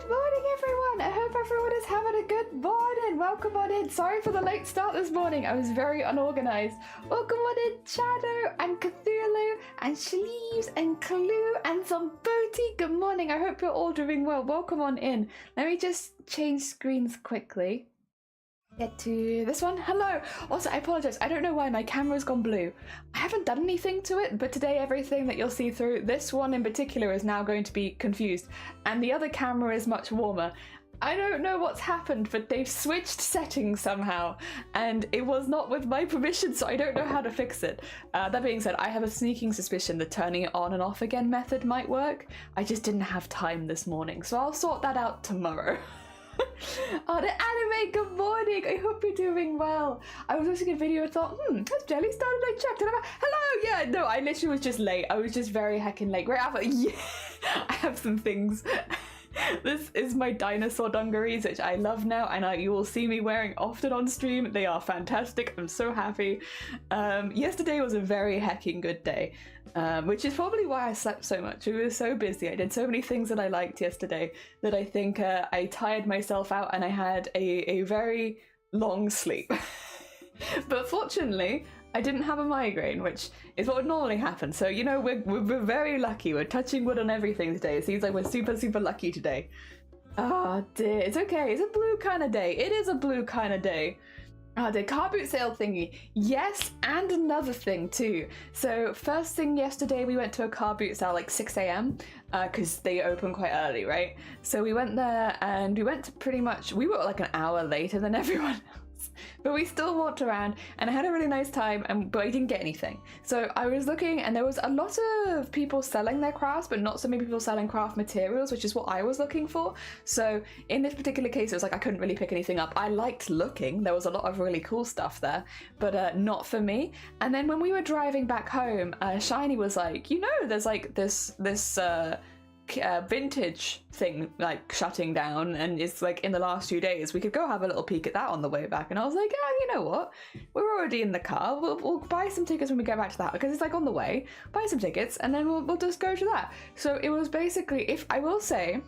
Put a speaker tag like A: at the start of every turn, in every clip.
A: morning, everyone! I hope everyone is having a good morning. Welcome on in. Sorry for the late start this morning. I was very unorganized. Welcome on in, Shadow and Cthulhu and Sleeves and Clue and some booty. Good morning. I hope you're all doing well. Welcome on in. Let me just change screens quickly. Get to this one. Hello. Also, I apologize. I don't know why my camera's gone blue. I haven't done anything to it, but today everything that you'll see through this one in particular is now going to be confused, and the other camera is much warmer. I don't know what's happened, but they've switched settings somehow, and it was not with my permission, so I don't know how to fix it. That being said, I have a sneaking suspicion the turning it on and off again method might work. I just didn't have time this morning, so I'll sort that out tomorrow. Oh, the anime, good morning. I hope you're doing well. I was watching a video and thought, has Jelly started? I checked and I'm like, hello. Yeah, no, I literally was just late. I was just very heckin' late. Right after, yeah, I have some things. This is my dinosaur dungarees, which I love now, and you will see me wearing often on stream. They are fantastic. I'm so happy. Yesterday was a very heckin' good day, which is probably why I slept so much. We were so busy. I did so many things that I liked yesterday that I think I tired myself out, and I had a very long sleep. But fortunately, I didn't have a migraine, which is what would normally happen. So, you know, we're very lucky. We're touching wood on everything today. It seems like we're super, super lucky today. Oh dear, it's okay. It's a blue kind of day. It is a blue kind of day. Oh, the car boot sale thingy. Yes, and another thing too. So first thing yesterday, we went to a car boot sale like 6 a.m. Because they open quite early, right? So we went there and we went to we were like an hour later than everyone else. But we still walked around and I had a really nice time, but I didn't get anything. So I was looking and there was a lot of people selling their crafts, but not so many people selling craft materials, which is what I was looking for. So in this particular case, it was like I couldn't really pick anything up. I liked looking. There was a lot of really cool stuff there, but not for me. And then when we were driving back home, Shiny was like, you know, there's like this vintage thing like shutting down, and it's like in the last few days. We could go have a little peek at that on the way back. And I was like, yeah, you know what, we're already in the car, we'll buy some tickets when we get back to that, because it's like on the way. Buy some tickets and then we'll just go to that. So it was basically, if I will say,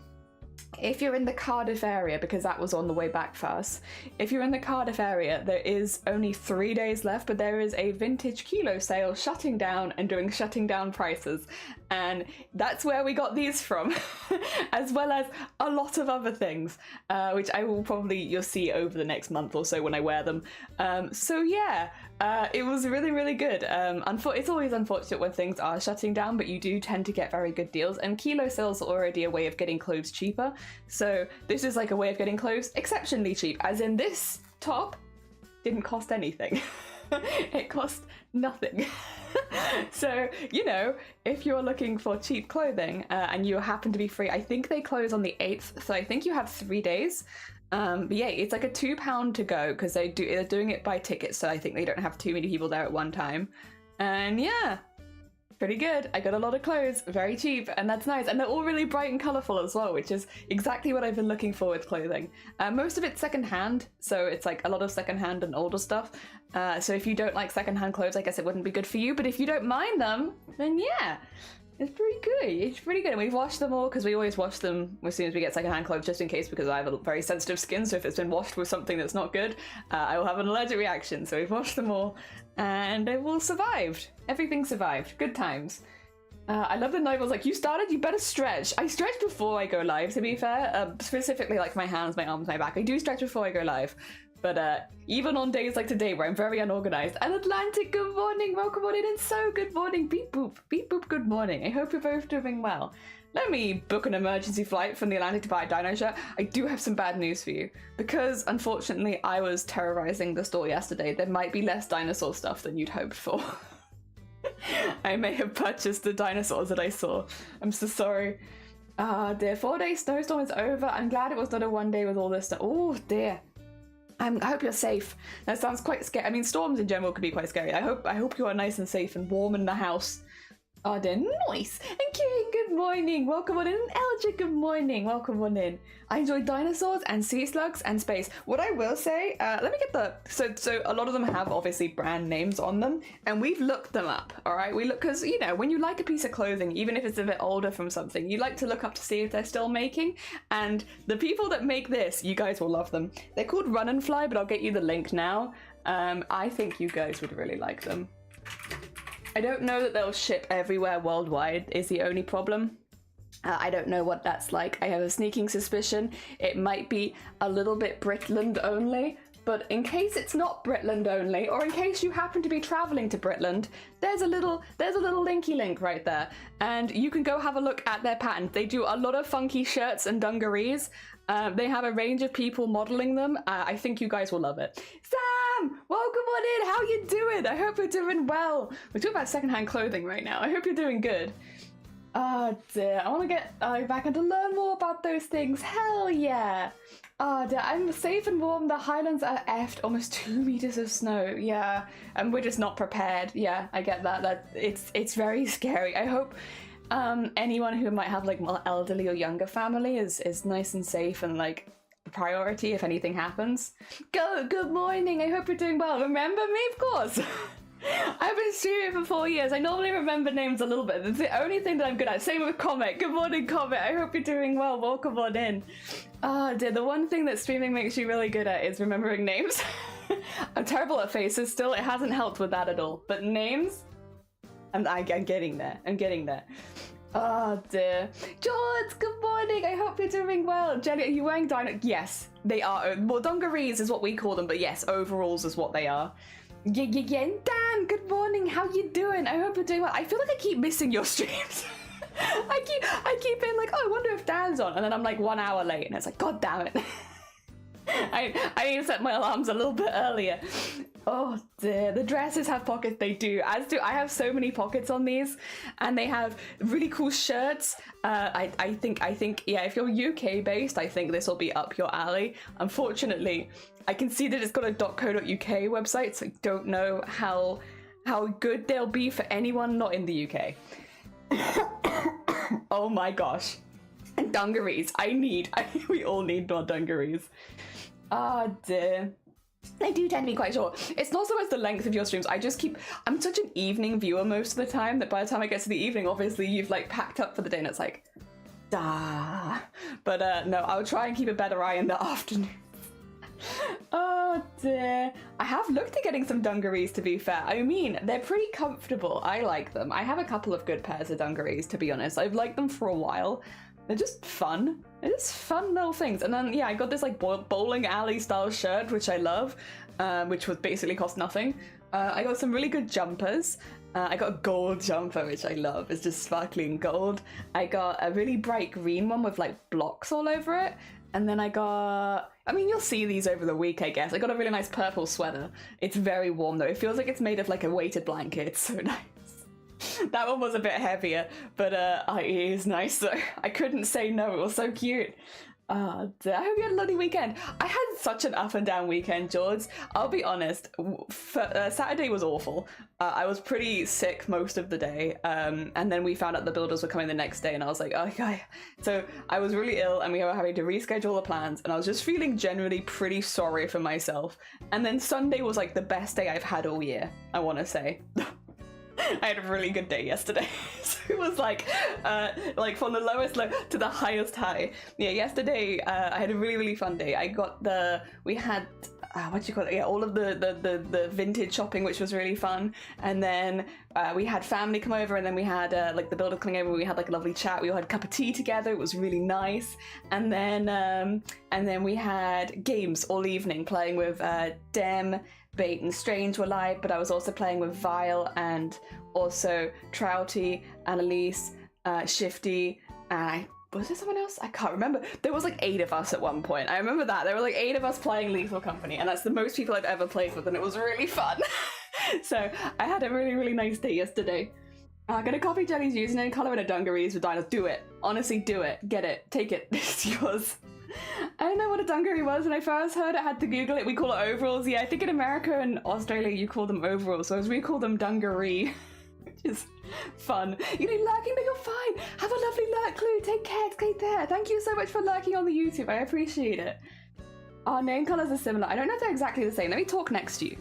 A: if you're in the Cardiff area, because that was on the way back first, if you're in the Cardiff area, there is only 3 days left, but there is a vintage kilo sale shutting down and doing shutting down prices. And that's where we got these from, as well as a lot of other things, which I will you'll see over the next month or so when I wear them. So yeah, it was really, really good. It's always unfortunate when things are shutting down, but you do tend to get very good deals, and kilo sales are already a way of getting clothes cheaper. So this is like a way of getting clothes exceptionally cheap, as in this top didn't cost anything. It cost nothing. So, you know, if you're looking for cheap clothing and you happen to be free, I think they close on the 8th, so I think you have 3 days. But yeah, it's like a £2 to go, because they're doing it by tickets, so I think they don't have too many people there at one time. And yeah, pretty good. I got a lot of clothes, very cheap, and that's nice. And they're all really bright and colourful as well, which is exactly what I've been looking for with clothing. Most of it's secondhand, so it's like a lot of secondhand and older stuff. So if you don't like secondhand clothes, I guess it wouldn't be good for you. But if you don't mind them, then yeah, it's pretty good. It's pretty good. And we've washed them all, because we always wash them as soon as we get secondhand clothes, just in case, because I have a very sensitive skin. So if it's been washed with something that's not good, I will have an allergic reaction. So we've washed them all, and it all survived. Everything survived. Good times. I love the note was like, you started, you better stretch. I stretch before I go live, to be fair. Specifically like my hands, my arms, my back. I do stretch before I go live. But even on days like today where I'm very unorganized. And Atlantic, good morning. Welcome on in, and so good morning. Beep boop, good morning. I hope you're both doing well. Let me book an emergency flight from the Atlantic to buy a dino shirt. I do have some bad news for you, because unfortunately I was terrorizing the store yesterday. There might be less dinosaur stuff than you'd hoped for. I may have purchased the dinosaurs that I saw. I'm so sorry. Ah dear, 4-day snowstorm is over. I'm glad it was not a 1 day with all this stuff. Oh dear. I hope you're safe. That sounds quite scary. I mean, storms in general could be quite scary. I hope you are nice and safe and warm in the house. Oh, they're nice. And Kieran, good morning. Welcome on in. And Elja, good morning. Welcome on in. I enjoy dinosaurs and sea slugs and space. What I will say, let me get the... So a lot of them have obviously brand names on them, and we've looked them up, all right? We look, because, you know, when you like a piece of clothing, even if it's a bit older from something, you like to look up to see if they're still making. And the people that make this, you guys will love them. They're called Run and Fly, but I'll get you the link now. I think you guys would really like them. I don't know that they'll ship everywhere worldwide is the only problem. I don't know what that's like. I have a sneaking suspicion it might be a little bit Britland only, but in case it's not Britland only, or in case you happen to be traveling to Britland, there's a little linky link right there, and you can go have a look at their patent. They do a lot of funky shirts and dungarees. They have a range of people modeling them. I think you guys will love it. Sam, welcome on in. How you doing? I hope you're doing well. We're talking about secondhand clothing right now. I hope you're doing good. Oh dear, I want to get back and to learn more about those things. Hell yeah. Oh dear, I'm safe and warm. The Highlands are effed. Almost 2 meters of snow. Yeah, and we're just not prepared. Yeah, I get that. It's very scary. I hope anyone who might have like more elderly or younger family is nice and safe and like a priority if anything happens. Good morning. I hope you're doing well. Remember me, of course. I've been streaming for 4 years. I normally remember names a little bit. It's the only thing that I'm good at. Same with Comet. Good morning, Comet. I hope you're doing well. Welcome on in. Oh dear, the one thing that streaming makes you really good at is remembering names. I'm terrible at faces still. It hasn't helped with that at all. But names, I'm getting there. I'm getting there. Oh dear. George, good morning. I hope you're doing well. Jenny, are you wearing dino? Yes, they are. Well, dungarees is what we call them, but yes, overalls is what they are. Yeah. Dan, good morning. How you doing? I hope you're doing well. I feel like I keep missing your streams. I keep being like, oh, I wonder if Dan's on, and then I'm like 1 hour late, and it's like, God damn it. I need to set my alarms a little bit earlier. Oh dear, the dresses have pockets. They do, as do I. Have so many pockets on these, and they have really cool shirts. I think yeah, if you're UK based, I think this will be up your alley. Unfortunately, I can see that it's got a .co.uk website, so I don't know how good they'll be for anyone not in the UK. Oh my gosh. And dungarees. We all need more dungarees. Oh dear. They do tend to be quite short. It's not so much the length of your streams. I'm such an evening viewer most of the time that by the time I get to the evening, obviously you've like packed up for the day and it's like, da. But no, I'll try and keep a better eye in the afternoon. Oh dear. I have looked at getting some dungarees, to be fair. I mean, they're pretty comfortable. I like them. I have a couple of good pairs of dungarees, to be honest. I've liked them for a while. They're just fun. They're just fun little things. And then, yeah, I got this like bowling alley style shirt, which I love, which was basically cost nothing. I got some really good jumpers. I got a gold jumper, which I love. It's just sparkling gold. I got a really bright green one with like blocks all over it. And then I got, I mean, you'll see these over the week, I guess. I got a really nice purple sweater. It's very warm though. It feels like it's made of like a weighted blanket. It's so nice. That one was a bit heavier, but it is nice though. I couldn't say no, it was so cute. I hope you had a lovely weekend. I had such an up and down weekend, George. I'll be honest, Saturday was awful. I was pretty sick most of the day, and then we found out the builders were coming the next day, and I was like, okay. So I was really ill, and we were having to reschedule the plans, and I was just feeling generally pretty sorry for myself. And then Sunday was like the best day I've had all year, I want to say. I had a really good day yesterday. So it was like from the lowest low to the highest high. Yeah, yesterday I had a really, really fun day. We had what do you call it? Yeah, all of the vintage shopping, which was really fun. And then we had family come over, and then we had like the builder coming over. We had like a lovely chat. We all had a cup of tea together. It was really nice. And then we had games all evening, playing with Dem, Bait and Strange were live, but I was also playing with Vile and also Trouty, Annalise, Shifty, and was there someone else? I can't remember. There was like 8 of us at one point. I remember that. There were like 8 of us playing Lethal Company, and that's the most people I've ever played with, and it was really fun. So I had a really, really nice day yesterday. I'm gonna copy Jenny's username and colour in a dungarees with dinos. Do it. Honestly, do it. Get it. Take it. It's yours. I don't know what a dungaree was when I first heard it. I had to Google it. We call it overalls. Yeah, I think in America and Australia you call them overalls, so we call them dungaree. Just fun. You know, lurking, but you're fine. Have a lovely lurk, Clue. Take care. Take care. Thank you so much for lurking on the YouTube. I appreciate it. Our name colours are similar. I don't know if they're exactly the same. Let me talk next to you.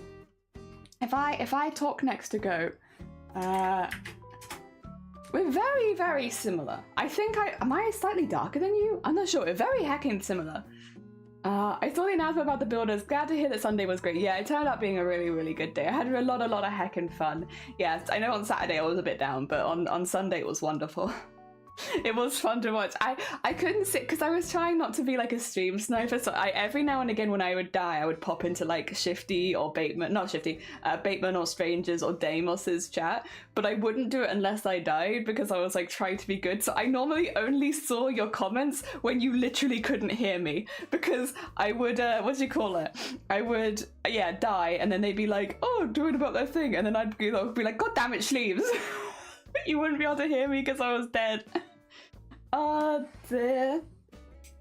A: If I talk next to Goat, we're very, very similar. I think am I slightly darker than you? I'm not sure. We're very heckin' similar. I saw the announcement about the builders. Glad to hear that Sunday was great. Yeah, it turned out being a really, really good day. I had a lot of heckin' fun. Yes, I know on Saturday I was a bit down, but on Sunday it was wonderful. It was fun to watch. I couldn't sit because I was trying not to be like a stream sniper, so every now and again when I would die I would pop into like Shifty or Bateman, not Shifty, Bateman or Strangers or Damos's chat, but I wouldn't do it unless I died because I was like trying to be good. So I normally only saw your comments when you literally couldn't hear me, because I would what do you call it, I would die and then they'd be like, oh, doing about that thing, and then I'd be like, god damn it, Sleeves. You wouldn't be able to hear me because I was dead. Oh dear.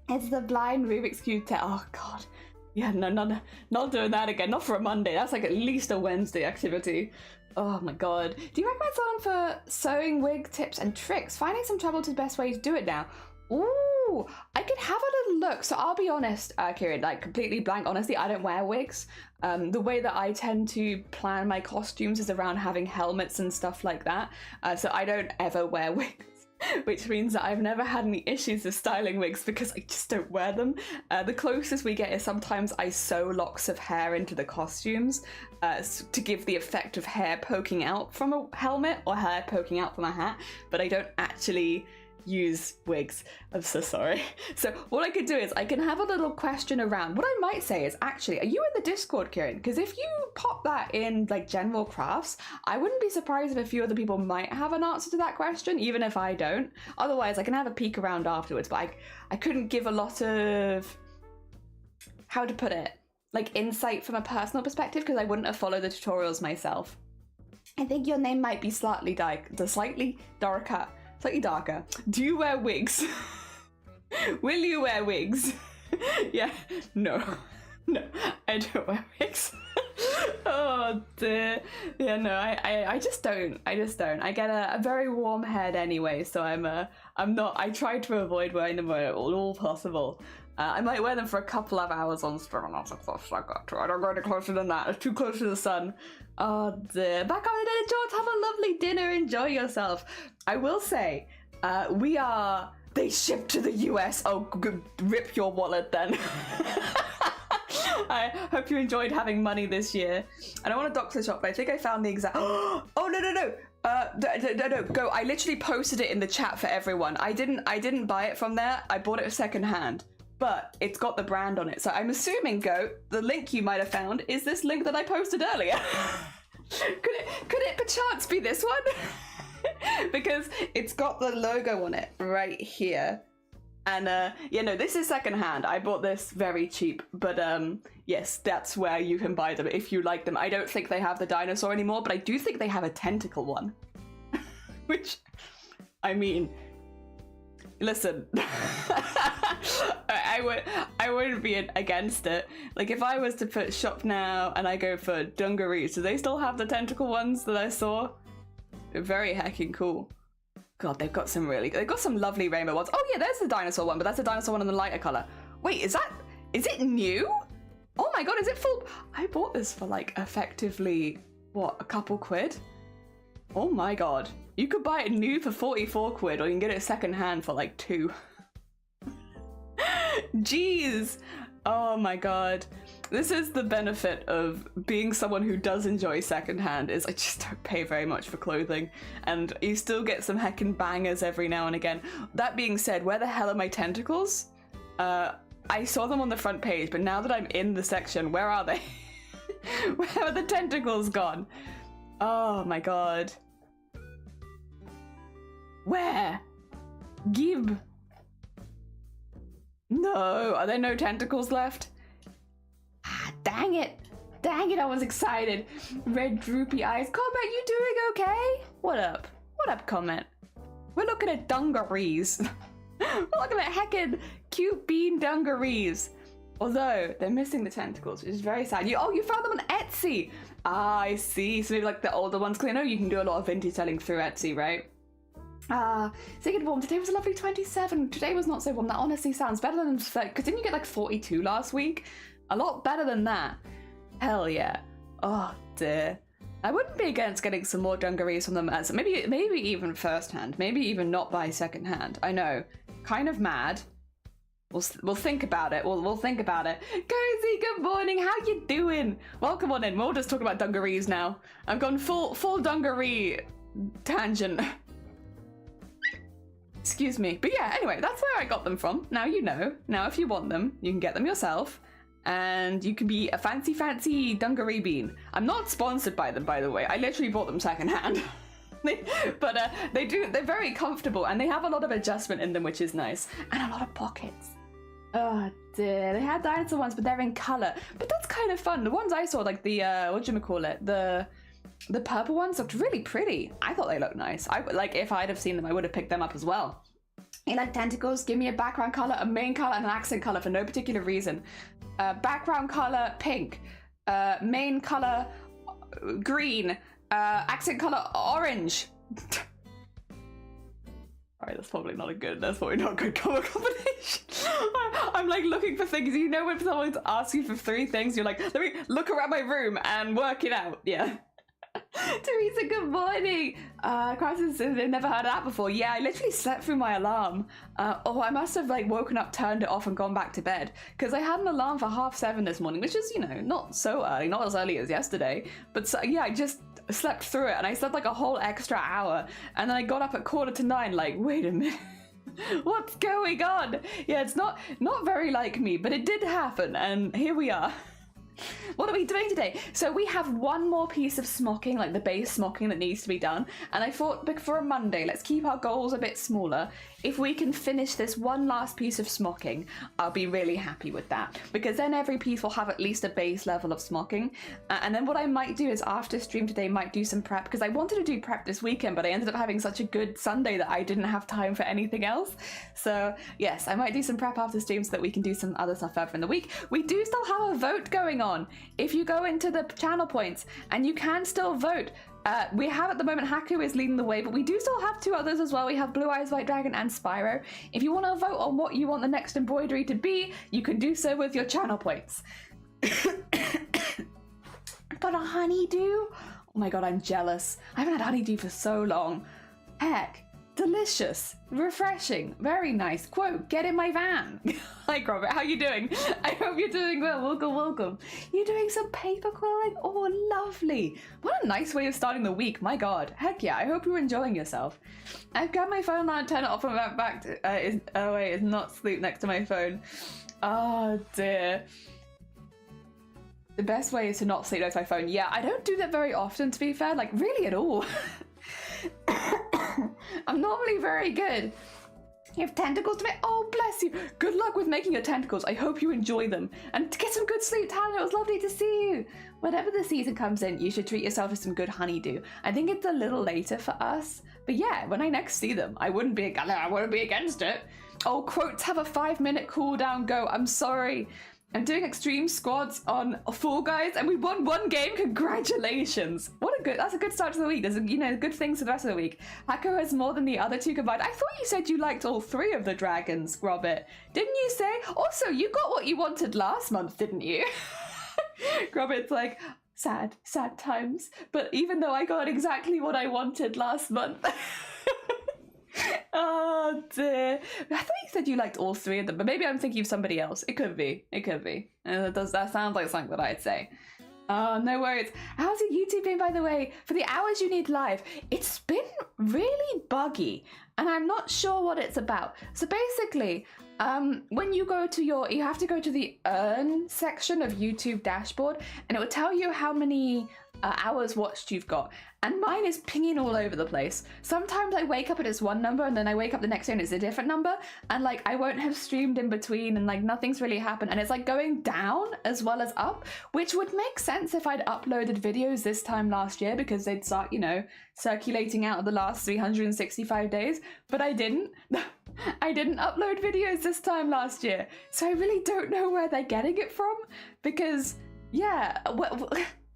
A: It's the blind Rubik's Cube test. Oh god. Yeah, no, not doing that again. Not for a Monday. That's like at least a Wednesday activity. Oh my god. Do you recommend someone for sewing wig tips and tricks? Finding some trouble to the best way to do it now. Ooh, I could have a little look. So I'll be honest, Kieran, like completely blank honesty, I don't wear wigs. The way that I tend to plan my costumes is around having helmets and stuff like that. So I don't ever wear wigs, which means that I've never had any issues with styling wigs because I just don't wear them. The closest we get is sometimes I sew locks of hair into the costumes to give the effect of hair poking out from a helmet or hair poking out from a hat, but I don't actually use wigs. I'm so sorry. So what I could do is I can have a little question around. What I might say is, actually, are you in the Discord, Kieran? Because if you pop that in like general crafts, I wouldn't be surprised if a few other people might have an answer to that question, even if I don't. Otherwise I can have a peek around afterwards, but I couldn't give a lot of, how to put it, like insight from a personal perspective because I wouldn't have followed the tutorials myself. I think your name might be slightly darker. Slightly darker. Do you wear wigs? Will you wear wigs? Yeah. No, I don't wear wigs. Oh dear. Yeah, no, I just don't. I get a very warm head anyway, so I'm not. I try to avoid wearing them where all possible. I might wear them for a couple of hours on stream, not so close like that. I don't go any closer than that. It's too close to the sun. Oh dear. Back on the day, George. Have a lovely dinner. Enjoy yourself. I will say, they ship to the US. Oh, good. Rip your wallet then. I hope you enjoyed having money this year. I don't want to dox the shop, but I think I found the exact. Oh no. No, go. I literally posted it in the chat for everyone. I didn't buy it from there. I bought it secondhand. But it's got the brand on it. So I'm assuming, Go, the link you might have found is this link that I posted earlier. Could it perchance be this one? Because it's got the logo on it right here. And yeah, no, this is secondhand. I bought this very cheap, but yes, that's where you can buy them if you like them. I don't think they have the dinosaur anymore, but I do think they have a tentacle one. Which, I mean, listen, I wouldn't be against it. Like if I was to put shop now and I go for dungarees, do they still have the tentacle ones that I saw? They're very heckin' cool. God, they've got some lovely rainbow ones. Oh yeah, there's the dinosaur one, but that's the dinosaur one in the lighter color. Wait, is it new? Oh my god, is it full? I bought this for like effectively, what, a couple quid? Oh my god. You could buy it new for 44 quid or you can get it second hand for like 2. Jeez. Oh my god. This is the benefit of being someone who does enjoy secondhand, is I just don't pay very much for clothing and you still get some heckin' bangers every now and again. That being said, where the hell are my tentacles? I saw them on the front page, but now that I'm in the section, where are they? Where are the tentacles gone? Oh my god. Where? Gib. No, are there no tentacles left? Ah, dang it, I was excited. Red droopy eyes. Comment, you doing okay? What up, Comment? We're looking at dungarees. We're looking at heckin' cute bean dungarees. Although they're missing the tentacles, which is very sad. You found them on Etsy. Ah, I see. So maybe like the older ones, because I know you can do a lot of vintage selling through Etsy, right? Second warm. Today was a lovely 27. Today was not so warm. That honestly sounds better than, because didn't you get like 42 last week? A lot better than that. Hell yeah. Oh dear. I wouldn't be against getting some more dungarees from them as maybe even first hand, maybe even not buy second hand. I know, kind of mad. We'll think about it. We'll think about it. Cozy, good morning. How you doing? Welcome on in. We'll just talk about dungarees now. I've gone full dungaree tangent. Excuse me. But yeah, anyway, that's where I got them from. Now you know. Now if you want them, you can get them yourself. And you can be a fancy dungaree bean. I'm not sponsored by them, by the way. I literally bought them secondhand. But they're very comfortable and they have a lot of adjustment in them, which is nice. And a lot of pockets. Oh dear, they had dinosaur ones, but they're in color. But that's kind of fun. The ones I saw, like the whatchamacallit, the purple ones looked really pretty. I thought they looked nice. Like if I'd have seen them, I would have picked them up as well. You like tentacles? Give me a background color, a main color, and an accent color for no particular reason. Background color pink, main color green, accent color orange. Alright, that's probably not a good color combination. I'm like looking for things. You know when someone asks you for 3 things, you're like, let me look around my room and work it out. Yeah. Teresa, good morning. Crisis says they've never heard of that before. Yeah, I literally slept through my alarm. I must have like woken up, turned it off and gone back to bed. Because I had an alarm for 7:30 this morning, which is, you know, not so early, not as early as yesterday. But so, yeah, I just slept through it and I slept like a whole extra hour. And then I got up at 9:15 like, wait a minute. What's going on? Yeah, it's not very like me, but it did happen and here we are. What are we doing today? So we have one more piece of smocking, like the base smocking that needs to be done. And I thought for a Monday, let's keep our goals a bit smaller. If we can finish this one last piece of smocking, I'll be really happy with that. Because then every piece will have at least a base level of smocking. And then what I might do is after stream today, might do some prep. Because I wanted to do prep this weekend, but I ended up having such a good Sunday that I didn't have time for anything else. So yes, I might do some prep after stream so that we can do some other stuff further in the week. We do still have a vote going on. If you go into the channel points and you can still vote, we have at the moment Haku is leading the way, but we do still have 2 others as well. We have Blue Eyes White Dragon and Spyro. If you want to vote on what you want the next embroidery to be, you can do so with your channel points. Got a honeydew? Oh my god, I'm jealous. I haven't had honeydew for so long. Heck. Delicious, refreshing, very nice. Quote, get in my van. Hi Robert, how you doing? I hope you're doing well. Welcome. You're doing some paper quilling? Oh, lovely. What a nice way of starting the week. My god. Heck yeah, I hope you're enjoying yourself. I've got my phone on, turn it off and went back to, oh wait, it's not sleep next to my phone. Oh dear. The best way is to not sleep next to my phone. Yeah, I don't do that very often, to be fair, like really at all. I'm normally very good. You have tentacles to make. Oh, bless you. Good luck with making your tentacles. I hope you enjoy them. And to get some good sleep, Tyler. It was lovely to see you. Whenever the season comes in, you should treat yourself to some good honeydew. I think it's a little later for us. But yeah, when I next see them, I wouldn't be against it. Oh, quotes have a 5-minute cooldown. Go. I'm sorry. I'm doing extreme squads on Fall Guys and we won 1 game. Congratulations. That's a good start to the week. There's, good things for the rest of the week. Hako has more than the other 2 combined. I thought you said you liked all 3 of the dragons, Robert. Didn't you say? Also, you got what you wanted last month, didn't you? Robert's like, sad times. But even though I got exactly what I wanted last month. Oh dear. I thought you said you liked all 3 of them, but maybe I'm thinking of somebody else. It could be. That sounds like something that I'd say. No worries. How's your YouTube been, by the way? For the hours you need live, it's been really buggy and I'm not sure what it's about. So basically, when you go to you have to go to the earn section of YouTube dashboard and it will tell you how many hours watched you've got, and mine is pinging all over the place. Sometimes I wake up and it's one number and then I wake up the next day and it's a different number, and like I won't have streamed in between and like nothing's really happened, and it's like going down as well as up, which would make sense if I'd uploaded videos this time last year because they'd start circulating out of the last 365 days, but I didn't. I didn't upload videos this time last year, so I really don't know where they're getting it from, because, yeah,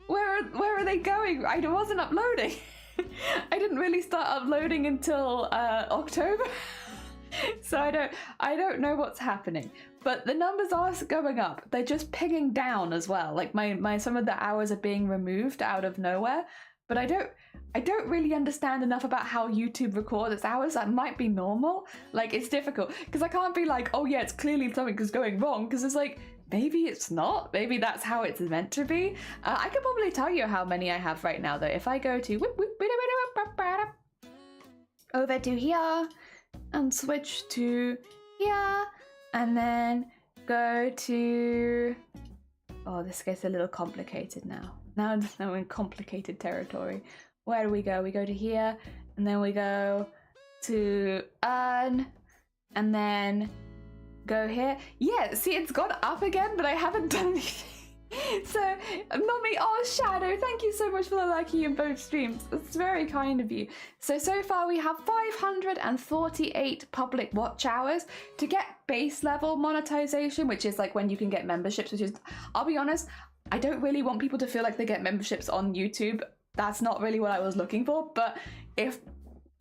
A: where are they going? I wasn't uploading. I didn't really start uploading until October, so I don't know what's happening. But the numbers are going up. They're just pinging down as well. Like my some of the hours are being removed out of nowhere. But I don't really understand enough about how YouTube records its hours. That might be normal. Like, it's difficult because I can't be like, oh yeah, it's clearly something is going wrong, because it's like, maybe it's not. Maybe that's how it's meant to be. I could probably tell you how many I have right now though. If I go to over to here and switch to here and then go to, oh, this gets a little complicated now. Now we're in complicated territory. Where do we go? We go to here, and then we go to earn, and then go here. Yeah, see, it's gone up again, but I haven't done anything. So, Mummy, oh, Shadow, thank you so much for the liking in both streams. It's very kind of you. So far we have 548 public watch hours. To get base level monetization, which is like when you can get memberships, which is, I'll be honest, I don't really want people to feel like they get memberships on YouTube. That's not really what I was looking for, but if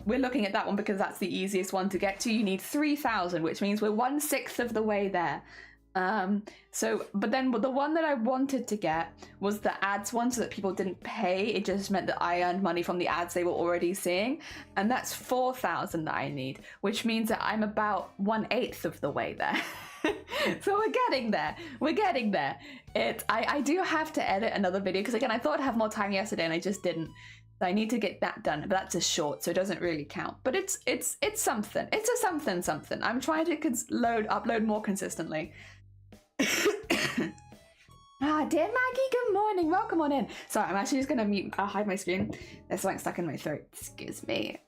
A: we're looking at that one because that's the easiest one to get to, you need 3,000, which means we're 1/6 of the way there. But then the one that I wanted to get was the ads one, so that people didn't pay. It just meant that I earned money from the ads they were already seeing, and that's 4,000 that I need, which means that I'm about 1/8 of the way there. So we're getting there. We're getting there. I do have to edit another video because, again, I thought I'd have more time yesterday and I just didn't. So I need to get that done, but that's a short, so it doesn't really count. But it's something. It's a something. I'm trying to upload more consistently. Dear Maggie, good morning. Welcome on in. Sorry, I'm actually just gonna mute. I'll hide my screen. There's something stuck in my throat. Excuse me.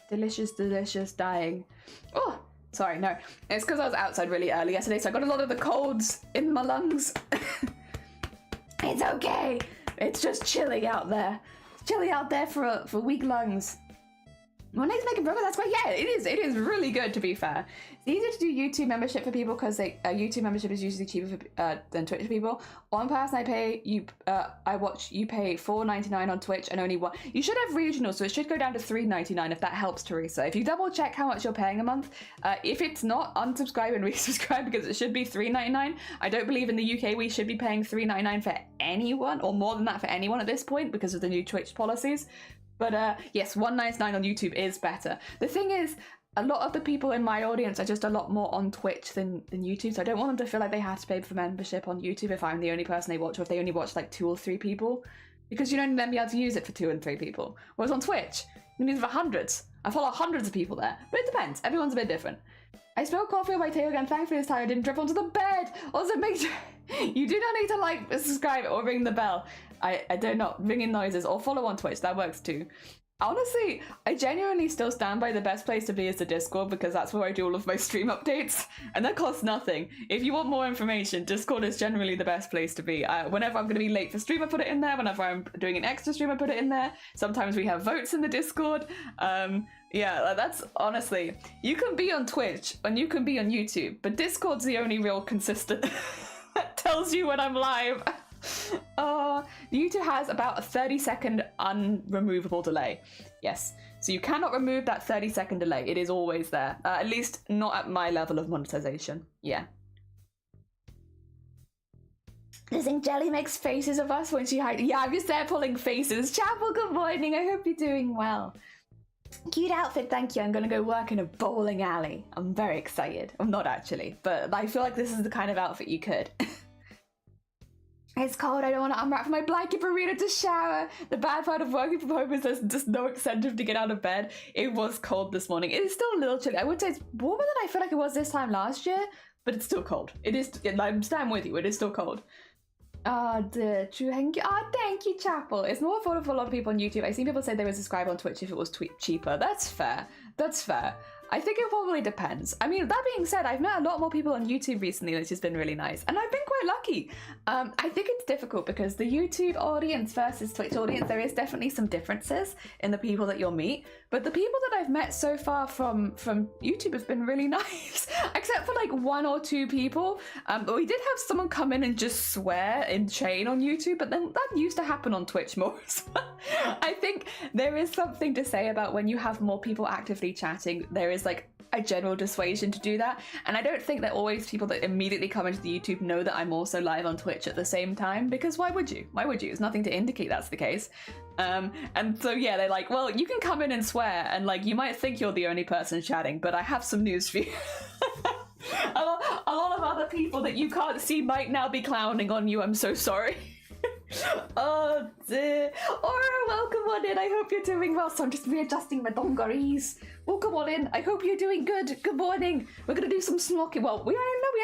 A: Delicious dying. Oh, sorry, no, it's because I was outside really early yesterday, so I got a lot of the colds in my lungs. It's okay, it's just chilly out there. It's chilly out there for weak lungs. Money's making progress, that's great. Yeah, it is really good, to be fair. It's easier to do YouTube membership for people because YouTube membership is usually cheaper than Twitch people. One person I pay, you pay $4.99 on Twitch and only one. You should have regional, so it should go down to $3.99 if that helps, Teresa. If you double check how much you're paying a month, if it's not, unsubscribe and resubscribe because it should be $3.99. I don't believe in the UK we should be paying $3.99 for anyone, or more than that for anyone at this point because of the new Twitch policies. But yes, $1.99 on YouTube is better. The thing is, a lot of the people in my audience are just a lot more on Twitch than YouTube, so I don't want them to feel like they have to pay for membership on YouTube if I'm the only person they watch, or if they only watch like 2 or 3 people, because you don't then be able to use it for 2 and 3 people. Whereas on Twitch, you can use it for hundreds. I follow hundreds of people there, but it depends. Everyone's a bit different. I spilled coffee on my tail again. Thankfully this time I didn't drip onto the bed. Also, make sure you do not need to like, subscribe, or ring the bell. I do not ring in noises, or follow on Twitch. That works too. Honestly, I genuinely still stand by the best place to be is the Discord, because that's where I do all of my stream updates, and that costs nothing. If you want more information, Discord is generally the best place to be. Whenever I'm going to be late for stream, I put it in there. Whenever I'm doing an extra stream, I put it in there. Sometimes we have votes in the Discord. Yeah, that's honestly, you can be on Twitch and you can be on YouTube, but Discord's the only real consistent that tells you when I'm live. YouTube has about a 30-second unremovable delay. Yes, so you cannot remove that 30-second delay. It is always there. At least not at my level of monetization. Yeah. I think Jelly makes faces of us when she hides. Yeah, I'm just there pulling faces. Chapel, good morning. I hope you're doing well. Cute outfit, thank you. I'm gonna go work in a bowling alley. I'm very excited. I'm not actually, but I feel like this is the kind of outfit you could. It's cold, I don't want to unwrap my blanket for Rita to shower. The bad part of working from home is there's just no incentive to get out of bed. It was cold this morning. It is still a little chilly. I would say it's warmer than I feel like it was this time last year, but it's still cold. It is, I'm standing with you, it is still cold. The true thank you. Thank you, Chapel. It's more affordable for a lot of people on YouTube. I've seen people say they would subscribe on Twitch if it was cheaper. That's fair. That's fair. I think it probably depends. I mean, that being said, I've met a lot more people on YouTube recently, which has been really nice. And I've been quite lucky. I think it's difficult because the YouTube audience versus Twitch audience, there is definitely some differences in the people that you'll meet. But the people that I've met so far from YouTube have been really nice, except for like 1 or 2 people. But we did have someone come in and just swear in chain on YouTube, but then that used to happen on Twitch more as well. I think there is something to say about when you have more people actively chatting, there is like a general dissuasion to do that. And I don't think that always people that immediately come into the YouTube know that I'm also live on Twitch at the same time, because why would you? Why would you? There's nothing to indicate that's the case. And so yeah, they're like, well, you can come in and swear and like you might think you're the only person chatting, but I have some news for you. a lot of other people that you can't see might now be clowning on you. I'm so sorry. Oh dear. Or welcome on in. I hope you're doing well. So I'm just readjusting my dungarees. Welcome on in. I hope you're doing good. Good morning. We're gonna do some smocking. Well, we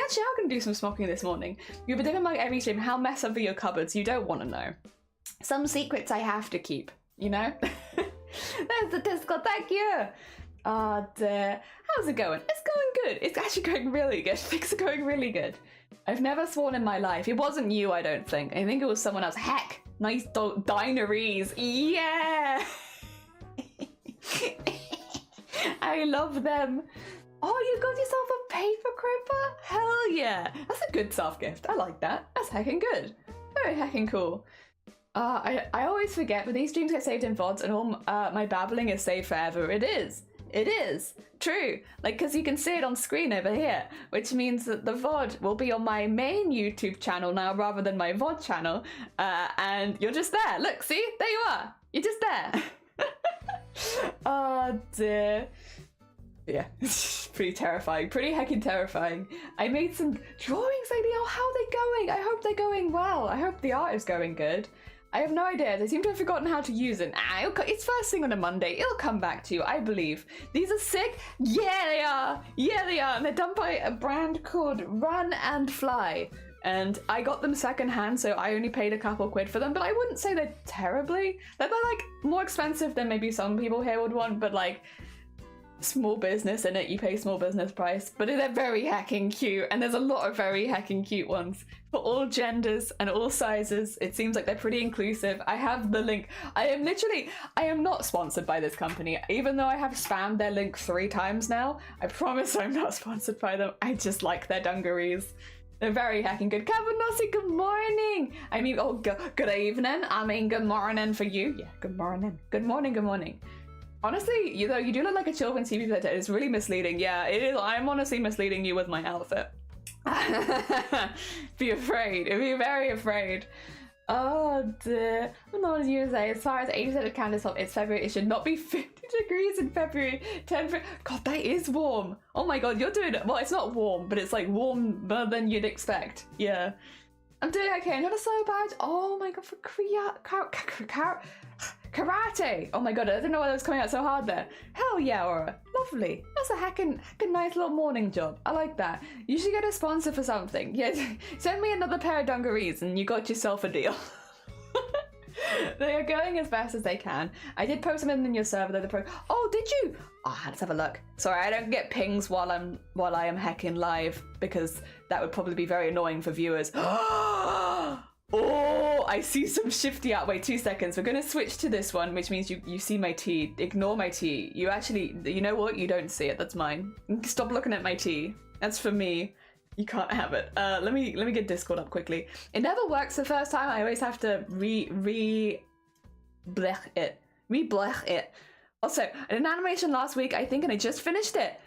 A: actually are gonna do some smocking this morning. You've been doing my every stream. How mess up are your cupboards? You don't want to know. Some secrets I have to keep, you know? There's the Discord. Thank you. How's it going? It's going good. It's actually going really good. Things are going really good. I've never sworn in my life. It wasn't you, I don't think. I think it was someone else. Heck, nice dineries. Yeah. I love them. Oh, you got yourself a paper clipper? Hell yeah. That's a good self gift. I like that. That's heckin' good. Very heckin' cool. I always forget, but these streams get saved in VODs and all my babbling is saved forever. It is. It is. True. Like, because you can see it on screen over here, which means that the VOD will be on my main YouTube channel now rather than my VOD channel. And you're just there. Look, see? There you are. You're just there. Oh, dear. Yeah, it's pretty terrifying. Pretty heckin' terrifying. I made some drawings lately. Oh, how are they going? I hope they're going well. I hope the art is going good. I have no idea. They seem to have forgotten how to use it. It's first thing on a Monday. It'll come back to you, I believe. These are sick. Yeah, they are. Yeah, they are. And they're done by a brand called Run and Fly. And I got them secondhand, so I only paid a couple quid for them. But I wouldn't say they're terribly. They're like more expensive than maybe some people here would want. But like small business in it, you pay small business price. But they're very heckin' cute. And there's a lot of very heckin' cute ones. For all genders and all sizes. It seems like they're pretty inclusive. I have the link. I am not sponsored by this company, even though I have spammed their link 3 times now. I promise I'm not sponsored by them. I just like their dungarees. They're very heckin' good. Cavanossi, good morning. I mean, oh, good evening. I mean, good morning for you. Yeah, good morning. Good morning, good morning. Honestly, you do look like a children's TV presenter. It's really misleading. Yeah, it is. I'm honestly misleading you with my outfit. Be afraid. Be very afraid. Oh dear. I'm not as you say. As far as 80% of Candace Hop, it's February. It should not be 50 degrees in February. 10. God, that is warm. Oh my god, you're doing it. Well, it's not warm, but it's like warmer than you'd expect. Yeah. I'm doing okay. I'm not a slow badge. Oh my god, for karate. Oh my god, I didn't know why that was coming out so hard there. Hell yeah, Aura. Lovely. That's a heckin' nice little morning job. I like that. You should get a sponsor for something. Yeah, send me another pair of dungarees and you got yourself a deal. They are going as fast as they can. I did post them in your server though. Oh, did you? Oh, let's have a look. Sorry, I don't get pings while I am heckin' live because that would probably be very annoying for viewers. Oh, I see some shifty out. Wait, 2 seconds. We're going to switch to this one, which means you see my tea. Ignore my tea. You actually, you know what? You don't see it. That's mine. Stop looking at my tea. That's for me. You can't have it. Let me get Discord up quickly. It never works the first time. I always have to re-blech it. Also, I did an animation last week, I think, and I just finished it.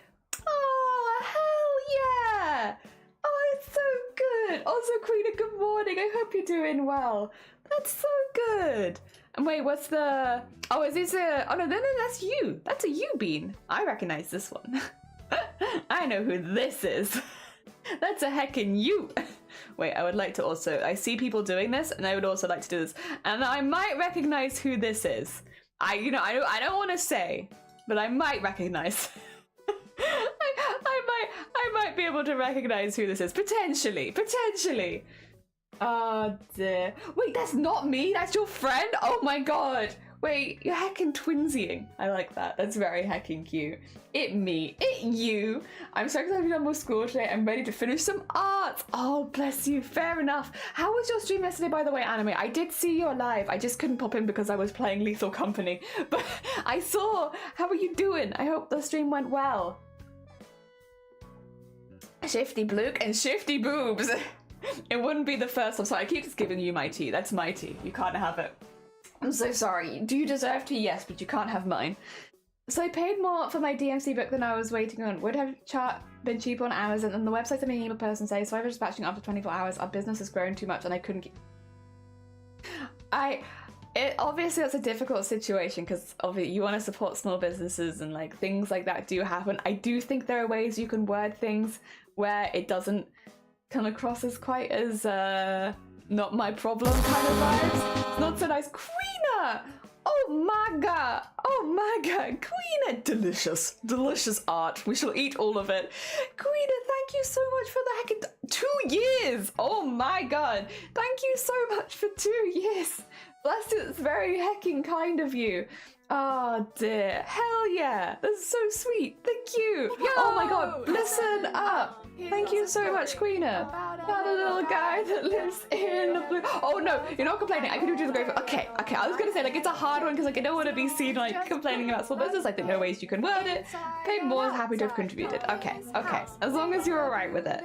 A: Oh, hell yeah! Oh, it's so good. Also, Queena, good morning. I hope you're doing well. That's so good. And wait, what's the... Oh, is this a... Oh, no, that's you. That's a you bean. I recognize this one. I know who this is. That's a heckin' you. Wait, I would like to also... I see people doing this, and I would also like to do this. And I might recognize who this is. I don't want to say, but I might recognize... I might be able to recognize who this is. Potentially. Oh dear. Wait, that's not me. That's your friend. Oh my god. Wait, you're heckin' twinsying. I like that. That's very heckin' cute. It me. It you. I'm so excited to be done with school today. I'm ready to finish some art. Oh, bless you. Fair enough. How was your stream yesterday, by the way, Anime? I did see your live. I just couldn't pop in because I was playing Lethal Company. But I saw. How are you doing? I hope the stream went well. Shifty Blook and Shifty Boobs. It wouldn't be the first. I'm sorry. I keep just giving you my tea. That's my tea. You can't have it. I'm so sorry. Do you deserve tea? Yes, but you can't have mine. So I paid more for my DMC book than I was waiting on. Would have been cheaper on Amazon, and the website's a email person says, so I was dispatching after 24 hours. Our business has grown too much and I couldn't keep... Obviously that's a difficult situation because obviously you want to support small businesses and like things like that do happen. I do think there are ways you can word things where it doesn't come across as quite as not my problem kind of vibes. It's not so nice. Queena! Oh my god! Oh my god! Queena! Delicious. Delicious art. We shall eat all of it. Queena, thank you so much for the heckin' 2 years! Oh my god! Thank you so much for 2 years! Bless you, it's very heckin' kind of you. Oh dear. Hell yeah! That's so sweet. Thank you! Yo! Oh my god, listen up! Thank you so much, Queena. About a little guy that lives in the blue. Oh no, you're not complaining. I can do the great. Okay. I was gonna say like it's a hard one because like I don't want to be seen like complaining about small business. I think there are ways you can word it. Paid more, happy to have contributed. Okay. As long as you're alright with it.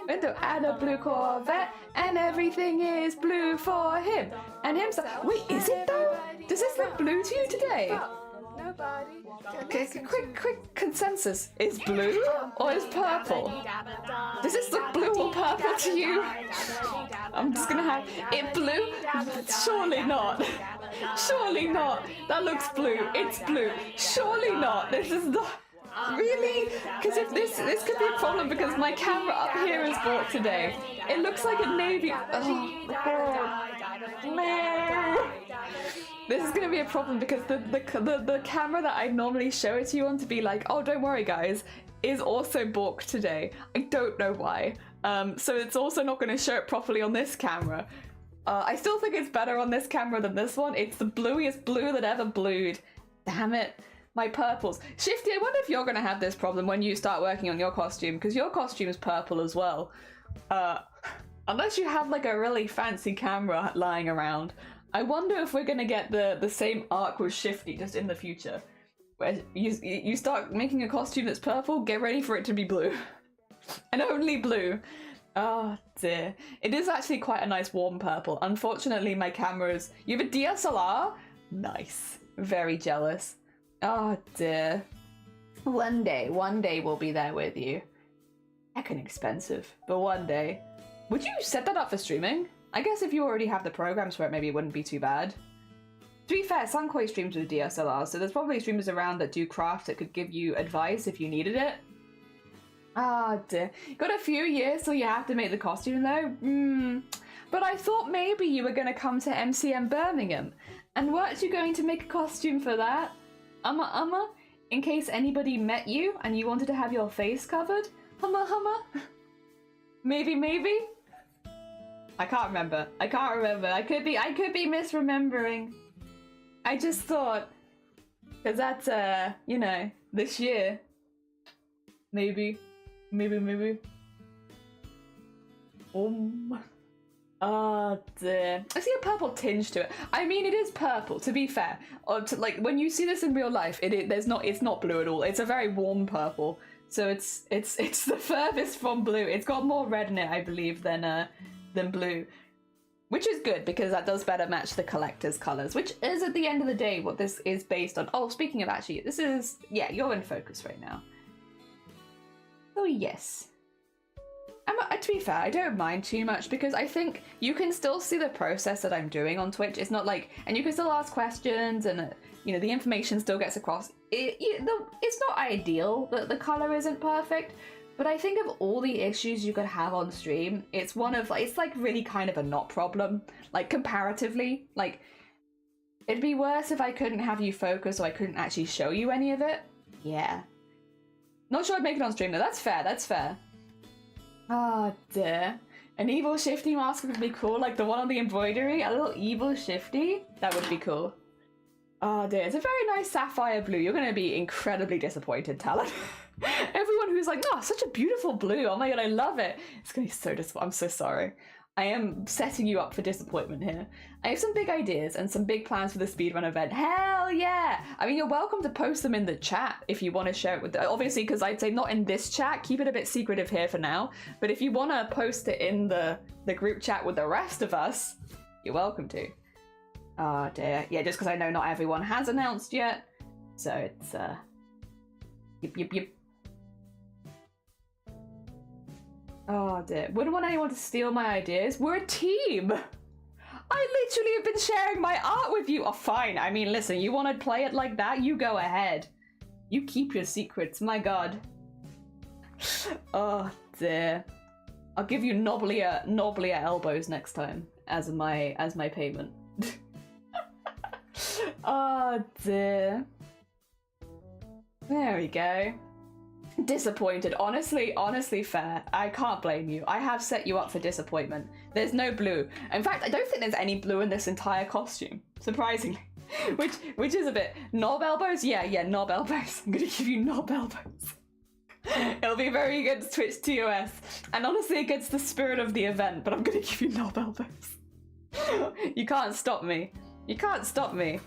A: Window and a blue Corvette, and everything is blue for him and himself. Wait, is it though? Does this look blue to you today? Okay, quick consensus. Is blue or is purple? Does this look blue or purple to you? I'm just gonna have it blue? Surely not. Surely not. That looks blue. It's blue. Surely not. This is not. Really? Because if this could be a problem because my camera up here is bought today. It looks like a navy. Oh no. This is gonna be a problem because the camera that I normally show it to you on to be like, oh don't worry guys, is also balked today. I don't know why. So it's also not gonna show it properly on this camera. I still think it's better on this camera than this one. It's the bluiest blue that ever blued. Damn it. My purples. Shifty, I wonder if you're gonna have this problem when you start working on your costume, because your costume is purple as well. Unless you have like a really fancy camera lying around. I wonder if we're gonna get the same arc with Shifty just in the future. Where you start making a costume that's purple, get ready for it to be blue. And only blue. Oh dear. It is actually quite a nice warm purple. Unfortunately my camera's... You have a DSLR? Nice. Very jealous. Oh dear. One day we'll be there with you. Heckin' expensive, but one day. Would you set that up for streaming? I guess if you already have the programs for it, maybe it wouldn't be too bad. To be fair, Sunkoi streams with DSLR, so there's probably streamers around that do craft that could give you advice if you needed it. Ah, dear. Got a few years till you have to make the costume though? But I thought maybe you were going to come to MCM Birmingham. And weren't you going to make a costume for that? In case anybody met you and you wanted to have your face covered? Humma? Maybe? I can't remember. I could be misremembering. I just thought, because that's, you know, this year. Maybe. Oh dear. I see a purple tinge to it. I mean, it is purple, to be fair. Like, when you see this in real life, it's not blue at all. It's a very warm purple. So it's the furthest from blue. It's got more red in it, I believe, than blue. Which is good, because that does better match the collector's colours, which is, at the end of the day, what this is based on. Oh, speaking of actually, this is... Yeah, you're in focus right now. Oh, yes. To be fair, I don't mind too much, because I think you can still see the process that I'm doing on Twitch. It's not like... And you can still ask questions, and, you know, the information still gets across. It's not ideal that the colour isn't perfect, but I think of all the issues you could have on stream, it's one of, like, it's like really kind of a not problem. Like, comparatively. Like, it'd be worse if I couldn't have you focus or I couldn't actually show you any of it. Yeah. Not sure I'd make it on stream though. That's fair. Oh dear. An evil shifty mask would be cool, like the one on the embroidery. A little evil shifty. That would be cool. Oh dear, it's a very nice sapphire blue. You're going to be incredibly disappointed, Talon. Everyone who's like, oh, such a beautiful blue. Oh my god, I love it. It's going to be so disappointing. I'm so sorry. I am setting you up for disappointment here. I have some big ideas and some big plans for the speedrun event. Hell yeah! I mean, you're welcome to post them in the chat if you want to share it with obviously, because I'd say not in this chat. Keep it a bit secretive here for now. But if you want to post it in the group chat with the rest of us, you're welcome to. Oh dear. Yeah, just because I know not everyone has announced yet. So it's, yep. Oh dear. Wouldn't want anyone to steal my ideas. We're a team! I literally have been sharing my art with you. Oh, fine. I mean, listen, you want to play it like that? You go ahead. You keep your secrets, my god. Oh dear. I'll give you knobblier elbows next time as my payment. Oh dear. There we go. Disappointed. Honestly fair. I can't blame you. I have set you up for disappointment. There's no blue. In fact, I don't think there's any blue in this entire costume, surprisingly. Which is a bit. Knob elbows? Yeah, knob elbows. I'm gonna give you knob elbows. It'll be very against Twitch TOS, and honestly against the spirit of the event, but I'm gonna give you knob elbows. You can't stop me. You can't stop me.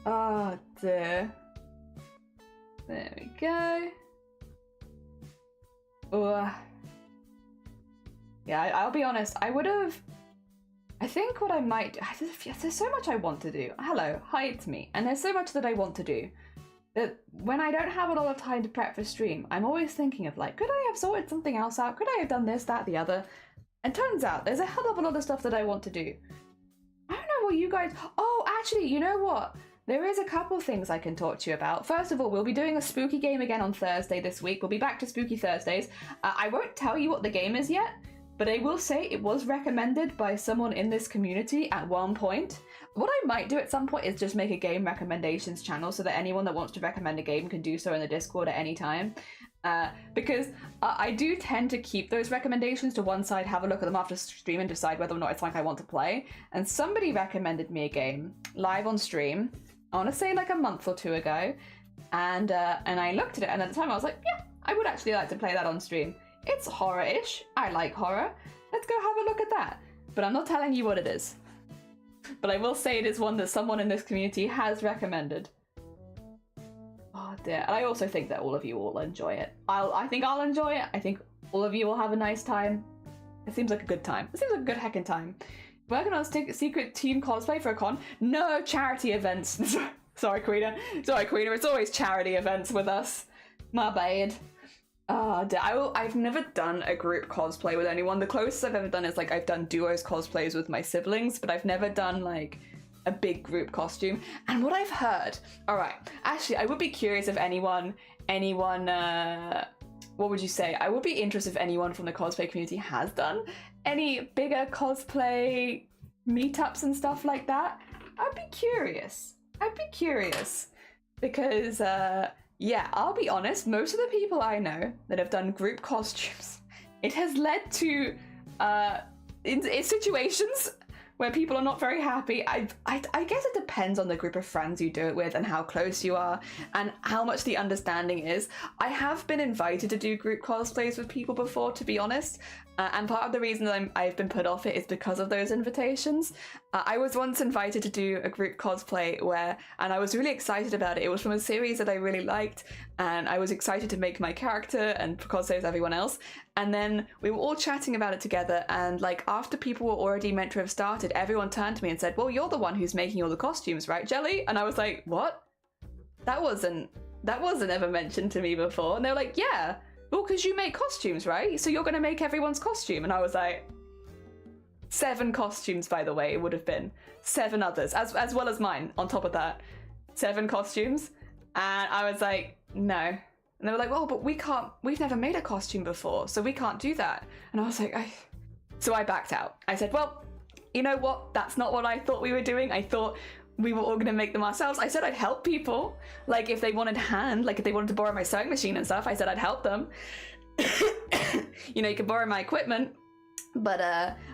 A: Oh dear. There we go. Ugh. Yeah, I'll be honest, I think what I might do, there's so much I want to do. Hello, hi, it's me. And there's so much that I want to do that when I don't have a lot of time to prep for stream, I'm always thinking of like, could I have sorted something else out? Could I have done this, that, the other? And turns out there's a hell of a lot of stuff that I want to do. I don't know what you guys, oh, actually, you know what? There is a couple things I can talk to you about. First of all, we'll be doing a spooky game again on Thursday this week. We'll be back to Spooky Thursdays. I won't tell you what the game is yet, but I will say it was recommended by someone in this community at one point. What I might do at some point is just make a game recommendations channel so that anyone that wants to recommend a game can do so in the Discord at any time. Because I do tend to keep those recommendations to one side, have a look at them after stream and decide whether or not it's like I want to play. And somebody recommended me a game live on stream, I want to say like a month or two ago, and I looked at it, and at the time I was like, yeah, I would actually like to play that on stream. It's horror-ish. I like horror. Let's go have a look at that. But I'm not telling you what it is. But I will say it is one that someone in this community has recommended. Oh dear. And I also think that all of you will enjoy it. I think I'll enjoy it. I think all of you will have a nice time. It seems like a good time. It seems like a good heckin' time. Working on a secret team cosplay for a con? No charity events. Sorry, Queena. It's always charity events with us. My bad. I've never done a group cosplay with anyone. The closest I've ever done is like I've done duos cosplays with my siblings, but I've never done like a big group costume. And what I've heard, all right, actually, I would be curious if anyone, what would you say? I would be interested if anyone from the cosplay community has done any bigger cosplay meetups and stuff like that. I'd be curious because yeah, I'll be honest, most of the people I know that have done group costumes, it has led to in situations where people are not very happy. I guess it depends on the group of friends you do it with and how close you are and how much the understanding is. I have been invited to do group cosplays with people before, to be honest, and part of the reason that I've been put off it is because of those invitations. I was once invited to do a group cosplay and I was really excited about it. It was from a series that I really liked, and I was excited to make my character and cosplay as everyone else. And then we were all chatting about it together, and like after people were already meant to have started, everyone turned to me and said, well, you're the one who's making all the costumes, right, Jelly? And I was like, what? That wasn't ever mentioned to me before. And they were like, yeah, well, because you make costumes, right? So you're going to make everyone's costume. And I was like, 7 costumes, by the way, it would have been 7 others, as well as mine on top of that. 7 costumes. And I was like, no. And they were like, well, but we've never made a costume before, so we can't do that. And I was like, So I backed out. I said, well, you know what? That's not what I thought we were doing. I thought we were all going to make them ourselves. I said I'd help people. Like if they wanted if they wanted to borrow my sewing machine and stuff, I said I'd help them. You know, you can borrow my equipment, But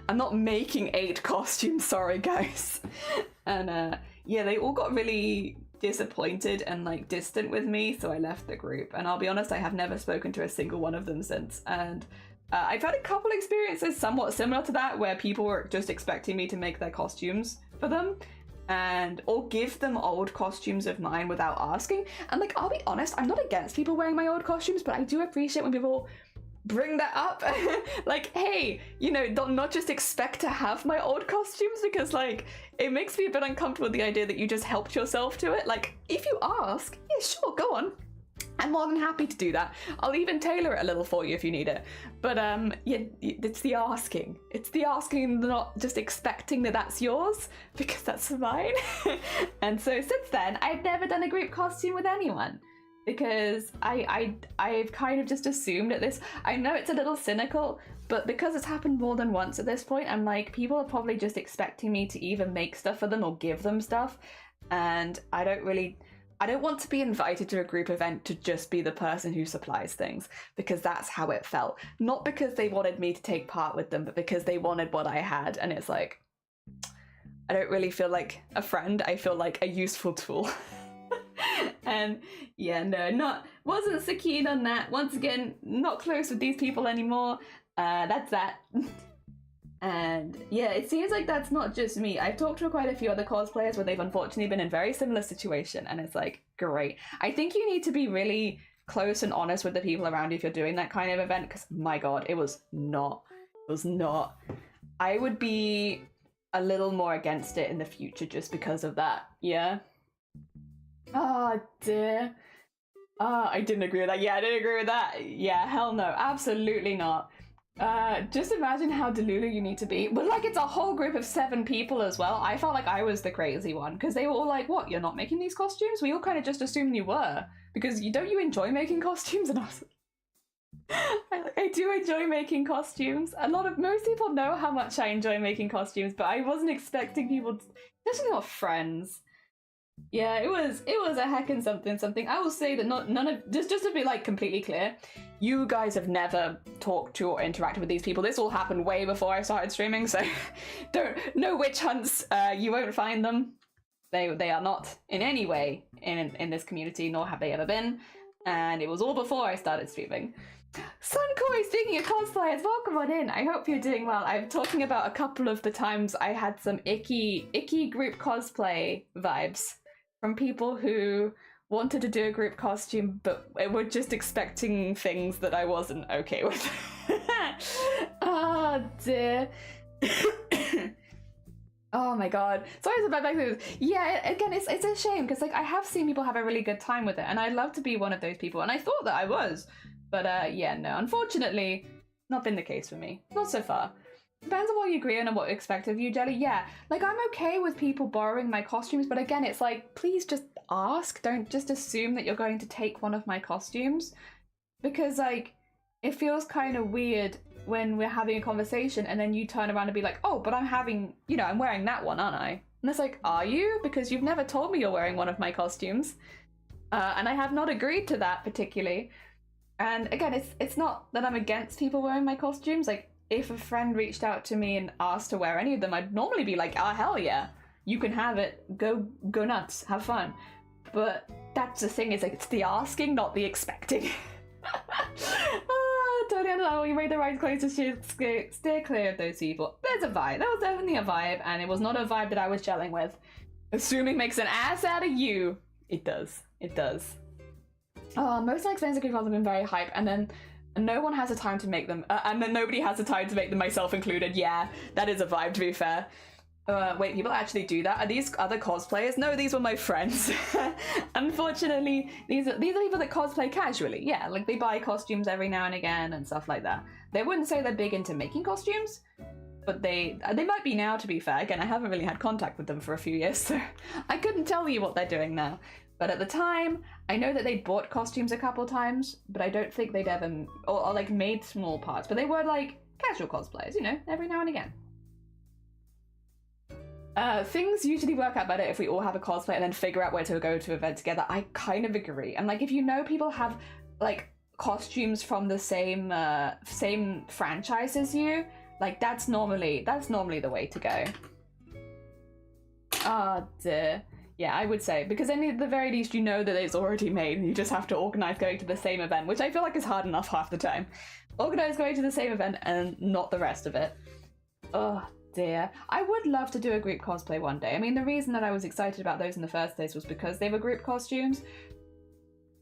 A: I'm not making 8 costumes, sorry guys. And yeah, they all got really disappointed and like distant with me, so I left the group. And I'll be honest, I have never spoken to a single one of them since. And I've had a couple experiences somewhat similar to that, where people were just expecting me to make their costumes for them or give them old costumes of mine without asking. And like, I'll be honest, I'm not against people wearing my old costumes, but I do appreciate when people bring that up. Like, hey, you know, don't not just expect to have my old costumes, because like it makes me a bit uncomfortable with the idea that you just helped yourself to it. Like, if you ask, yeah, sure, go on, I'm more than happy to do that. I'll even tailor it a little for you if you need it. But yeah, it's the asking. It's the asking, not just expecting that that's yours, because that's mine. And so since then, I've never done a group costume with anyone, because I've kind of just assumed at this. I know it's a little cynical, but because it's happened more than once at this point, I'm like, people are probably just expecting me to either make stuff for them or give them stuff. And I don't want to be invited to a group event to just be the person who supplies things, because that's how it felt. Not because they wanted me to take part with them, but because they wanted what I had. And it's like, I don't really feel like a friend, I feel like a useful tool. And yeah, no, wasn't so keen on that. Once again, not close with these people anymore. That's that. And yeah, it seems like that's not just me. I've talked to quite a few other cosplayers where they've unfortunately been in very similar situation, and it's like, great. I think you need to be really close and honest with the people around you if you're doing that kind of event, because my god, it was not. I would be a little more against it in the future just because of that, yeah? Oh dear. I didn't agree with that. Yeah, I didn't agree with that. Yeah, hell no, absolutely not. Just imagine how delulu you need to be. But like, it's a whole group of 7 people as well. I felt like I was the crazy one, because they were all like, what, you're not making these costumes? We all kind of just assumed you were, because don't you enjoy making costumes? And I was like, I do enjoy making costumes. Most people know how much I enjoy making costumes, but I wasn't expecting people to, especially not friends. Yeah, it was a heckin' something. I will say that none of, just to be like completely clear, you guys have never talked to or interacted with these people. This all happened way before I started streaming, so no witch hunts. You won't find them. They are not in any way in this community, nor have they ever been. And it was all before I started streaming. Sunkoi, speaking of cosplayers, welcome on in. I hope you're doing well. I'm talking about a couple of the times I had some icky group cosplay vibes from people who wanted to do a group costume but were just expecting things that I wasn't okay with. Oh dear. Oh my god. Sorry it's a bad back. Yeah, again, it's a shame, because like I have seen people have a really good time with it, and I'd love to be one of those people, and I thought that I was. But yeah, no, unfortunately, not been the case for me. Not so far. Depends on what you agree on and what you expect of you, Jelly. Yeah, like I'm okay with people borrowing my costumes, but again, it's like, please just ask. Don't just assume that you're going to take one of my costumes, because like, it feels kind of weird when we're having a conversation and then you turn around and be like, oh, but I'm wearing that one, aren't I? And it's like, are you? Because you've never told me you're wearing one of my costumes. And I have not agreed to that particularly. And again, it's not that I'm against people wearing my costumes. Like, if a friend reached out to me and asked to wear any of them, I'd normally be like, oh, hell yeah, you can have it. Go nuts, have fun. But that's the thing, is like, it's the asking, not the expecting. Totally understand. You made the right choice to steer clear of those people. There's a vibe. That was definitely a vibe, and it was not a vibe that I was gelling with. Assuming makes an ass out of you. It does. It does. Most expensive group have been very hype, and then no one has the time to make them, and then nobody has the time to make them, myself included. Yeah, that is a vibe, to be fair. Wait, people actually do that? Are these other cosplayers? No, these were my friends. Unfortunately, these are people that cosplay casually. Yeah, like they buy costumes every now and again and stuff like that. They wouldn't say they're big into making costumes, but they might be now, to be fair. Again, I haven't really had contact with them for a few years, so I couldn't tell you what they're doing now. But at the time, I know that they bought costumes a couple times, but I don't think they'd ever, or like made small parts, but they were like casual cosplayers, you know, every now and again. Things usually work out better if we all have a cosplay and then figure out where to go to an event together. I kind of agree. And like, if you know people have like costumes from the same franchise as you, Like, that's normally the way to go. Oh dear. Yeah, I would say, because then at the very least you know that it's already made and you just have to organise going to the same event, which I feel like is hard enough half the time. Organise going to the same event and not the rest of it. Oh dear. I would love to do a group cosplay one day. I mean, the reason that I was excited about those in the first place was because they were group costumes,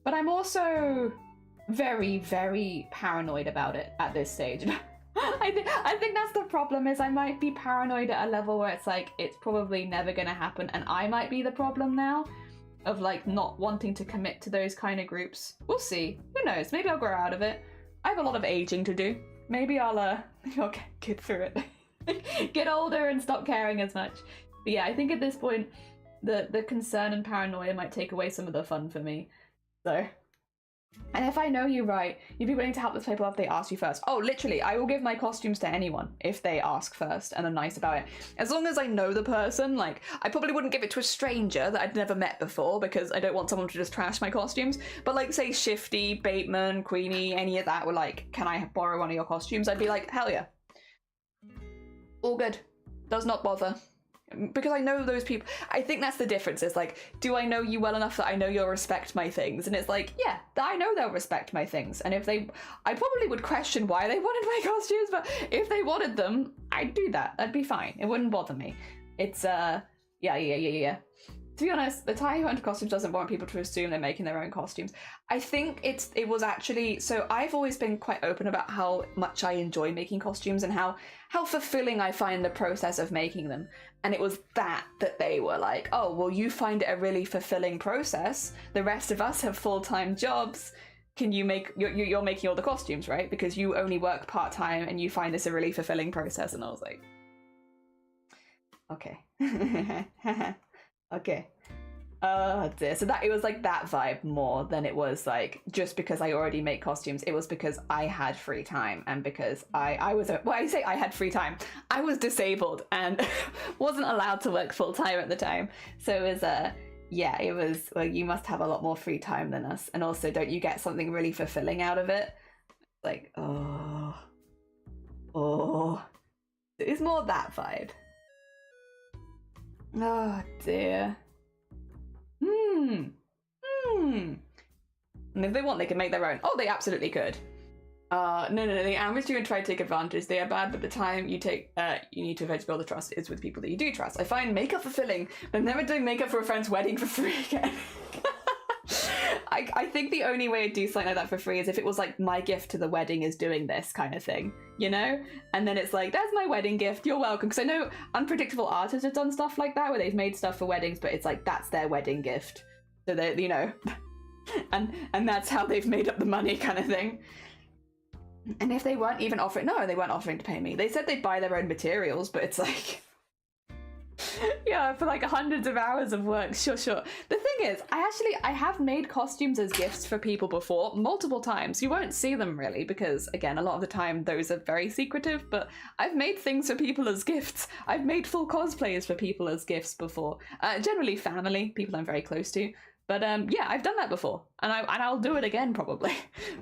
A: but I'm also very, very paranoid about it at this stage. I think that's the problem, is I might be paranoid at a level where it's like, it's probably never gonna happen, and I might be the problem now of like not wanting to commit to those kind of groups. We'll see. Who knows? Maybe I'll grow out of it. I have a lot of aging to do. Maybe I'll get through it. Get older and stop caring as much. But yeah, I think at this point the concern and paranoia might take away some of the fun for me. So, and if I know you right, you'd be willing to help the people if they ask you first. Oh, literally, I will give my costumes to anyone if they ask first and are nice about it. As long as I know the person, like, I probably wouldn't give it to a stranger that I'd never met before because I don't want someone to just trash my costumes. But like, say Shifty, Bateman, Queenie, any of that were like, can I borrow one of your costumes? I'd be like, hell yeah. All good. Does not bother. Because I know those people. I think that's the difference, is like, do I know you well enough that I know you'll respect my things? And it's like, yeah, I know they'll respect my things. And if they, I probably would question why they wanted my costumes, but if they wanted them, I'd do that. That'd be fine. It wouldn't bother me. It's, yeah. To be honest, the Thai who hunter costumes doesn't want people to assume they're making their own costumes. I think it was actually, so I've always been quite open about how much I enjoy making costumes and how fulfilling I find the process of making them. And it was that they were like, oh, well, you find it a really fulfilling process. The rest of us have full-time jobs. Can you make, you're making all the costumes, right? Because you only work part-time and you find this a really fulfilling process. And I was like, okay. Okay. Oh dear. So that, it was like that vibe more than it was like just because I already make costumes. It was because I had free time, and because I was, well, I say I had free time. I was disabled and wasn't allowed to work full time at the time. So it was yeah, it was, well, you must have a lot more free time than us, and also don't you get something really fulfilling out of it? Like, oh, it's more that vibe. Oh dear. And if they want, they can make their own. Oh, they absolutely could. No, they ambush you and try to take advantage. They are bad, but the time you take, you need to eventually build the trust is with people that you do trust. I find makeup fulfilling, but I'm never doing makeup for a friend's wedding for free again. I think the only way to do something like that for free is if it was like, my gift to the wedding is doing this kind of thing, you know? And then it's like, there's my wedding gift, you're welcome. Because I know Unpredictable Artists have done stuff like that, where they've made stuff for weddings, but it's like, that's their wedding gift. So they, you know, and that's how they've made up the money kind of thing. And if they weren't even offering, no, they weren't offering to pay me. They said they'd buy their own materials, but it's like, yeah, for like hundreds of hours of work, sure. The thing is, I have made costumes as gifts for people before, multiple times. You won't see them really, because again, a lot of the time those are very secretive, but I've made things for people as gifts. I've made full cosplays for people as gifts before. Generally family, people I'm very close to. But yeah, I've done that before, and I'll do it again probably.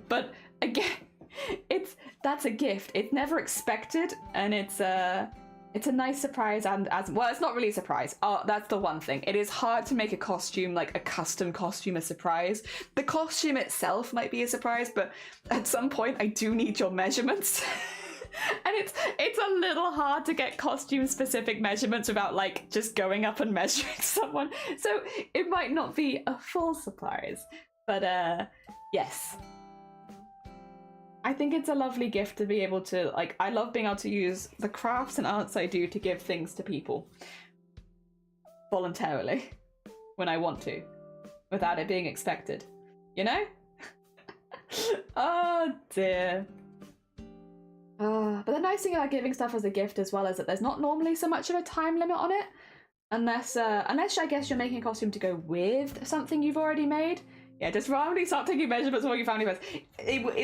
A: But again, that's a gift. It's never expected, and it's a nice surprise, and as well, it's not really a surprise. Oh, that's the one thing. It is hard to make a costume, like a custom costume, a surprise. The costume itself might be a surprise, but at some point I do need your measurements. And it's a little hard to get costume specific measurements without like just going up and measuring someone. So it might not be a full surprise, but yes. I think it's a lovely gift to be able to, like, I love being able to use the crafts and arts I do to give things to people voluntarily when I want to, without it being expected, you know? Oh dear. But the nice thing about giving stuff as a gift as well is that there's not normally so much of a time limit on it, unless I guess you're making a costume to go with something you've already made. Yeah, just randomly start taking measurements of all your family members.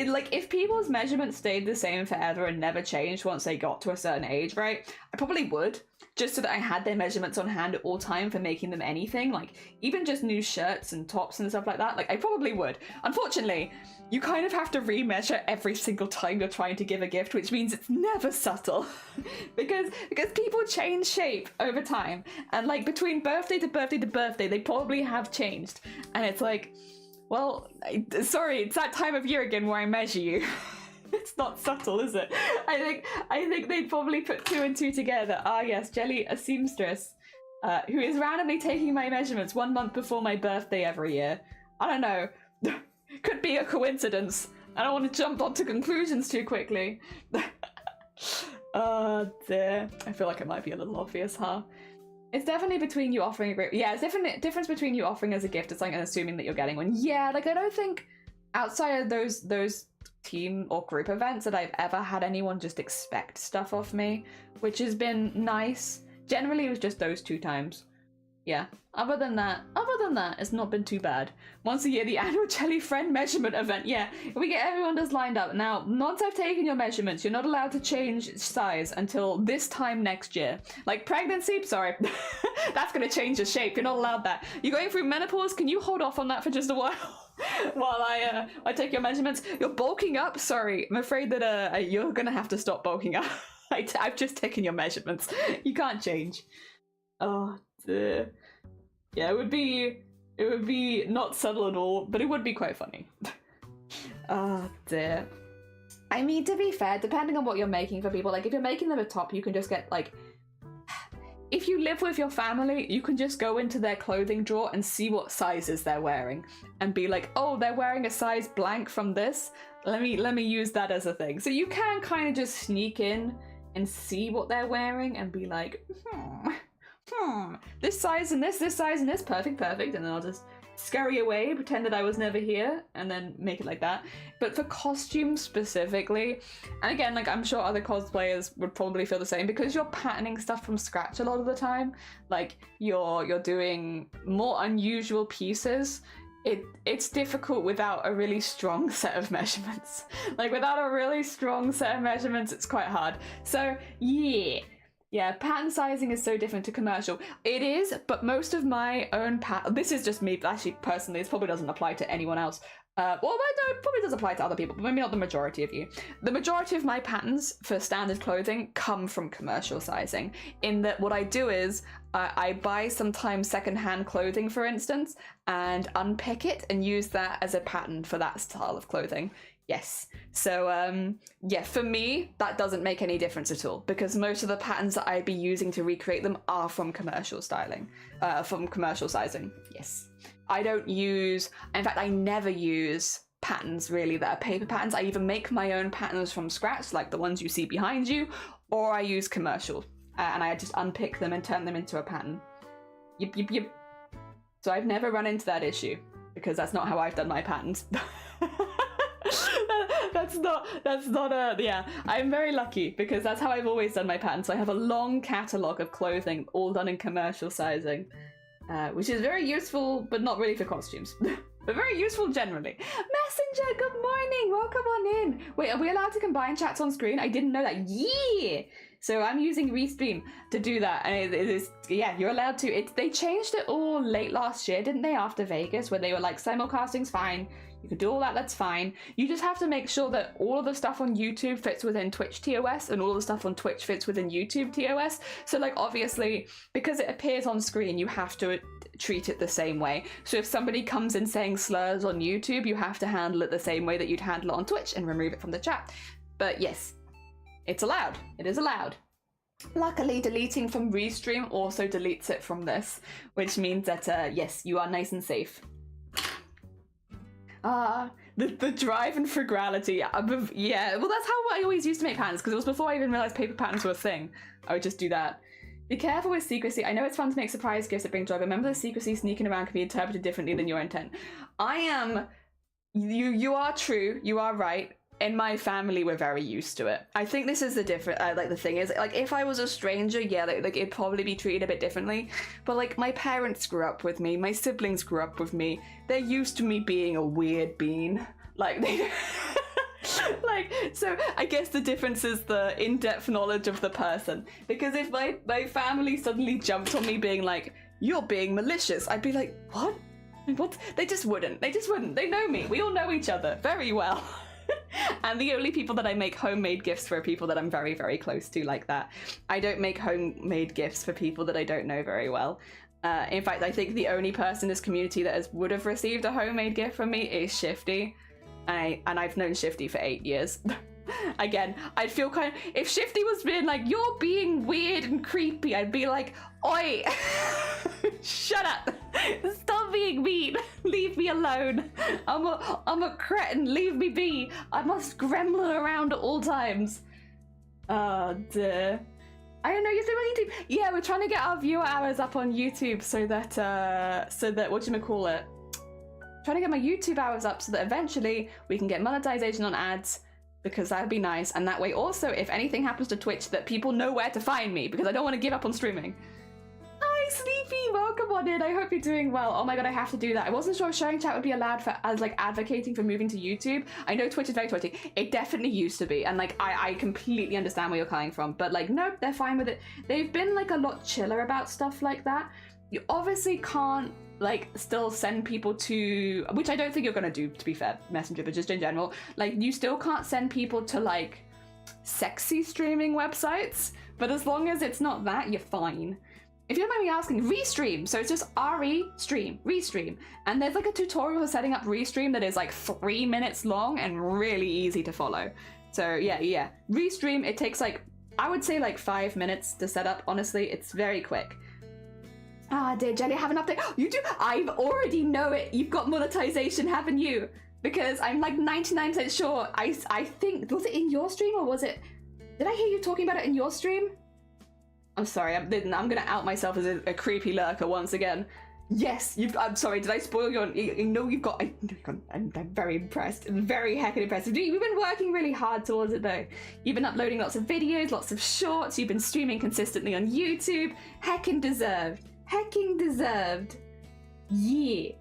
A: Like, if people's measurements stayed the same forever and never changed once they got to a certain age, right? I probably would, just so that I had their measurements on hand at all time for making them anything. Like, even just new shirts and tops and stuff like that. Like, I probably would. Unfortunately, you kind of have to remeasure every single time you're trying to give a gift, which means it's never subtle. because people change shape over time. And, like, between birthday to birthday to birthday, they probably have changed. And it's like... Well, sorry, it's that time of year again where I measure you. It's not subtle, is it? I think they'd probably put 2 and 2 together. Ah, yes, Jelly, a seamstress, who is randomly taking my measurements 1 month before my birthday every year. I don't know. Could be a coincidence. I don't want to jump onto conclusions too quickly. Oh, dear. I feel like it might be a little obvious, huh? It's definitely between you offering a great... Yeah, it's definitely difference between you offering as a gift. It's like and assuming that you're getting one. Yeah, like I don't think outside of those team or group events that I've ever had anyone just expect stuff off me, which has been nice. Generally, it was just those 2 times. Yeah. Other than that, it's not been too bad. Once a year, the annual Jelly Friend measurement event. Yeah, we get everyone just lined up. Now, once I've taken your measurements, you're not allowed to change size until this time next year. Like pregnancy, sorry, that's gonna change your shape. You're not allowed that. You're going through menopause. Can you hold off on that for just a while? While I take your measurements. You're bulking up. Sorry, I'm afraid that you're gonna have to stop bulking up. I've just taken your measurements. You can't change. Oh, dear. Yeah, it would be not subtle at all, but it would be quite funny. Oh, dear. I mean, to be fair, depending on what you're making for people, like if you're making them a top, you can just get like... If you live with your family, you can just go into their clothing drawer and see what sizes they're wearing and be like, oh, they're wearing a size blank from this. Let me use that as a thing. So you can kind of just sneak in and see what they're wearing and be like, this size and this size and this, perfect, and then I'll just scurry away, pretend that I was never here, and then make it like that. But for costumes specifically, and again, like I'm sure other cosplayers would probably feel the same, because you're patterning stuff from scratch a lot of the time, like you're doing more unusual pieces, it's difficult without a really strong set of measurements. Like without a really strong set of measurements, it's quite hard. So yeah, pattern sizing is so different to commercial. It is, but most of my own this is just me, actually, personally, this probably doesn't apply to anyone else. Well, no, it probably does apply to other people, but maybe not the majority of you. The majority of my patterns for standard clothing come from commercial sizing, in that what I do is I buy sometimes secondhand clothing, for instance, and unpick it and use that as a pattern for that style of clothing. Yes. So, yeah, for me, that doesn't make any difference at all, because most of the patterns that I'd be using to recreate them are from commercial styling, from commercial sizing. Yes. I don't use, in fact, I never use patterns really that are paper patterns. I either make my own patterns from scratch, like the ones you see behind you, or I use commercial, and I just unpick them and turn them into a pattern. Yep. So I've never run into that issue, because that's not how I've done my patterns. That's not yeah, I'm very lucky, because that's how I've always done my patterns. So I have a long catalogue of clothing, all done in commercial sizing, which is very useful, but not really for costumes. But very useful generally. Messenger, good morning, welcome on in. Wait, are we allowed to combine chats on screen? I didn't know that. Yeah! So I'm using Restream to do that, and it is, yeah, you're allowed to. They changed it all late last year, didn't they, after Vegas, where they were like, simulcasting's fine, you can do all that, that's fine. You just have to make sure that all of the stuff on YouTube fits within Twitch TOS, and all of the stuff on Twitch fits within YouTube TOS. So, like, obviously, because it appears on screen, you have to treat it the same way. So if somebody comes in saying slurs on YouTube, you have to handle it the same way that you'd handle it on Twitch and remove it from the chat. But yes, it's allowed. It is allowed. Luckily, deleting from Restream also deletes it from this, which means that, yes, you are nice and safe. The drive and frugality. Yeah, well, that's how I always used to make patterns, because it was before I even realised paper patterns were a thing. I would just do that. Be careful with secrecy. I know it's fun to make surprise gifts that bring joy, but remember the secrecy sneaking around can be interpreted differently than your intent. You are true, you are right. in my family, we're very used to it. I think this is the different, like the thing is, like if I was a stranger, yeah, like it'd probably be treated a bit differently. But like my parents grew up with me, my siblings grew up with me. They're used to me being a weird bean. Like they, like, so I guess the difference is the in-depth knowledge of the person. Because if my family suddenly jumped on me being like, you're being malicious, I'd be like, what? What? They just wouldn't. They just wouldn't. They know me. We all know each other very well. And the only people that I make homemade gifts for are people that I'm very, very close to, like that. I don't make homemade gifts for people that I don't know very well. In fact, I think the only person in this community that would have received a homemade gift from me is Shifty. And I've known Shifty for 8 years. Again, I'd feel kind of... If Shifty was being like, you're being weird and creepy, I'd be like, oi! Shut up! Stop being mean! Leave me alone! I'm a cretin, leave me be! I must gremlin around at all times. Oh, dear. I don't know, you're still on YouTube? Yeah, we're trying to get our viewer hours up on YouTube so that, whatchamacallit? Trying to get my YouTube hours up so that eventually we can get monetization on ads, because that'd be nice. And that way also, if anything happens to Twitch, that people know where to find me, because I don't want to give up on streaming. Hi, Sleepy! Welcome on in. I hope you're doing well. Oh my god, I have to do that. I wasn't sure if sharing chat would be allowed for as like advocating for moving to YouTube. I know Twitch is very Twitchy. It definitely used to be, and like I completely understand where you're coming from. But like, nope, they're fine with it. They've been like a lot chiller about stuff like that. You obviously can't like still send people to, which I don't think you're gonna do, to be fair, Messenger, but just in general, like you still can't send people to like sexy streaming websites, but as long as it's not that, you're fine. If you don't mind me asking, Restream, so it's just R-E-Stream, Restream, and there's like a tutorial for setting up Restream that is like 3 minutes long and really easy to follow. So yeah, Restream, it takes like, I would say like 5 minutes to set up, honestly, it's very quick. Ah, dear Jelly, I have an update. You do? I already know it. You've got monetization, haven't you? Because I'm like 99% sure. I think, was it in your stream or was it... Did I hear you talking about it in your stream? I'm sorry, I'm gonna out myself as a creepy lurker once again. Yes, I'm sorry, did I spoil your... You know you've got... I'm very impressed. I'm very heckin' impressed. You've been working really hard towards it though. You've been uploading lots of videos, lots of shorts. You've been streaming consistently on YouTube. Heckin' deserved. Hecking deserved. Yeah.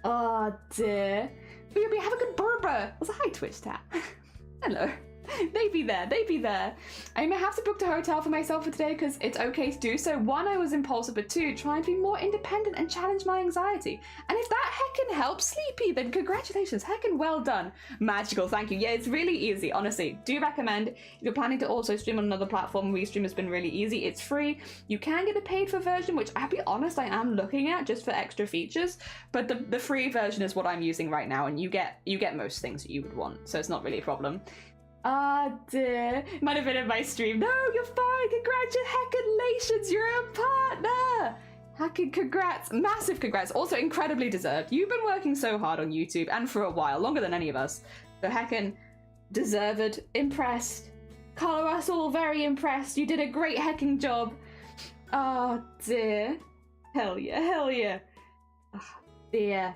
A: Oh dear. Baby, have a good burger. Was a hi Twitch chat. Hello. They be there. I may have to book the hotel for myself for today because it's okay to do so. 1, I was impulsive, but 2, trying to be more independent and challenge my anxiety. And if that heckin' helps Sleepy, then congratulations, heckin' well done. Magical, thank you. Yeah, it's really easy, honestly. Do recommend. If you're planning to also stream on another platform, Restream has been really easy. It's free. You can get a paid for version, which I'll be honest, I am looking at just for extra features. But the free version is what I'm using right now, and you get most things that you would want, so it's not really a problem. Ah, dear. Might have been in my stream. No, you're fine. Congratulations. You're a partner. Heckin' congrats. Massive congrats. Also incredibly deserved. You've been working so hard on YouTube and for a while, longer than any of us. So heckin' deserved. Impressed. Color us all very impressed. You did a great heckin' job. Oh, dear. Hell yeah. Hell yeah. Oh, dear.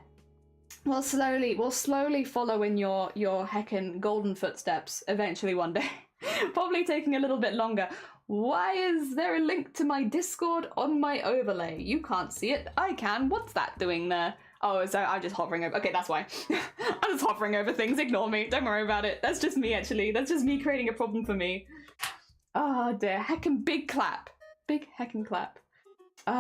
A: We'll slowly follow in your heckin' golden footsteps eventually one day. Probably taking a little bit longer. Why is there a link to my Discord on my overlay? You can't see it. I can. What's that doing there? Oh, so I'm just hovering over. Okay, that's why. I'm just hovering over things. Ignore me. Don't worry about it. That's just me, actually. That's just me creating a problem for me. Oh, dear. Heckin' big clap. Big heckin' clap.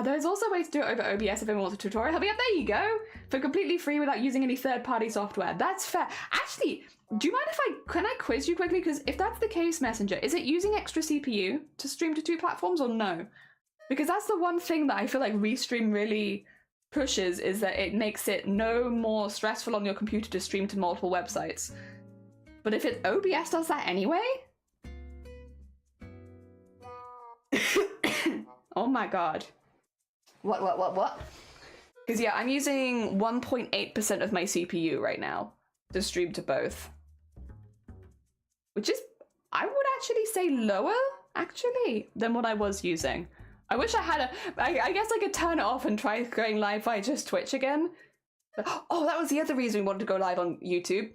A: There's also a way to do it over OBS if anyone wants a tutorial. Help me up, there you go! For completely free without using any third-party software. That's fair. Actually, do you mind if can I quiz you quickly? Because if that's the case, Messenger, is it using extra CPU to stream to 2 platforms or no? Because that's the one thing that I feel like Restream really pushes, is that it makes it no more stressful on your computer to stream to multiple websites. But if OBS does that anyway? Oh my god. What? Because yeah, I'm using 1.8% of my CPU right now to stream to both. Which is, I would actually say lower, actually, than what I was using. I wish I had I guess I could turn it off and try going live via just Twitch again. But, oh, that was the other reason we wanted to go live on YouTube.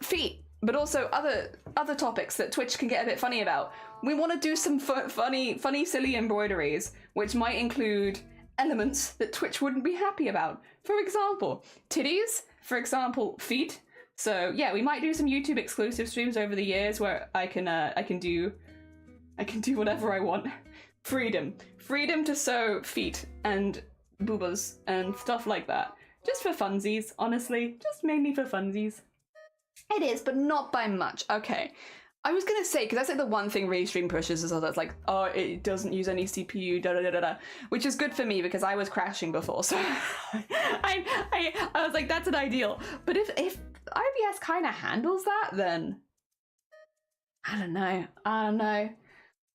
A: Feet. but also other topics that Twitch can get a bit funny about. We want to do some funny, silly embroideries, which might include elements that Twitch wouldn't be happy about. For example, titties. For example, feet. So yeah, we might do some YouTube exclusive streams over the years where I can do whatever I want. Freedom to sew feet and boobas and stuff like that. Just for funsies, honestly. Just mainly for funsies. It is, but not by much. Okay. I was gonna say, because that's like the one thing Restream pushes is that's like, oh, it doesn't use any CPU, da-da-da-da-da, which is good for me because I was crashing before, so I was like, that's an ideal. But if IBS kind of handles that, then I don't know.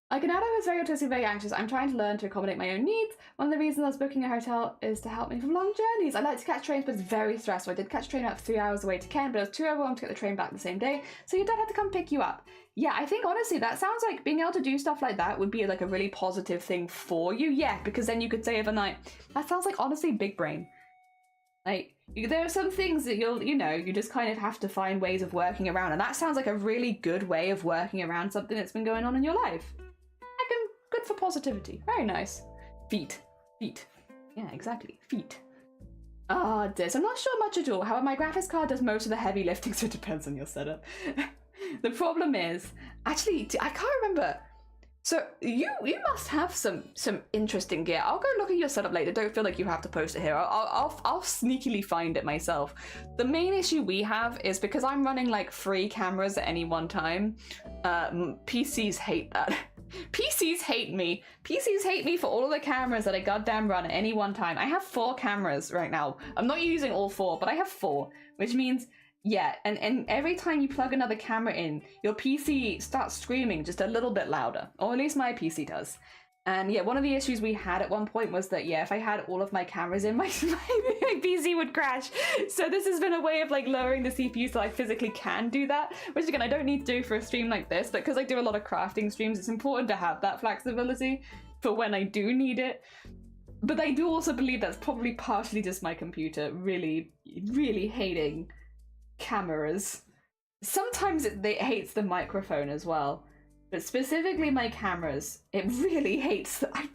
A: Like an adult who's very autistic, very anxious, I'm trying to learn to accommodate my own needs. One of the reasons I was booking a hotel is to help me from long journeys. I like to catch trains, but it's very stressful. I did catch a train about 3 hours away to Kent, but it was too overwhelmed to get the train back the same day, so your dad had to come pick you up. Yeah, I think honestly that sounds like being able to do stuff like that would be like a really positive thing for you. Yeah, because then you could say overnight, that sounds like honestly big brain. Like, there are some things that you just kind of have to find ways of working around, and that sounds like a really good way of working around something that's been going on in your life. Good for positivity. Very nice. Feet. Yeah, exactly. Feet. Ah, this. I'm not sure much at all. However, my graphics card does most of the heavy lifting, so it depends on your setup. The problem is, actually, I can't remember. So you must have some interesting gear. I'll go look at your setup later. Don't feel like you have to post it here. I'll sneakily find it myself. The main issue we have is because I'm running like 3 cameras at any one time. PCs hate that. PCs hate me. PCs hate me for all of the cameras that I goddamn run at any one time. I have 4 cameras right now. I'm not using all 4, but I have 4, which means, yeah, and every time you plug another camera in, your PC starts screaming just a little bit louder, or at least my PC does. And yeah, one of the issues we had at one point was that, yeah, if I had all of my cameras in, my PC would crash. So this has been a way of like lowering the CPU so I physically can do that, which again, I don't need to do for a stream like this, but because I do a lot of crafting streams, it's important to have that flexibility for when I do need it. But I do also believe that's probably partially just my computer really, really hating cameras. Sometimes it hates the microphone as well. But specifically my cameras, it really hates. I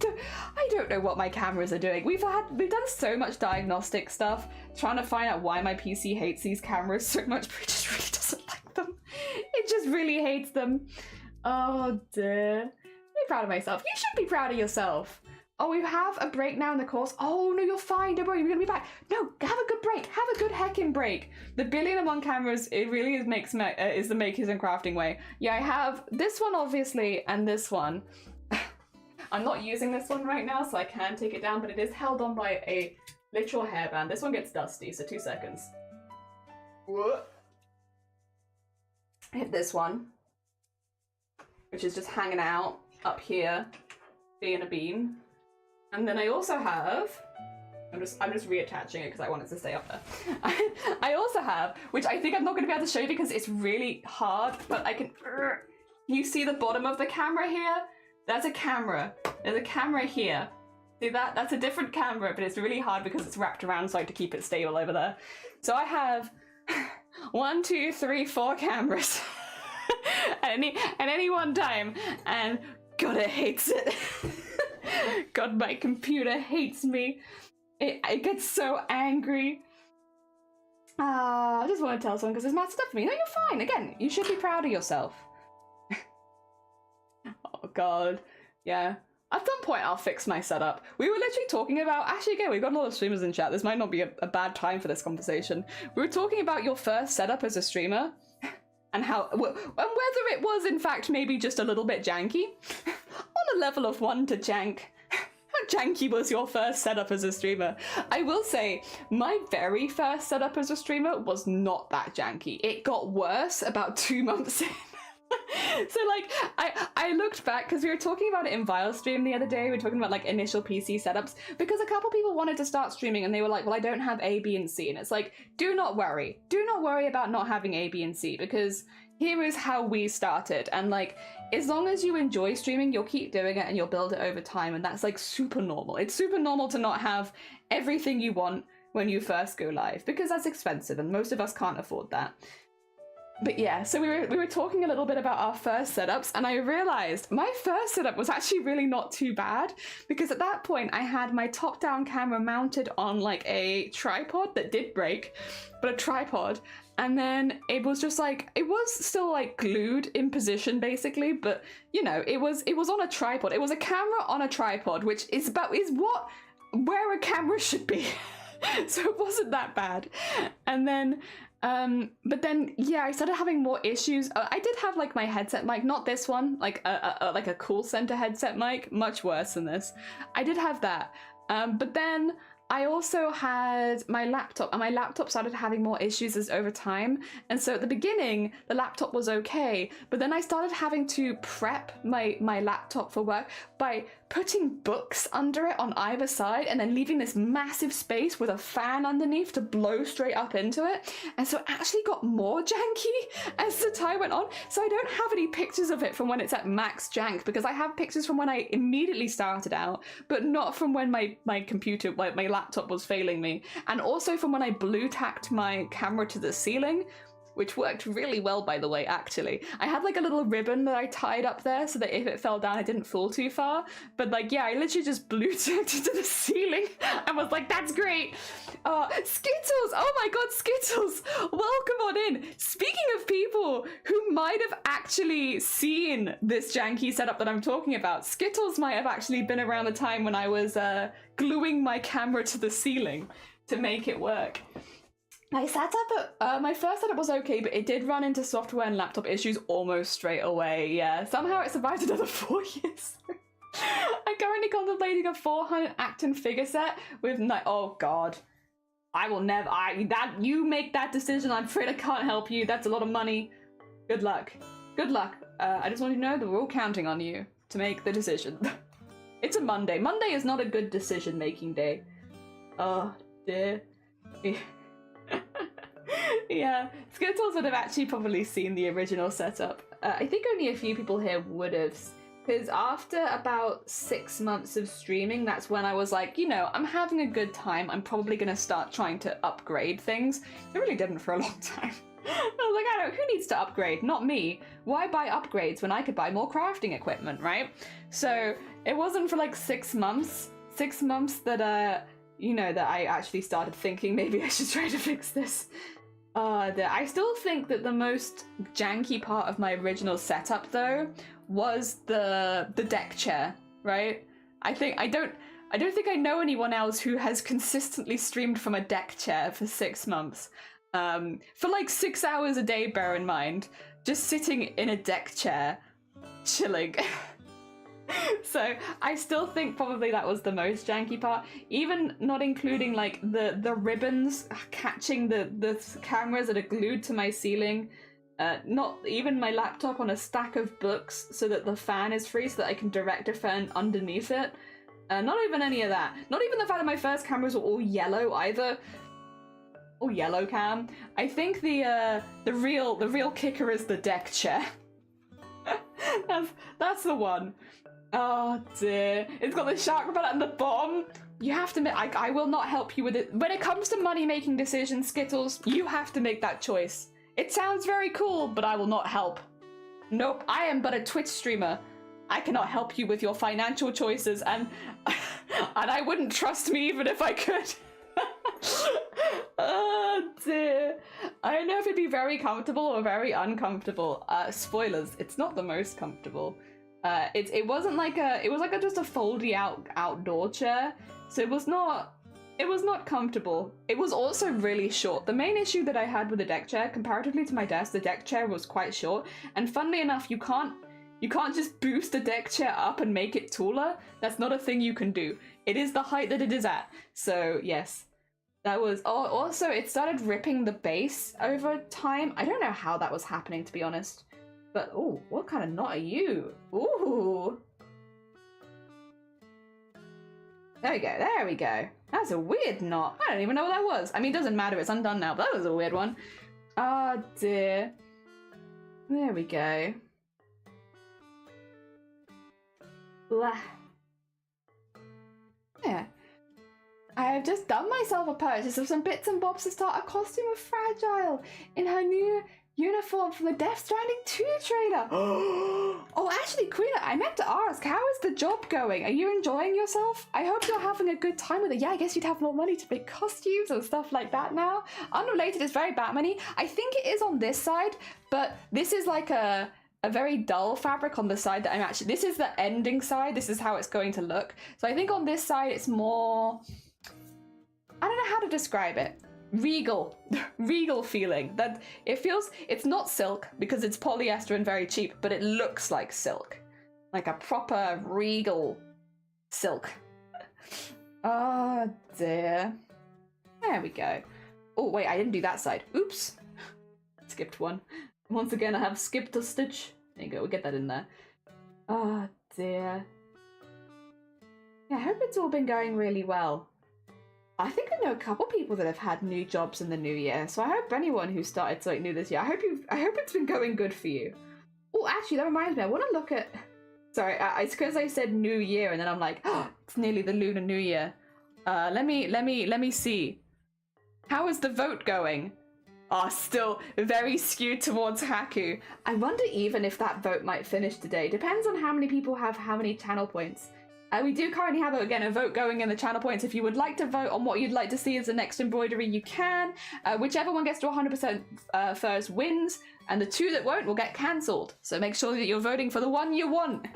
A: don't know what my cameras are doing. We've done so much diagnostic stuff trying to find out why my PC hates these cameras so much, but it just really doesn't like them. It just really hates them. Oh dear. I'm proud of myself. You should be proud of yourself. Oh, we have a break now in the course. Oh no, you're fine. Don't worry, you're gonna be back. No, have a good break. Have a good heckin' break. The 1,000,001 cameras, it really is is the makers and crafting way. Yeah, I have this one obviously, and this one. I'm not using this one right now, so I can take it down, but it is held on by a literal hairband. This one gets dusty, so 2 seconds. Whoa. Hit this one, which is just hanging out up here, being a bean. And then I also have, I'm just reattaching it because I want it to stay up there. I also have, which I think I'm not going to be able to show you because it's really hard, but I can, you see the bottom of the camera here? That's a camera. There's a camera here. See that? That's a different camera, but it's really hard because it's wrapped around so I have to keep it stable over there. So I have 1, 2, 3, 4 cameras at any one time, and God, it hates it. God, my computer hates me. It gets so angry. I just want to tell someone because it's messed up for me. No, you're fine. Again, you should be proud of yourself. Oh God, yeah. At some point, I'll fix my setup. We were literally talking about, actually, again, we've got a lot of streamers in chat. This might not be a bad time for this conversation. We were talking about your first setup as a streamer and how, and whether it was, in fact, maybe just a little bit janky. On a level of 1 to jank, how janky was your first setup as a streamer? I will say, my very first setup as a streamer was not that janky. It got worse about 2 months in. So like, I looked back because we were talking about it in Vile stream the other day. We were talking about like initial PC setups because a couple people wanted to start streaming and they were like, well, I don't have A, B, and C. And it's like, do not worry about not having A, B, and C, because here is how we started. And like, as long as you enjoy streaming, you'll keep doing it and you'll build it over time. And that's like super normal. It's super normal to not have everything you want when you first go live because that's expensive and most of us can't afford that. But yeah, so we were talking a little bit about our first setups, and I realized my first setup was actually really not too bad, because at that point I had my top-down camera mounted on like a tripod that did break, but a tripod, and then it was just like, it was still like glued in position basically, but you know, it was on a tripod. It was a camera on a tripod, which is where a camera should be. So it wasn't that bad. And then but then yeah, I started having more issues. I did have like my headset mic, not this one, like a cool center headset mic, much worse than this. I did have that, but then I also had my laptop, and my laptop started having more issues as over time. And so at the beginning, the laptop was okay, but then I started having to prep my laptop for work by putting books under it on either side and then leaving this massive space with a fan underneath to blow straight up into it. And so it actually got more janky as the time went on. So I don't have any pictures of it from when it's at max jank, because I have pictures from when I immediately started out, but not from when my computer, like my laptop was failing me. And also from when I blue tacked my camera to the ceiling, which worked really well, by the way, actually. I had like a little ribbon that I tied up there so that if it fell down, it didn't fall too far. But like, yeah, I literally just blue tacked it to the ceiling and was like, that's great. Skittles, oh my God, Skittles, welcome on in. Speaking of people who might have actually seen this janky setup that I'm talking about, Skittles might have actually been around the time when I was gluing my camera to the ceiling to make it work. My first setup was okay, but it did run into software and laptop issues almost straight away. Yeah, somehow it survived another 4 years. I'm currently contemplating a 400 Acton figure set with oh God. I will never, you make that decision. I'm afraid I can't help you. That's a lot of money. Good luck. Good luck. I just want you to know that we're all counting on you to make the decision. It's a Monday. Monday is not a good decision-making day. Oh dear. Yeah, Skittles would have actually probably seen the original setup. I think only a few people here would have, because after about 6 months of streaming, that's when I was like, you know, I'm having a good time. I'm probably going to start trying to upgrade things. I really didn't for a long time. I was like, who needs to upgrade? Not me. Why buy upgrades when I could buy more crafting equipment, right? So it wasn't for like 6 months. 6 months that, you know, that I actually started thinking maybe I should try to fix this. I still think that the most janky part of my original setup, though, was the deck chair, right? I don't think I know anyone else who has consistently streamed from a deck chair for 6 months. For like 6 hours a day, bear in mind, just sitting in a deck chair, chilling. So I still think probably that was the most janky part, even not including like the ribbons catching the cameras that are glued to my ceiling, not even my laptop on a stack of books so that the fan is free so that I can direct a fan underneath it. Not even any of that. Not even the fact that my first cameras were all yellow either. All yellow cam. I think the real kicker is the deck chair. that's the one. Oh dear. It's got the shark repellent at the bottom. You have to I will not help you with it. When it comes to money-making decisions, Skittles, you have to make that choice. It sounds very cool, but I will not help. Nope, I am but a Twitch streamer. I cannot help you with your financial choices, and I wouldn't trust me even if I could. Oh dear. I don't know if it'd be very comfortable or very uncomfortable. Spoilers, it's not the most comfortable. It wasn't like it was like just a foldy outdoor chair, so it was not comfortable. It was also really short. The main issue that I had with the deck chair, comparatively to my desk, the deck chair was quite short, and funnily enough, you can't just boost the deck chair up and make it taller. That's not a thing you can do. It is the height that it is at. So yes, that was. Oh, also it started ripping the base over time. I don't know how that was happening, to be honest. But, oh, what kind of knot are you? Ooh. There we go, there we go. That's a weird knot. I don't even know what that was. I mean, it doesn't matter, it's undone now, but that was a weird one. Oh, dear. There we go. Blah. Yeah. I have just done myself a purchase of some bits and bobs to start a costume of Fragile in her new uniform from the Death Stranding 2 trailer. Oh, actually, Queen, I meant to ask, how is the job going? Are you enjoying yourself? I hope you're having a good time with it. Yeah, I guess you'd have more money to make costumes and stuff like that now. Unrelated, it's very Batman-y. I think it is on this side, but this is like a very dull fabric on the side that I'm actually... This is the ending side. This is how it's going to look. So I think on this side, it's more... I don't know how to describe it. Regal feeling. That it feels, it's not silk because it's polyester and very cheap, but it looks like silk, like a proper regal silk. Oh dear. There we go. Oh wait, I didn't do that side. Oops. Skipped one. Once again, I have skipped a stitch. There you go, we'll get that in there. Oh dear. Yeah, I hope it's all been going really well. I think I know a couple people that have had new jobs in the new year, so I hope anyone who started something new this year, I hope it's been going good for you. Oh, actually, that reminds me, I want to look at... Sorry, it's because I said new year, and then I'm like, oh, it's nearly the Lunar New Year. Let me see. How is the vote going? Oh, still very skewed towards Haku. I wonder even if that vote might finish today. Depends on how many people have how many channel points. We do currently have, again, a vote going in the channel points. If you would like to vote on what you'd like to see as the next embroidery, you can. Whichever one gets to 100% first wins, and the two that won't will get cancelled. So make sure that you're voting for the one you want.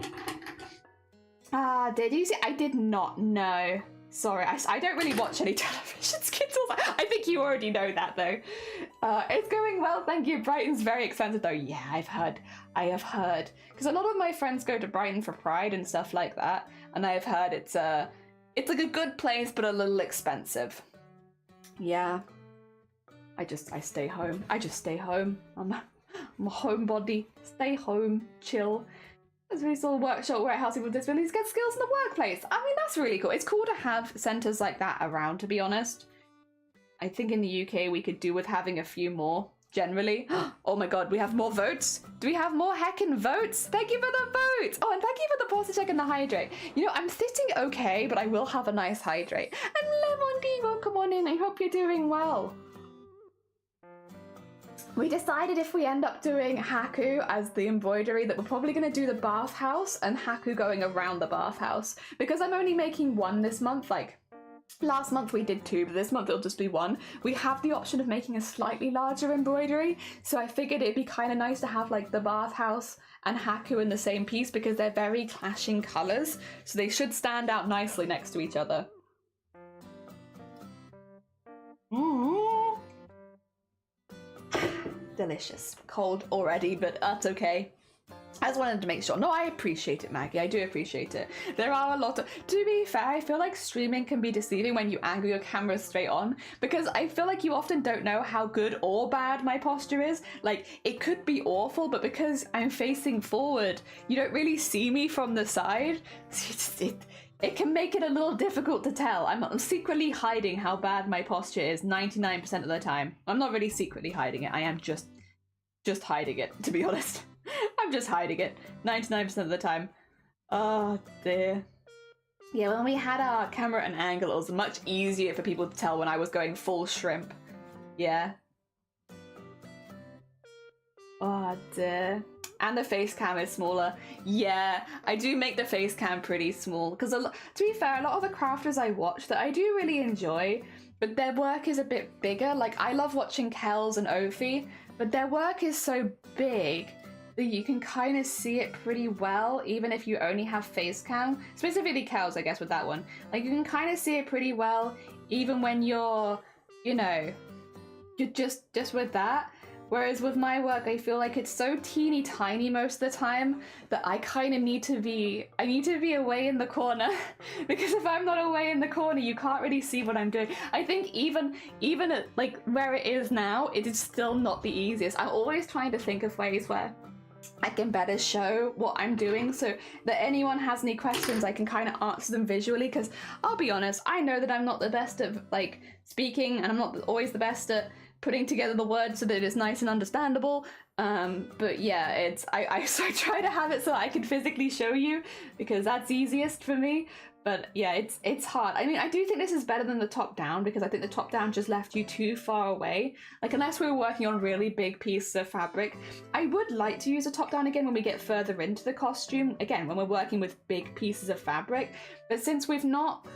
A: Did you see? I did not know. Sorry, I don't really watch any television, Skittles. I think you already know that, though. It's going well, thank you. Brighton's very expensive, though. Yeah, I have heard. Because a lot of my friends go to Brighton for Pride and stuff like that, and I've heard it's like a good place, but a little expensive. Yeah. I stay home. I just stay home. I'm a homebody. Stay home, chill. As we saw, workshop warehouse people with disabilities get skills in the workplace. I mean, that's really cool. It's cool to have centres like that around, to be honest. I think in the UK we could do with having a few more, generally. Oh my god, we have more votes? Do we have more heckin' votes? Thank you for the votes! Oh, and thank you for the pause check and the hydrate. You know, I'm sitting okay, but I will have a nice hydrate. And Lemon D, welcome on in. I hope you're doing well. We decided if we end up doing Haku as the embroidery that we're probably going to do the bathhouse and Haku going around the bathhouse. Because I'm only making one this month, like last month we did two, but this month it'll just be one. We have the option of making a slightly larger embroidery, so I figured it'd be kind of nice to have like the bathhouse and Haku in the same piece because they're very clashing colours, so they should stand out nicely next to each other. Delicious. Cold already, but that's okay. I just wanted to make sure. No, I appreciate it, Maggie. I do appreciate it. There are a lot of... To be fair, I feel like streaming can be deceiving when you angle your camera straight on, because I feel like you often don't know how good or bad my posture is. Like, it could be awful, but because I'm facing forward, you don't really see me from the side. It can make it a little difficult to tell. I'm secretly hiding how bad my posture is 99% of the time. I'm not really secretly hiding it. I am just hiding it, to be honest. I'm just hiding it 99% of the time. Oh dear. Yeah, when we had our camera at an angle, it was much easier for people to tell when I was going full shrimp. Yeah. Oh dear. And the face cam is smaller. Yeah, I do make the face cam pretty small because to be fair, a lot of the crafters I watch that I do really enjoy, but their work is a bit bigger. Like, I love watching Kells and Ophi, but their work is so big that you can kind of see it pretty well, even if you only have face cam. Specifically Kells, I guess, with that one. Like, you can kind of see it pretty well, even when you're, you know, you're just with that. Whereas with my work, I feel like it's so teeny tiny most of the time that I kind of need to be away in the corner because if I'm not away in the corner, you can't really see what I'm doing. I think even at like where it is now, it is still not the easiest. I'm always trying to think of ways where I can better show what I'm doing so that anyone has any questions, I can kind of answer them visually, because I'll be honest, I know that I'm not the best at like speaking and I'm not always the best at putting together the words so that it's nice and understandable. But yeah, so I try to have it so I can physically show you because that's easiest for me. But yeah, it's hard. I mean, I do think this is better than the top down because I think the top down just left you too far away. Like, unless we were working on really big pieces of fabric, I would like to use a top down again when we get further into the costume. Again, when we're working with big pieces of fabric. But since we've not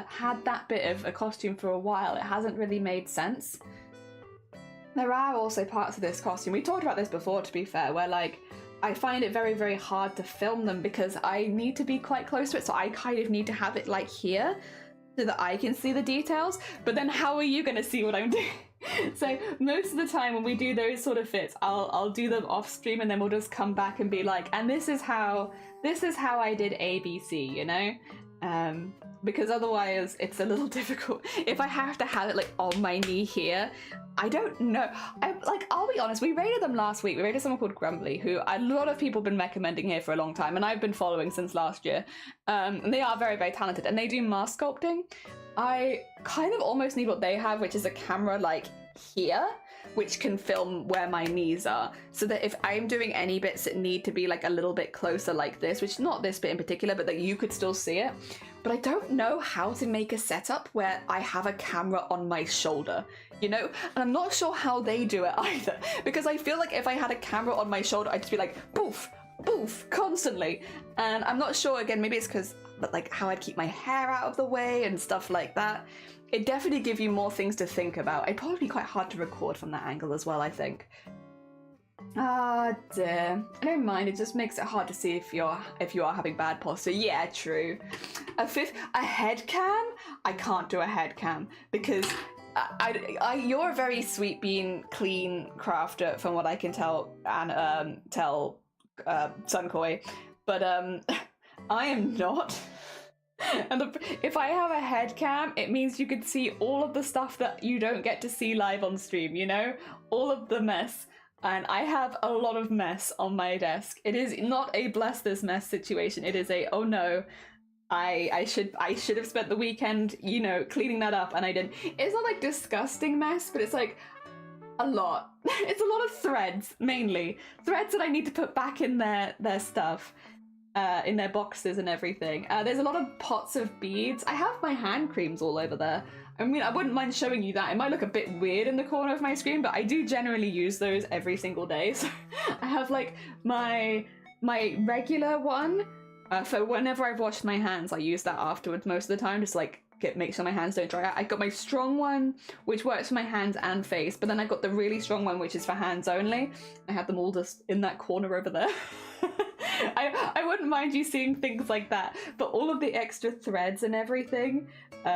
A: had that bit of a costume for a while, it hasn't really made sense. There are also parts of this costume, we talked about this before to be fair, where like I find it very, very hard to film them because I need to be quite close to it, so I kind of need to have it like here so that I can see the details, but then how are you going to see what I'm doing? So most of the time when we do those sort of fits, I'll do them off stream and then we'll just come back and be like, and this is how I did ABC, you know? Because otherwise it's a little difficult. If I have to have it like on my knee here, I don't know. I'll be honest, we rated them last week. We rated someone called Grumbly, who a lot of people have been recommending here for a long time, and I've been following since last year. And they are very, very talented, and they do mask sculpting. I kind of almost need what they have, which is a camera like here, which can film where my knees are, so that if I'm doing any bits that need to be like a little bit closer like this, which not this bit in particular, but that you could still see it. But I don't know how to make a setup where I have a camera on my shoulder, you know? And I'm not sure how they do it either, because I feel like if I had a camera on my shoulder, I'd just be like, poof, poof, constantly. And I'm not sure, again, maybe it's because like how I'd keep my hair out of the way and stuff like that. It definitely gives you more things to think about. It'd probably be quite hard to record from that angle as well, I think. Ah, dear. I don't mind, it just makes it hard to see if you are having bad posture. Yeah, true. A head cam? I can't do a head cam because you're a very sweet bean, clean crafter from what I can tell, and Sunkoi, but I am not. And if I have a head cam, it means you could see all of the stuff that you don't get to see live on stream, you know? All of the mess. And I have a lot of mess on my desk. It is not a bless this mess situation. It is a, oh no, I should have spent the weekend, you know, cleaning that up, and I didn't. It's not like disgusting mess, but it's like a lot. It's a lot of threads, mainly. Threads that I need to put back in their stuff. In their boxes and everything. There's a lot of pots of beads. I have my hand creams all over there. I mean, I wouldn't mind showing you that. It might look a bit weird in the corner of my screen, but I do generally use those every single day. So I have like my regular one for whenever I've washed my hands. I use that afterwards most of the time, just like make sure my hands don't dry out. I've got my strong one, which works for my hands and face, but then I've got the really strong one, which is for hands only. I have them all just in that corner over there. I wouldn't mind you seeing things like that, but all of the extra threads and everything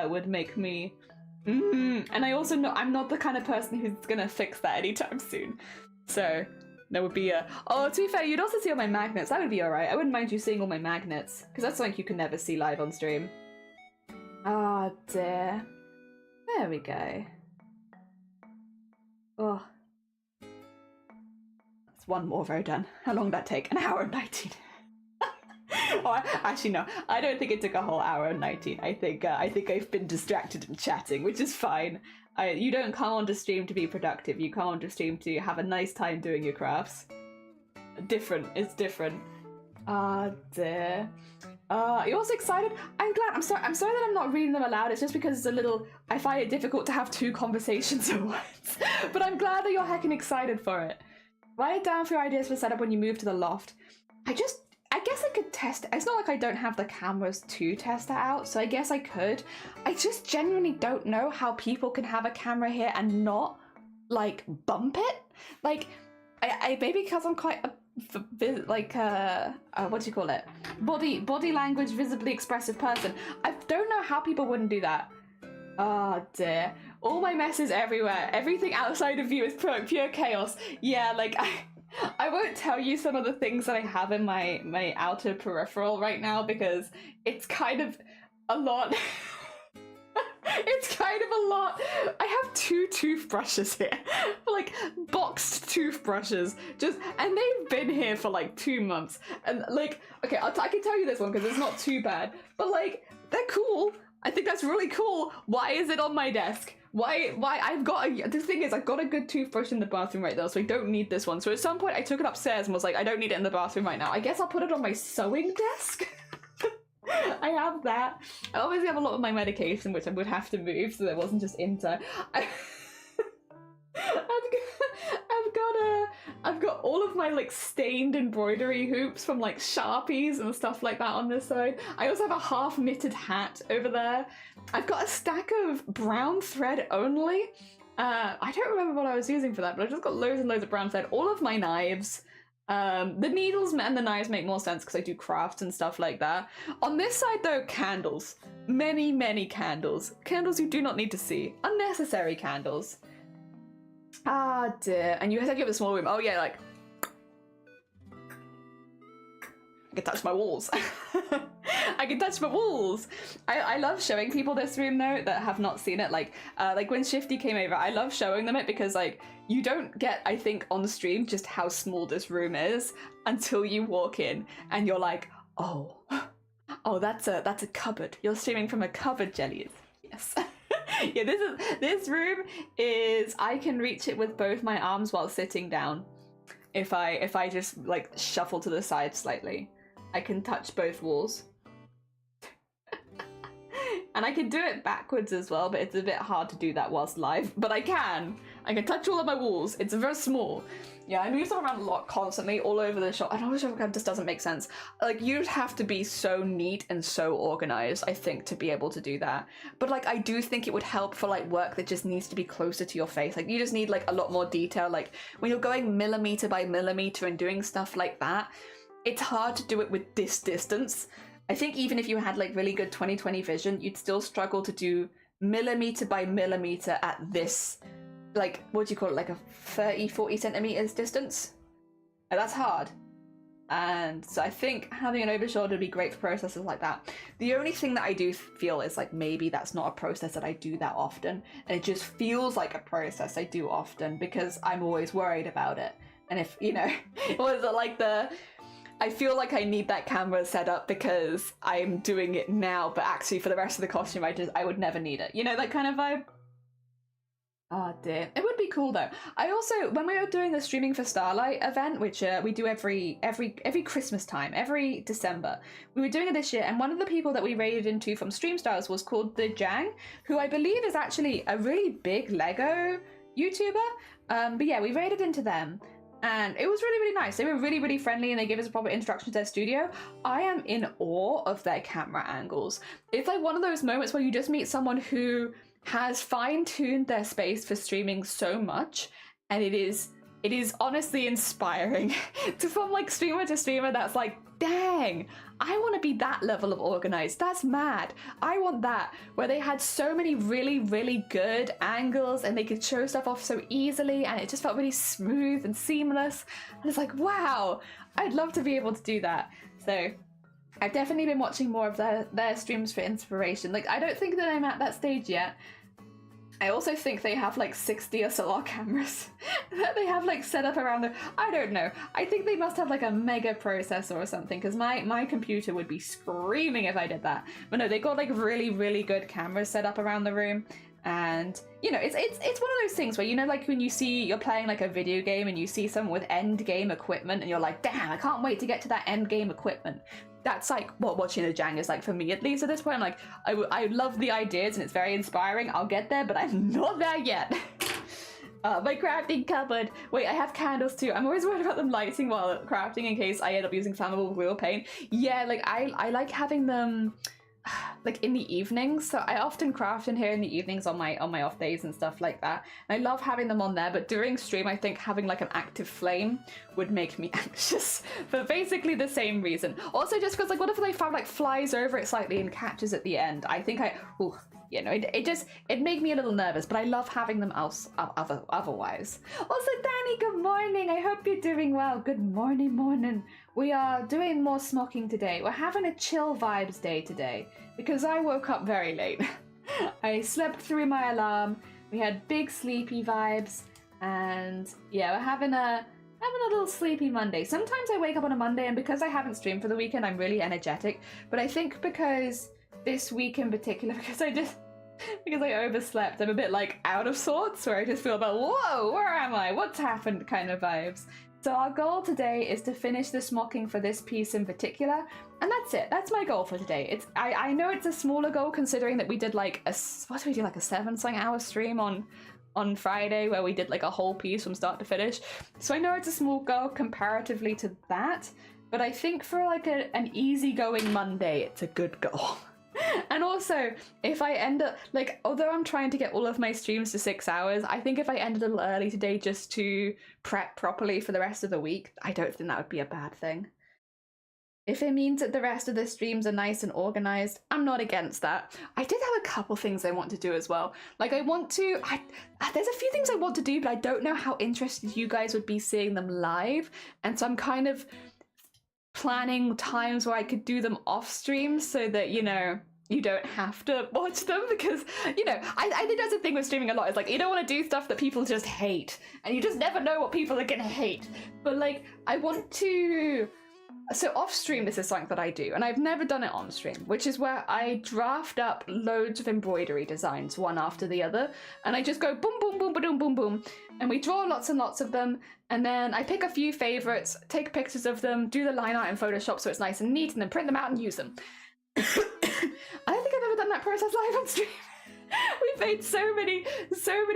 A: would make me... And I also know I'm not the kind of person who's gonna fix that anytime soon. So there would be a... Oh, to be fair, you'd also see all my magnets. That would be alright. I wouldn't mind you seeing all my magnets, because that's something you can never see live on stream. Ah, dear. There we go. Oh. That's one more row done. How long did that take? An hour and 19. Oh, actually, no. I don't think it took a whole hour and 19. I think I've been distracted and chatting, which is fine. You don't come onto stream to be productive. You come onto stream to have a nice time doing your crafts. Different. It's different. Ah, dear. You're also excited? I'm glad. I'm sorry that I'm not reading them aloud. It's just because it's a little... I find it difficult to have two conversations at once. But I'm glad that you're heckin' excited for it. Write it down for your ideas for setup when you move to the loft. I guess I could test it. It's not like I don't have the cameras to test that out, so I guess I could. I just genuinely don't know how people can have a camera here and not, like, bump it. Like, I maybe because I'm quite a what do you call it? Body language, visibly expressive person. I don't know how people wouldn't do that. Oh dear. All my mess is everywhere. Everything outside of view is pure chaos. Yeah, like I won't tell you some of the things that I have in my outer peripheral right now because it's kind of a lot. It's kind of a lot. I have 2 toothbrushes here, like boxed toothbrushes, and they've been here for like 2 months. And like, okay, I can tell you this one because it's not too bad, but like they're cool. I think that's really cool. Why is it on my desk? Why the thing is, I've got a good toothbrush in the bathroom right now, so I don't need this one. So at some point I took it upstairs and was like, I don't need it in the bathroom right now. I guess I'll put it on my sewing desk. I have that. I obviously have a lot of my medication, which I would have to move, so that wasn't just inside. I've got all of my like stained embroidery hoops from like Sharpies and stuff like that on this side. I also have a half knitted hat over there. I've got a stack of brown thread only. I don't remember what I was using for that, but I've just got loads and loads of brown thread. All of my knives. The needles and the knives make more sense because I do crafts and stuff like that. On this side though, candles. Many, many candles. Candles you do not need to see. Unnecessary candles. Ah dear. And you said you have a small room. Oh yeah, like I can touch my walls. I can touch my walls. I love showing people this room though that have not seen it. Like when Shifty came over, I love showing them it because like you don't get, I think, on stream just how small this room is until you walk in and you're like, oh, that's a cupboard. You're streaming from a cupboard, Jelly. Yes. Yeah, this room is, I can reach it with both my arms while sitting down. If I just like shuffle to the side slightly, I can touch both walls. And I can do it backwards as well, but it's a bit hard to do that whilst live. But I can touch all of my walls. It's very small. Yeah, I move stuff around a lot constantly, all over the shop. I know it just doesn't make sense. Like, you'd have to be so neat and so organized, I think, to be able to do that. But like, I do think it would help for like work that just needs to be closer to your face. Like, you just need like a lot more detail. Like, when you're going millimeter by millimeter and doing stuff like that, it's hard to do it with this distance. I think even if you had like really good 20/20 vision, you'd still struggle to do millimeter by millimeter at this, like, what do you call it, like a 30-40 centimeters distance? And that's hard. And so I think having an overshoulder would be great for processes like that. The only thing that I do feel is like maybe that's not a process that I do that often, and it just feels like a process I do often because I'm always worried about it. And if, you know, was it like I feel like I need that camera set up because I'm doing it now, but actually for the rest of the costume I would never need it. You know, that kind of vibe? Oh dear. It would be cool though. I also, when we were doing the Streaming for Starlight event, which we do every Christmas time, every December, we were doing it this year, and one of the people that we raided into from Stream Stars was called The Jang, who I believe is actually a really big Lego YouTuber. But yeah, we raided into them. And it was really, really nice. They were really, really friendly and they gave us a proper introduction to their studio. I am in awe of their camera angles. It's like one of those moments where you just meet someone who has fine-tuned their space for streaming so much, and it is honestly inspiring. From like streamer to streamer, that's like, dang, I want to be that level of organized. That's mad. I want that, where they had so many really, really good angles and they could show stuff off so easily, and it just felt really smooth and seamless. And it's like, wow, I'd love to be able to do that. So I've definitely been watching more of their streams for inspiration. Like, I don't think that I'm at that stage yet. I also think they have like 6 DSLR cameras that they have like set up around the, I don't know. I think they must have like a mega processor or something, because my computer would be screaming if I did that. But no, they got like really, really good cameras set up around the room. And you know, it's one of those things where, you know, like when you're playing like a video game and you see someone with end game equipment and you're like, damn, I can't wait to get to that end game equipment. That's like what watching the Jang is like for me, at least at this point. I'm like, I love the ideas and it's very inspiring. I'll get there, but I'm not there yet. My crafting cupboard. Wait, I have candles too. I'm always worried about them lighting while crafting in case I end up using flammable glue or paint. Yeah, like I like having them like in the evenings, so I often craft in here in the evenings on my off days and stuff like that, and I love having them on there. But during stream, I think having like an active flame would make me anxious for basically the same reason. Also, just because like, what if they like flies over it slightly and catches at the end? I think you know, it made me a little nervous, but I love having them otherwise. Also, Danny, good morning. I hope you're doing well. Good morning. We are doing more smocking today. We're having a chill vibes day today because I woke up very late. I slept through my alarm. We had big sleepy vibes, and yeah, we're having a little sleepy Monday. Sometimes I wake up on a Monday, and because I haven't streamed for the weekend, I'm really energetic. But I think because this week in particular, because I overslept, I'm a bit like out of sorts, where I just feel about, whoa, where am I? What's happened kind of vibes. So our goal today is to finish the smocking for this piece in particular, and that's it. That's my goal for today. I know it's a smaller goal considering that we did like a 7-something hour stream on Friday where we did like a whole piece from start to finish. So I know it's a small goal comparatively to that, but I think for like an easygoing Monday, it's a good goal. And also, if I end up, like, although I'm trying to get all of my streams to 6 hours, I think if I end a little early today just to prep properly for the rest of the week, I don't think that would be a bad thing. If it means that the rest of the streams are nice and organized, I'm not against that. I did have a couple things I want to do as well. Like, there's a few things I want to do, but I don't know how interested you guys would be seeing them live. And so I'm kind of planning times where I could do them off stream so that, you know, you don't have to watch them, because, you know, I think that's the thing with streaming a lot. It's like, you don't want to do stuff that people just hate, and you just never know what people are gonna hate. But like, I want to... So off stream, this is something that I do, and I've never done it on stream, which is where I draft up loads of embroidery designs one after the other, and I just go boom, boom, boom, boom, boom, boom, and we draw lots and lots of them, and then I pick a few favorites, take pictures of them, do the line art in Photoshop so it's nice and neat, and then print them out and use them. I don't think I've ever done that process live on stream. We've made so many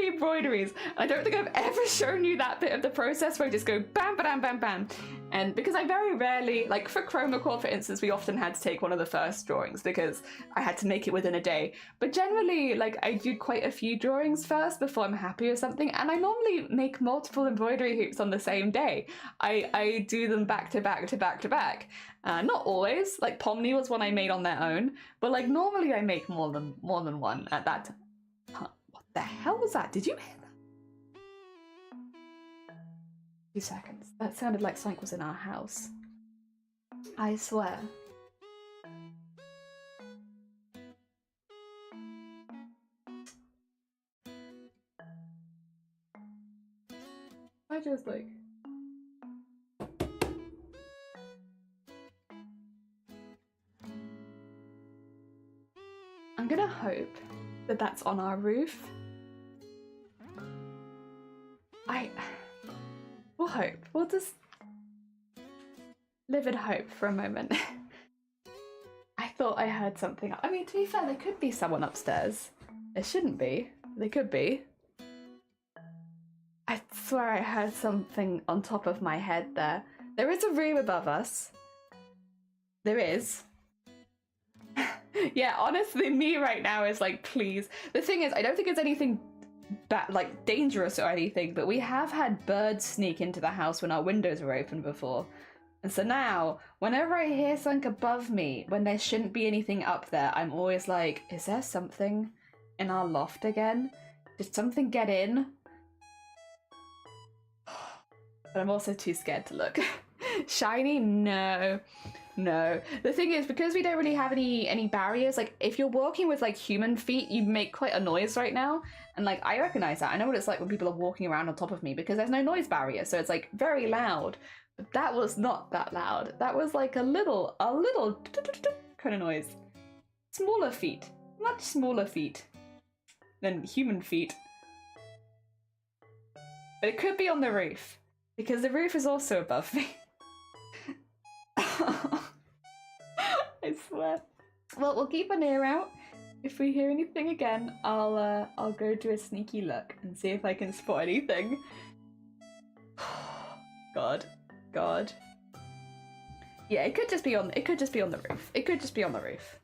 A: embroideries. I don't think I've ever shown you that bit of the process where I just go bam, bam, bam, bam. And because I very rarely, like for Chroma Core, for instance, we often had to take one of the first drawings because I had to make it within a day. But generally, like, I do quite a few drawings first before I'm happy with something. And I normally make multiple embroidery hoops on the same day. I do them back to back to back to back. Not always, like Pomni was one I made on their own, but like normally I make more than one at that time. Huh, what the hell was that? Did you hear that? 2 seconds. That sounded like something was in our house. I swear. I just like... I'm gonna hope that that's on our roof. We'll hope. We'll just live in hope for a moment. I thought I heard something. I mean, to be fair, there could be someone upstairs. There shouldn't be. There could be. I swear I heard something on top of my head there. There is a room above us. There is. Yeah, honestly, me right now is like, please. The thing is, I don't think it's anything like dangerous or anything, but we have had birds sneak into the house when our windows were open before. And so now, whenever I hear something above me, when there shouldn't be anything up there, I'm always like, is there something in our loft again? Did something get in? But I'm also too scared to look. Shiny? No. No. The thing is, because we don't really have any barriers, like, if you're walking with, like, human feet, you make quite a noise right now. And, like, I recognize that. I know what it's like when people are walking around on top of me, because there's no noise barrier, so it's, like, very loud. But that was not that loud. That was, like, a little kind of noise. Smaller feet. Much smaller feet than human feet. But it could be on the roof, because the roof is also above me. I swear. Well, we'll keep an ear out. If we hear anything again, I'll go do a sneaky look and see if I can spot anything. God. Yeah, it could just be on the roof. It could just be on the roof.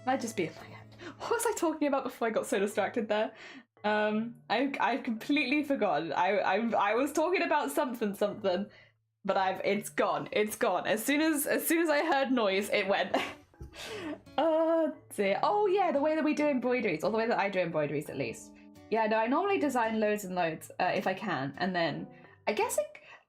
A: Might just be in my head. What was I talking about before I got so distracted there? I've completely forgotten. I was talking about something. But it's gone. It's gone. As soon as I heard noise, it went. Oh dear. Oh yeah, the way that we do embroideries, or the way that I do embroideries at least. Yeah, no, I normally design loads and loads if I can, and then I guess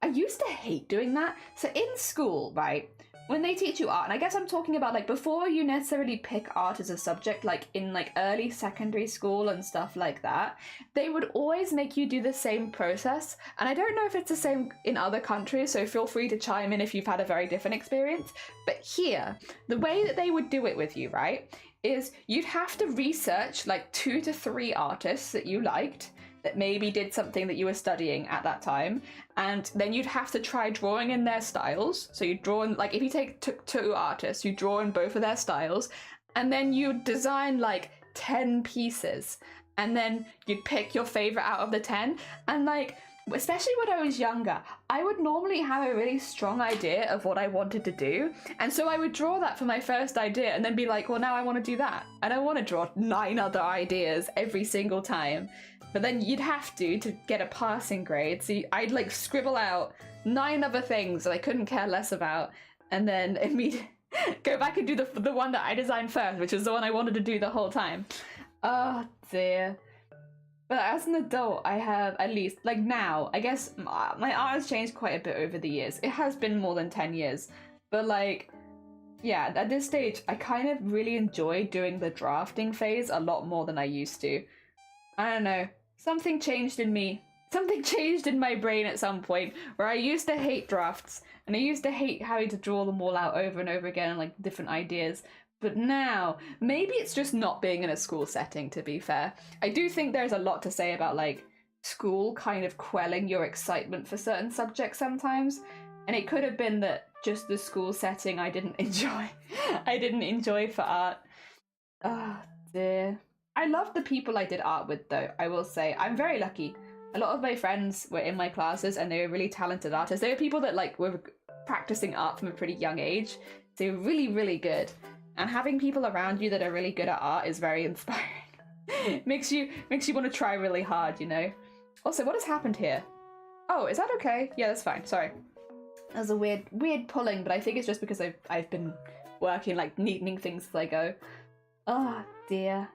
A: I used to hate doing that. So in school, right, when they teach you art, and I guess I'm talking about like before you necessarily pick art as a subject, like in like early secondary school and stuff like that, they would always make you do the same process. And I don't know if it's the same in other countries, so feel free to chime in if you've had a very different experience. But here, the way that they would do it with you, right, is you'd have to research like 2 to 3 artists that you liked that maybe did something that you were studying at that time, and then you'd have to try drawing in their styles. So you draw in, like, if you took 2 artists, you draw in both of their styles, and then you design like 10 pieces, and then you'd pick your favorite out of the 10. And like, especially when I was younger, I would normally have a really strong idea of what I wanted to do, and so I would draw that for my first idea and then be like, well, now I want to do that. I don't want to draw 9 other ideas every single time. But then you'd have to get a passing grade, so I'd like scribble out 9 other things that I couldn't care less about, and then immediately go back and do the one that I designed first, which was the one I wanted to do the whole time. Oh dear. But as an adult, I have, at least, like now, I guess my art has changed quite a bit over the years. It has been more than 10 years. But like, yeah, at this stage, I kind of really enjoy doing the drafting phase a lot more than I used to. I don't know. Something changed in me. Something changed in my brain at some point where I used to hate drafts, and I used to hate having to draw them all out over and over again and like different ideas. But now, maybe it's just not being in a school setting, to be fair. I do think there's a lot to say about like school kind of quelling your excitement for certain subjects sometimes. And it could have been that just the school setting I didn't enjoy. I didn't enjoy for art. Oh dear. I love the people I did art with, though, I will say. I'm very lucky. A lot of my friends were in my classes and they were really talented artists. They were people that like were practicing art from a pretty young age. So they were really, really good. And having people around you that are really good at art is very inspiring. makes you want to try really hard, you know? Also, what has happened here? Oh, is that okay? Yeah, that's fine. Sorry. That was a weird pulling, but I think it's just because I've been working, like, neatening things as I go. Oh, dear.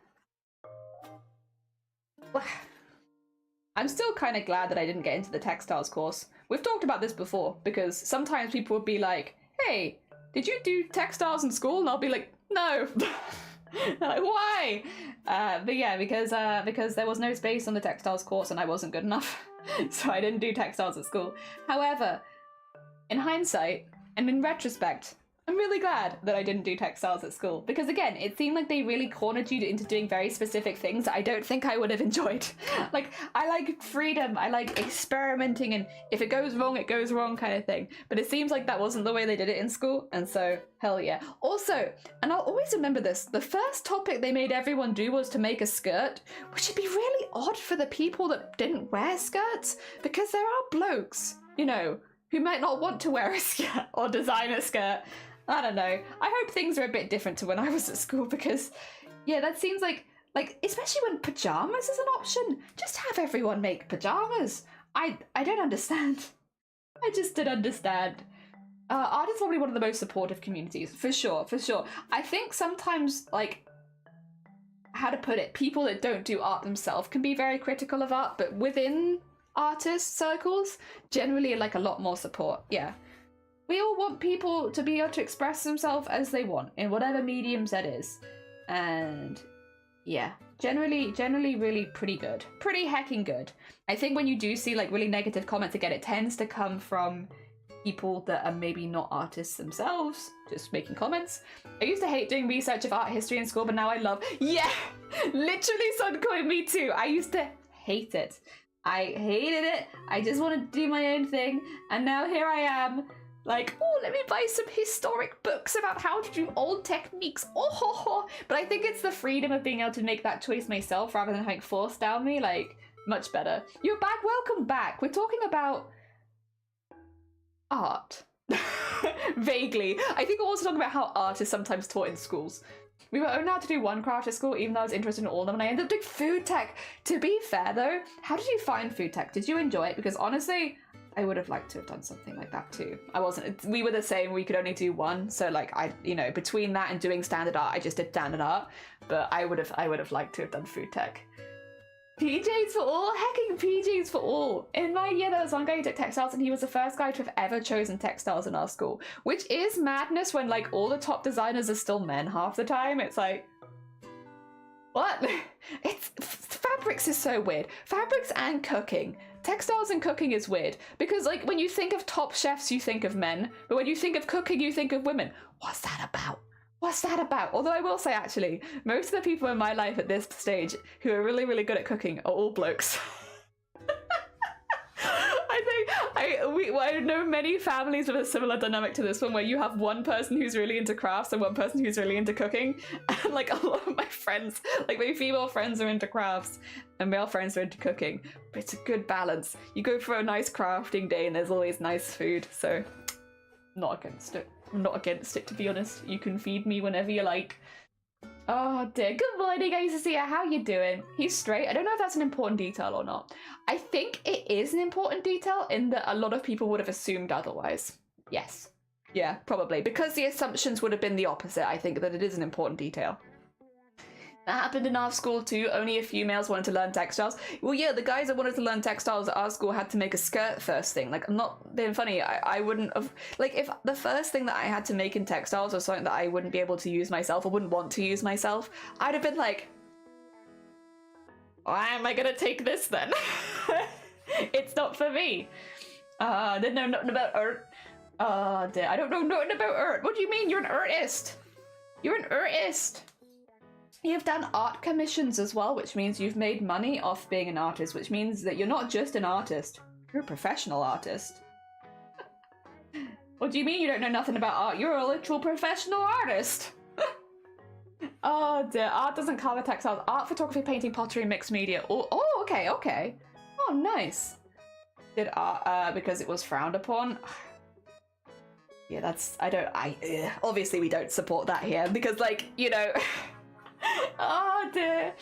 A: I'm still kind of glad that I didn't get into the textiles course. We've talked about this before, because sometimes people would be like, hey, did you do textiles in school? And I'll be like, no. They're like, why? But yeah, because there was no space on the textiles course and I wasn't good enough. So I didn't do textiles at school. However, in hindsight, and in retrospect, I'm really glad that I didn't do textiles at school, because again, it seemed like they really cornered you into doing very specific things that I don't think I would have enjoyed. Like, I like freedom, I like experimenting, and if it goes wrong, it goes wrong kind of thing. But it seems like that wasn't the way they did it in school, and so, hell yeah. Also, and I'll always remember this, the first topic they made everyone do was to make a skirt, which would be really odd for the people that didn't wear skirts, because there are blokes, you know, who might not want to wear a skirt or design a skirt. I don't know. I hope things are a bit different to when I was at school, because, yeah, that seems like, especially when pajamas is an option, just have everyone make pajamas. I don't understand. I just don't understand. Art is probably one of the most supportive communities, for sure, for sure. I think sometimes, like, how to put it, people that don't do art themselves can be very critical of art, but within artist circles, generally, like, a lot more support, yeah. We all want people to be able to express themselves as they want, in whatever mediums that is. And yeah, generally really pretty good. Pretty hecking good. I think when you do see like really negative comments, again, it tends to come from people that are maybe not artists themselves, just making comments. I used to hate doing research of art history in school, but now I love, yeah, literally Suncoin, me too. I used to hate it. I hated it. I just wanted to do my own thing. And now here I am. Like, oh, let me buy some historic books about how to do old techniques. Oh, ho, ho. But I think it's the freedom of being able to make that choice myself rather than having forced down me. Like, much better. You're back. Welcome back. We're talking about art. Vaguely. I think we're also talking about how art is sometimes taught in schools. We were only allowed to do one craft at school, even though I was interested in all of them, and I ended up doing food tech. To be fair, though, how did you find food tech? Did you enjoy it? Because honestly, I would have liked to have done something like that too. We were the same, we could only do one, so like between that and doing standard art, I just did standard art, but I would have liked to have done food tech. PJs for all? Hecking PJs for all! In my year, there was one guy who took textiles, and he was the first guy to have ever chosen textiles in our school, which is madness when like all the top designers are still men half the time. It's like, what? Fabrics is so weird. Fabrics and cooking. Textiles and cooking is weird, because like when you think of top chefs, you think of men, but when you think of cooking, you think of women. What's that about? What's that about? Although I will say, actually, most of the people in my life at this stage who are really, really good at cooking are all blokes. I know many families with a similar dynamic to this one, where you have one person who's really into crafts and one person who's really into cooking. And like a lot of my friends, like my female friends are into crafts and male friends are into cooking. But it's a good balance. You go for a nice crafting day and there's always nice food. So not against it. I'm not against it, to be honest. You can feed me whenever you like. Oh dear. Good morning, Asia. How you doing? He's straight. I don't know if that's an important detail or not. I think it is an important detail in that a lot of people would have assumed otherwise. Yes. Yeah, probably. Because the assumptions would have been the opposite, I think that it is an important detail. That happened in our school too. Only a few males wanted to learn textiles. Well, yeah, the guys that wanted to learn textiles at our school had to make a skirt first thing. Like, I'm not being funny. I wouldn't have... Like, if the first thing that I had to make in textiles was something that I wouldn't be able to use myself or wouldn't want to use myself, I'd have been like, why am I gonna take this then? It's not for me. Didn't know nothing about art. Dear. I don't know nothing about art. What do you mean? You're an artist. You're an artist. You've done art commissions as well, which means you've made money off being an artist, which means that you're not just an artist, you're a professional artist. What do you mean you don't know nothing about art? You're a literal professional artist. Oh dear, art doesn't cover textiles. Art, photography, painting, pottery, mixed media. Oh, okay, okay. Oh, nice. Did art, because it was frowned upon? Yeah, that's, obviously we don't support that here, because like, you know... Oh dear.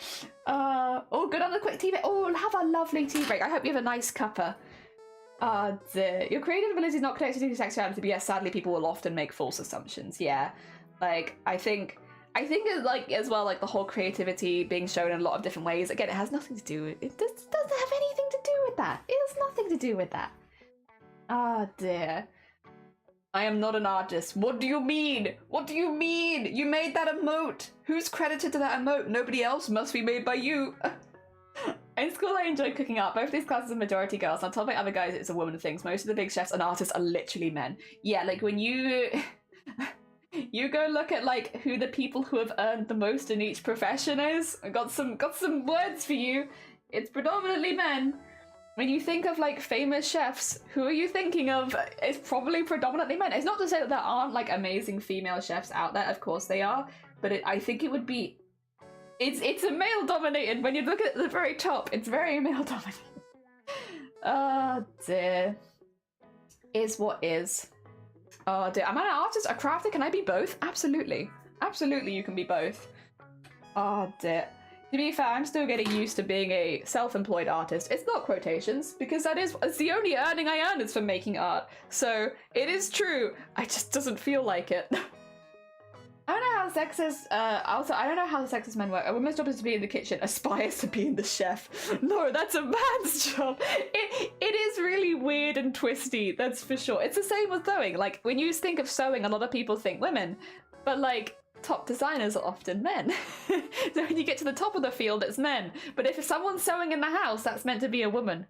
A: Oh, good on the quick tea break. Oh, have a lovely tea break. I hope you have a nice cuppa. Oh dear. Your creative ability is not connected to sexuality, but yes, sadly people will often make false assumptions. Yeah. Like, I think it's like, as well, like the whole creativity being shown in a lot of different ways. Again, it has nothing to do with, it doesn't have anything to do with that. It has nothing to do with that. Oh dear. I am not an artist. What do you mean? What do you mean? You made that emote. Who's credited to that emote? Nobody else. Must be made by you. In school, I enjoyed cooking art. Both these classes are majority girls. I'm told by other guys it's a woman thing. Most of the big chefs and artists are literally men. Yeah, like when you... you go look at like who the people who have earned the most in each profession is. I got some words for you. It's predominantly men. When you think of like famous chefs, who are you thinking of? It's probably predominantly men. It's not to say that there aren't like amazing female chefs out there. Of course they are, but I think it would be. It's a male dominated. When you look at the very top, it's very male dominated. Oh dear. Is what is. Oh dear. Am I an artist? A crafter? Can I be both? Absolutely. Absolutely, you can be both. Oh dear. To be fair, I'm still getting used to being a self-employed artist. It's not quotations, because it's the only earning I earn is from making art. So, it is true. I just doesn't feel like it. I don't know how sexist, also, I don't know how the sexist men work. A woman's job is to be in the kitchen, aspires to be in the chef. No, that's a man's job. It is really weird and twisty, that's for sure. It's the same with sewing. Like, when you think of sewing, a lot of people think women. But like, top designers are often men. So when you get to the top of the field, it's men. But if someone's sewing in the house, that's meant to be a woman.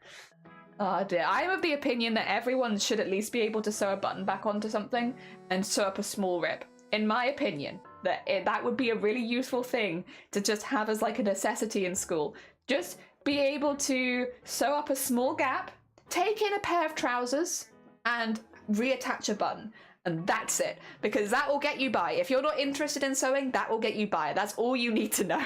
A: Oh dear. I'm of the opinion that everyone should at least be able to sew a button back onto something and sew up a small rip. In my opinion, that would be a really useful thing to just have as like a necessity in school. Just be able to sew up a small gap, take in a pair of trousers, and reattach a button. And that's it, because that will get you by. If you're not interested in sewing, that will get you by. That's all you need to know.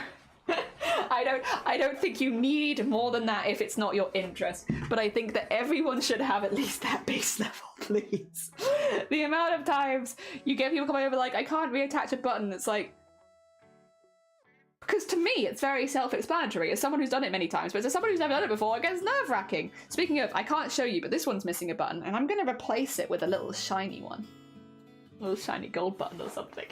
A: I don't think you need more than that if it's not your interest. But I think that everyone should have at least that base level, please. The amount of times you get people coming over like, I can't reattach a button. It's like, because to me, it's very self-explanatory. As someone who's done it many times, but as someone who's never done it before, it gets nerve-wracking. Speaking of, I can't show you, but this one's missing a button, and I'm going to replace it with a little shiny one. A little shiny gold button or something.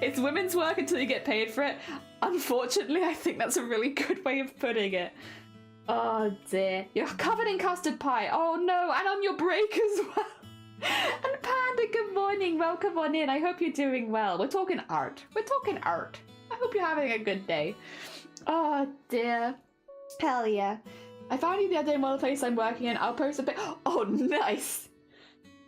A: It's women's work until you get paid for it. Unfortunately, I think that's a really good way of putting it. Oh dear. You're covered in custard pie. Oh no, and on your break as well. And Panda, good morning. Welcome on in. I hope you're doing well. We're talking art. We're talking art. I hope you're having a good day. Oh dear. Hell yeah. I found you the other day in one of the place I'm working in. I'll post a bit. Oh, nice.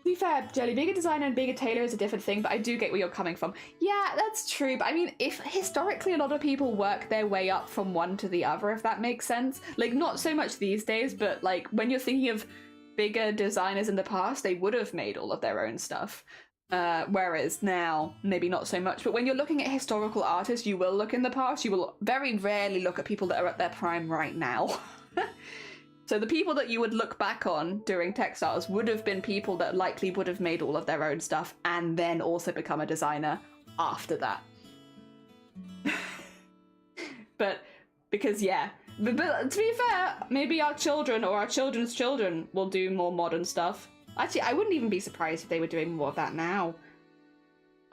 A: To be fair, Jelly, being a designer and being a tailor is a different thing, but I do get where you're coming from. Yeah, that's true, but I mean, if historically a lot of people work their way up from one to the other, if that makes sense. Like, not so much these days, but like when you're thinking of bigger designers in the past, they would have made all of their own stuff. Whereas now, maybe not so much. But when you're looking at historical artists, you will look in the past. You will very rarely look at people that are at their prime right now. So the people that you would look back on during textiles would have been people that likely would have made all of their own stuff and then also become a designer after that. But because, yeah. But to be fair, maybe our children or our children's children will do more modern stuff. Actually, I wouldn't even be surprised if they were doing more of that now.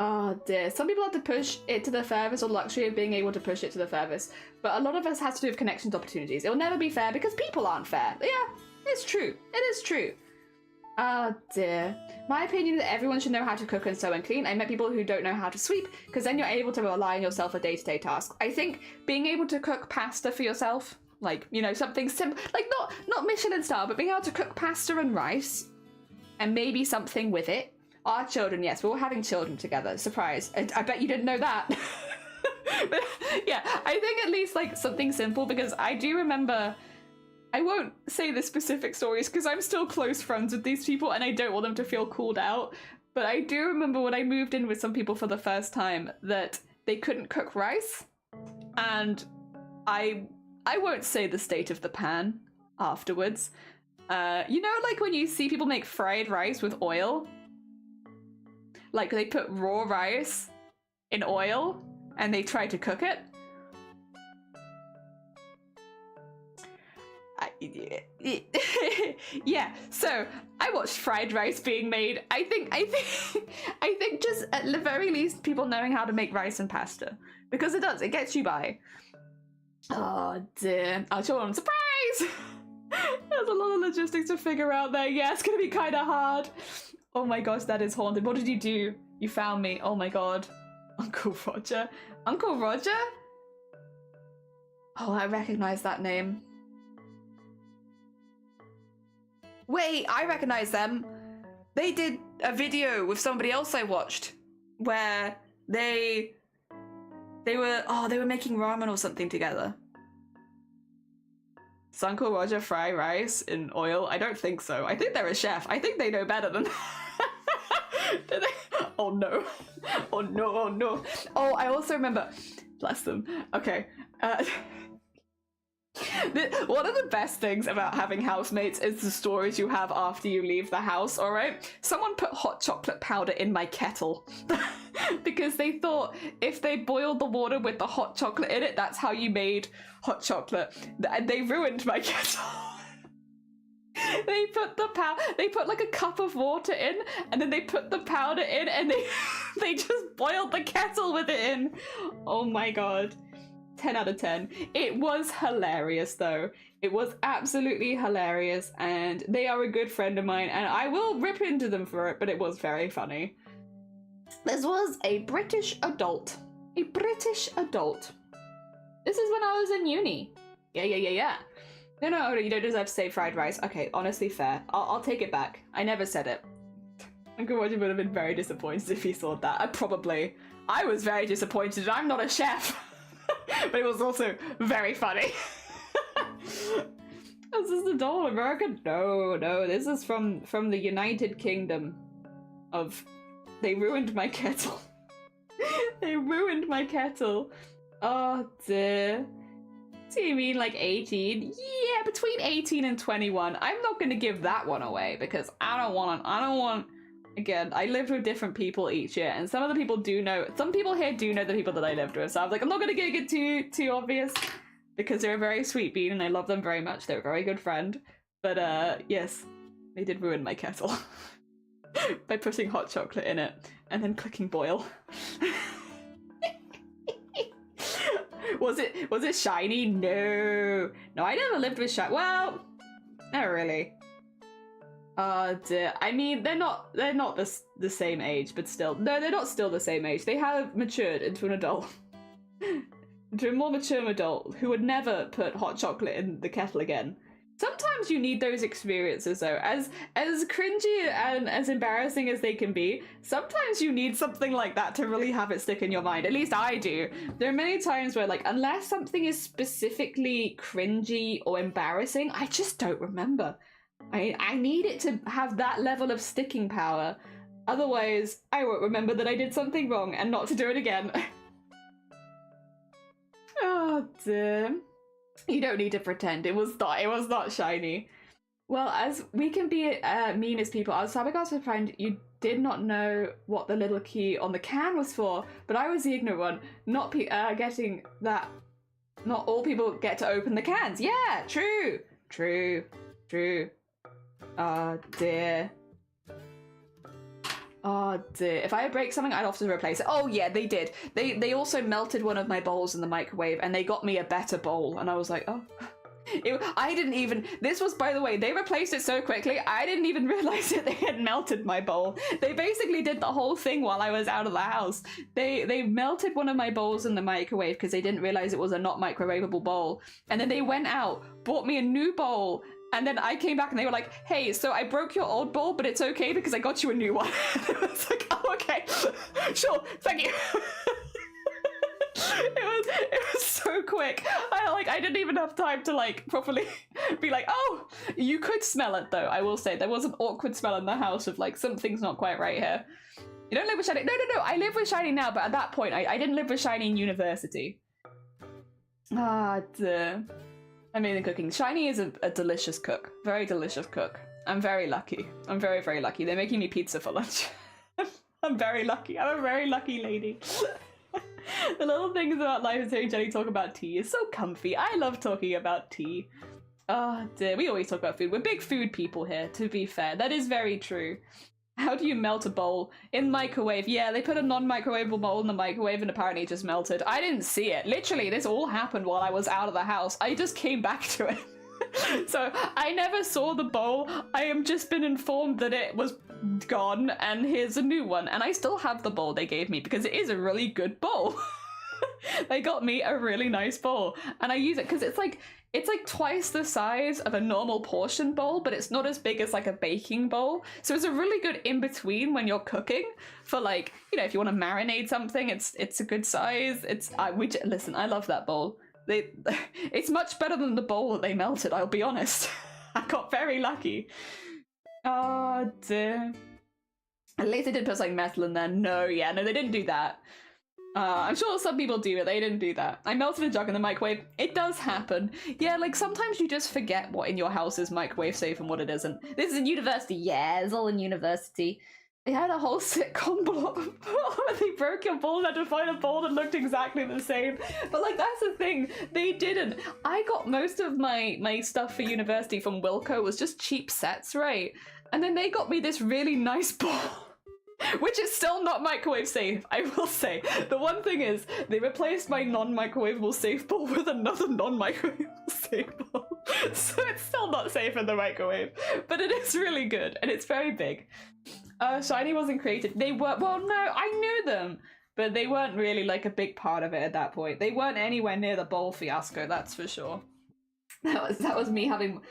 A: Oh dear. Some people have to push it to the furthest, or luxury of being able to push it to the furthest. But a lot of us has to do with connections, opportunities. It will never be fair because people aren't fair. Yeah, it's true. It is true. Oh dear. My opinion is that everyone should know how to cook and sew and clean. I met people who don't know how to sweep, because then you're able to rely on yourself for day-to-day tasks. I think being able to cook pasta for yourself, like, you know, something simple, like not Michelin style, but being able to cook pasta and rice, and maybe something with it. Our children, yes, we're all having children together. Surprise. I bet you didn't know that. But yeah, I think at least like something simple, because I do remember, I won't say the specific stories because I'm still close friends with these people and I don't want them to feel called out. But I do remember when I moved in with some people for the first time that they couldn't cook rice. And I won't say the state of the pan afterwards. You know, like when you see people make fried rice with oil? Like they put raw rice in oil and they try to cook it. Yeah, so I watched fried rice being made. I think just at the very least people knowing how to make rice and pasta, because it gets you by. Oh dear. I'll show them. Surprise! There's a lot of logistics to figure out there. Yeah, it's gonna be kind of hard. Oh my gosh, that is haunted. What did you do? You found me. Oh my god. Uncle Roger. Uncle Roger? Oh, I recognize that name. Wait, I recognize them. They did a video with somebody else I watched where they were making ramen or something together. Does Uncle Roger fry rice in oil? I don't think so. I think they're a chef. I think they know better than that. Oh no. Oh no, oh no. Oh, I also remember, bless them. Okay. One of the best things about having housemates is the stories you have after you leave the house, alright? Someone put hot chocolate powder in my kettle because they thought if they boiled the water with the hot chocolate in it, that's how you made hot chocolate. And they ruined my kettle. They put like a cup of water in, and then they put the powder in, and they just boiled the kettle with it in. Oh my god. 10 out of 10. It was hilarious though. It was absolutely hilarious, and they are a good friend of mine, and I will rip into them for it, but it was very funny. This was a British adult. A British adult. This is when I was in uni. Yeah. No, you don't deserve to say fried rice. Okay, honestly fair. I'll take it back. I never said it. Uncle Roger would have been very disappointed if he thought that. I was very disappointed. I'm not a chef. But it was also very funny. Is this the doll of America? No, this is from the United Kingdom of... They ruined my kettle. They ruined my kettle. Oh dear. So you mean like 18? Yeah, between 18 and 21. I'm not gonna give that one away because I don't want... Again, I lived with different people each year, and some of the people do know, some people here do know the people that I lived with, so I was like, I'm not gonna get it too obvious, because they're a very sweet bean, and I love them very much. They're a very good friend. But, yes, they did ruin my kettle. By putting hot chocolate in it, and then clicking boil. Was it shiny? No, I never lived with shiny. Well, not really. Oh dear. I mean, they're not the same age, but still. No, they're not still the same age. They have matured into an adult. Into a more mature adult who would never put hot chocolate in the kettle again. Sometimes you need those experiences though. As cringy and as embarrassing as they can be, sometimes you need something like that to really have it stick in your mind. At least I do. There are many times where, like, unless something is specifically cringy or embarrassing, I just don't remember. I need it to have that level of sticking power. Otherwise, I won't remember that I did something wrong and not to do it again. Oh dear. You don't need to pretend. It was not shiny. Well, as we can be mean as people, I was flabbergasted to find you did not know what the little key on the can was for, but I was the ignorant one, not getting that not all people get to open the cans. Yeah, true. Oh dear. Oh dear. If I break something, I'd often replace it. Oh yeah, they did. They also melted one of my bowls in the microwave and they got me a better bowl. And I was like, oh. I didn't even... This was, by the way, they replaced it so quickly, I didn't even realize that they had melted my bowl. They basically did the whole thing while I was out of the house. They melted one of my bowls in the microwave because they didn't realize it was a not microwavable bowl. And then they went out, bought me a new bowl, and then I came back and they were like, hey, so I broke your old bowl, but it's okay because I got you a new one. It was like, oh, okay. Sure, thank you. It was so quick. I didn't even have time to like properly be like, oh, you could smell it though. I will say there was an awkward smell in the house of like something's not quite right here. You don't live with Shiny? No. I live with Shiny now, but at that point I didn't live with Shiny in university. Ah, dear. Amazing cooking. Shiny is a delicious cook. Very delicious cook. I'm very lucky. I'm very, very lucky. They're making me pizza for lunch. I'm very lucky. I'm a very lucky lady. The little things about life is hearing Jenny talk about tea is so comfy. I love talking about tea. Oh dear, we always talk about food. We're big food people here, to be fair. That is very true. How do you melt a bowl? In microwave. Yeah, they put a non-microwavable bowl in the microwave and apparently it just melted. I didn't see it. Literally, this all happened while I was out of the house. I just came back to it. So I never saw the bowl. I have just been informed that it was gone and here's a new one. And I still have the bowl they gave me because it is a really good bowl. They got me a really nice bowl and I use it because it's like twice the size of a normal portion bowl, but it's not as big as like a baking bowl. So it's a really good in-between when you're cooking for like, you know, if you want to marinate something, it's a good size. Listen, I love that bowl. It's much better than the bowl that they melted, I'll be honest. I got very lucky. Oh dear. At least they did put like metal in there. No, they didn't do that. I'm sure some people do, but they didn't do that. I melted a jug in the microwave. It does happen. Yeah, like sometimes you just forget what in your house is microwave safe and what it isn't. This is in university. Yeah, it's all in university. They had a whole sitcom block where they broke your bowl and had to find a bowl that looked exactly the same. But like, that's the thing. They didn't. I got most of my stuff for university from Wilco was just cheap sets, right? And then they got me this really nice bowl. Which is still not microwave safe, I will say. The one thing is, they replaced my non-microwavable safe bowl with another non-microwavable safe bowl. So it's still not safe in the microwave. But it is really good, and it's very big. Shiny wasn't created. They were, well, no, I knew them. But they weren't really like a big part of it at that point. They weren't anywhere near the bowl fiasco, that's for sure. That was me having...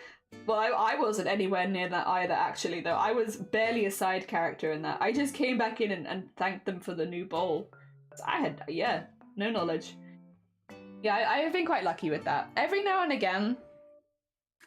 A: Well, I wasn't anywhere near that either, actually, though. I was barely a side character in that. I just came back in and thanked them for the new bowl. I had, yeah, no knowledge. Yeah, I have been quite lucky with that. Every now and again,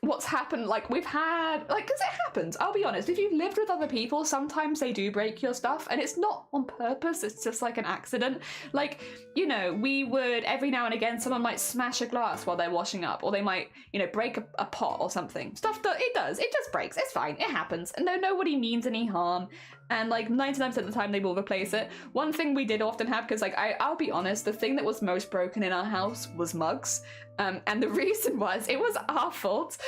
A: what's happened, like, we've had, like, because it happens, I'll be honest, if you've lived with other people, sometimes they do break your stuff, and it's not on purpose, it's just like an accident. Like, you know, we would, every now and again, someone might smash a glass while they're washing up, or they might, you know, break a pot or something. Stuff that, it just breaks, it's fine, it happens, and nobody means any harm. And like 99% of the time they will replace it. One thing we did often have, because like I'll be honest, the thing that was most broken in our house was mugs. And the reason was, it was our fault.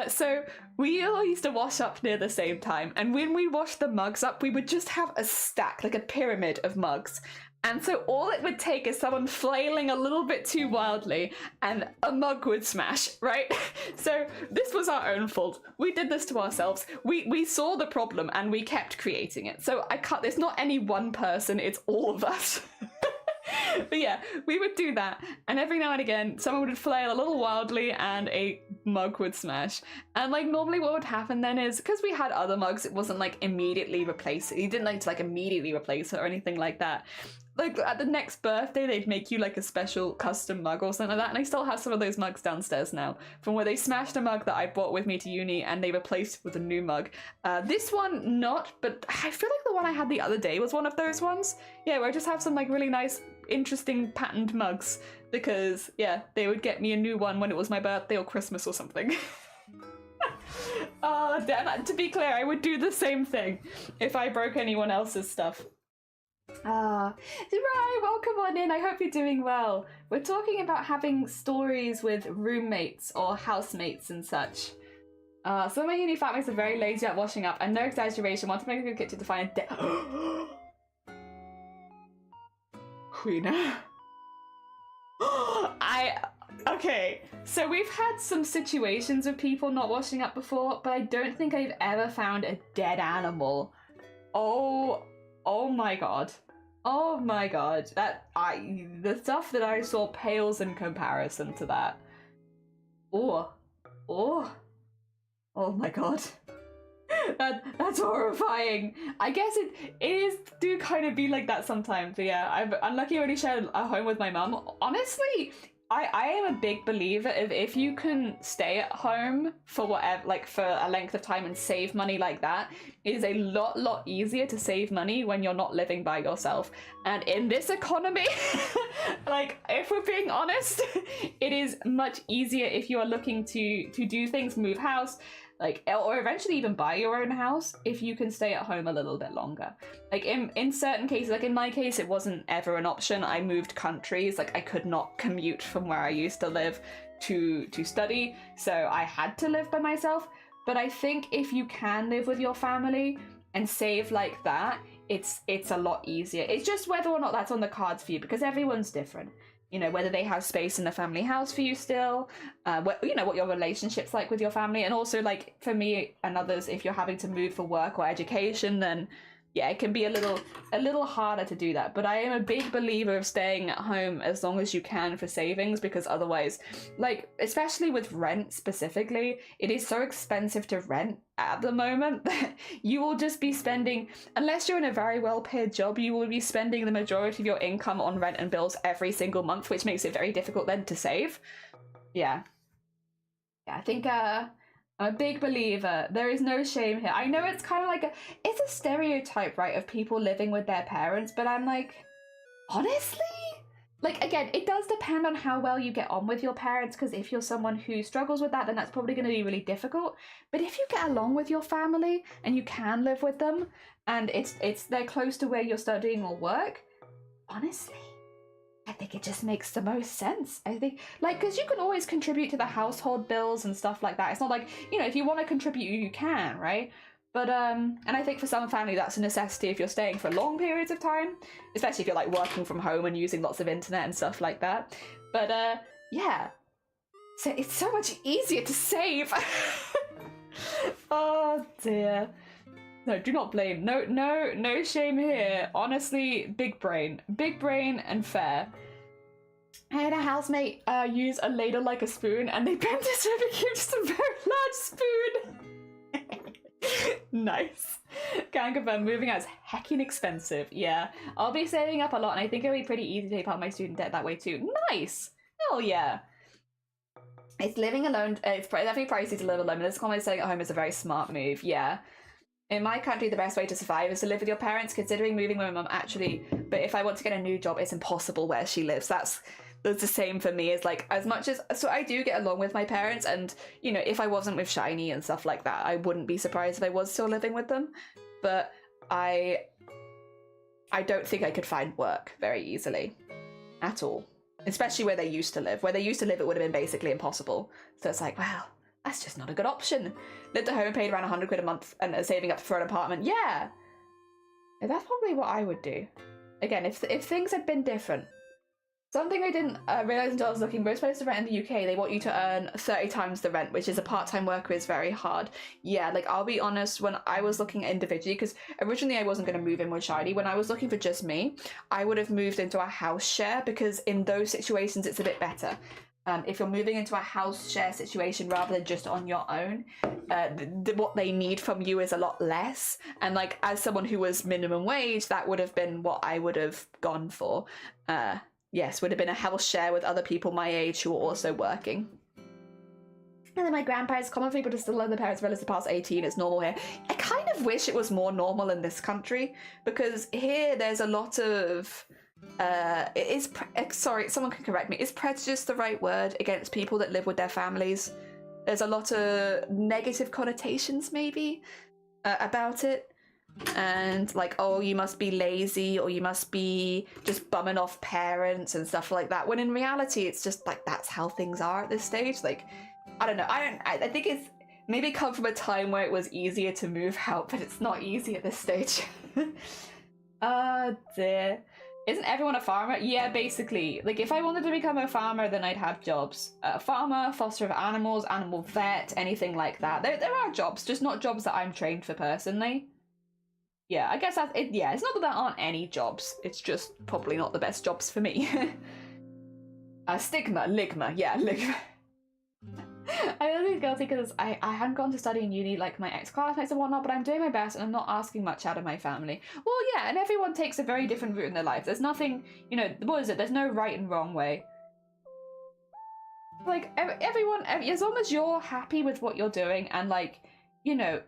A: So we all used to wash up near the same time. And when we washed the mugs up, we would just have a stack, like a pyramid of mugs. And so all it would take is someone flailing a little bit too wildly and a mug would smash, right? So this was our own fault. We did this to ourselves. We saw the problem and we kept creating it. So it's not any one person, it's all of us. But yeah, we would do that, and every now and again someone would flail a little wildly and a mug would smash. And like normally what would happen then is, because we had other mugs, it wasn't like immediately replace it. You didn't like to like immediately replace it or anything like that. Like at the next birthday they'd make you like a special custom mug or something like that, and I still have some of those mugs downstairs now from where they smashed a mug that I brought with me to uni and they replaced it with a new mug. This one not, but I feel like the one I had the other day was one of those ones. Yeah, where I just have some like really nice interesting patterned mugs, because yeah, they would get me a new one when it was my birthday or Christmas or something. Oh damn, to be clear, I would do the same thing if I broke anyone else's stuff. Right, welcome on in. I hope you're doing well. We're talking about having stories with roommates or housemates and such. Some of my uni flatmates are very lazy at washing up, and no exaggeration, want to make a good kitchen to find a Queena. Okay, so we've had some situations with people not washing up before, but I don't think I've ever found a dead animal. Oh my god. Oh my god. The stuff that I saw pales in comparison to that. Oh my god. That's horrifying. I guess it is do kind of be like that sometimes, but yeah, I'm unlucky I already shared a home with my mum. Honestly, I am a big believer of if you can stay at home for whatever, like for a length of time and save money like that, it is a lot easier to save money when you're not living by yourself. And in this economy, like if we're being honest, it is much easier if you are looking to do things, move house, like, or eventually even buy your own house if you can stay at home a little bit longer. Like in certain cases, like in my case, it wasn't ever an option. I moved countries, like I could not commute from where I used to live to study, so I had to live by myself. But I think if you can live with your family and save like that, it's a lot easier. It's just whether or not that's on the cards for you, because everyone's different. You know, whether they have space in the family house for you still, you know, what your relationship's like with your family. And also, like, for me and others, if you're having to move for work or education, then yeah, it can be a little harder to do that. But I am a big believer of staying at home as long as you can for savings, because otherwise, like, especially with rent specifically, it is so expensive to rent at the moment that you will just be spending, unless you're in a very well paid job, you will be spending the majority of your income on rent and bills every single month, which makes it very difficult then to save. Yeah, I think I'm a big believer. There is no shame here. I know it's kind of like it's a stereotype, right, of people living with their parents, but I'm like, honestly? Like, again, it does depend on how well you get on with your parents, because if you're someone who struggles with that, then that's probably going to be really difficult. But if you get along with your family and you can live with them, and they're close to where you're studying or work, honestly, I think it just makes the most sense. I think, like, because you can always contribute to the household bills and stuff like that. It's not like, you know, if you want to contribute, you can, right? But, and I think for some family, that's a necessity if you're staying for long periods of time, especially if you're, like, working from home and using lots of internet and stuff like that. But, yeah. So it's so much easier to save. Oh, dear. No, do not blame. No shame here. Honestly, big brain and fair. I had a housemate use a ladle like a spoon, and they bent it so it became just a very large spoon. Nice. Can confirm moving out is heckin' expensive. Yeah, I'll be saving up a lot, and I think it'll be pretty easy to pay part of my student debt that way too. Nice. Hell yeah. It's living alone. It's definitely pricey to live alone, but this comment staying at home is a very smart move. Yeah. In my country, the best way to survive is to live with your parents, considering moving with my mum actually. But if I want to get a new job, it's impossible where she lives. That's the same for me. Is like, as much as, so I do get along with my parents, and you know, if I wasn't with Shiny and stuff like that, I wouldn't be surprised if I was still living with them. But I don't think I could find work very easily at all, especially where they used to live. Where they used to live, it would have been basically impossible. So it's like, well, that's just not a good option. Lived at home and paid around 100 quid a month and saving up for an apartment. Yeah, that's probably what I would do. Again, if things had been different, Something I didn't realize until I was looking, most places to rent in the UK, they want you to earn 30 times the rent, which is a part-time worker is very hard. Yeah, like I'll be honest, when I was looking individually, because originally I wasn't going to move in with Shiny, when I was looking for just me, I would have moved into a house share, because in those situations it's a bit better. If you're moving into a house share situation rather than just on your own, what they need from you is a lot less. And like, as someone who was minimum wage, that would have been what I would have gone for. Yes, would have been a house share with other people my age who were also working. And then my grandparents, common for people to still own their parents' relatives past 18, it's normal here. I kind of wish it was more normal in this country, because here there's a lot of, sorry, someone can correct me, is prejudice the right word against people that live with their families? There's a lot of negative connotations, maybe, about it. And like, oh, you must be lazy, or you must be just bumming off parents and stuff like that, when in reality it's just like, that's how things are at this stage. Like, I don't know, I think it's maybe come from a time where it was easier to move out, but it's not easy at this stage. Dear. Isn't everyone a farmer? Yeah, basically. Like, if I wanted to become a farmer, then I'd have jobs. Farmer, foster of animals, animal vet, anything like that. There are jobs, just not jobs that I'm trained for personally. Yeah, I guess that's it. Yeah, it's not that there aren't any jobs. It's just probably not the best jobs for me. Stigma, ligma, yeah, ligma. I feel guilty because I hadn't gone to study in uni like my ex-classmates and whatnot, but I'm doing my best and I'm not asking much out of my family. Well, yeah, and everyone takes a very different route in their life. There's nothing, you know, what is it? There's no right and wrong way. Like, everyone, as long as you're happy with what you're doing and, like, you know,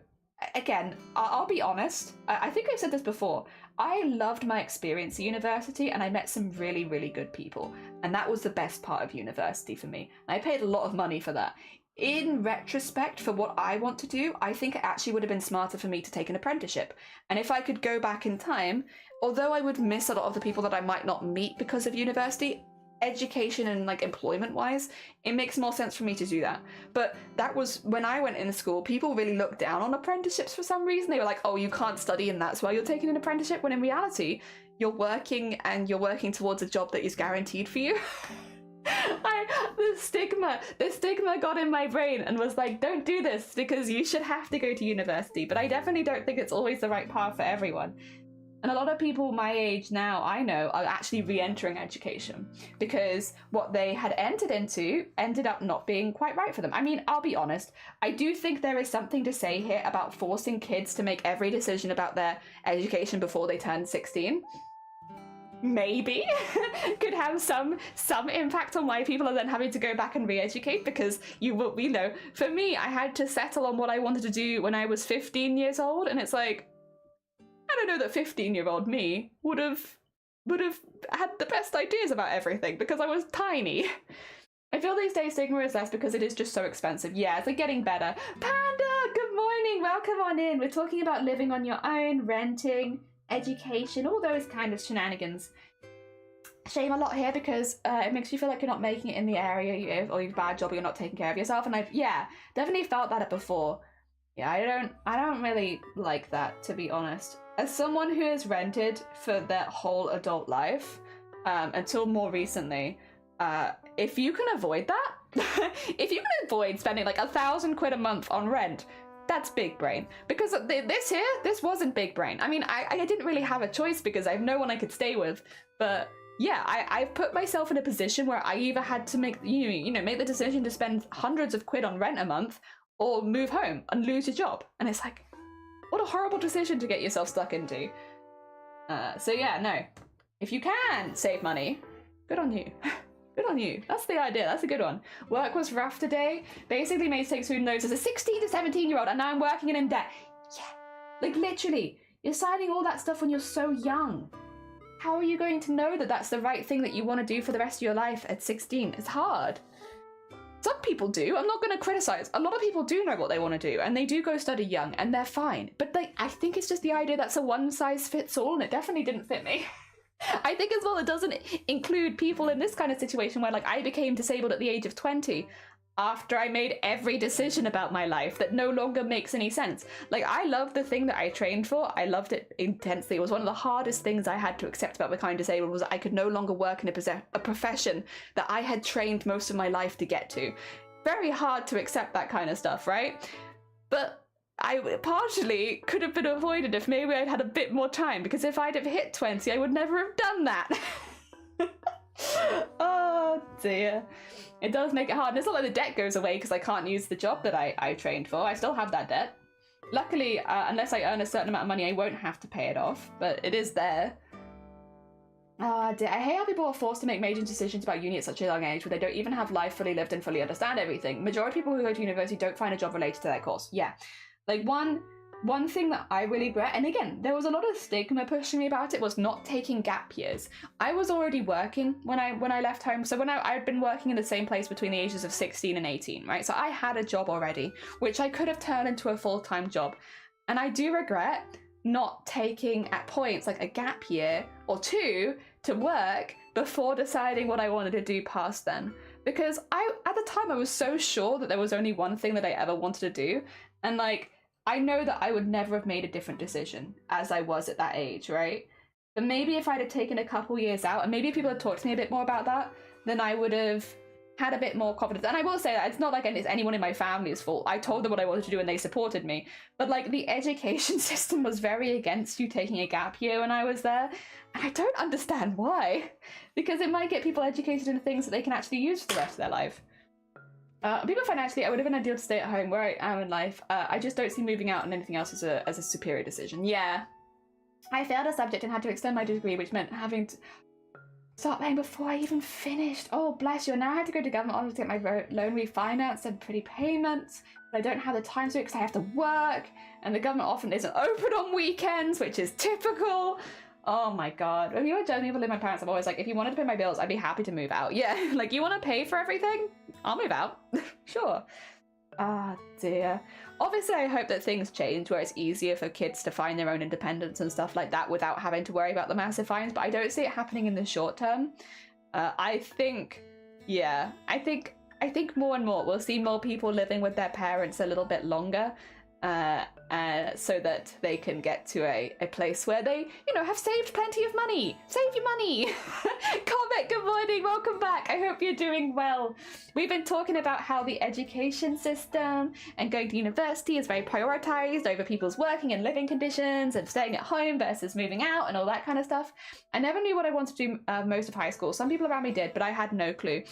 A: again, I'll be honest, I think I've said this before, I loved my experience at university and I met some really, really good people. And that was the best part of university for me. And I paid a lot of money for that. In retrospect, for what I want to do, I think it actually would have been smarter for me to take an apprenticeship. And if I could go back in time, although I would miss a lot of the people that I might not meet because of university, education and like employment wise, it makes more sense for me to do that. But that was when I went into school, people really looked down on apprenticeships for some reason. They were like, oh, you can't study and that's why you're taking an apprenticeship, when in reality you're working and you're working towards a job that is guaranteed for you. The stigma got in my brain and was like, don't do this because you should have to go to university. But I definitely don't think it's always the right path for everyone. And a lot of people my age now, I know, are actually re-entering education because what they had entered into ended up not being quite right for them. I mean, I'll be honest, I do think there is something to say here about forcing kids to make every decision about their education before they turn 16. Maybe could have some impact on why people are then having to go back and re-educate, because you know, for me, I had to settle on what I wanted to do when I was 15 years old, and it's like, I don't know that 15-year-old me would have had the best ideas about everything because I was tiny. I feel these days stigma is less because it is just so expensive. Yeah, it's like getting better. Panda, good morning, welcome on in. We're talking about living on your own, renting, education, all those kind of shenanigans. Shame a lot here because it makes you feel like you're not making it in the area you live, or you've a bad job, or you're not taking care of yourself. And I've definitely felt that before. Yeah, I don't really like that, to be honest. As someone who has rented for their whole adult life, until more recently, if you can avoid that, if you can avoid spending like £1,000 a month on rent, that's big brain. Because this wasn't big brain. I mean, I didn't really have a choice because I have no one I could stay with. But yeah, I've put myself in a position where I either had to make the decision to spend hundreds of quid on rent a month, or move home and lose your job. And it's like, what a horrible decision to get yourself stuck into. So yeah, no. If you can save money, good on you. Good on you. That's the idea. That's a good one. Work was rough today. Basically, mates takes food notes as a 16 to 17-year-old, and now I'm working and in debt. Yeah. Like, literally, you're signing all that stuff when you're so young. How are you going to know that that's the right thing that you want to do for the rest of your life at 16? It's hard. Some people do. I'm not going to criticize. A lot of people do know what they want to do, and they do go study young, and they're fine. But I think it's just the idea that's a one-size-fits-all, and it definitely didn't fit me. I think as well it doesn't include people in this kind of situation where, like, I became disabled at the age of 20. after I made every decision about my life that no longer makes any sense. Like, I love the thing that I trained for. I loved it intensely. It was one of the hardest things I had to accept about becoming disabled, was that I could no longer work in a profession that I had trained most of my life to get to. Very hard to accept that kind of stuff, right? But I partially could have been avoided if maybe I'd had a bit more time, because if I'd have hit 20, I would never have done that. Oh dear. It does make it hard. And it's not like the debt goes away because I can't use the job that I trained for. I still have that debt. Luckily, unless I earn a certain amount of money, I won't have to pay it off, but it is there. Dear. I hate how people are forced to make major decisions about uni at such a young age where they don't even have life fully lived and fully understand everything. Majority of people who go to university don't find a job related to their course. Yeah. Like, one thing that I really regret, and again, there was a lot of stigma pushing me about it, was not taking gap years. I was already working when I left home. So when I'd been working in the same place between the ages of 16 and 18, right? So I had a job already, which I could have turned into a full-time job. And I do regret not taking, at points, like a gap year or two to work before deciding what I wanted to do past then. Because at the time, I was so sure that there was only one thing that I ever wanted to do. And like, I know that I would never have made a different decision as I was at that age, right? But maybe if I'd have taken a couple years out, and maybe if people had talked to me a bit more about that, then I would have had a bit more confidence. And I will say that it's not like it's anyone in my family's fault. I told them what I wanted to do and they supported me. But like, the education system was very against you taking a gap year when I was there. And I don't understand why. Because it might get people educated in things that they can actually use for the rest of their life. People financially, I would have been ideal to stay at home where I am in life. I just don't see moving out and anything else as a superior decision. Yeah. I failed a subject and had to extend my degree, which meant having to start paying before I even finished. Oh, bless you. And now I had to go to government office to get my loan refinanced and pretty payments. But I don't have the time to do it because I have to work. And the government often isn't open on weekends, which is typical. Oh my god. When you were joking with my parents, I'm always like, if you wanted to pay my bills, I'd be happy to move out. Yeah, like, you want to pay for everything? I'll move out. Sure. Ah, dear. Obviously, I hope that things change where it's easier for kids to find their own independence and stuff like that without having to worry about the massive fines, but I don't see it happening in the short term. I think more and more we'll see more people living with their parents a little bit longer. So that they can get to a place where they, you know, have saved plenty of money. Save your money. Comet, good morning, welcome back. I hope you're doing well. We've been talking about how the education system and going to university is very prioritized over people's working and living conditions and staying at home versus moving out and all that kind of stuff. I never knew what I wanted to do most of high school. Some people around me did, but I had no clue.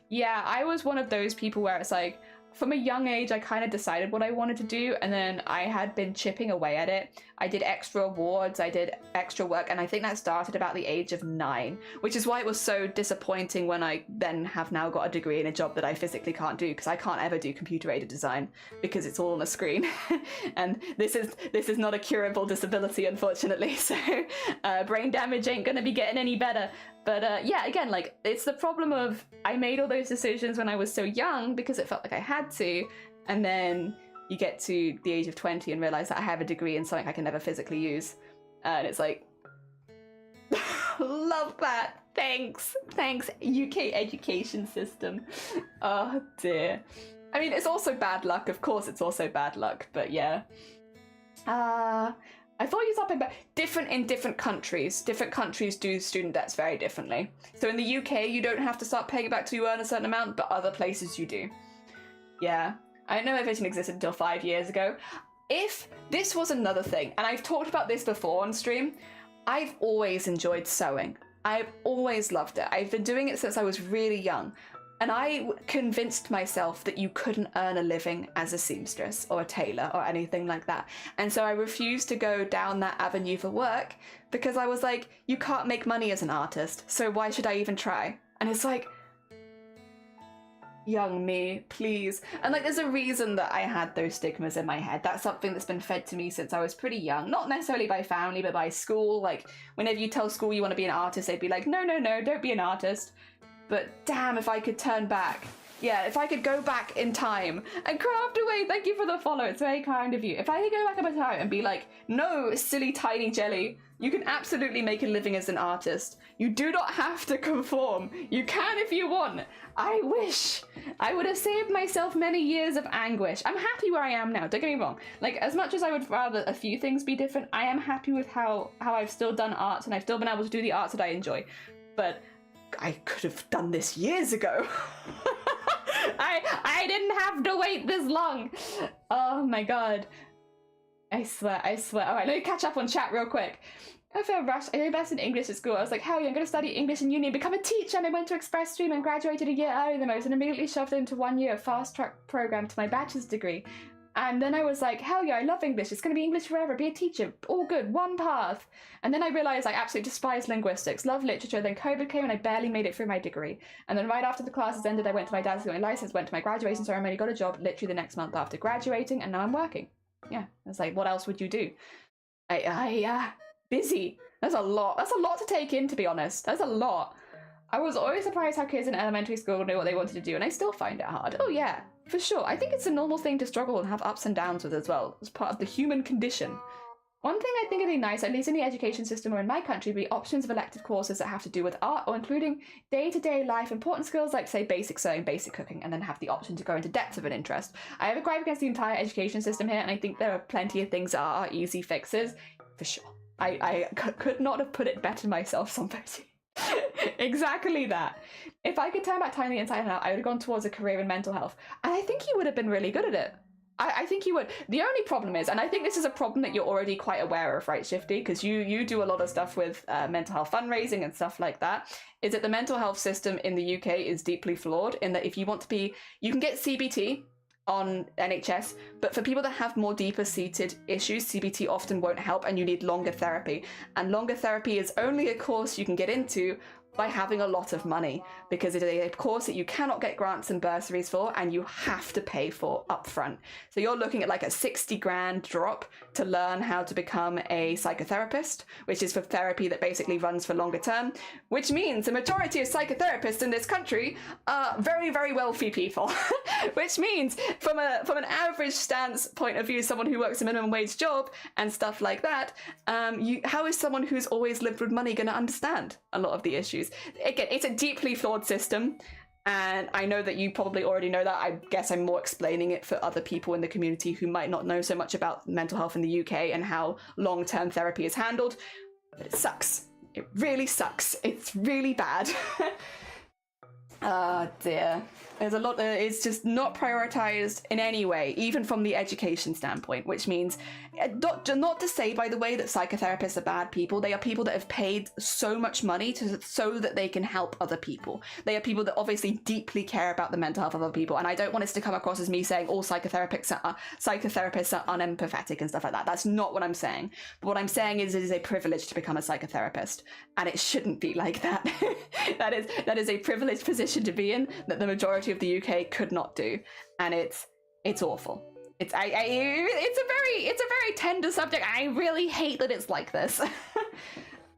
A: Yeah, I was one of those people where it's like, from a young age, I kind of decided what I wanted to do, and then I had been chipping away at it. I did extra awards, I did extra work, and I think that started about the age of 9, which is why it was so disappointing when I then have now got a degree in a job that I physically can't do, because I can't ever do computer-aided design because it's all on a screen. And this is not a curable disability, unfortunately, so brain damage ain't gonna be getting any better. But yeah, again, like, it's the problem of I made all those decisions when I was so young because it felt like I had to, and then you get to the age of 20 and realize that I have a degree in something I can never physically use. And it's like, love that. Thanks, UK education system. Oh dear. I mean, it's also bad luck. Of course, it's also bad luck, but yeah. I thought you were different in different countries. Different countries do student debts very differently. So in the UK, you don't have to start paying it back till you earn a certain amount, but other places you do. Yeah. I didn't know eviction existed until 5 years ago. If this was another thing, and I've talked about this before on stream, I've always enjoyed sewing. I've always loved it. I've been doing it since I was really young. And I convinced myself that you couldn't earn a living as a seamstress or a tailor or anything like that. And so I refused to go down that avenue for work because I was like, you can't make money as an artist, so why should I even try? And it's like, young me, please. And like, there's a reason that I had those stigmas in my head. That's something that's been fed to me since I was pretty young. Not necessarily by family, but by school. Like, whenever you tell school you want to be an artist, they'd be like, no, don't be an artist. But damn, if I could turn back Yeah, if I could go back in time and craft away, thank you for the follow, it's very kind of you. If I could go back in time and be like, no, silly tiny jelly, you can absolutely make a living as an artist. You do not have to conform. You can if you want. I wish I would have saved myself many years of anguish. I'm happy where I am now, don't get me wrong. Like, as much as I would rather a few things be different, I am happy with how I've still done art and I've still been able to do the arts that I enjoy. But I could have done this years ago. I didn't have to wait this long. Oh my god. I swear. Alright, let me catch up on chat real quick. I feel rushed. I did best in English at school. I was like, hell yeah, I'm going to study English in uni and become a teacher. And I went to Express Stream and graduated a year earlier than most and immediately shoved into 1 year fast track program to my bachelor's degree. And then I was like, hell yeah, I love English. It's going to be English forever. Be a teacher. All good. One path. And then I realized I absolutely despise linguistics, love literature. Then COVID came and I barely made it through my degree. And then right after the classes ended, I went to my dad's to get my license, went to my graduation ceremony, got a job literally the next month after graduating, and now I'm working. Yeah. It's like, what else would you do? Busy. That's a lot. That's a lot to take in, to be honest. That's a lot. I was always surprised how kids in elementary school knew what they wanted to do, and I still find it hard. Oh yeah, for sure. I think it's a normal thing to struggle and have ups and downs with as well. It's part of the human condition. One thing I think would be nice, at least in the education system or in my country, would be options of elective courses that have to do with art or including day-to-day life important skills like, say, basic sewing, basic cooking, and then have the option to go into depth of an interest. I have a gripe against the entire education system here, and I think there are plenty of things that are easy fixes, for sure. I could not have put it better myself, somebody. Exactly that. If I could turn back time the inside and out, I would have gone towards a career in mental health. And I think you would have been really good at it. I think you would. The only problem is, and I think this is a problem that you're already quite aware of, right, Shifty, because you do a lot of stuff with mental health fundraising and stuff like that, is that the mental health system in the UK is deeply flawed in that if you want to be, you can get CBT on NHS, but for people that have more deeper seated issues, CBT often won't help and you need longer therapy. And longer therapy is only a course you can get into by having a lot of money, because it is a course that you cannot get grants and bursaries for and you have to pay for upfront. So you're looking at like a 60 grand drop to learn how to become a psychotherapist, which is for therapy that basically runs for longer term, which means the majority of psychotherapists in this country are very, very wealthy people. Which means from an average stance point of view, someone who works a minimum wage job and stuff like that, how is someone who's always lived with money going to understand a lot of the issues? Again, it's a deeply flawed system, and I know that you probably already know that. I guess I'm more explaining it for other people in the community who might not know so much about mental health in the UK and how long-term therapy is handled, but it sucks. It really sucks. It's really bad. Oh dear. There's a lot that is just not prioritized in any way, even from the education standpoint, which means not to say, by the way, that psychotherapists are bad people. They are people that have paid so much money so that they can help other people. They are people that obviously deeply care about the mental health of other people. And I don't want this to come across as me saying all psychotherapists are unempathetic and stuff like that. That's not what I'm saying. But what I'm saying is it is a privilege to become a psychotherapist, and it shouldn't be like that. that is a privileged position to be in that the majority of the UK could not do, and it's awful. It's a very tender subject. I really hate that it's like this.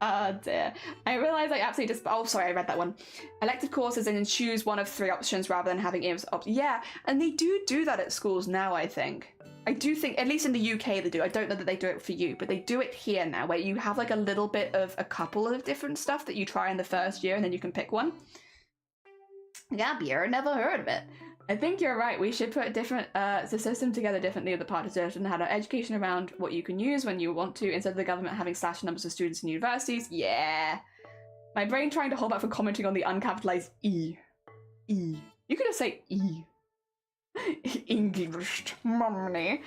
A: Oh dear. I realize I absolutely just, oh sorry, I read that one. Elective courses and then choose one of 3 options rather than having yeah, and they do that at schools now, I think. I do think, at least in the UK they do. I don't know that they do it for you, but they do it here now, where you have like a little bit of a couple of different stuff that you try in the first year and then you can pick one. Yeah, Pierre, never heard of it. I think you're right. We should put the system together differently with the participation and have an education around what you can use when you want to, instead of the government having slashed numbers of students in universities. Yeah. My brain trying to hold back from commenting on the uncapitalized E. E. You could just say E. English money.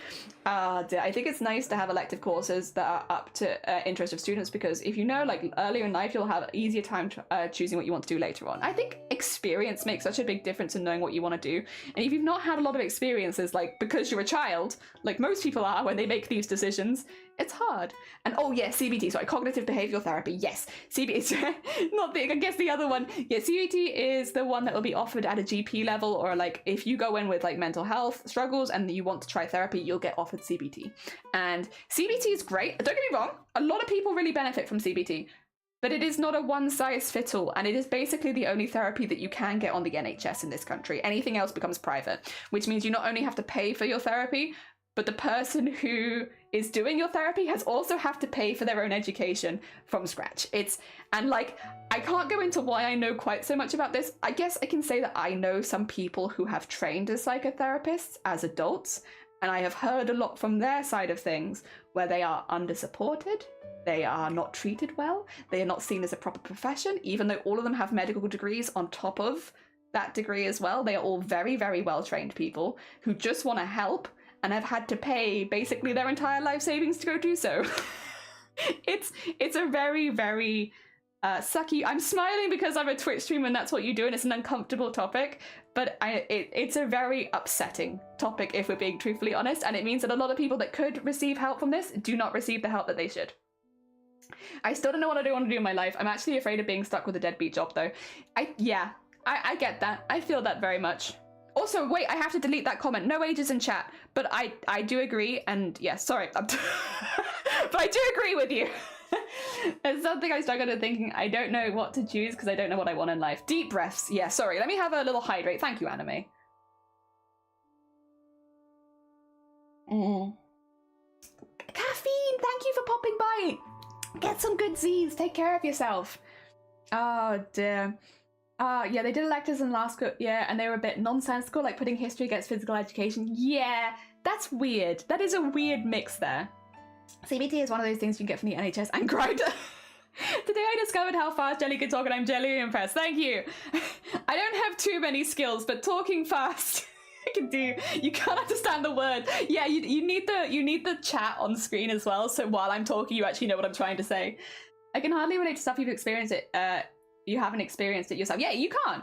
A: I think it's nice to have elective courses that are up to interest of students, because if you know, like earlier in life, you'll have an easier time choosing what you want to do later on. I think experience makes such a big difference in knowing what you want to do, and if you've not had a lot of experiences, like because you're a child, like most people are when they make these decisions, it's hard. And oh yeah, CBT, sorry, cognitive behavioral therapy. Yes, CBT. Not the, I guess the other one. Yeah, CBT is the one that will be offered at a GP level, or like if you go in with like mental health struggles and you want to try therapy, you'll get offered CBT. And CBT is great. Don't get me wrong, a lot of people really benefit from CBT. but it is not a one-size-fits-all, and it is basically the only therapy that you can get on the NHS in this country. Anything else becomes private, which means you not only have to pay for your therapy, but the person who is doing your therapy has also have to pay for their own education from scratch. And like, I can't go into why I know quite so much about this. I guess I can say that I know some people who have trained as psychotherapists as adults, and I have heard a lot from their side of things where they are under-supported, they are not treated well, they are not seen as a proper profession, even though all of them have medical degrees on top of that degree as well. They are all very, very well-trained people who just want to help and have had to pay basically their entire life savings to go do so. It's a very, very sucky. I'm smiling because I'm a Twitch streamer and that's what you do, and it's an uncomfortable topic, but it's a very upsetting topic if we're being truthfully honest, and it means that a lot of people that could receive help from this do not receive the help that they should. I still don't know what I want to do in my life. I'm actually afraid of being stuck with a deadbeat job though. I get that. I feel that very much. Also, wait, I have to delete that comment. No ages in chat, but I do agree, and yeah, sorry. But I do agree with you. It's something I struggled with thinking. I don't know what to choose because I don't know what I want in life. Deep breaths. Yeah, sorry. Let me have a little hydrate. Thank you, anime. Caffeine, thank you for popping by. Get some good Z's. Take care of yourself. Oh, dear. Yeah, they did electives in last school, yeah, and they were a bit nonsensical, like putting history against physical education. Yeah, that's weird. That is a weird mix there. CBT is one of those things you can get from the NHS and Grindr. Today I discovered how fast Jelly could talk, and I'm genuinely impressed. Thank you. I don't have too many skills, but talking fast I can do. You can't understand the word. Yeah, you need the chat on screen as well, so while I'm talking you actually know what I'm trying to say. I can hardly relate to stuff you've experienced it. You haven't experienced it yourself. Yeah, you can't.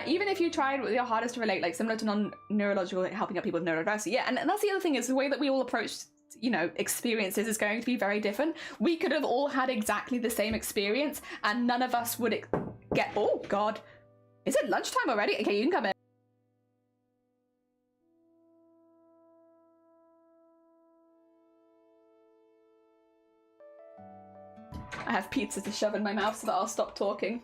A: Even if you tried your hardest to relate, like similar to non-neurological, helping out people with neurodiversity. Yeah, and that's the other thing, is the way that we all approach, you know, experiences is going to be very different. We could have all had exactly the same experience and none of us would get, oh God. Is it lunchtime already? Okay, you can come in. I have pizza to shove in my mouth so that I'll stop talking.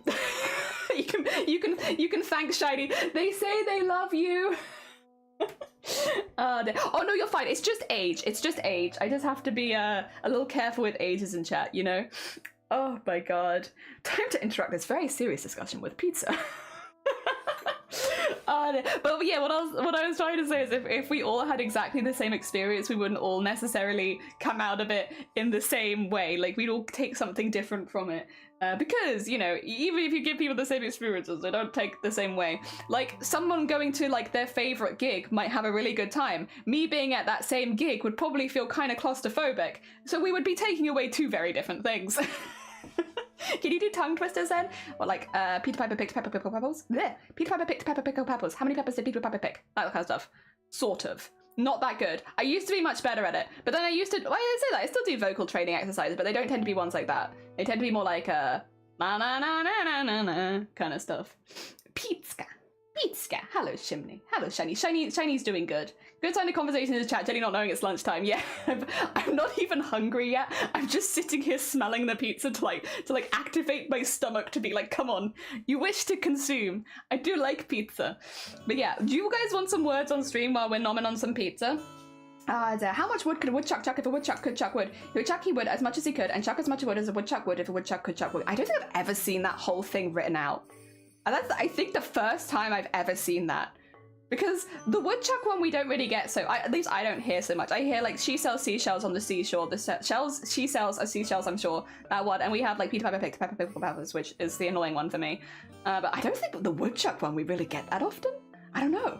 A: you can thank Shiny. They say they love you. Oh no, you're fine. It's just age. It's just age. I just have to be a little careful with ages in chat, you know? Oh my God. Time to interrupt this very serious discussion with pizza. But yeah, what I was trying to say is if we all had exactly the same experience, we wouldn't all necessarily come out of it in the same way. Like, we'd all take something different from it. Because, you know, even if you give people the same experiences, they don't take the same way. Like, someone going to, like, their favorite gig might have a really good time. Me being at that same gig would probably feel kind of claustrophobic. So we would be taking away two very different things. Can you do tongue twisters then? Or like, Peter Piper picked pepper, pickle, peppers? Blech. Peter Piper picked pepper, pickle, peppers. How many peppers did Peter Piper pick? That kind of stuff. Sort of. Not that good. I used to be much better at it. But then I used to, why did I say that? I still do vocal training exercises, but they don't tend to be ones like that. They tend to be more like, na na na na na na na kind of stuff. Pizza. Pizza. Hello, Shimney. Hello, Shiny. Shiny's doing good. Good time to conversation in the chat, Jenny not knowing it's lunchtime. Yeah, I'm not even hungry yet. I'm just sitting here smelling the pizza to activate my stomach to be like, come on, you wish to consume. I do like pizza. But yeah, do you guys want some words on stream while we're nomming on some pizza? How much wood could a woodchuck chuck if a woodchuck could chuck wood? He would chuck wood as much as he could and chuck as much wood as a woodchuck would if a woodchuck could chuck wood. I don't think I've ever seen that whole thing written out. And that's, I think, the first time I've ever seen that. Because the woodchuck one we don't really get, so at least I don't hear so much. I hear like she sells seashells on the seashore. The shells she sells are seashells, I'm sure, that one. And we have like Peter Piper picked pepper, pickle, peppers, which is the annoying one for me. But I don't think the woodchuck one we really get that often. I don't know.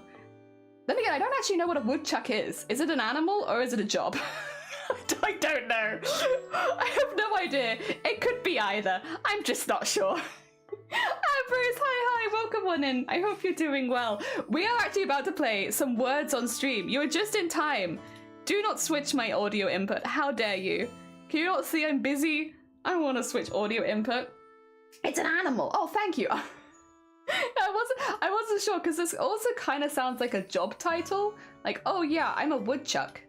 A: Then again, I don't actually know what a woodchuck is. Is it an animal or is it a job? I don't know. I have no idea. It could be either. I'm just not sure. Bruce, hi, welcome on in. I hope you're doing well. We are actually about to play some words on stream. You're just in time. Do not switch my audio input. How dare you? Can you not see I'm busy? I want to switch audio input. It's an animal. Oh, thank you. I wasn't sure because this also kind of sounds like a job title. Like, oh yeah, I'm a woodchuck.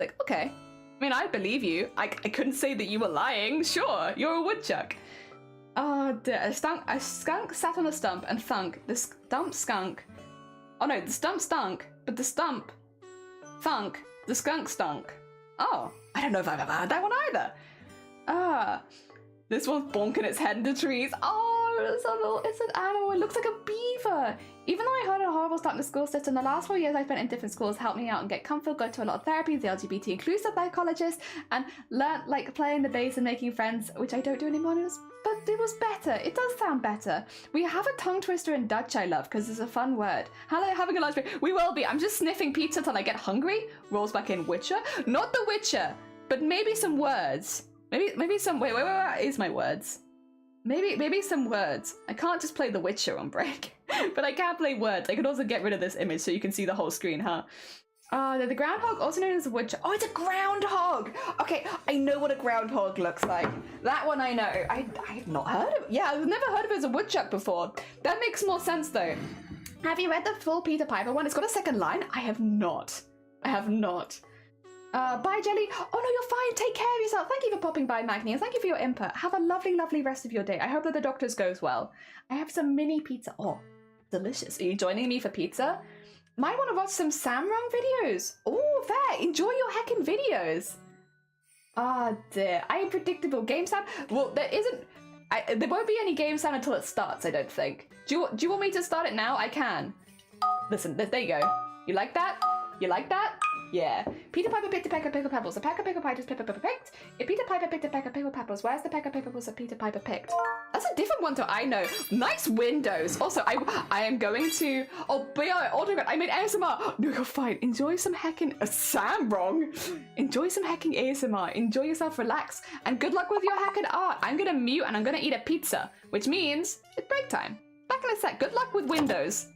A: Like, okay. I mean, I believe you. I couldn't say that you were lying. Sure, you're a woodchuck. Oh, dear. A skunk sat on a stump and thunk. The stump skunk. Oh no, the stump stunk, but the stump thunk. The skunk stunk. Oh, I don't know if I've ever heard that one either. This one's bonking its head into trees. Oh, it's an animal. It looks like a beaver. Even though I heard a horrible start in the school system, the last 4 years I spent in different schools helped me out and get comfort, got to a lot of therapy, the LGBT inclusive psychologist, and learnt like playing the bass and making friends, which I don't do anymore, but it was better. It does sound better. We have a tongue twister in Dutch I love, because it's a fun word. Hello, having a lunch break. We will be. I'm just sniffing pizza till I get hungry. Rolls back in Witcher. Not the Witcher, but maybe some words. Maybe some, wait, is my words? Maybe some words. I can't just play The Witcher on break, but I can play words. I could also get rid of this image so you can see the whole screen, huh? The groundhog, also known as a woodchuck. Oh, it's a groundhog! Okay, I know what a groundhog looks like. That one I know. I've not heard of it. Yeah, I've never heard of it as a woodchuck before. That makes more sense though. Have you read the full Peter Piper one? It's got a second line. I have not. Bye, Jelly. Oh no, you're fine. Take care of yourself. Thank you for popping by, Magni, and thank you for your input. Have a lovely, lovely rest of your day. I hope that the doctor's goes well. I have some mini pizza. Oh, delicious. Are you joining me for pizza? Might want to watch some Samrong videos. Oh, fair. Enjoy your heckin' videos. Ah, dear. I'm predictable. Game sound? Well, there isn't... there won't be any game sound until it starts, I don't think. Do you want me to start it now? I can. Listen, there you go. You like that? You like that? Yeah. Peter Piper picked a peck of pickled pebbles. A peck of pickled pipers Peter Piper picked. If Peter Piper picked a peck of pickled pebbles, where's the peck of pebbles that Peter Piper picked? That's a different one to I know. Nice windows. Also, I am going to... Oh, but yeah, I made ASMR. No, you're fine. Enjoy some heckin'... Sam wrong. Enjoy some heckin' ASMR. Enjoy yourself, relax. And good luck with your heckin' art. I'm gonna mute and I'm gonna eat a pizza, which means it's break time. Back in a sec. Good luck with windows.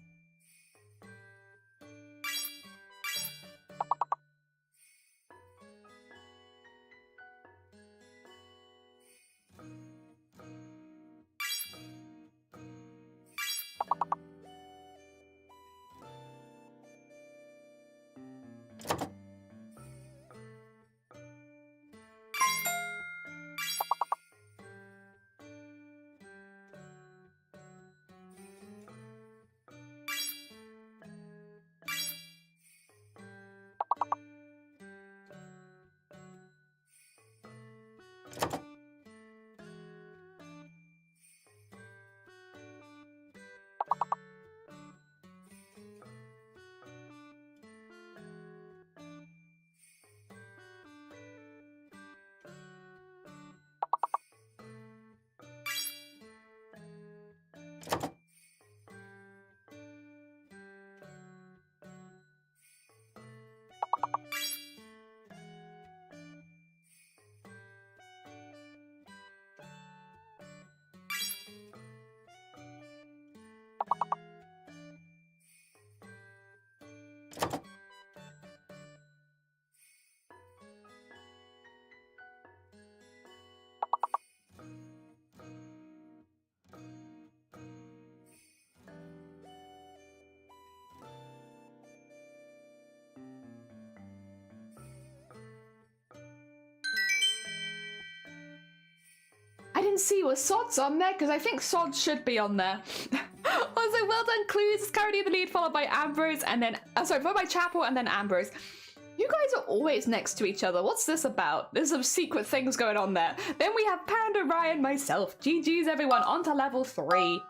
A: I didn't see was Sods on there because I think Sods should be on there. Also, well done, Clues is currently in the lead, followed by Ambrose, and then followed by Chapel and then Ambrose. You guys are always next to each other. What's this about? There's some secret things going on there. Then we have Panda, Ryan, myself. GG's everyone, on to level 3.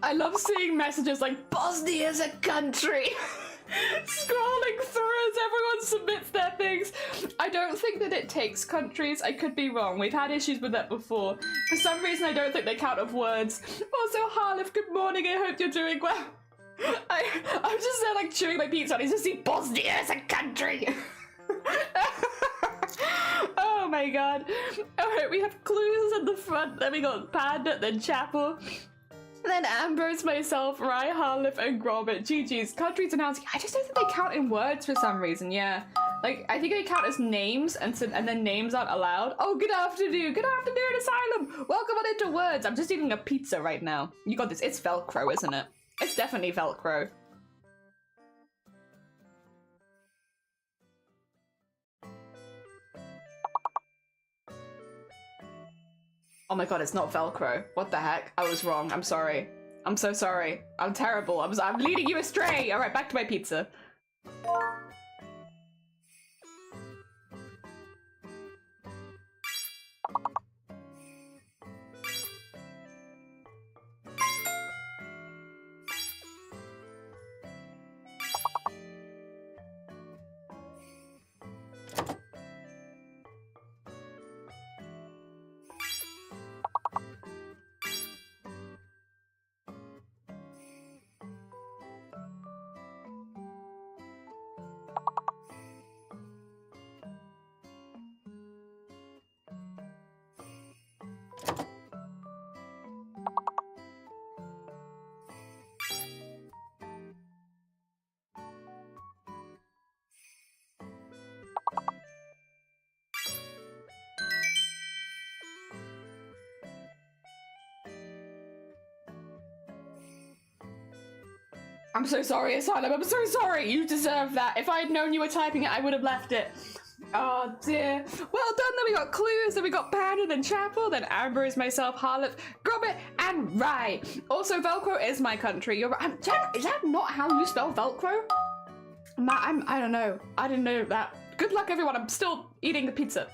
A: I love seeing messages like Bosnia's a country. Scrolling through as everyone submits their things. I don't think that it takes countries. I could be wrong. We've had issues with that before. For some reason, I don't think they count of words. Also, Harlif, good morning. I hope you're doing well. I'm just there like chewing my pizza and I just see Bosnia as a country. Oh my god. Alright, we have clues at the front, then we got Panda, then Chapel, then Ambrose, myself, Rye, Harlif, and Gromit. GG's. Countries announced. I just don't think they count in words for some reason, yeah. Like, I think they count as names, and then names aren't allowed. Oh, good afternoon. Good afternoon, Asylum. Welcome on into words. I'm just eating a pizza right now. You got this. It's Velcro, isn't it? It's definitely Velcro. Oh my god, it's not Velcro. What the heck? I was wrong. I'm sorry. I'm so sorry. I'm terrible. I'm leading you astray. All right, back to my pizza. I'm so sorry, Asylum. I'm so sorry. You deserve that. If I had known you were typing it, I would have left it. Oh dear. Well done. Then we got clues. Then we got Panda. Then Chapel. Then Ambrose, myself, Harlif, Gromit, and Rye. Also, Velcro is my country. You're right. Is that not how you spell Velcro? I don't know. I didn't know that. Good luck, everyone. I'm still eating the pizza.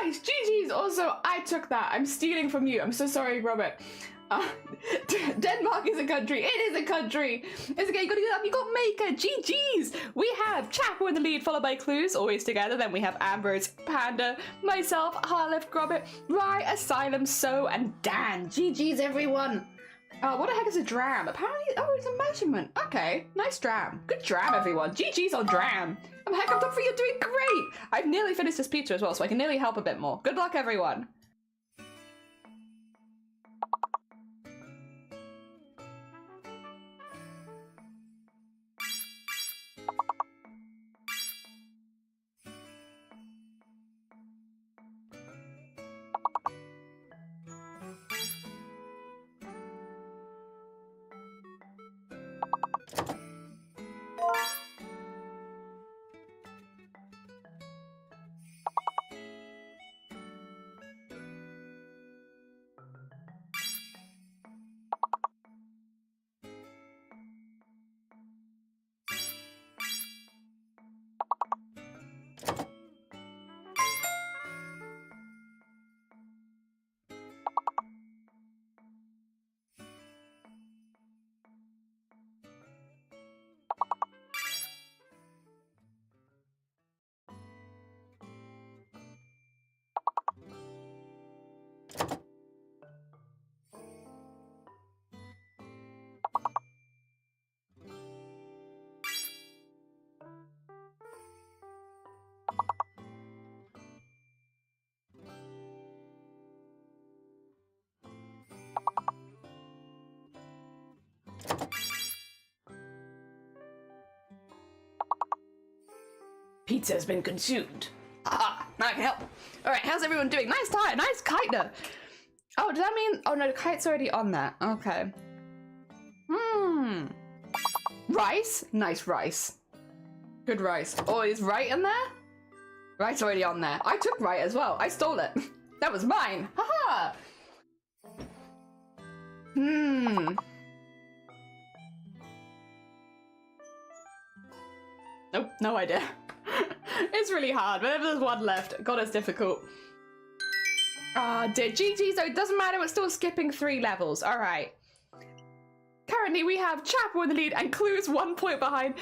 A: Nice! GG's! Also, I took that. I'm stealing from you. I'm so sorry, Robert. Denmark is a country. It is a country. It's okay. You got Maker. GG's. We have Chapel in the lead, followed by Clues, always together. Then we have Ambrose, Panda, myself, Harlif, Grobit, Rye, Asylum, So, and Dan. GG's, everyone. What the heck is a dram? Apparently, oh, it's a measurement. Okay, nice dram. Good dram, everyone. GG's on dram. Heck, I'm done for you. Doing great. I've nearly finished this pizza as well, so I can nearly help a bit more. Good luck, everyone. Pizza has been consumed. Ah, now I can help. All right, how's everyone doing? Nice tie, nice kiter. Oh, does that mean? Oh no, the kite's already on that. Okay. Rice, nice rice. Good rice. Oh, is right in there? Right's already on there. I took right as well. I stole it. That was mine. Haha. Nope, no idea. It's really hard. Whenever there's one left, God, it's difficult. Dear GG, so it doesn't matter, we're still skipping 3 levels. Alright. Currently we have Chapel in the lead and Clue's 1 point behind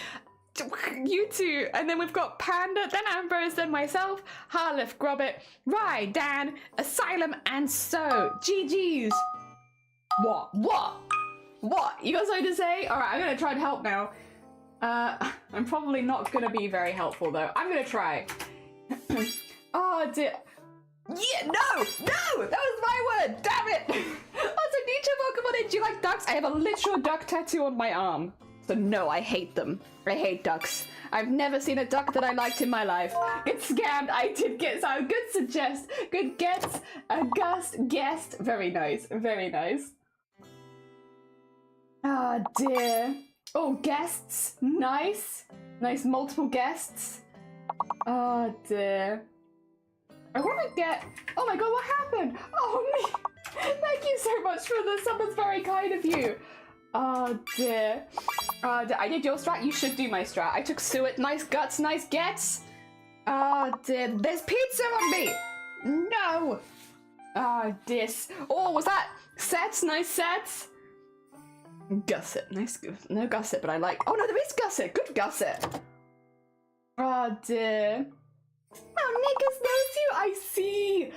A: you two. And then we've got Panda, then Ambrose, then myself, Harleth, Grobbit, Rye, Dan, Asylum, and So. GG's. What? You got something to say? Alright, I'm gonna try and help now. I'm probably not gonna be very helpful though. I'm gonna try. Oh dear. Yeah, no! That was my word! Damn it! Also, Nietzsche, Pokemon, do you like ducks? I have a literal duck tattoo on my arm. So no, I hate them. I hate ducks. I've never seen a duck that I liked in my life. Get scammed, I did get some good suggest, good gets, a gust, guest. Very nice, very nice. Oh dear. Oh, guests, nice. Nice multiple guests. Oh dear. I want to get... Oh my god, what happened? Oh, me. Thank you so much for this. Someone's very kind of you. Oh, dear. I did your strat. You should do my strat. I took Suet. Nice guts, nice gets. Oh, dear. There's pizza on me. No. Oh, this. Oh, was that sets? Nice sets. Gusset. Nice. No gusset, but I like... Oh, no, there is gusset. Good gusset. Oh, dear. Oh, niggas knows you, I see!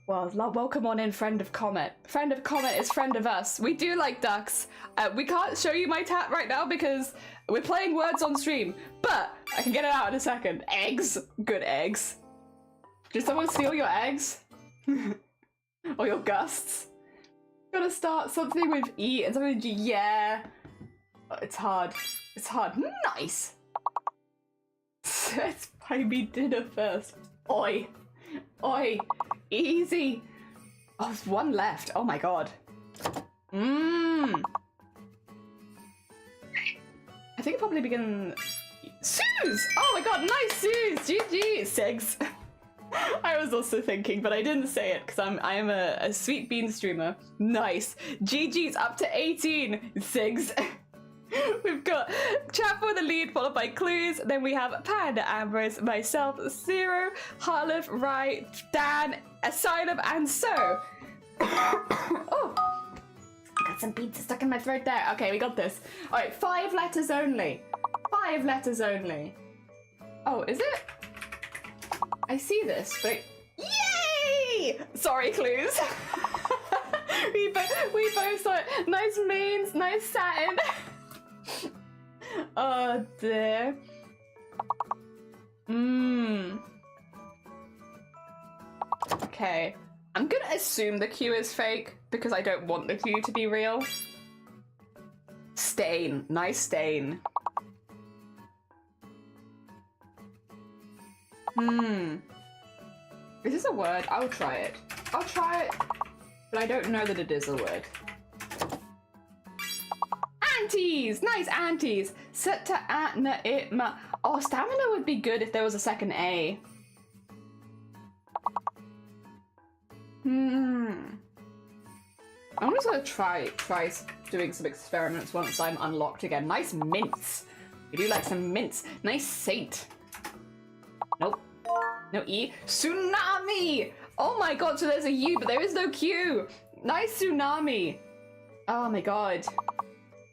A: Well, welcome on in, friend of Comet. Friend of Comet is friend of us. We do like ducks. We can't show you my tat right now because we're playing words on stream, but I can get it out in a second. Eggs. Good eggs. Did someone steal your eggs? Or your gusts? Gotta start something with E and something with G. Yeah. Oh, it's hard. It's hard. Nice! Let's buy me dinner first. Oi. Oi. Easy. Oh, there's one left. Oh my god. I think it probably begin... Suze! Oh my god, nice Suze! GG! Sigs. I was also thinking, but I didn't say it because I am a sweet bean streamer. Nice. GG's up to 18. Sigs. We've got Chapel in the lead, followed by Clues. Then we have Panda, Ambrose, myself, Zero, Harleth, Rye, Dan, Asylum, and So. Oh, I got some pizza stuck in my throat there. Okay, we got this. All right, 5 letters only. 5 letters only. Oh, is it? I see this, but yay! Sorry, Clues. we both saw it. Nice means, nice satin. Oh dear. Okay. I'm gonna assume the Q is fake because I don't want the Q to be real. Stain. Nice stain. Is this a word? I'll try it. I'll try it, but I don't know that it is a word. Antes! Nice antes! Oh, stamina would be good if there was a second A. I'm just gonna try doing some experiments once I'm unlocked again. Nice mints! We do like some mints. Nice saint. Nope. No E. Tsunami! Oh my god, so there's a U, but there is no Q! Nice tsunami! Oh my god.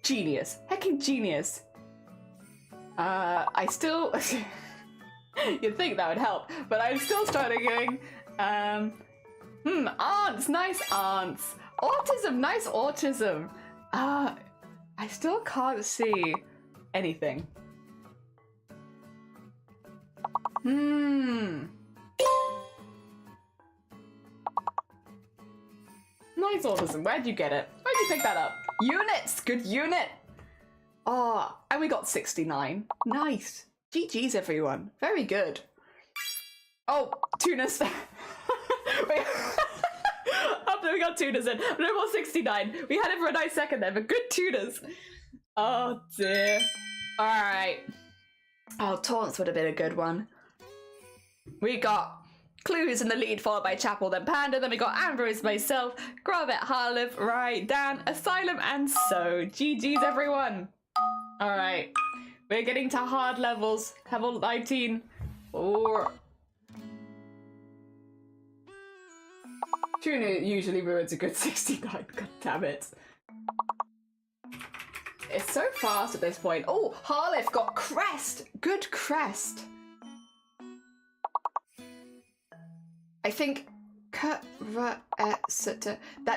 A: Genius. Hecking genius. I still... You'd think that would help, but I'm still struggling. Aunts! Nice aunts! Autism! Nice autism! I still can't see anything. Nice autism. Where'd you get it? Where'd you pick that up? Units! Good unit! Oh, and we got 69. Nice. GG's, everyone. Very good. Oh, tunas. Wait. After we got tunas in. No more 69. We had it for a nice second there, but good tunas. Oh dear. Alright. Oh, taunts would have been a good one. We got Clues in the lead, followed by Chapel, then Panda, then we got Ambrose, myself, Gravet, Harlif, Rai, Dan, Asylum, and So. GG's everyone. Alright. We're getting to hard levels. Level 19. Or Tuna usually ruins a good 69. God damn it. It's so fast at this point. Oh, Harlif got Crest. Good Crest. I think that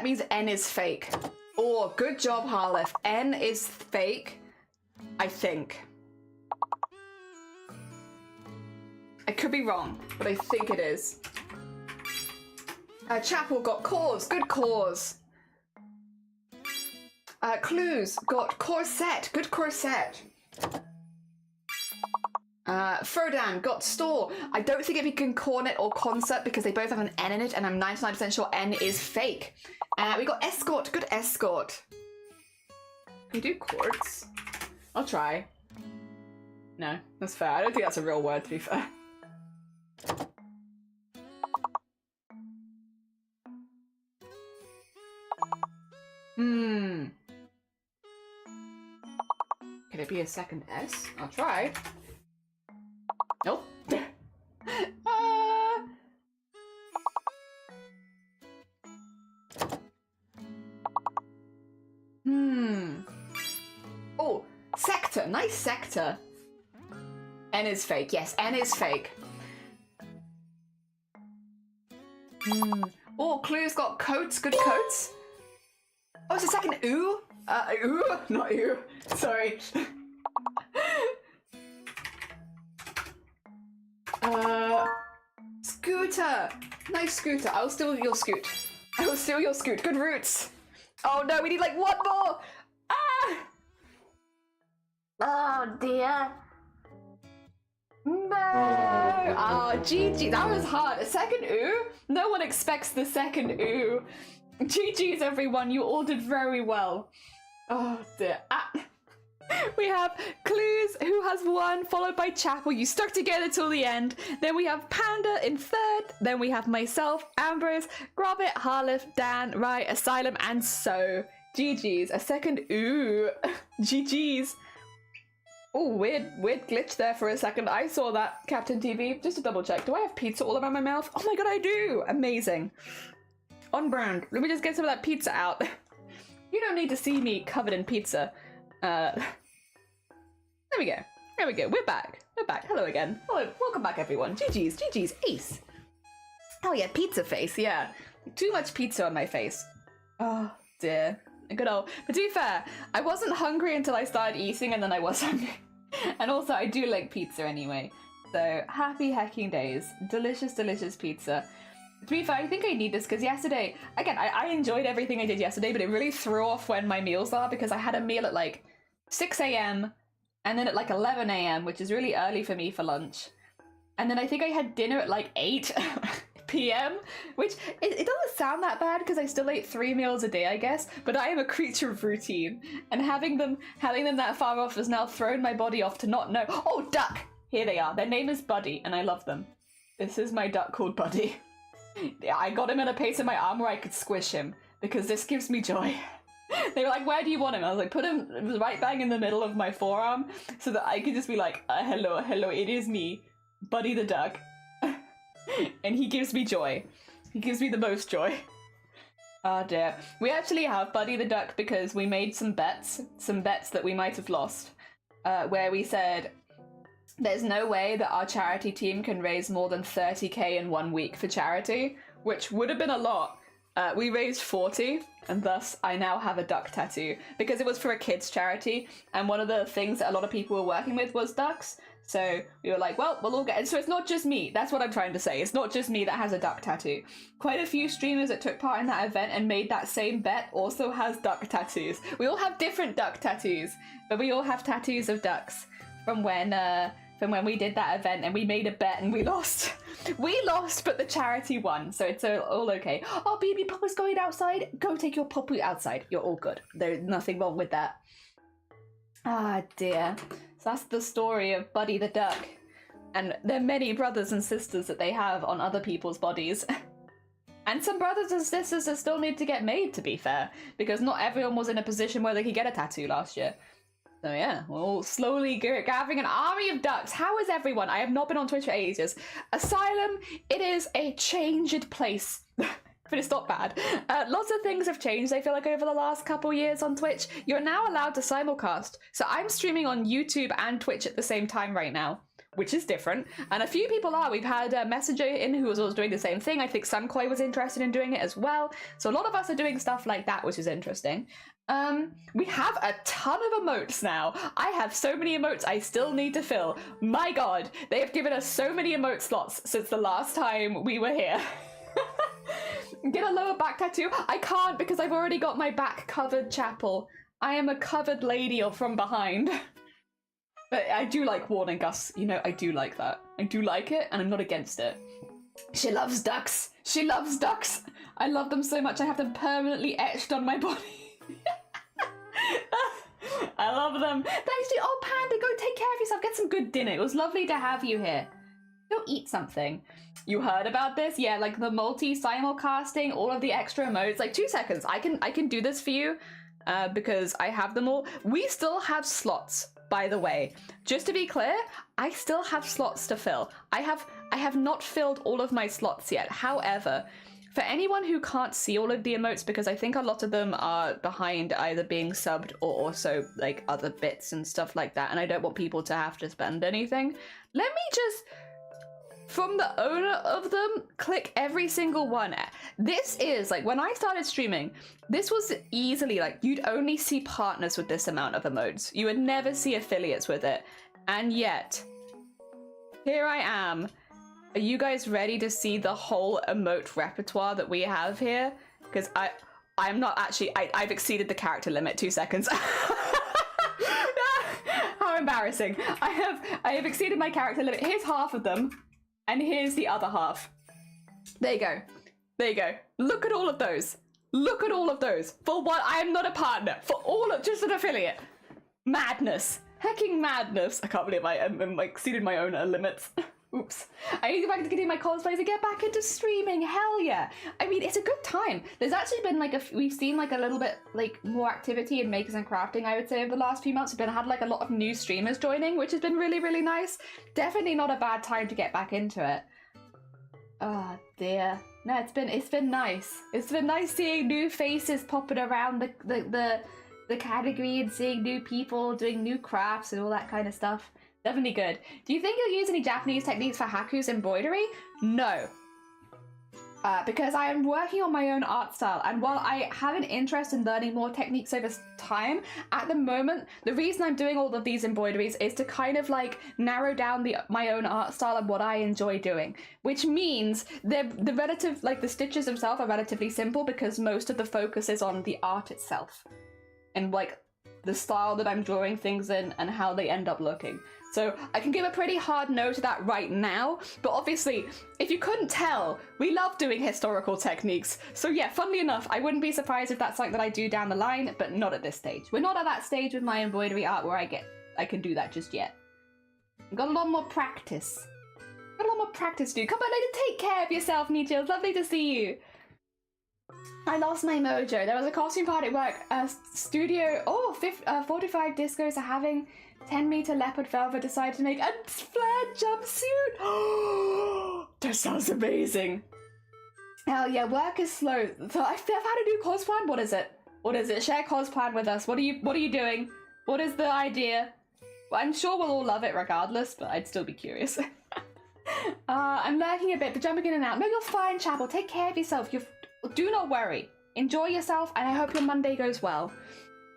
A: means N is fake. Oh, good job, Harlif. N is fake. I think. I could be wrong, but I think it is. Chapel got Cause. Good Cause. Clues got Corset. Good Corset. Frodan got Store. I don't think it'd be Cornet or Concert because they both have an N in it, and I'm 99% sure N is fake. We got Escort. Good Escort. Can we do Quartz? I'll try. No, that's fair. I don't think that's a real word, to be fair. Could it be a second S? I'll try. Nope. Oh, Sector. Nice Sector. N is fake. Yes, N is fake. Oh, Clues got Coats. Good Coats. Oh, it's a second ooh? Ooh? Not ooh. Sorry. Scooter. Nice Scooter. I'll steal your scoot. I will steal your scoot. Good Roots. Oh no, we need like one more. Ah! Oh dear. No. Oh, GG. That was hard. A second ooh? No one expects the second ooh. GG's everyone, you all did very well. Oh dear. We have Clues, who has won, followed by Chapel. You stuck together till the end. Then we have Panda in third. Then we have myself, Ambrose, Gravet, Harlif, Dan, Rai, Asylum, and So. GG's. A second ooh. GG's. Oh, weird glitch there for a second. I saw that, Captain TV. Just to double check. Do I have pizza all around my mouth? Oh my god, I do. Amazing. On brand. Let me just get some of that pizza out. You don't need to see me covered in pizza. There we go. There we go. We're back. We're back. Hello again. Hello. Welcome back, everyone. GG's. GG's. Ace. Oh yeah, pizza face. Yeah. Too much pizza on my face. Oh dear. Good old. But to be fair, I wasn't hungry until I started eating, and then I was hungry. And also, I do like pizza anyway. So happy hecking days. Delicious, delicious pizza. To be fair, I think I need this because yesterday, again, I enjoyed everything I did yesterday, but it really threw off when my meals are because I had a meal at like 6 a.m. and then at like 11 a.m., which is really early for me for lunch. And then I think I had dinner at like 8 p.m., which it doesn't sound that bad because I still ate 3 meals a day, I guess, but I am a creature of routine. And having them that far off has now thrown my body off to not know. Oh, duck! Here they are. Their name is Buddy, and I love them. This is my duck called Buddy. Yeah, I got him in a place in my arm where I could squish him, because this gives me joy. They were like, where do you want him? I was like, put him right bang in the middle of my forearm, so that I could just be like, hello, it is me, Buddy the duck. And he gives me joy. He gives me the most joy. Oh dear. We actually have Buddy the duck because we made some bets that we might have lost, where we said, there's no way that our charity team can raise more than 30k in 1 week for charity, which would have been a lot. We raised 40, and thus I now have a duck tattoo, because it was for a kids charity, and one of the things that a lot of people were working with was ducks, so we were like, well, we'll all get it. So it's not just me, that's what I'm trying to say, it's not just me that has a duck tattoo. Quite a few streamers that took part in that event and made that same bet also has duck tattoos. We all have different duck tattoos, but we all have tattoos of ducks from when from when we did that event and we made a bet and we lost. We lost, but the charity won, so it's all okay. Oh, baby Papa's going outside. Go take your Papu outside. You're all good. There's nothing wrong with that. Ah, dear. So that's the story of Buddy the Duck. And there are many brothers and sisters that they have on other people's bodies. And some brothers and sisters that still need to get made, to be fair, because not everyone was in a position where they could get a tattoo last year. So yeah, we're all slowly gathering an army of ducks. How is everyone? I have not been on Twitch for ages. Asylum, it is a changed place. But it's not bad. Lots of things have changed, I feel like, over the last couple years on Twitch. You're now allowed to simulcast. So I'm streaming on YouTube and Twitch at the same time right now, which is different. And a few people are. We've had a messenger in who was also doing the same thing. I think Sunkoi was interested in doing it as well. So a lot of us are doing stuff like that, which is interesting. We have a ton of emotes now. I have so many emotes I still need to fill. My god, they have given us so many emote slots since the last time we were here. Get a lower back tattoo? I can't because I've already got my back covered, Chapel. I am a covered lady from behind. But I do like warning Gus. You know, I do like that. I do like it, and I'm not against it. She loves ducks. She loves ducks. I love them so much I have them permanently etched on my body. I love them. Thanks to oh Panda, go take care of yourself. Get some good dinner. It was lovely to have you here. Go eat something. You heard about this? Yeah, like the multi-simulcasting, all of the extra emotes. Like 2 seconds. I can do this for you because I have them all. We still have slots, by the way. Just to be clear, I still have slots to fill. I have not filled all of my slots yet. However, for anyone who can't see all of the emotes, because I think a lot of them are behind either being subbed or also like other bits and stuff like that, and I don't want people to have to spend anything, let me just, from the owner of them, click every single one. This is, like, when I started streaming, this was easily, like, you'd only see partners with this amount of emotes. You would never see affiliates with it. And yet, here I am. Are you guys ready to see the whole emote repertoire that we have here? Because I'm not actually, I've exceeded the character limit. 2 seconds. How embarrassing. I have exceeded my character limit. Here's half of them. And here's the other half. There you go. There you go. Look at all of those. Look at all of those. For what? I am not a partner. For all of, just an affiliate. Madness. Hecking madness. I can't believe I exceeded my own limits. Oops. I need to go back to getting my cosplays and get back into streaming. Hell yeah. I mean, it's a good time. There's actually been like we've seen like a little bit like more activity in makers and crafting, I would say, over the last few months. We've had like a lot of new streamers joining, which has been really, really nice. Definitely not a bad time to get back into it. Oh dear. No, it's been nice. It's been nice seeing new faces popping around the category and seeing new people doing new crafts and all that kind of stuff. Definitely good. Do you think you'll use any Japanese techniques for Haku's embroidery? No. Because I am working on my own art style, and while I have an interest in learning more techniques over time, at the moment, the reason I'm doing all of these embroideries is to kind of like narrow down my own art style and what I enjoy doing, which means the stitches themselves are relatively simple because most of the focus is on the art itself and like the style that I'm drawing things in and how they end up looking. So I can give a pretty hard no to that right now, but obviously, if you couldn't tell, we love doing historical techniques. So yeah, funnily enough, I wouldn't be surprised if that's something that I do down the line, but not at this stage. We're not at that stage with my embroidery art where I can do that just yet. I've got a lot more practice. Got a lot more practice to do. Come on, later, take care of yourself, Nietzsche. It's lovely to see you. I lost my mojo. There was a costume party at work. Studio, 45 discos are having 10-meter leopard velvet decided to make a flared jumpsuit. That sounds amazing. Hell yeah, work is slow. So I've had a new cos plan. What is it? What is it? Share cos plan with us. What are you doing? What is the idea? Well, I'm sure we'll all love it regardless, but I'd still be curious. I'm lurking a bit, but jumping in and out. No, you're fine, Chapel. Take care of yourself. Do not worry. Enjoy yourself, and I hope your Monday goes well.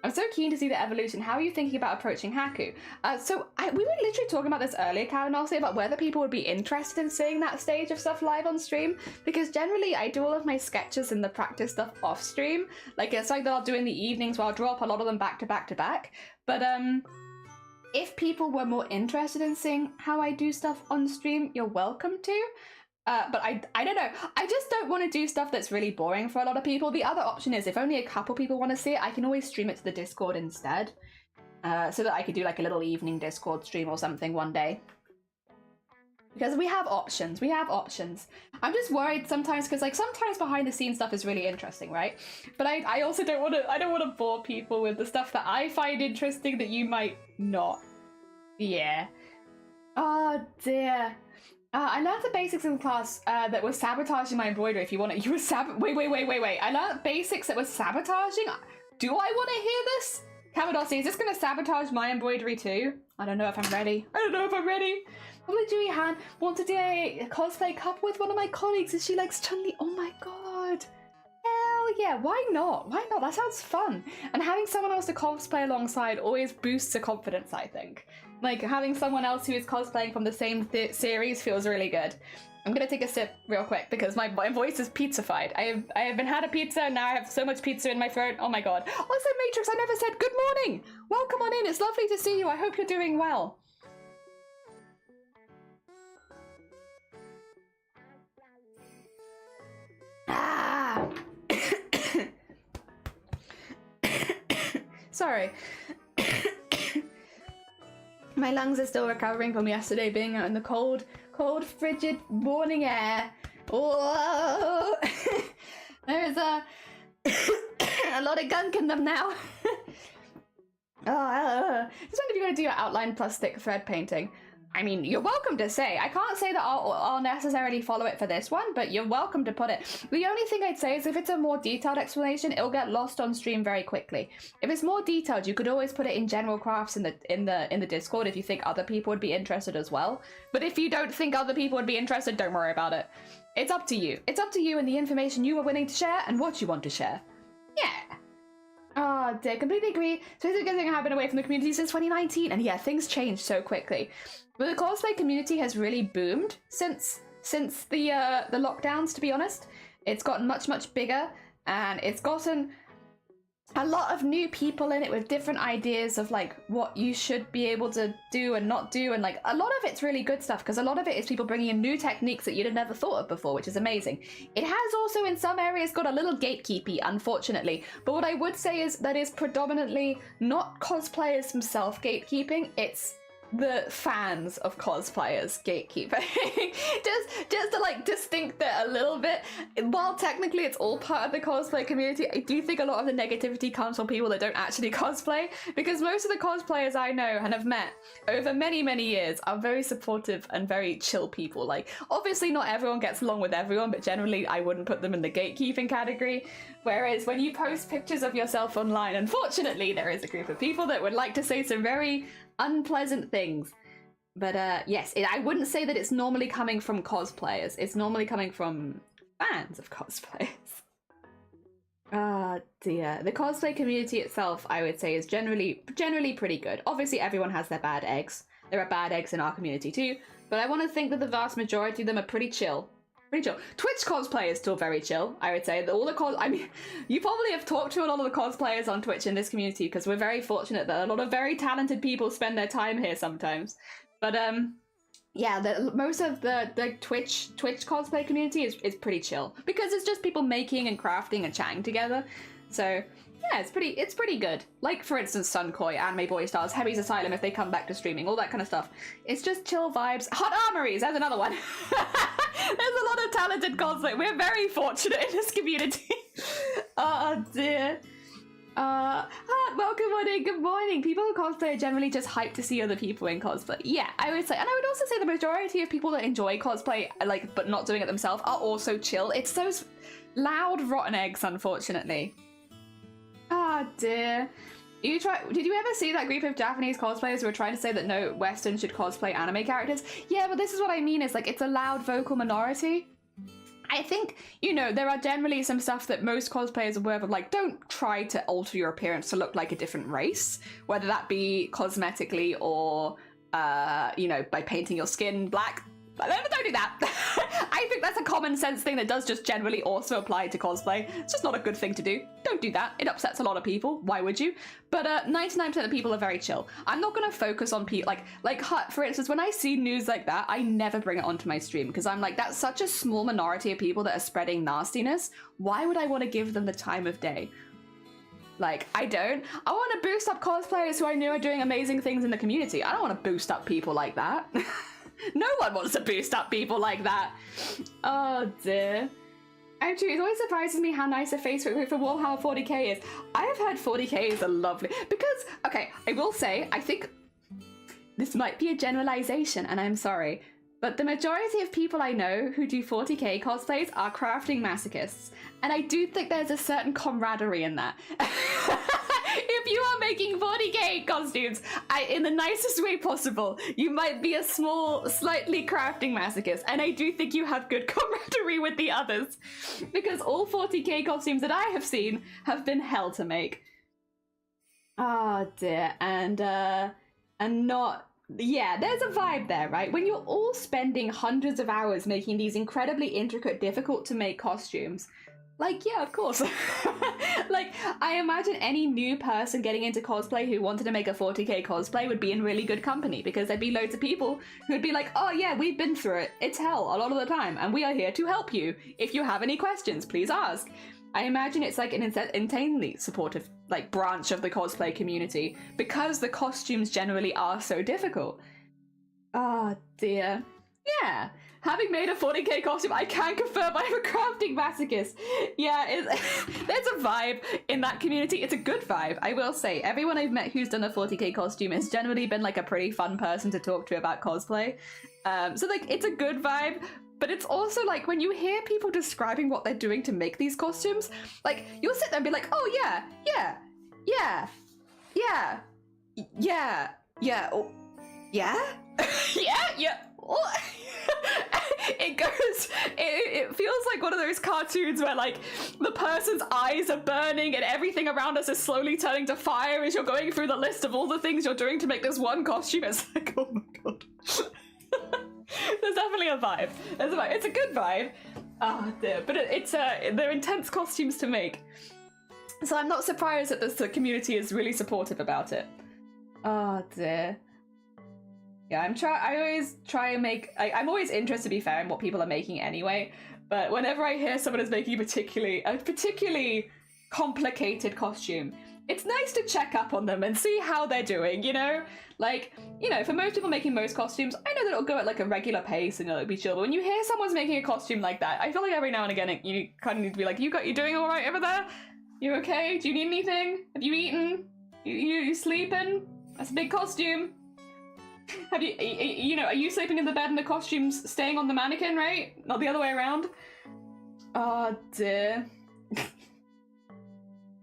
A: I'm so keen to see the evolution. How are you thinking about approaching Haku? We were literally talking about this earlier, Cal, and also about whether people would be interested in seeing that stage of stuff live on stream, because generally I do all of my sketches and the practice stuff off stream. Like, it's like that I'll do in the evenings where I'll draw up a lot of them back to back to back. But if people were more interested in seeing how I do stuff on stream, you're welcome to. But I don't know. I just don't want to do stuff that's really boring for a lot of people. The other option is if only a couple people want to see it, I can always stream it to the Discord instead. So that I could do like a little evening Discord stream or something one day. Because we have options. I'm just worried sometimes because like sometimes behind the scenes stuff is really interesting, right? But I also don't want to bore people with the stuff that I find interesting that you might not. Yeah. Oh dear. I learned the basics in class that was sabotaging my embroidery. If you want it, wait. I learned basics that was sabotaging. Do I want to hear this? Kamadossi, is this going to sabotage my embroidery too? I don't know if I'm ready. Probably Dewey Han want to do a cosplay couple with one of my colleagues and she likes Chun-Li. Oh my god. Hell yeah, why not? That sounds fun. And having someone else to cosplay alongside always boosts the confidence, I think. Like, having someone else who is cosplaying from the same series feels really good. I'm gonna take a sip real quick because my voice is pizzified. I have been had a pizza and now I have so much pizza in my throat. Oh my god. Also, Matrix, I never said good morning! Welcome on in, it's lovely to see you. I hope you're doing well. Ah! Sorry. My lungs are still recovering from yesterday being out in the cold, frigid morning air. Whoa! There's a lot of gunk in them now. Just wonder if you're going to do your outline plus thick thread painting. I mean, you're welcome to say. I can't say that I'll necessarily follow it for this one, but you're welcome to put it. The only thing I'd say is if it's a more detailed explanation, it'll get lost on stream very quickly. If it's more detailed, you could always put it in general crafts in the Discord if you think other people would be interested as well. But if you don't think other people would be interested, don't worry about it. It's up to you. It's up to you and the information you are willing to share and what you want to share. Yeah. Oh dear, completely agree. So this is something I've been away from the community since 2019, and yeah, things changed so quickly. But the cosplay community has really boomed since the lockdowns, to be honest. It's gotten much bigger, and it's gotten a lot of new people in it with different ideas of like what you should be able to do and not do, and like a lot of it's really good stuff because a lot of it is people bringing in new techniques that you'd have never thought of before, which is amazing. It has also in some areas got a little gatekeepy, unfortunately, but what I would say is that is predominantly not cosplayers themselves gatekeeping, it's the fans of cosplayers gatekeeping. just to like distinct that a little bit. While technically it's all part of the cosplay community, I do think a lot of the negativity comes from people that don't actually cosplay, because most of the cosplayers I know and have met over many years are very supportive and very chill people. Like, obviously not everyone gets along with everyone, but generally I wouldn't put them in the gatekeeping category. Whereas when you post pictures of yourself online, unfortunately there is a group of people that would like to say some very unpleasant things. But yes, I wouldn't say that it's normally coming from cosplayers. It's normally coming from fans of cosplayers. Ah dear. The cosplay community itself, I would say, is generally pretty good. Obviously everyone has their bad eggs. There are bad eggs in our community too, but I want to think that the vast majority of them are pretty chill. Twitch cosplay is still very chill, I would say. I mean, you probably have talked to a lot of the cosplayers on Twitch in this community because we're very fortunate that a lot of very talented people spend their time here sometimes. But yeah, most of the Twitch cosplay community is pretty chill because it's just people making and crafting and chatting together. So yeah, it's pretty good. Like, for instance, Sunkoi, Anime Boy Stars, Heavy's Asylum if they come back to streaming, all that kind of stuff. It's just chill vibes. Hot Armories, there's another one. There's a lot of talented cosplay. We're very fortunate in this community. Oh dear. Welcome on in, good morning. People who cosplay are generally just hyped to see other people in cosplay. Yeah, I would say, and I would also say the majority of people that enjoy cosplay, like, but not doing it themselves, are also chill. It's those loud rotten eggs, unfortunately. Ah dear. Did you ever see that group of Japanese cosplayers who were trying to say that no Western should cosplay anime characters? Yeah, but this is what I mean, is like, it's a loud vocal minority. I think, you know, there are generally some stuff that most cosplayers are aware of, like, don't try to alter your appearance to look like a different race, whether that be cosmetically or, you know, by painting your skin black. Don't do that. I think that's a common sense thing that does just generally also apply to cosplay. It's just not a good thing to do. Don't do that. It upsets a lot of people. Why would you? But 99% of people are very chill. I'm not going to focus on people like for instance, when I see news like that, I never bring it onto my stream because I'm like, that's such a small minority of people that are spreading nastiness. Why would I want to give them the time of day? Like, I want to boost up cosplayers who I know are doing amazing things in the community. I don't want to boost up people like that. No one wants to boost up people like that. Oh dear. Actually, it always surprises me how nice a Facebook group for Warhammer 40k is. I have heard 40k is a lovely... Because, okay, I will say, I think this might be a generalization, and I'm sorry, but the majority of people I know who do 40k cosplays are crafting masochists. And I do think there's a certain camaraderie in that. If you are making 40k costumes in the nicest way possible, you might be a small, slightly crafting masochist. And I do think you have good camaraderie with the others. Because all 40k costumes that I have seen have been hell to make. Oh dear. And not... Yeah, there's a vibe there, right? When you're all spending hundreds of hours making these incredibly intricate, difficult to make costumes, like, yeah, of course. Like, I imagine any new person getting into cosplay who wanted to make a 40k cosplay would be in really good company because there'd be loads of people who'd be like, oh yeah, we've been through it. It's hell a lot of the time, and we are here to help you. If you have any questions, please ask. I imagine it's like an insanely supportive like branch of the cosplay community because the costumes generally are so difficult. Oh dear. Yeah. Having made a 40k costume, I can confirm I'm a crafting masochist. Yeah, there's a vibe in that community. It's a good vibe, I will say. Everyone I've met who's done a 40k costume has generally been like a pretty fun person to talk to about cosplay. So like, it's a good vibe. But it's also like when you hear people describing what they're doing to make these costumes, like you'll sit there and be like, oh yeah, oh, yeah, oh, yeah. Oh. It feels like one of those cartoons where like the person's eyes are burning and everything around us is slowly turning to fire as you're going through the list of all the things you're doing to make this one costume. It's like, oh my god. There's definitely a vibe. There's a vibe. It's a good vibe. Oh dear. But they're intense costumes to make. So I'm not surprised that the community is really supportive about it. Oh dear. Yeah, I always try and make... I'm always interested, to be fair, in what people are making anyway. But whenever I hear someone is making a particularly complicated costume, it's nice to check up on them and see how they're doing, you know? Like, you know, for most people making most costumes, I know that it'll go at like a regular pace and it'll be chill. But when you hear someone's making a costume like that, I feel like every now and again you kind of need to be like, you doing all right over there? You okay? Do you need anything? Have you eaten? You sleeping? That's a big costume. Have are you sleeping in the bed and the costume's staying on the mannequin, right? Not the other way around? Oh dear.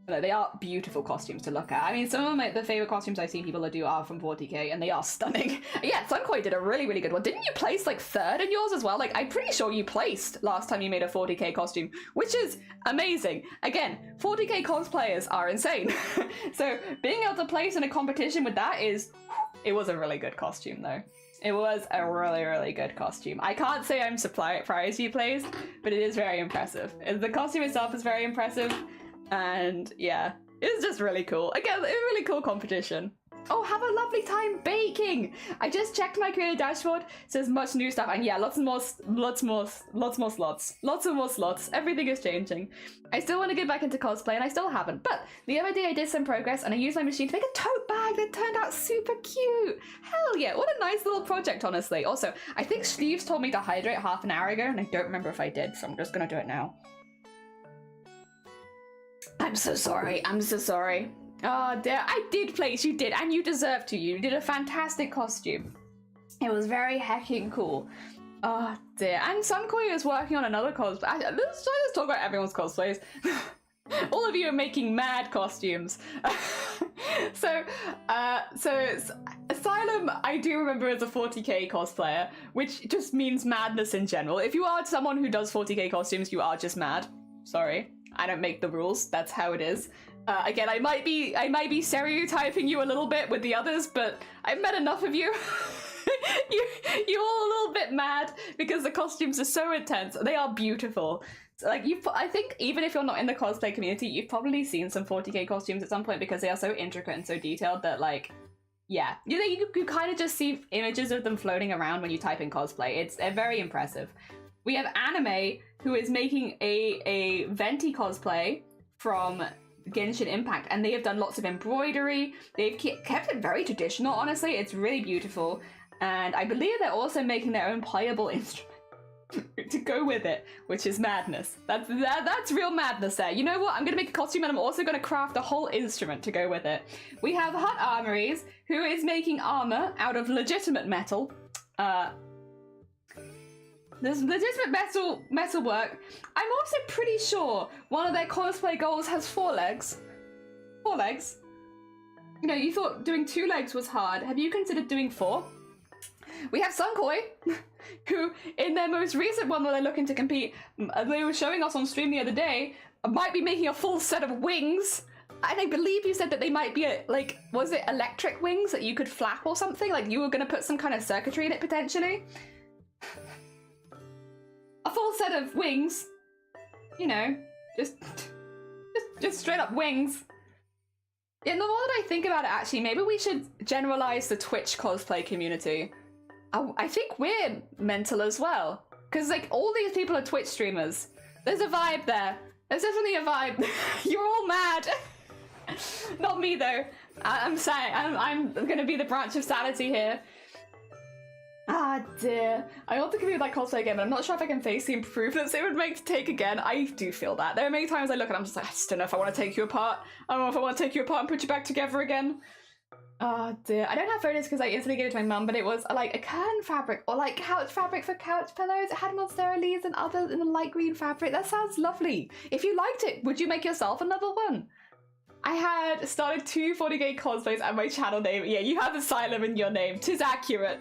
A: They are beautiful costumes to look at. I mean, some of the favorite costumes I've seen people do are from 40k, and they are stunning. Yeah, Sunkoi did a really, really good one. Didn't you place like third in yours as well? Like, I'm pretty sure you placed last time you made a 40k costume, which is amazing. Again, 40k cosplayers are insane. So being able to place in a competition with that it was a really good costume though. It was a really, really good costume. I can't say I'm surprised you placed, but it is very impressive. The costume itself is very impressive. And yeah, it's just really cool. Again, a really cool competition. Oh, have a lovely time baking! I just checked my creator dashboard. It says much new stuff, and yeah, lots more slots. Everything is changing. I still want to get back into cosplay, and I still haven't. But the other day I did some progress, and I used my machine to make a tote bag that turned out super cute. Hell yeah! What a nice little project, honestly. Also, I think Steve's told me to hydrate half an hour ago, and I don't remember if I did, so I'm just gonna do it now. I'm so sorry. Oh dear, I did place, you did, and you deserve to. You did a fantastic costume. It was very heckin' cool. Oh dear, and Sunkoi is working on another cosplay. Let's talk about everyone's cosplays. All of you are making mad costumes. So Asylum, I do remember as a 40k cosplayer, which just means madness in general. If you are someone who does 40k costumes, you are just mad. Sorry, I don't make the rules. That's how it is. Again, I might be stereotyping you a little bit with the others, but I've met enough of you you're all a little bit mad because the costumes are so intense. They are beautiful. So, like, I think even if you're not in the cosplay community, you've probably seen some 40k costumes at some point because they are so intricate and so detailed that, like, yeah, you kind of just see images of them floating around when you type in cosplay. They're very impressive. We have Anime, who is making a Venti cosplay from Genshin Impact, and they have done lots of embroidery. They've kept it very traditional, honestly. It's really beautiful. And I believe they're also making their own playable instrument to go with it, which is madness. That's real madness there. You know what? I'm gonna make a costume and I'm also gonna craft a whole instrument to go with it. We have Hut Armories, who is making armor out of legitimate metal. There's legitimate metal work. I'm also pretty sure one of their cosplay goals has 4 legs. 4 legs. You know, you thought doing 2 legs was hard. Have you considered doing 4? We have Sunkoi, who in their most recent one where they're looking to compete, they were showing us on stream the other day, might be making a full set of wings. And I believe you said that they might be, like, was it electric wings that you could flap or something? Like you were going to put some kind of circuitry in it potentially? A full set of wings, you know, just straight up wings. Yeah, the more that I think about it, actually, maybe we should generalize the Twitch cosplay community. I think we're mental as well, because like all these people are Twitch streamers. There's a vibe there. There's definitely a vibe. You're all mad. Not me though. I'm saying I'm gonna be the branch of sanity here. Ah dear. I want to give you that cosplay again, but I'm not sure if I can face the improvements it would make to take again. I do feel that. There are many times I look and I'm just like, I just don't know if I want to take you apart. I don't know if I want to take you apart and put you back together again. Oh dear. I don't have photos because I instantly gave it to my mum, but it was like a curtain fabric or like couch fabric for couch pillows. It had monstera leaves and others in a light green fabric. That sounds lovely. If you liked it, would you make yourself another one? I had started 2 40k cosplays and my channel name. Yeah, you have Asylum in your name. 'Tis accurate.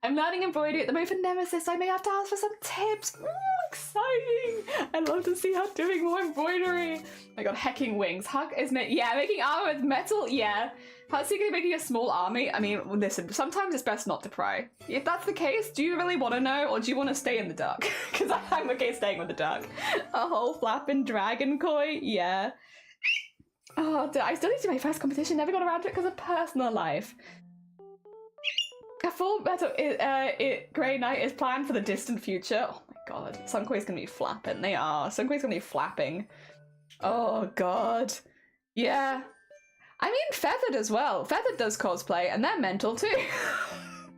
A: I'm learning embroidery at the moment for Nemesis, so I may have to ask for some tips. Ooh, exciting! I love to see her doing more embroidery. Oh my god, hecking wings. Huck is making armor with metal, yeah. Huck's secretly making a small army. I mean, listen, sometimes it's best not to pry. If that's the case, do you really want to know, or do you want to stay in the dark? Because I'm okay staying with the dark. A whole flapping dragon koi, yeah. Oh, I still need to do my first competition. Never got around to it because of personal life. A full metal Grey Knight is planned for the distant future. Oh my god. Sunkoi's gonna be flapping. They are. Sunkoi's gonna be flapping. Oh god. Yeah. I mean, Feathered as well. Feathered does cosplay, and they're mental too.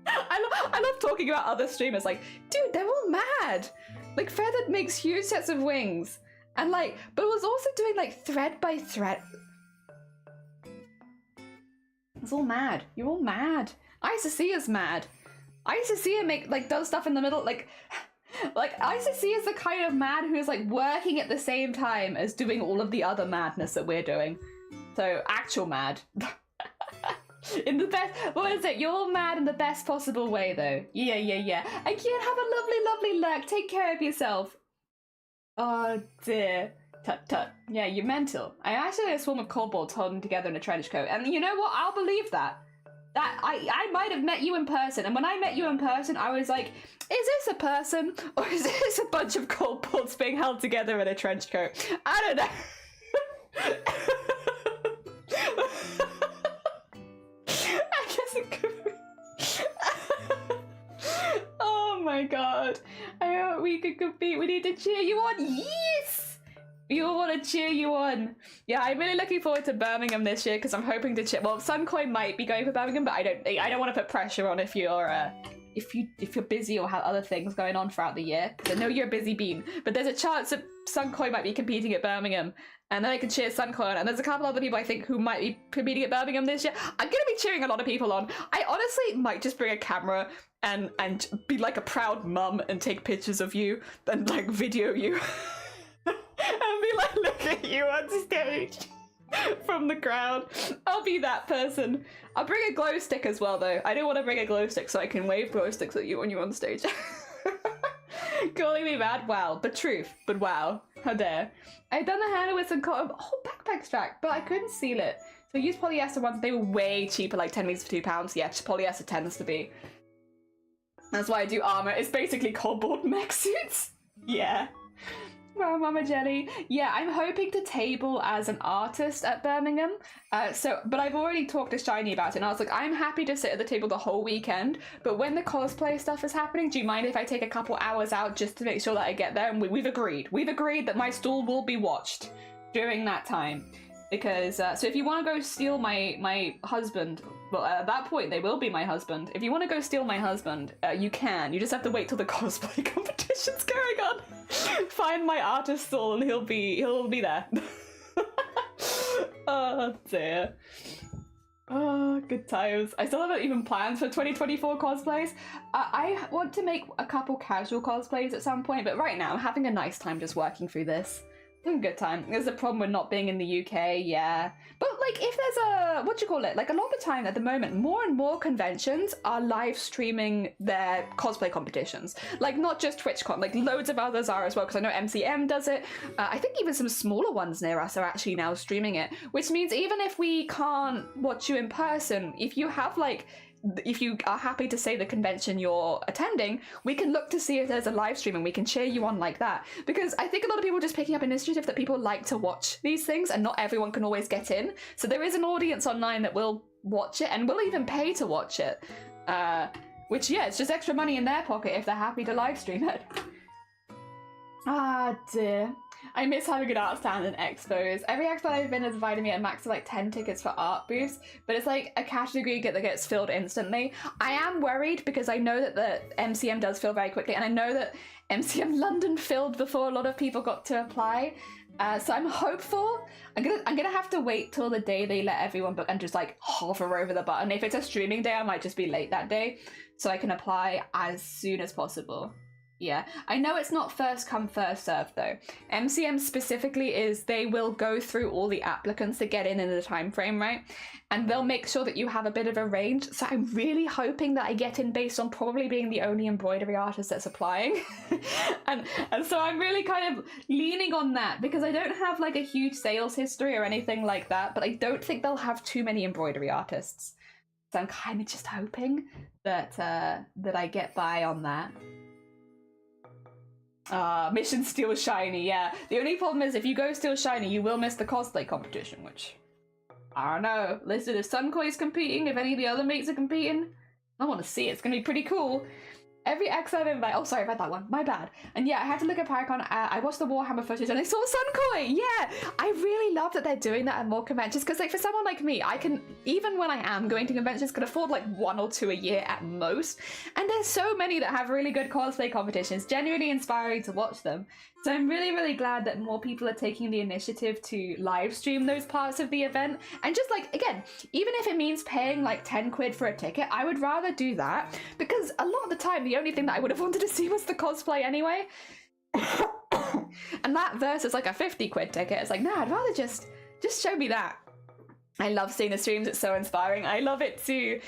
A: I love talking about other streamers. Like, dude, they're all mad. Like, Feathered makes huge sets of wings. And like, but was also doing like thread by thread. It's all mad. You're all mad. I used to see us mad. I used to see him make like does stuff in the middle, like I used to see as the kind of mad who is like working at the same time as doing all of the other madness that we're doing. So actual mad. In the best, what is it? You're mad in the best possible way though. Yeah. Again, have a lovely lurk. Take care of yourself. Oh dear. Tut. Yeah, you're mental. I actually had a swarm of kobolds holding together in a trench coat. And you know what? I'll believe that. That I might have met you in person, and when I met you in person, I was like, is this a person or is this a bunch of kobolds being held together in a trench coat? I don't know. I guess it could be. Oh my god. We could compete. We need to cheer you on. Yes! We all want to cheer you on. Yeah, I'm really looking forward to Birmingham this year because I'm hoping to cheer. Well, Suncoin might be going for Birmingham, but I don't want to put pressure on if you're busy or have other things going on throughout the year. I know you're a busy bean, but there's a chance that Suncoin might be competing at Birmingham, and then I can cheer Suncoin. And there's a couple other people I think who might be competing at Birmingham this year. I'm gonna be cheering a lot of people on. I honestly might just bring a camera and be like a proud mum and take pictures of you and like video you. And be like, look at you on stage from the crowd. I'll be that person. I'll bring a glow stick as well though. I don't want to bring a glow stick so I can wave glow sticks at you when you're on stage. Calling me mad? Wow. But truth. But wow. How dare. I've done the handle with some cotton backpack strap, but I couldn't seal it. So I used polyester ones. They were way cheaper, like 10 meters for £2. Yeah, polyester tends to be. That's why I do armor. It's basically cardboard mech suits. Yeah. Wow, Mama Jelly. Yeah, I'm hoping to table as an artist at Birmingham. But I've already talked to Shiny about it, and I was like, I'm happy to sit at the table the whole weekend, but when the cosplay stuff is happening, do you mind if I take a couple hours out just to make sure that I get there? And we've agreed. We've agreed that my stall will be watched during that time. Because, so if you want to go steal my husband, well, at that point, they will be my husband. If you want to go steal my husband, you can. You just have to wait till the cosplay competition's going on. Find my artist stall and he'll be there. Oh, dear. Oh, good times. I still haven't even planned for 2024 cosplays. I want to make a couple casual cosplays at some point, but right now I'm having a nice time just working through this. Good time. There's a problem with not being in the UK, yeah. But like if there's a, what do you call it? Like a lot of time at the moment, more and more conventions are live streaming their cosplay competitions. Like not just TwitchCon, like loads of others are as well, because I know MCM does it. I think even some smaller ones near us are actually now streaming it, which means even if we can't watch you in person, if you have like, if you are happy to say the convention you're attending, we can look to see if there's a live stream and we can cheer you on like that. Because I think a lot of people are just picking up initiative that people like to watch these things and not everyone can always get in. So there is an audience online that will watch it and will even pay to watch it. Which, yeah, it's just extra money in their pocket if they're happy to live stream it. Ah, dear. I miss having an art stand and expos. Every expo I've been has invited me at a max of like 10 tickets for art booths, but it's like a category that gets filled instantly. I am worried because I know that the MCM does fill very quickly, and I know that MCM London filled before a lot of people got to apply. So I'm hopeful. I'm gonna have to wait till the day they let everyone book and just like hover over the button. If it's a streaming day, I might just be late that day, so I can apply as soon as possible. Yeah, I know it's not first come, first served though. MCM specifically is they will go through all the applicants that get in the time frame, right? And they'll make sure that you have a bit of a range. So I'm really hoping that I get in based on probably being the only embroidery artist that's applying. and so I'm really kind of leaning on that because I don't have like a huge sales history or anything like that, but I don't think they'll have too many embroidery artists. So I'm kind of just hoping that that I get by on that. Mission Steal Shiny, yeah. The only problem is if you go Steal Shiny, you will miss the cosplay competition, which, I don't know. Listen, if Sunkoi's competing, if any of the other mates are competing, I want to see it. It's going to be pretty cool. Every X I've invited, oh sorry, I read that one, my bad. And yeah, I had to look at Paracon, I watched the Warhammer footage and I saw Sunkoi, yeah! I really love that they're doing that at more conventions, because like for someone like me, I can, even when I am going to conventions, can afford like 1 or 2 a year at most. And there's so many that have really good cosplay competitions, genuinely inspiring to watch them. So I'm really, really glad that more people are taking the initiative to live stream those parts of the event. And just like, again, even if it means paying like 10 quid for a ticket, I would rather do that because a lot of the time, the only thing that I would have wanted to see was the cosplay anyway. And that versus like a 50 quid ticket, it's like, no, I'd rather just show me that. I love seeing the streams, it's so inspiring. I love it too.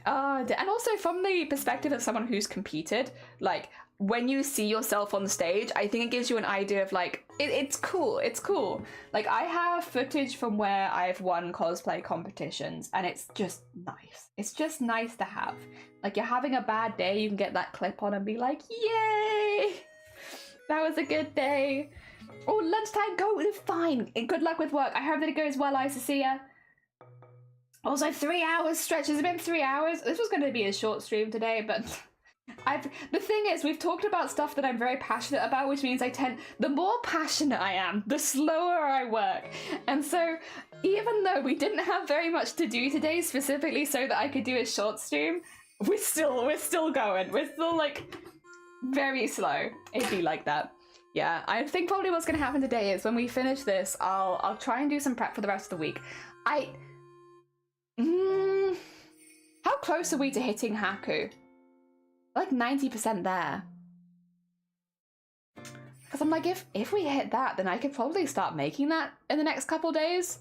A: And also from the perspective of someone who's competed, like, when you see yourself on stage, I think it gives you an idea of like, it's cool, it's cool. Like I have footage from where I've won cosplay competitions and it's just nice. It's just nice to have. Like you're having a bad day, you can get that clip on and be like, yay, that was a good day. Oh, lunchtime, go, fine. And good luck with work. I hope that it goes well, Isacia. Also 3 hours stretch, has it been 3 hours? This was going to be a short stream today, but the thing is, we've talked about stuff that I'm very passionate about, which means the more passionate I am, the slower I work. And so even though we didn't have very much to do today specifically so that I could do a short stream, we're still going. We're still like very slow. It'd be like that. Yeah, I think probably what's going to happen today is when we finish this, I'll try and do some prep for the rest of the week. How close are we to hitting Haku? Like 90% there. Because I'm like, if we hit that, then I could probably start making that in the next couple days.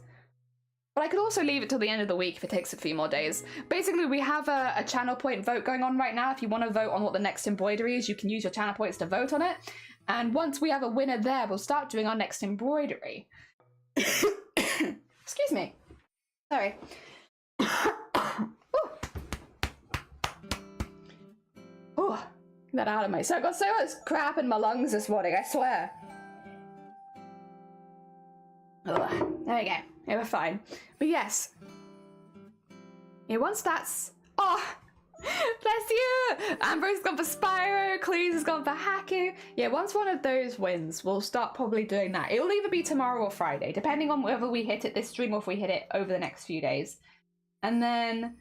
A: But I could also leave it till the end of the week if it takes a few more days. Basically, we have a channel point vote going on right now. If you want to vote on what the next embroidery is, you can use your channel points to vote on it. And once we have a winner there, we'll start doing our next embroidery. Excuse me. Sorry. Oh, Get that out of my... So I got so much crap in my lungs this morning, I swear. Ugh. There we go. Yeah, we're fine. But yes. Yeah, once that's... Oh! Bless you! Ambro's gone for Spyro, Clues has gone for Haku. Yeah, once one of those wins, we'll start probably doing that. It'll either be tomorrow or Friday, depending on whether we hit it this stream or if we hit it over the next few days. And then...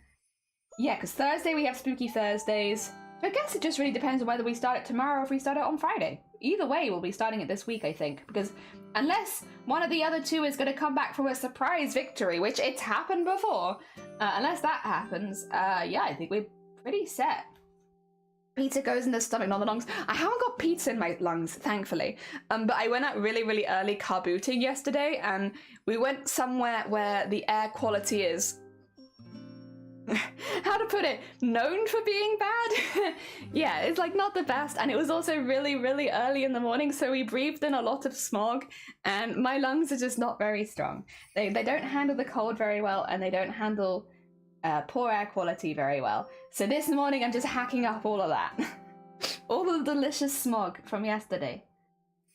A: Yeah, because Thursday we have Spooky Thursdays. I guess it just really depends on whether we start it tomorrow or if we start it on Friday. Either way, we'll be starting it this week, I think. Because unless one of the other two is going to come back from a surprise victory, which it's happened before, unless that happens, yeah, I think we're pretty set. Pizza goes in the stomach, not the lungs. I haven't got pizza in my lungs, thankfully. But I went out really, really early car booting yesterday, and we went somewhere where the air quality is... how to put it, known for being bad. Yeah, it's like not the best, and it was also really, really early in the morning, so we breathed in a lot of smog, and my lungs are just not very strong. They don't handle the cold very well, and they don't handle poor air quality very well. So this morning I'm just hacking up all of that. All the delicious smog from yesterday.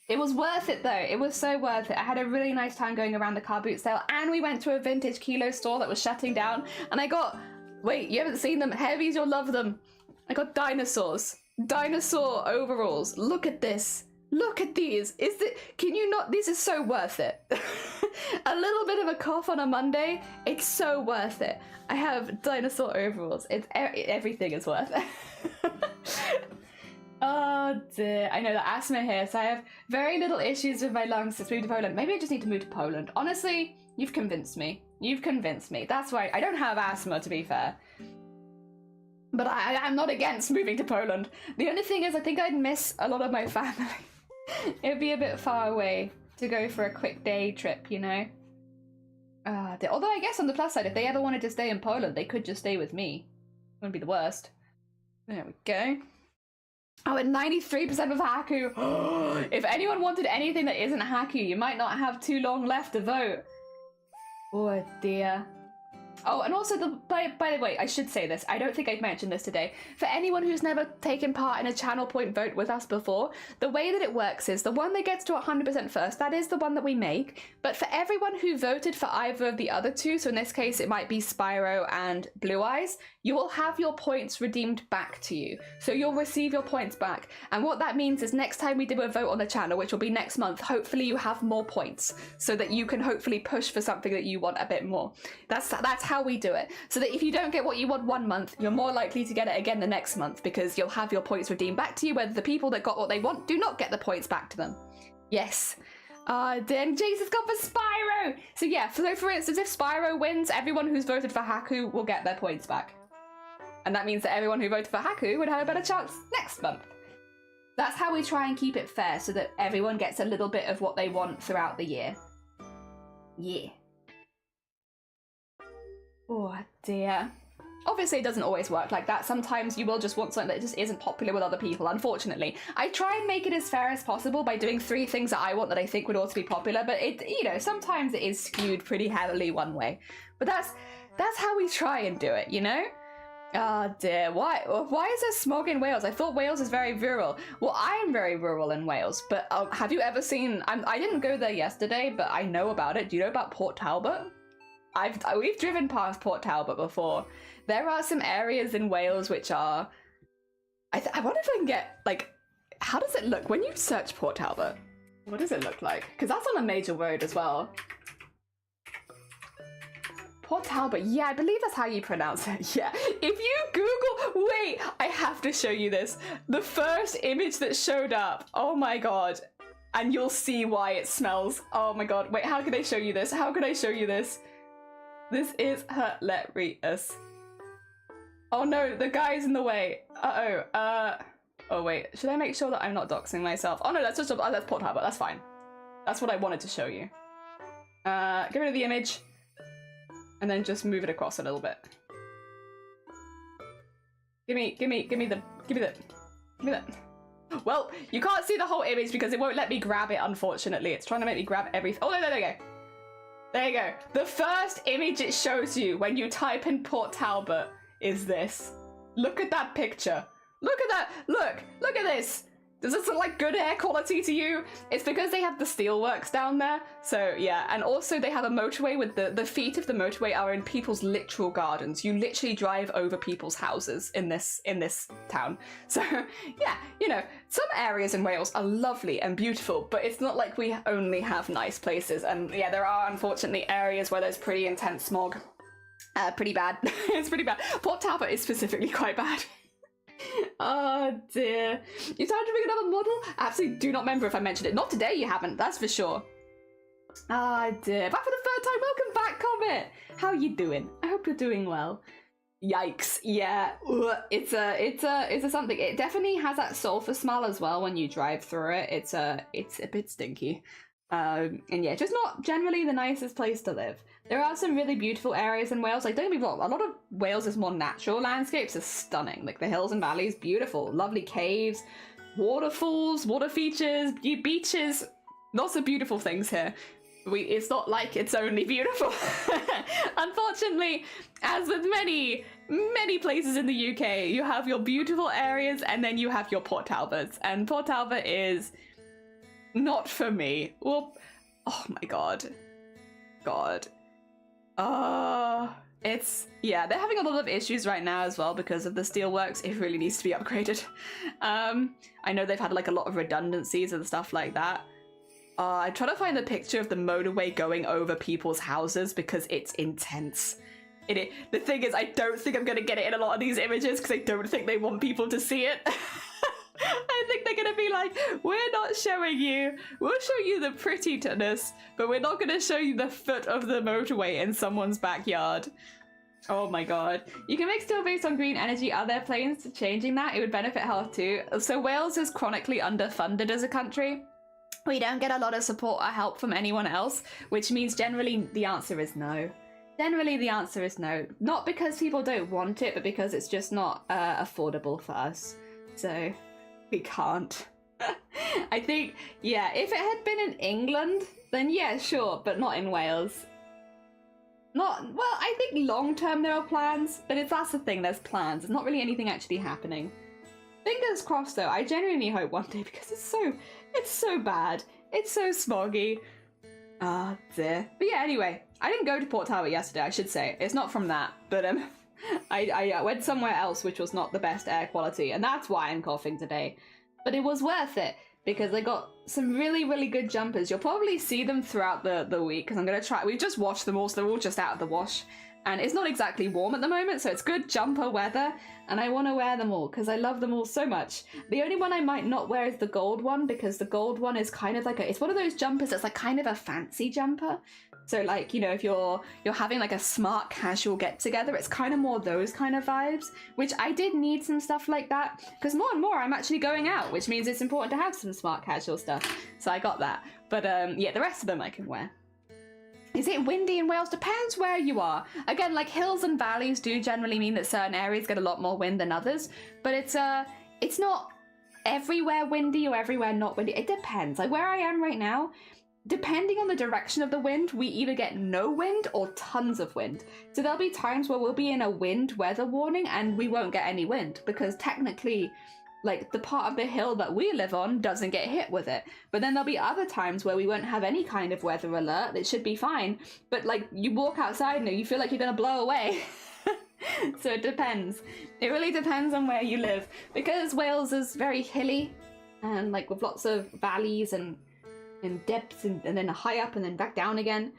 A: It was worth it though, it was so worth it. I had a really nice time going around the car boot sale, and we went to a vintage kilo store that was shutting down, and I got... Wait, you haven't seen them? Heavies, you'll love them. I got dinosaurs. Dinosaur overalls. Look at this. Look at these. Can you not? This is so worth it. A little bit of a cough on a Monday. It's so worth it. I have dinosaur overalls. Everything is worth it. Oh dear. I know that asthma here, so I have very little issues with my lungs since moving to Poland. Maybe I just need to move to Poland. Honestly, you've convinced me. You've convinced me. That's why I don't have asthma, to be fair. But I'm not against moving to Poland. The only thing is I think I'd miss a lot of my family. It'd be a bit far away to go for a quick day trip, you know? Although I guess on the plus side, if they ever wanted to stay in Poland, they could just stay with me. Wouldn't be the worst. There we go. Oh, and 93% of Haku. If anyone wanted anything that isn't Haku, you might not have too long left to vote. Oh dear. Oh, and also, by the way, I should say this. I don't think I've mentioned this today. For anyone who's never taken part in a channel point vote with us before, the way that it works is the one that gets to 100% first, that is the one that we make. But for everyone who voted for either of the other two, so in this case it might be Spyro and Blue Eyes, you will have your points redeemed back to you. So you'll receive your points back. And what that means is next time we do a vote on the channel, which will be next month, hopefully you have more points so that you can hopefully push for something that you want a bit more. That's how we do it. So that if you don't get what you want one month, you're more likely to get it again the next month because you'll have your points redeemed back to you, whether the people that got what they want do not get the points back to them. Yes. Then Jesus got for Spyro! So yeah, so for instance, if Spyro wins, everyone who's voted for Haku will get their points back. And that means that everyone who voted for Haku would have a better chance next month. That's how we try and keep it fair so that everyone gets a little bit of what they want throughout the year. Yeah. Oh dear. Obviously it doesn't always work like that. Sometimes you will just want something that just isn't popular with other people, unfortunately. I try and make it as fair as possible by doing 3 things that I want that I think would also be popular, but it, you know, sometimes it is skewed pretty heavily one way. But that's how we try and do it, you know? Oh dear, why is there smog in Wales? I thought Wales is very rural. Well, I am very rural in Wales, but have you ever seen, I didn't go there yesterday, but I know about it. Do you know about Port Talbot? We've driven past Port Talbot before. There are some areas in Wales which are, I wonder if I can get, like, how does it look when you search Port Talbot? What does it look like? Because that's on a major road as well. Port Talbot, yeah, I believe that's how you pronounce it, yeah. If you Google, wait, I have to show you this. The first image that showed up, oh my god. And you'll see why it smells. Oh my god, wait, how can I show you this? How can I show you this? This is hilarious. Oh no, the guy's in the way. Oh wait, should I make sure that I'm not doxing myself? Oh no, that's Port Talbot, that's fine. That's what I wanted to show you. Get rid of the image. And then just move it across a little bit. Give me that. Well, you can't see the whole image because it won't let me grab it, unfortunately. It's trying to make me grab everything. Oh, there you go. There you go. The first image it shows you when you type in Port Talbot is this. Look at that picture. Look at that! Look at this! Does this look like good air quality to you? It's because they have the steelworks down there. So yeah, and also they have a motorway with the feet of the motorway are in people's literal gardens. You literally drive over people's houses in this town. So yeah, you know, some areas in Wales are lovely and beautiful, but it's not like we only have nice places. And yeah, there are unfortunately areas where there's pretty intense smog. Pretty bad. It's pretty bad. Port Talbot is specifically quite bad. Oh dear. You started to make another model? Absolutely do not remember if I mentioned it. Not today you haven't, that's for sure. Ah dear. Back for the third time. Welcome back, Comet. How are you doing? I hope you're doing well. Yikes. Yeah. Ugh. It's a something. It definitely has that sulfur smell as well when you drive through it. It's a bit stinky. And yeah, just not generally the nicest place to live. There are some really beautiful areas in Wales. Like, don't get me wrong, a lot of Wales' more natural landscapes are stunning. Like the hills and valleys, beautiful. Lovely caves, waterfalls, water features, beaches. Lots of beautiful things here. It's not like it's only beautiful. Unfortunately, as with many places in the UK, you have your beautiful areas and then you have your Port Talbots. And Port Talbot is not for me. Well, oh my god. Yeah, they're having a lot of issues right now as well because of the steelworks. It really needs to be upgraded. I know they've had like a lot of redundancies and stuff like that. I try to find the picture of the motorway going over people's houses because it's intense. The thing is, I don't think I'm going to get it in a lot of these images because I don't think they want people to see it. I think they're gonna be like, we're not showing you, we'll show you the prettiness, but we're not gonna show you the foot of the motorway in someone's backyard. Oh my god. You can make steel based on green energy. Are there plans to changing that? It would benefit health too. So Wales is chronically underfunded as a country. We don't get a lot of support or help from anyone else, which means generally the answer is no. Generally the answer is no. Not because people don't want it, but because it's just not affordable for us. So we can't. I think, yeah, if it had been in England, then yeah, sure, but not in Wales. Well, I think long-term there are plans, but if that's the thing, there's plans. There's not really anything actually happening. Fingers crossed though, I genuinely hope one day because it's so bad. It's so smoggy. Ah, dear. But yeah, anyway, I didn't go to Port Talbot yesterday, I should say. It's not from that, but I went somewhere else which was not the best air quality, and that's why I'm coughing today. But it was worth it, because I got some really, really good jumpers. You'll probably see them throughout the week, because I'm going to try... We've just washed them all, so they're all just out of the wash. And it's not exactly warm at the moment, so it's good jumper weather, and I want to wear them all, because I love them all so much. The only one I might not wear is the gold one, because the gold one is kind of like it's one of those jumpers that's like kind of a fancy jumper. So like, you know, if you're having like a smart casual get together, it's kind of more those kind of vibes, which I did need some stuff like that, because more and more I'm actually going out, which means it's important to have some smart casual stuff. So I got that. But yeah, the rest of them I can wear. Is it windy in Wales? Depends where you are. Again, like hills and valleys do generally mean that certain areas get a lot more wind than others, but it's not everywhere windy or everywhere not windy. It depends. Like where I am right now, depending on the direction of the wind, we either get no wind or tons of wind. So there'll be times where we'll be in a wind weather warning and we won't get any wind because technically, like the part of the hill that we live on doesn't get hit with it. But then there'll be other times where we won't have any kind of weather alert. It should be fine. But like you walk outside and you feel like you're gonna blow away. So it depends. It really depends on where you live. Because Wales is very hilly and like with lots of valleys and depths and then high up and then back down again,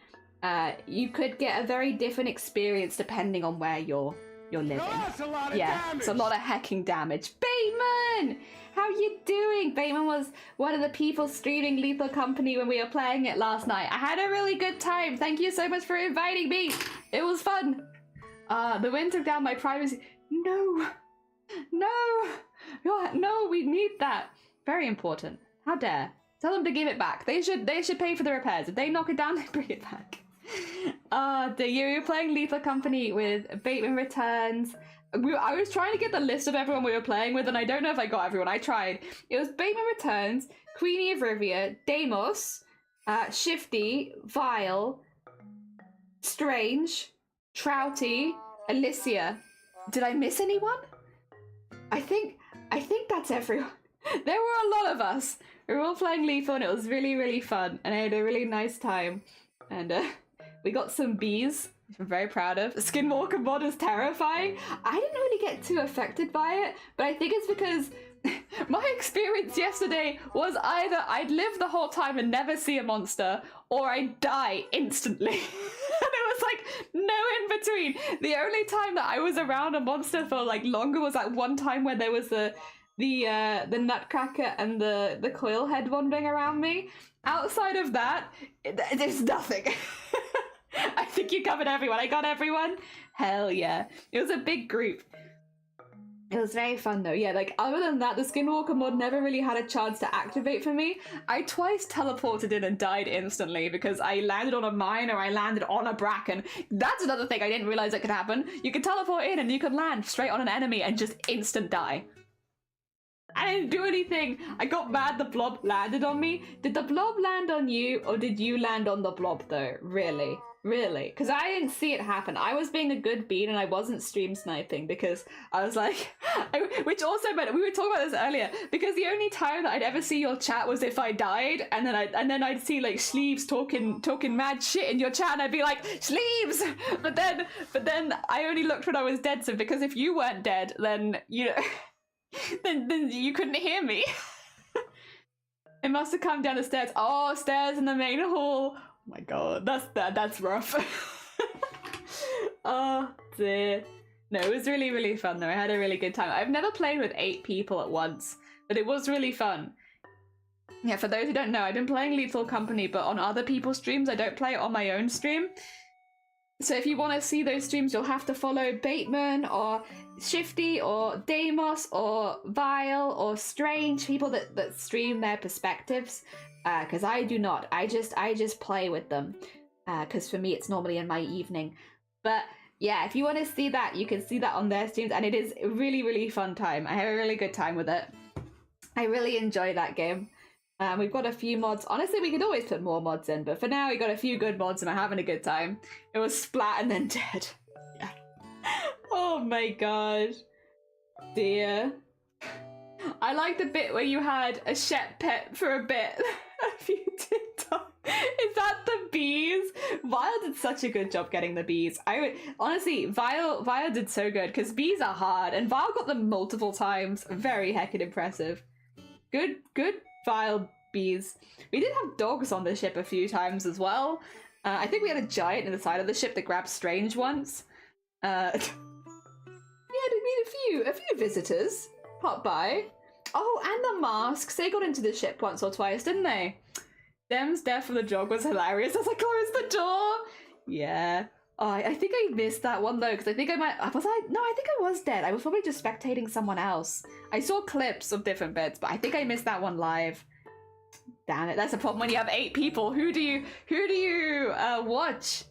A: you could get a very different experience depending on where you're living. It's a lot of hecking damage. Bateman! How you doing? Bateman was one of the people streaming Lethal Company when we were playing it last night. I had a really good time. Thank you so much for inviting me. It was fun. The wind took down my privacy. No, we need that. Very important. How dare. Tell them to give it back. They should pay for the repairs. If they knock it down, they bring it back. You were playing Lethal Company with Bateman Returns. I was trying to get the list of everyone we were playing with, and I don't know if I got everyone. I tried. It was Bateman Returns, Queenie of Rivia, Deimos, Shifty, Vile, Strange, Trouty, Alicia. Did I miss anyone? I think that's everyone. There were a lot of us. We were all playing Lethal, and it was really, really fun, and I had a really nice time. And we got some bees, which I'm very proud of. Skinwalker mod is terrifying. I didn't really get too affected by it, but I think it's because my experience yesterday was either I'd live the whole time and never see a monster, or I'd die instantly. And it was like no in between. The only time that I was around a monster for like longer was that one time where there was the nutcracker and the coil head wandering around me. Outside of that, there's nothing. I think you covered everyone. I got everyone. Hell yeah. It was a big group. It was very fun though. Yeah, like other than that, the Skinwalker mod never really had a chance to activate for me. I twice teleported in and died instantly because I landed on a mine or I landed on a bracken. That's another thing I didn't realize that could happen. You could teleport in and you could land straight on an enemy and just instant die. I didn't do anything. I got mad the blob landed on me. Did the blob land on you or did you land on the blob though? Really? Really? Because I didn't see it happen. I was being a good bean and I wasn't stream sniping because I was like, which also meant, we were talking about this earlier, because the only time that I'd ever see your chat was if I died, and then I'd see like Sleeves talking mad shit in your chat and I'd be like, Sleeves! But then I only looked when I was dead, so because if you weren't dead, then you then you couldn't hear me. It must have come down the stairs. Oh, stairs in the main hall. Oh my god, that's rough. Oh dear. No, it was really, really fun though. I had a really good time. I've never played with 8 people at once, but it was really fun. Yeah, for those who don't know, I've been playing Lethal Company, but on other people's streams. I don't play it on my own stream. So if you want to see those streams, you'll have to follow Bateman or Shifty or Deimos or Vile or Strange, people that stream their perspectives. Because I do not. I just play with them. Because for me, it's normally in my evening. But yeah, if you want to see that, you can see that on their streams. And it is a really, really fun time. I have a really good time with it. I really enjoy that game. We've got a few mods. Honestly, we could always put more mods in, but for now we got a few good mods and we're having a good time. It was splat and then dead. Yeah. Oh my god. Dear. I like the bit where you had a Shep pet for a bit. A few TikTok. Is that the bees? Vile did such a good job getting the bees. Honestly, Vile did so good because bees are hard and Vile got them multiple times. Very heckin' impressive. Good Vile bees. We did have dogs on the ship a few times as well. I think we had a giant in the side of the ship that grabbed Strange once. Yeah, we had a few visitors pop by. Oh, and the masks. They got into the ship once or twice, didn't they? Dem's death from the dog was hilarious. I was like, close the door. Yeah. Oh, I think I missed that one though, because I think I might. Was I? No, I think I was dead. I was probably just spectating someone else. I saw clips of different bits, but I think I missed that one live. Damn it, that's a problem when you have 8 people. Who do you watch?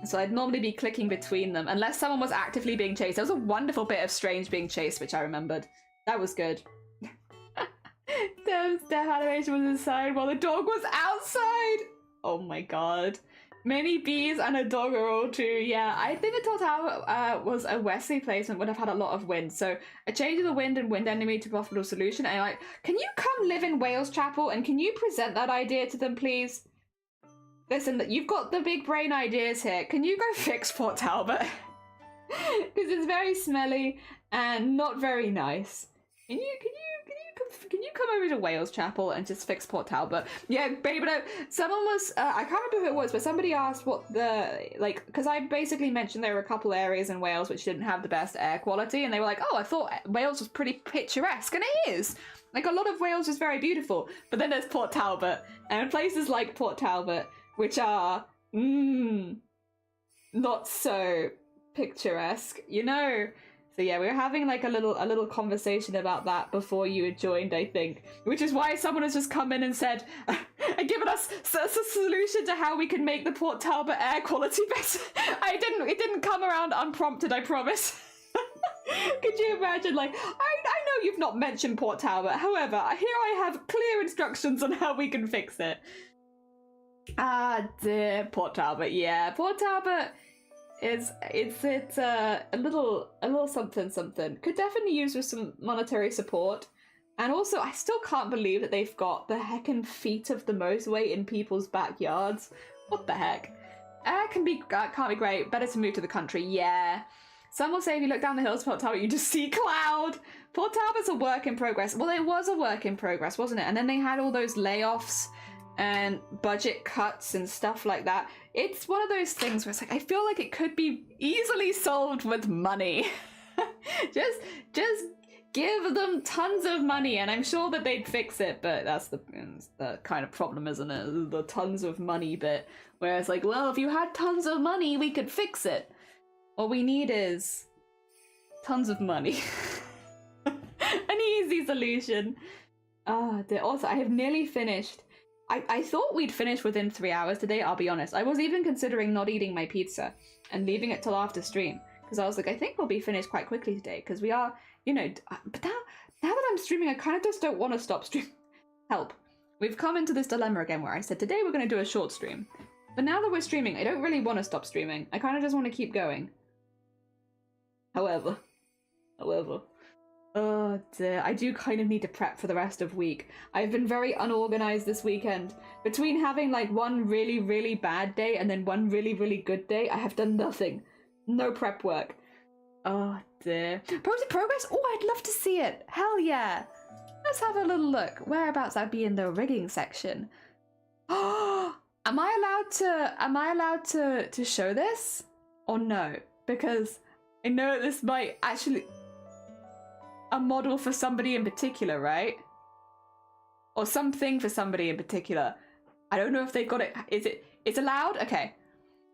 A: So I'd normally be clicking between them, unless someone was actively being chased. There was a wonderful bit of Strange being chased, which I remembered. That was good. Dem's death animation was inside while the dog was outside. Oh my god. Many bees and a dog are all true. Yeah, I think the Total was a Wesley placement would have had a lot of wind. So a change of the wind and wind enemy to profitable solution. And I'm like, can you come live in Wales Chapel and can you present that idea to them, please? Listen, you've got the big brain ideas here. Can you go fix Port Talbot? Because it's very smelly and not very nice. Can you come over to Wales Chapel and just fix Port Talbot? Yeah, baby, no, someone was, I can't remember who it was, but somebody asked what the, like, because I basically mentioned there were a couple areas in Wales which didn't have the best air quality, and they were like, oh, I thought Wales was pretty picturesque, and it is. Like, a lot of Wales is very beautiful, but then there's Port Talbot, and places like Port Talbot, which are, not so picturesque, you know? So yeah, we were having like a little conversation about that before you had joined, I think. Which is why someone has just come in and said, and given us a solution to how we can make the Port Talbot air quality better. It didn't come around unprompted, I promise. Could you imagine, like, I know you've not mentioned Port Talbot, however, here I have clear instructions on how we can fix it. Ah dear, Port Talbot, yeah. Port Talbot it's a little something. Could definitely use with some monetary support. And also, I still can't believe that they've got the heckin' feet of the most weight in people's backyards. What the heck? Air can't be great. Better to move to the country. Yeah. Some will say if you look down the hills, Port Talbot, you just see cloud. Port Talbot's a work in progress. Well, it was a work in progress, wasn't it? And then they had all those layoffs and budget cuts and stuff like that. It's one of those things where it's like, I feel like it could be easily solved with money. just give them tons of money and I'm sure that they'd fix it, but that's the kind of problem, isn't it? The tons of money bit, where it's like, well, if you had tons of money, we could fix it. What we need is tons of money. An easy solution. Also, I have nearly finished. I thought we'd finish within 3 hours today, I'll be honest. I was even considering not eating my pizza and leaving it till after stream. Because I was like, I think we'll be finished quite quickly today. Because we are, you know, but now that I'm streaming, I kind of just don't want to stop streaming. Help. We've come into this dilemma again where I said, today we're going to do a short stream. But now that we're streaming, I don't really want to stop streaming. I kind of just want to keep going. However. Oh dear, I do kind of need to prep for the rest of week. I've been very unorganized this weekend. Between having like one really, really bad day and then one really, really good day, I have done nothing. No prep work. Oh dear. Progress? Oh, I'd love to see it. Hell yeah. Let's have a little look. Whereabouts I'd be in the rigging section. Oh, am I allowed to show this? Or no? Because I know this might actually... A model for somebody in particular, right? Or something for somebody in particular. I don't know if they've got it. It's allowed? Okay.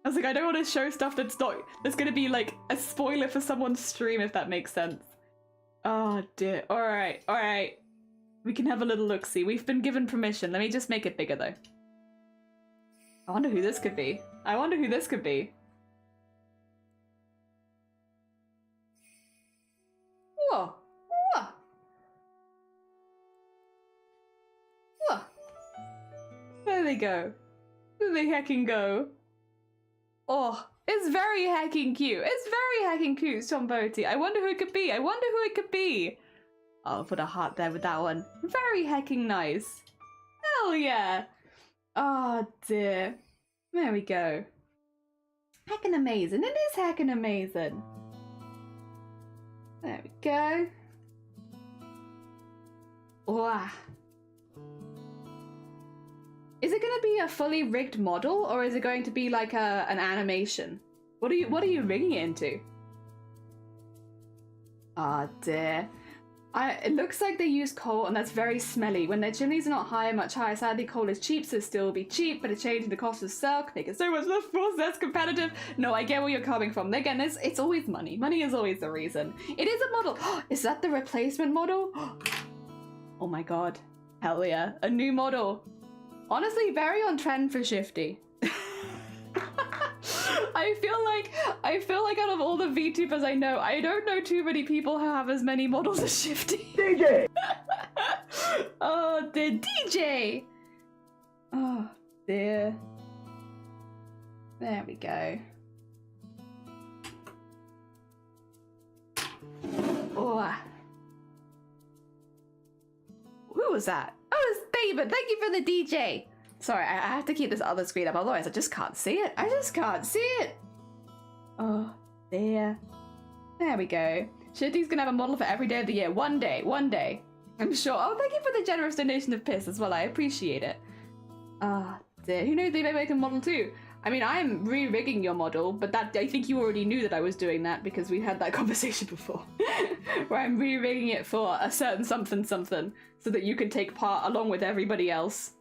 A: I was like, I don't want to show stuff that's gonna be like a spoiler for someone's stream, if that makes sense. Oh dear. Alright. We can have a little look-see. We've been given permission. Let me just make it bigger though. I wonder who this could be. Whoa. There they go. There they heckin' go. Oh, it's very heckin' cute. Stomboti. I wonder who it could be. I'll put a heart there with that one. Very heckin' nice. Hell yeah. Oh dear. There we go. Heckin' amazing. It is heckin' amazing. There we go. Wow. Is it going to be a fully rigged model, or is it going to be like an animation? What are you rigging it into? Ah dear. It looks like they use coal, and that's very smelly. When their chimneys are not much higher, sadly coal is cheap, so still be cheap, but a change in the cost of sell can make it so much less competitive. No, I get where you're coming from. Again, it's always money. Money is always the reason. It is a model. Is that the replacement model? Oh my god. Hell yeah. A new model. Honestly, very on trend for Shifty. I feel like out of all the VTubers I know, I don't know too many people who have as many models as Shifty. DJ! Oh, the DJ! Oh, dear. There we go. Oh. Who was that? Oh, it's David. Thank you for the DJ. Sorry, I have to keep this other screen up, otherwise I just can't see it. Oh, there. There we go. Shitty's gonna have a model for every day of the year. One day. I'm sure. Oh, thank you for the generous donation of piss as well. I appreciate it. Ah, dear. Who knows, they may make a model too. I mean, I'm re-rigging your model, but I think you already knew that I was doing that because we had that conversation before. Where I'm re-rigging it for a certain something so that you can take part along with everybody else.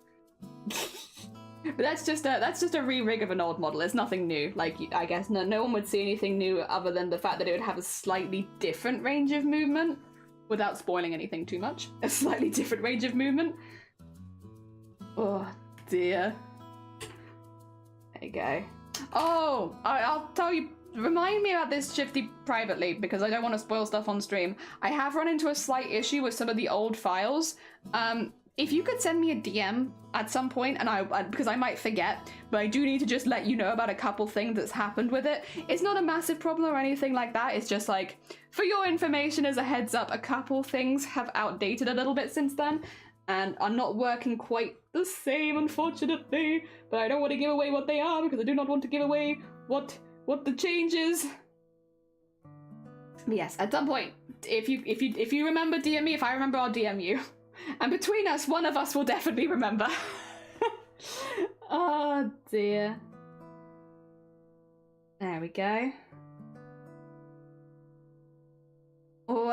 A: But that's just a re-rig of an old model. It's nothing new. Like, I guess no one would see anything new other than the fact that it would have a slightly different range of movement, without spoiling anything too much. A slightly different range of movement. Oh dear. There you go. Oh, I'll tell you. Remind me about this Shifty privately, because I don't want to spoil stuff on stream. I have run into a slight issue with some of the old files. if you could send me a DM at some point, and because I might forget, but I do need to just let you know about a couple things that's happened with it. It's not a massive problem or anything like that. It's just like, for your information as a heads up, a couple things have outdated a little bit since then, and are not working quite the same, unfortunately. But I don't want to give away what they are, because I do not want to give away what the change is. But yes, at some point, if you remember, DM me. If I remember, I'll DM you. And between us, one of us will definitely remember. Oh dear. There we go. Oh,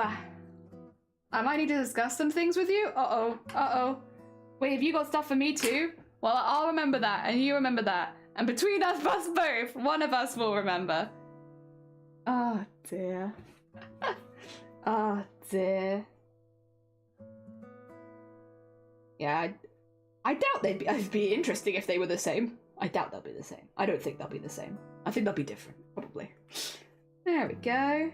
A: I might need to discuss some things with you. Uh-oh, uh-oh. Wait, have you got stuff for me too? Well, I'll remember that, and you remember that. And between us both, one of us will remember. Oh dear. Oh dear. Yeah, I doubt it'd be interesting if they were the same. I doubt they'll be the same. I don't think they'll be the same. I think they'll be different, probably. There we go.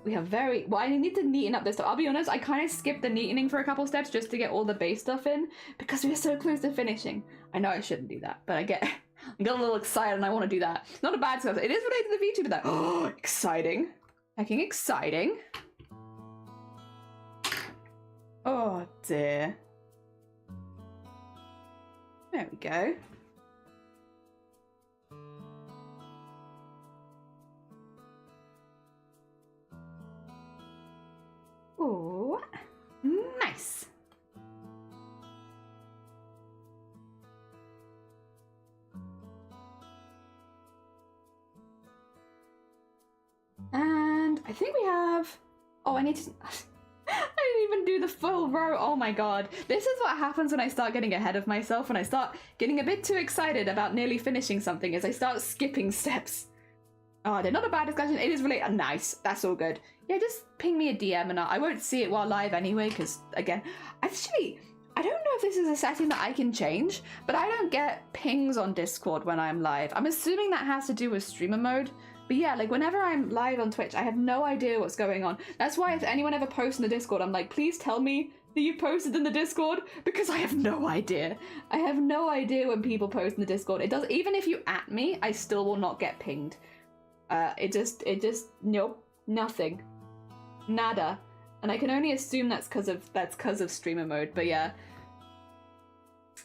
A: We have well, I need to neaten up this stuff. I'll be honest, I kind of skipped the neatening for a couple steps just to get all the base stuff in, because we're so close to finishing. I know I shouldn't do that, but I got a little excited and I want to do that. Not a bad stuff. It is related to the VTuber though. Oh, exciting. Fucking exciting. Oh dear. There we go. Oh, nice. And I think we have... Oh, I need to... I didn't even do the full row. Oh my god. This is what happens when I start getting ahead of myself, when I start getting a bit too excited about nearly finishing something, is I start skipping steps. Oh, they're not a bad discussion. It is really nice. That's all good. Yeah, just ping me a DM and I won't see it while live anyway, because, again, actually, I don't know if this is a setting that I can change, but I don't get pings on Discord when I'm live. I'm assuming that has to do with streamer mode. But yeah, like whenever I'm live on Twitch, I have no idea what's going on. That's why if anyone ever posts in the Discord, I'm like, please tell me that you posted in the Discord, because I have no idea. I have no idea when people post in the Discord. It does, even if you at me, I still will not get pinged. It just, nope, nothing. Nada. And I can only assume that's because of streamer mode, but yeah.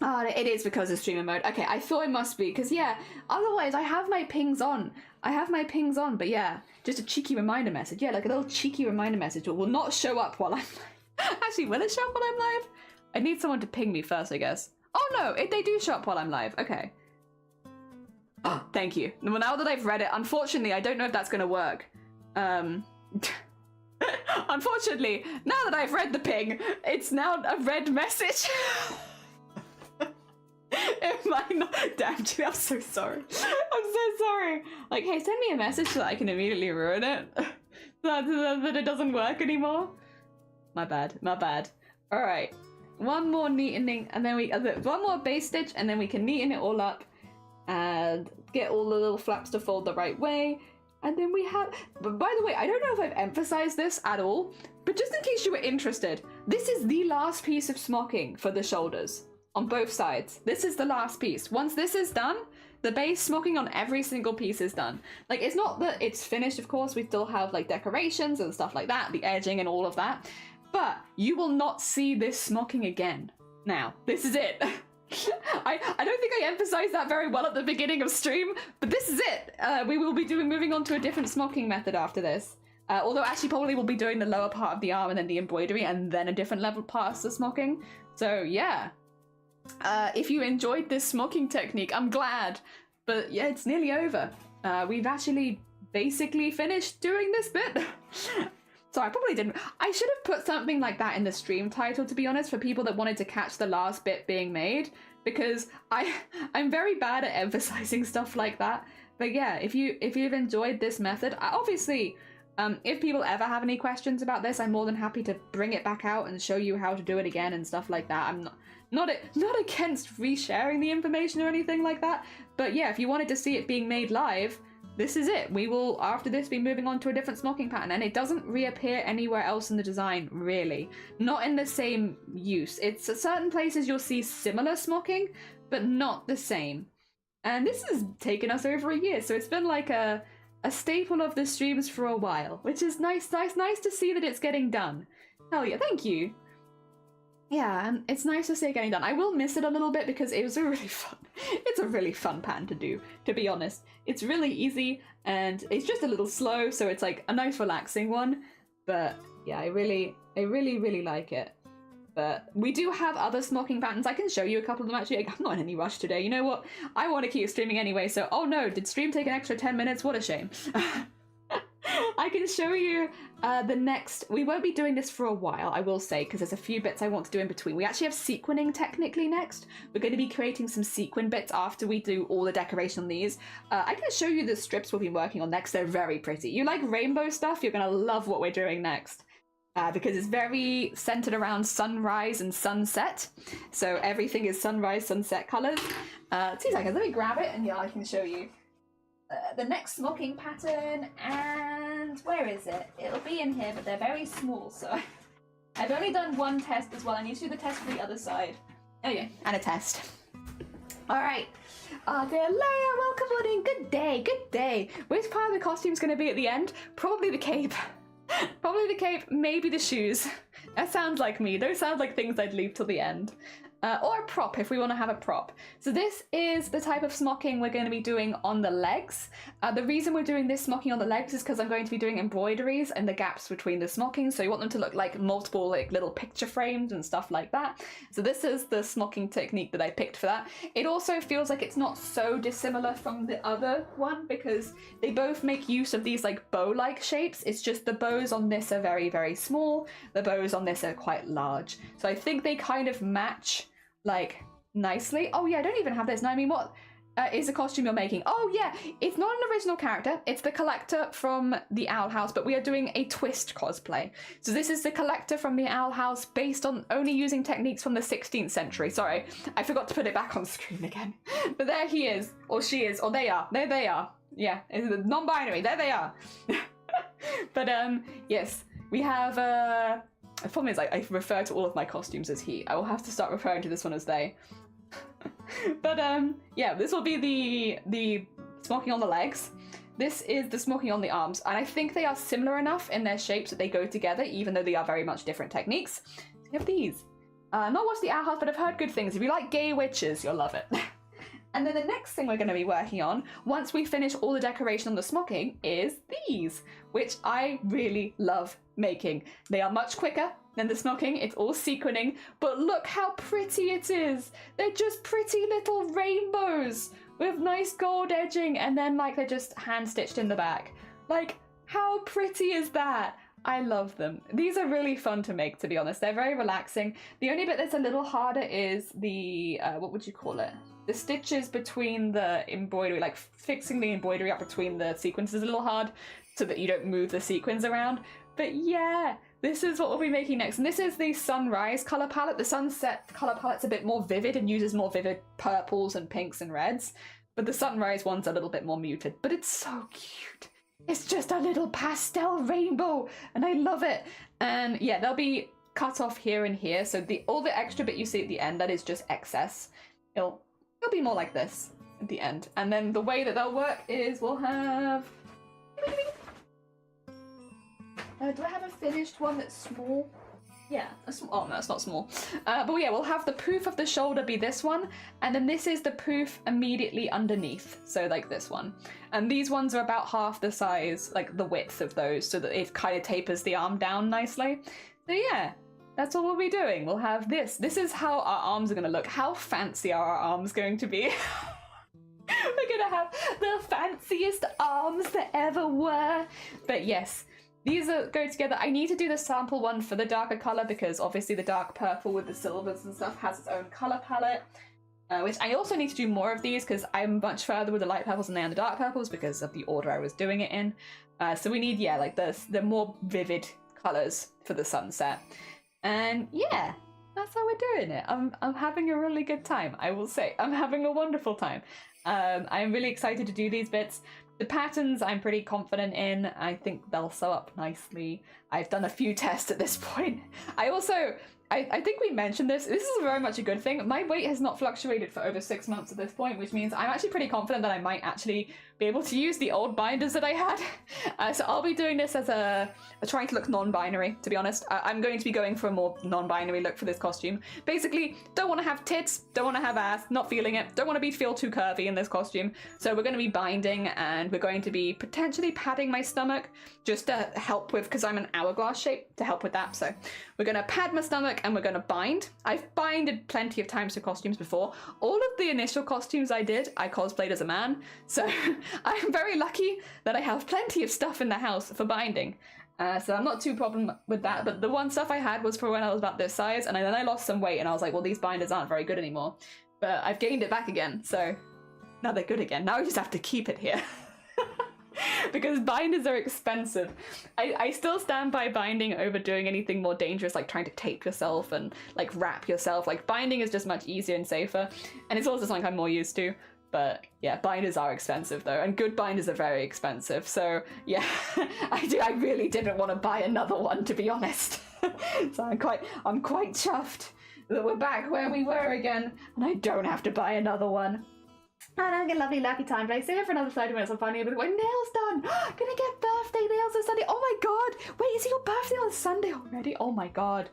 A: Oh, it is because of streamer mode. Okay, I thought it must be, because yeah, otherwise I have my pings on. But yeah, just a cheeky reminder message. Yeah, like a little cheeky reminder message will not show up while I'm live. Actually, will it show up while I'm live? I need someone to ping me first, I guess. Oh no, they do show up while I'm live. Okay. Oh, thank you. Well, now that I've read it, unfortunately, I don't know if that's going to work. Unfortunately, now that I've read the ping, it's now a red message. It might not. Damn, dude, I'm so sorry. I'm so sorry. Like, hey, send me a message so that I can immediately ruin it. that it doesn't work anymore. My bad. All right, one more neatening, and then one more base stitch, and then we can neaten it all up and get all the little flaps to fold the right way. And then we have, but by the way, I don't know if I've emphasized this at all, but just in case you were interested, this is the last piece of smocking for the shoulders on both sides. This is the last piece. Once this is done, the base smocking on every single piece is done. Like, it's not that it's finished, of course. We still have like decorations and stuff like that, the edging and all of that, but you will not see this smocking again. Now, this is it. I don't think I emphasized that very well at the beginning of stream, but this is it. We will be moving on to a different smocking method after this. Although actually probably we'll be doing the lower part of the arm and then the embroidery and then a different level past the smocking. So yeah. If you enjoyed this smocking technique, I'm glad. But yeah, it's nearly over. We've actually basically finished doing this bit. So I probably didn't. I should have put something like that in the stream title, to be honest, for people that wanted to catch the last bit being made, because I'm very bad at emphasizing stuff like that. But yeah, if you've enjoyed this method, obviously, if people ever have any questions about this, I'm more than happy to bring it back out and show you how to do it again and stuff like that. I'm not against resharing the information or anything like that. But yeah, if you wanted to see it being made live, this is it. We will, after this, be moving on to a different smocking pattern, and it doesn't reappear anywhere else in the design, really. Not in the same use. It's at certain places you'll see similar smocking, but not the same. And this has taken us over a year, so it's been like a staple of the streams for a while, which is nice to see that it's getting done. Hell yeah, thank you. Yeah, and it's nice to see it getting done. I will miss it a little bit because it was a really fun, it's a really fun pattern to do, to be honest. It's really easy and it's just a little slow, so it's like a nice relaxing one. But yeah, I really like it. But we do have other smocking patterns. I can show you a couple of them actually. I'm not in any rush today. You know what? I want to keep streaming anyway, so oh no, did stream take an extra 10 minutes? What a shame. I can show you the next. We won't be doing this for a while, I will say, because there's a few bits I want to do in between. We actually have sequining technically next. We're going to be creating some sequin bits after we do all the decoration on these. I can show you the strips we'll be working on next. They're very pretty. You like rainbow stuff? You're going to love what we're doing next. Because it's very centered around sunrise and sunset. So everything is sunrise, sunset colors. 2 seconds, let me grab it and yeah, I can show you. The next smocking pattern, and where is it? It'll be in here, but they're very small, so I've only done one test as well. I need to do the test for the other side. Oh yeah, and a test. All right. Dear Leia, welcome on in. Good day, good day. Which part of the costume's going to be at the end? Probably the cape. Probably the cape, maybe the shoes. That sounds like me. Those sound like things I'd leave till the end. Or a prop if we want to have a prop. So this is the type of smocking we're going to be doing on the legs. The reason we're doing this smocking on the legs is because I'm going to be doing embroideries and the gaps between the smockings. So you want them to look like multiple like little picture frames and stuff like that. So this is the smocking technique that I picked for that. It also feels like it's not so dissimilar from the other one because they both make use of these like bow-like shapes. It's just the bows on this are very, very small. The bows on this are quite large. So I think they kind of match like nicely. Oh yeah, I don't even have this. No, I mean, what is the costume you're making? Oh yeah, it's not an original character. It's the collector from the Owl House, but we are doing a twist cosplay. So this is the collector from the Owl House based on only using techniques from the 16th century. Sorry, I forgot to put it back on screen again. But there he is, or she is, or they are. There they are. Yeah, it's non-binary. There they are. But yes, we have the problem is I refer to all of my costumes as he. I will have to start referring to this one as they. But yeah, this will be the smocking on the legs. This is the smocking on the arms, and I think they are similar enough in their shapes that they go together, even though they are very much different techniques. So we have these. Not watched the Owl House, but I've heard good things. If you like gay witches, you'll love it. And then the next thing we're going to be working on, once we finish all the decoration on the smocking, is these, which I really love making. They are much quicker than the smocking. It's all sequining, but look how pretty it is. They're just pretty little rainbows with nice gold edging, and then like they're just hand stitched in the back. Like, how pretty is that? I love them. These are really fun to make, to be honest. They're very relaxing. The only bit that's a little harder is the, what would you call it? The stitches between the embroidery, like fixing the embroidery up between the sequins is a little hard so that you don't move the sequins around. But yeah, this is what we'll be making next. And this is the sunrise color palette. The sunset color palette's a bit more vivid and uses more vivid purples and pinks and reds. But the sunrise one's a little bit more muted. But it's so cute. It's just a little pastel rainbow and I love it. And yeah, they'll be cut off here and here. So all the extra bit you see at the end, that is just excess. It'll be more like this at the end. And then the way that they'll work is we'll have... do I have a finished one that's small? Yeah, oh no, it's not small. But yeah, we'll have the poof of the shoulder be this one, and then this is the poof immediately underneath, so like this one. And these ones are about half the size, like the width of those, so that it kind of tapers the arm down nicely. So yeah, that's what we'll be doing. We'll have this. This is how our arms are going to look. How fancy are our arms going to be? We're going to have the fanciest arms that ever were. But yes, these go together. I need to do the sample one for the darker color because obviously the dark purple with the silvers and stuff has its own color palette. Which I also need to do more of these because I'm much further with the light purples than I am the dark purples because of the order I was doing it in. So we need, yeah, like the more vivid colors for the sunset. And yeah, that's how we're doing it. I'm having a really good time, I will say. I'm having a wonderful time. I'm really excited to do these bits. The patterns I'm pretty confident in. I think they'll sew up nicely. I've done a few tests at this point. I think we mentioned this. This is very much a good thing. My weight has not fluctuated for over 6 months at this point, which means I'm actually pretty confident that I might actually be able to use the old binders that I had. So I'll be doing this as trying to look non-binary, to be honest. I'm going to be going for a more non-binary look for this costume. Basically, don't want to have tits, don't want to have ass, not feeling it, don't want to feel too curvy in this costume. So we're going to be binding, and we're going to be potentially padding my stomach just to help with, because I'm an hourglass shape, to help with that. So we're going to pad my stomach and we're going to bind. I've binded plenty of times for costumes before. All of the initial costumes I did, I cosplayed as a man. So I'm very lucky that I have plenty of stuff in the house for binding. So I'm not too problem with that. But the one stuff I had was for when I was about this size, and then I lost some weight and I was like, well, these binders aren't very good anymore. But I've gained it back again. So now they're good again. Now I just have to keep it here. Because binders are expensive. I still stand by binding over doing anything more dangerous, like trying to tape yourself and like wrap yourself. Like binding is just much easier and safer, and it's also something I'm more used to. But yeah, binders are expensive though, and good binders are very expensive. So yeah, I really didn't want to buy another one, to be honest. So I'm quite chuffed that we're back where we were again, and I don't have to buy another one. And I'm having a lovely lappy time, but I stay here for another 30 minutes. I'm finally able to get my nails done. Gonna get birthday nails on Sunday. Oh my god! Wait, is it your birthday on Sunday already? Oh my god.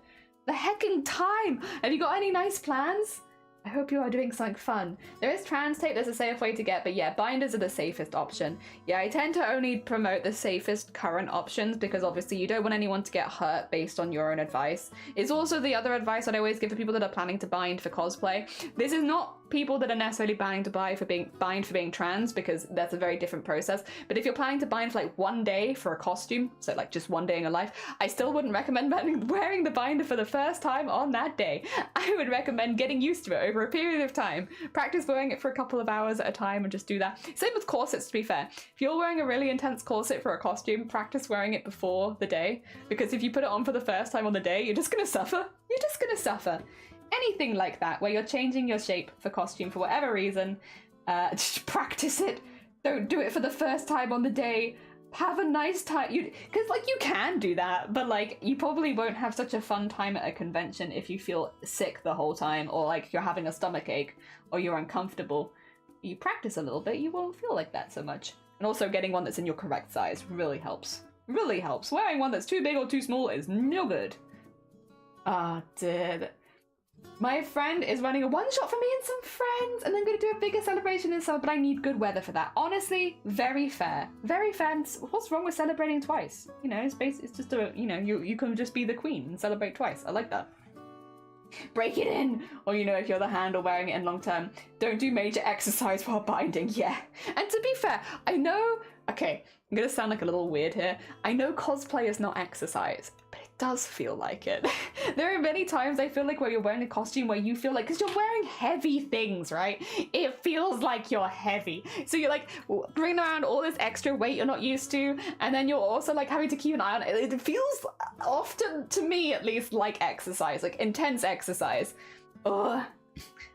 A: The heckin' time! Have you got any nice plans? I hope you are doing something fun. There is trans tape, there's a safe way to get, but yeah, binders are the safest option. Yeah, I tend to only promote the safest current options because obviously you don't want anyone to get hurt based on your own advice. It's also the other advice that I always give to people that are planning to bind for cosplay. This is not people that are necessarily planning to bind for being trans, because that's a very different process. But if you're planning to bind for like one day for a costume, so like just one day in your life, I still wouldn't recommend wearing the binder for the first time on that day. I would recommend getting used to it over a period of time. Practice wearing it for a couple of hours at a time and just do that. Same with corsets, to be fair. If you're wearing a really intense corset for a costume, practice wearing it before the day, because if you put it on for the first time on the day, you're just gonna suffer. You're just gonna suffer. Anything like that, where you're changing your shape for costume for whatever reason, just practice it. Don't do it for the first time on the day. Have a nice time. Because like you can do that, but like you probably won't have such a fun time at a convention if you feel sick the whole time, or like you're having a stomach ache, or you're uncomfortable. You practice a little bit, you won't feel like that so much. And also getting one that's in your correct size really helps. Really helps. Wearing one that's too big or too small is no good. Ah, dude. My friend is running a one-shot for me and some friends, and I'm going to do a bigger celebration in summer, but I need good weather for that. Honestly, very fair. Very fair. And what's wrong with celebrating twice? You know, it's just a, you know, you can just be the queen and celebrate twice. I like that. Break it in. Or, you know, if you're the hand or wearing it in long term, don't do major exercise while binding. Yeah. And to be fair, I know, okay, I'm going to sound like a little weird here. I know cosplay is not exercise, but it does feel like it. There are many times I feel like where you're wearing a costume where you feel like, because you're wearing heavy things, right? It feels like you're heavy. So you're like bringing around all this extra weight you're not used to, and then you're also like having to keep an eye on it. It feels often, to me at least, like exercise, like intense exercise. Ugh.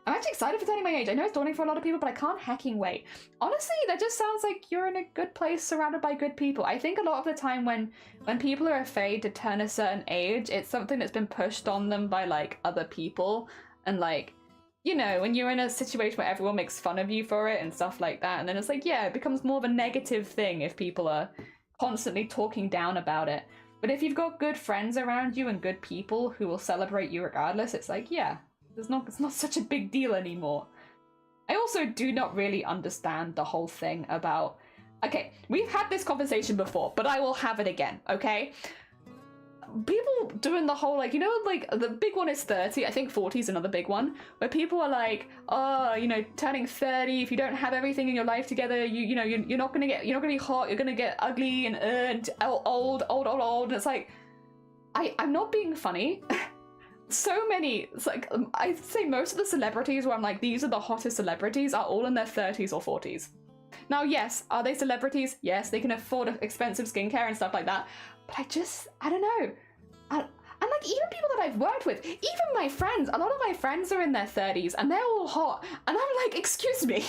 A: I'm actually excited for turning my age. I know it's daunting for a lot of people, but I can't hacking wait. Honestly, that just sounds like you're in a good place surrounded by good people. I think a lot of the time when people are afraid to turn a certain age, it's something that's been pushed on them by like other people. And like, you know, when you're in a situation where everyone makes fun of you for it and stuff like that, and then it's like, yeah, it becomes more of a negative thing if people are constantly talking down about it. But if you've got good friends around you and good people who will celebrate you regardless, it's like, yeah. It's not such a big deal anymore. I also do not really understand the whole thing about... Okay, we've had this conversation before, but I will have it again, okay? People doing the whole, like, you know, like, the big one is 30, I think 40 is another big one, where people are like, oh, you know, turning 30, if you don't have everything in your life together, you're not gonna be hot, you're gonna get ugly and old, and it's like, I'm not being funny. So many, it's like, I'd say most of the celebrities where I'm like, these are the hottest celebrities, are all in their 30s or 40s. Now, yes, are they celebrities? Yes, they can afford expensive skincare and stuff like that. But I don't know. And like even people that I've worked with, even my friends, a lot of my friends are in their 30s and they're all hot. And I'm like, excuse me,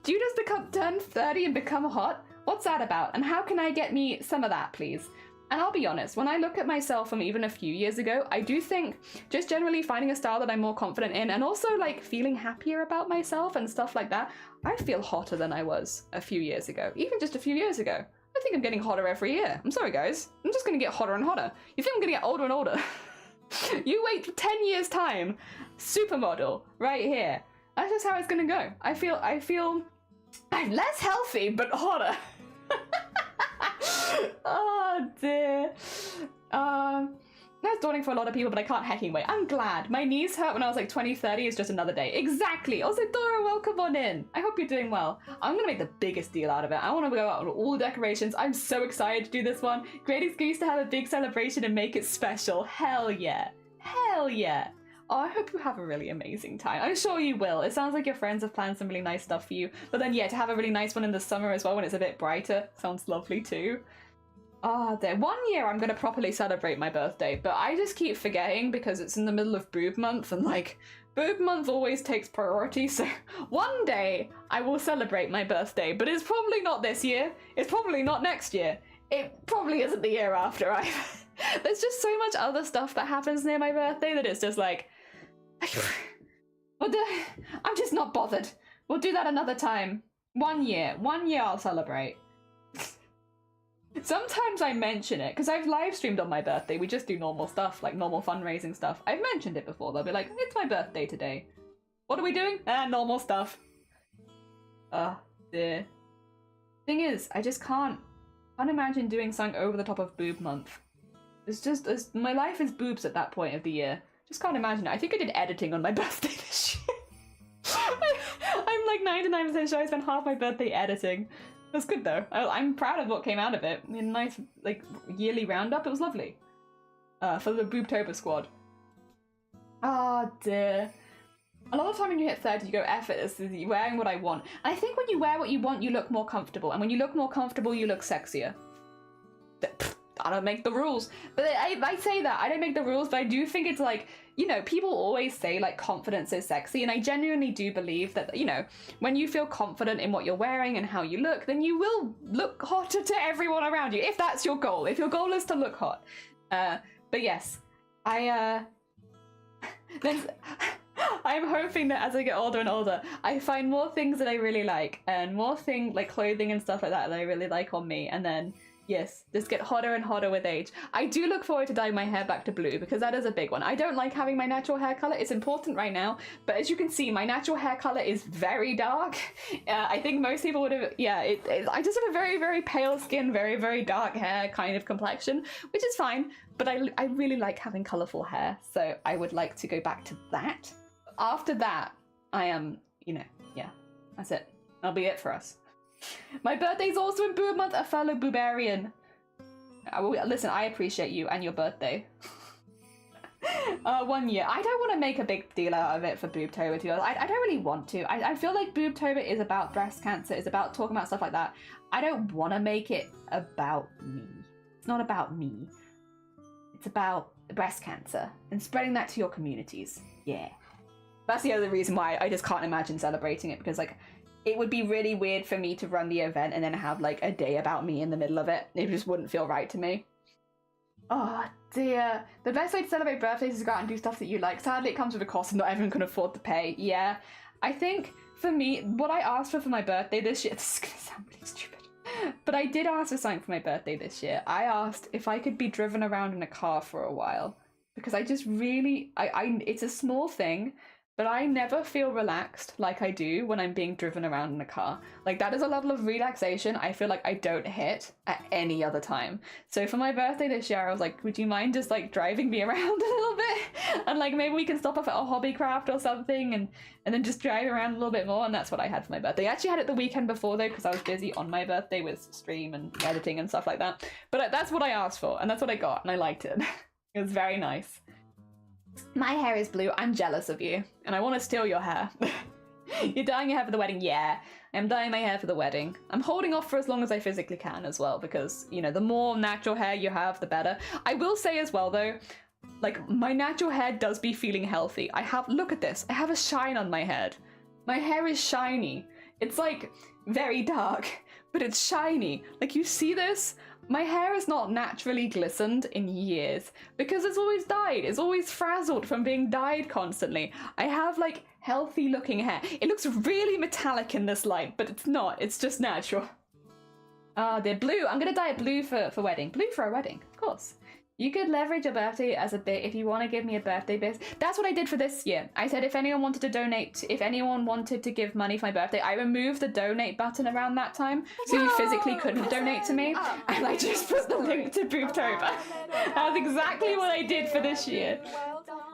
A: do you just turn 30 and become hot? What's that about? And how can I get me some of that, please? And I'll be honest, when I look at myself from even a few years ago, I do think just generally finding a style that I'm more confident in and also like feeling happier about myself and stuff like that, I feel hotter than I was a few years ago, even just a few years ago. I think I'm getting hotter every year. I'm sorry guys, I'm just gonna get hotter and hotter. You think I'm gonna get older and older? You wait 10 years time, supermodel, right here. That's just how it's gonna go. I feel I'm less healthy, but hotter. Oh dear. That's daunting for a lot of people, but I can't hecking wait. I'm glad. My knees hurt when I was like 20, 30. It's just another day. Exactly. Also, Dora, welcome on in. I hope you're doing well. I'm gonna make the biggest deal out of it. I want to go out on all decorations. I'm so excited to do this one. Great excuse to have a big celebration and make it special. Hell yeah. Hell yeah. Oh, I hope you have a really amazing time. I'm sure you will. It sounds like your friends have planned some really nice stuff for you. But then, yeah, to have a really nice one in the summer as well when it's a bit brighter sounds lovely too. Ah, there. 1 year I'm gonna properly celebrate my birthday, but I just keep forgetting because it's in the middle of boob month and like, boob month always takes priority, so one day I will celebrate my birthday, but it's probably not this year. It's probably not next year. It probably isn't the year after either. There's just so much other stuff that happens near my birthday that it's just like, I'm just not bothered. We'll do that another time. 1 year. 1 year I'll celebrate. Sometimes I mention it, because I've live streamed on my birthday. We just do normal stuff, like normal fundraising stuff. I've mentioned it before. They'll be like, it's my birthday today. What are we doing? Normal stuff. Dear. Thing is, I just can't imagine doing something over the top of boob month. My life is boobs at that point of the year. Just can't imagine it. I think I did editing on my birthday this year. I'm like 99% sure I spent half my birthday editing. It was good though. I'm proud of what came out of it. A nice like yearly roundup. It was lovely. For the Boobtober squad. Oh dear. A lot of time when you hit 30 you go, F it, you're wearing what I want. And I think when you wear what you want you look more comfortable. And when you look more comfortable you look sexier. I don't make the rules. But I say that. I don't make the rules, but I do think it's like, you know, people always say like confidence is sexy. And I genuinely do believe that, you know, when you feel confident in what you're wearing and how you look, then you will look hotter to everyone around you. If that's your goal. If your goal is to look hot. But yes, I'm hoping that as I get older and older, I find more things that I really like and more things like clothing and stuff like that I really like on me. And then yes, just get hotter and hotter with age. I do look forward to dyeing my hair back to blue because that is a big one. I don't like having my natural hair color. It's important right now, but as you can see, my natural hair color is very dark. I think most people would have, yeah, I just have a very, very pale skin, very, very dark hair kind of complexion, which is fine, but I really like having colorful hair, so I would like to go back to that. After that, I am, you know, yeah, that's it. That'll be it for us. My birthday's also in boob month, a fellow boobarian. Listen, I appreciate you and your birthday. 1 year. I don't want to make a big deal out of it for Boobtober, to be honest. I don't really want to. I feel like Boobtober is about breast cancer, it's about talking about stuff like that. I don't want to make it about me. It's not about me. It's about breast cancer and spreading that to your communities. Yeah. That's the other reason why I just can't imagine celebrating it, because like, it would be really weird for me to run the event and then have like a day about me in the middle of it. It just wouldn't feel right to me. Oh dear. The best way to celebrate birthdays is to go out and do stuff that you like. Sadly, it comes with a cost and not everyone can afford to pay. Yeah. I think for me, what I asked for my birthday this year, this is gonna sound really stupid, but I did ask for something for my birthday this year. I asked if I could be driven around in a car for a while, because I just really, it's a small thing, but I never feel relaxed like I do when I'm being driven around in a car. Like, that is a level of relaxation I feel like I don't hit at any other time. So for my birthday this year, I was like, would you mind just like driving me around a little bit? And like, maybe we can stop off at a hobbycraft or something and then just drive around a little bit more. And that's what I had for my birthday. I actually had it the weekend before though, because I was busy on my birthday with stream and editing and stuff like that. But that's what I asked for and that's what I got and I liked it. It was very nice. My hair is blue. I'm jealous of you and I want to steal your hair. You're dyeing your hair for the wedding? Yeah, I'm dyeing my hair for the wedding. I'm holding off for as long as I physically can as well, because, you know, the more natural hair you have, the better. I will say as well, though, like, my natural hair does be feeling healthy. Look at this. I have a shine on my head. My hair is shiny. It's, like, very dark, but it's shiny. Like, you see this? My hair is not naturally glistened in years because it's always dyed. It's always frazzled from being dyed constantly. I have like healthy looking hair. It looks really metallic in this light, but it's not. It's just natural. They're blue. I'm gonna dye it blue for wedding. Blue for a wedding, of course. You could leverage your birthday as a bit if you want to give me a birthday bit. That's what I did for this year. I said if anyone wanted to donate, if anyone wanted to give money for my birthday, I removed the donate button around that time, so you physically couldn't donate to me, and I just put the link to Booptober. That's exactly what I did for this year.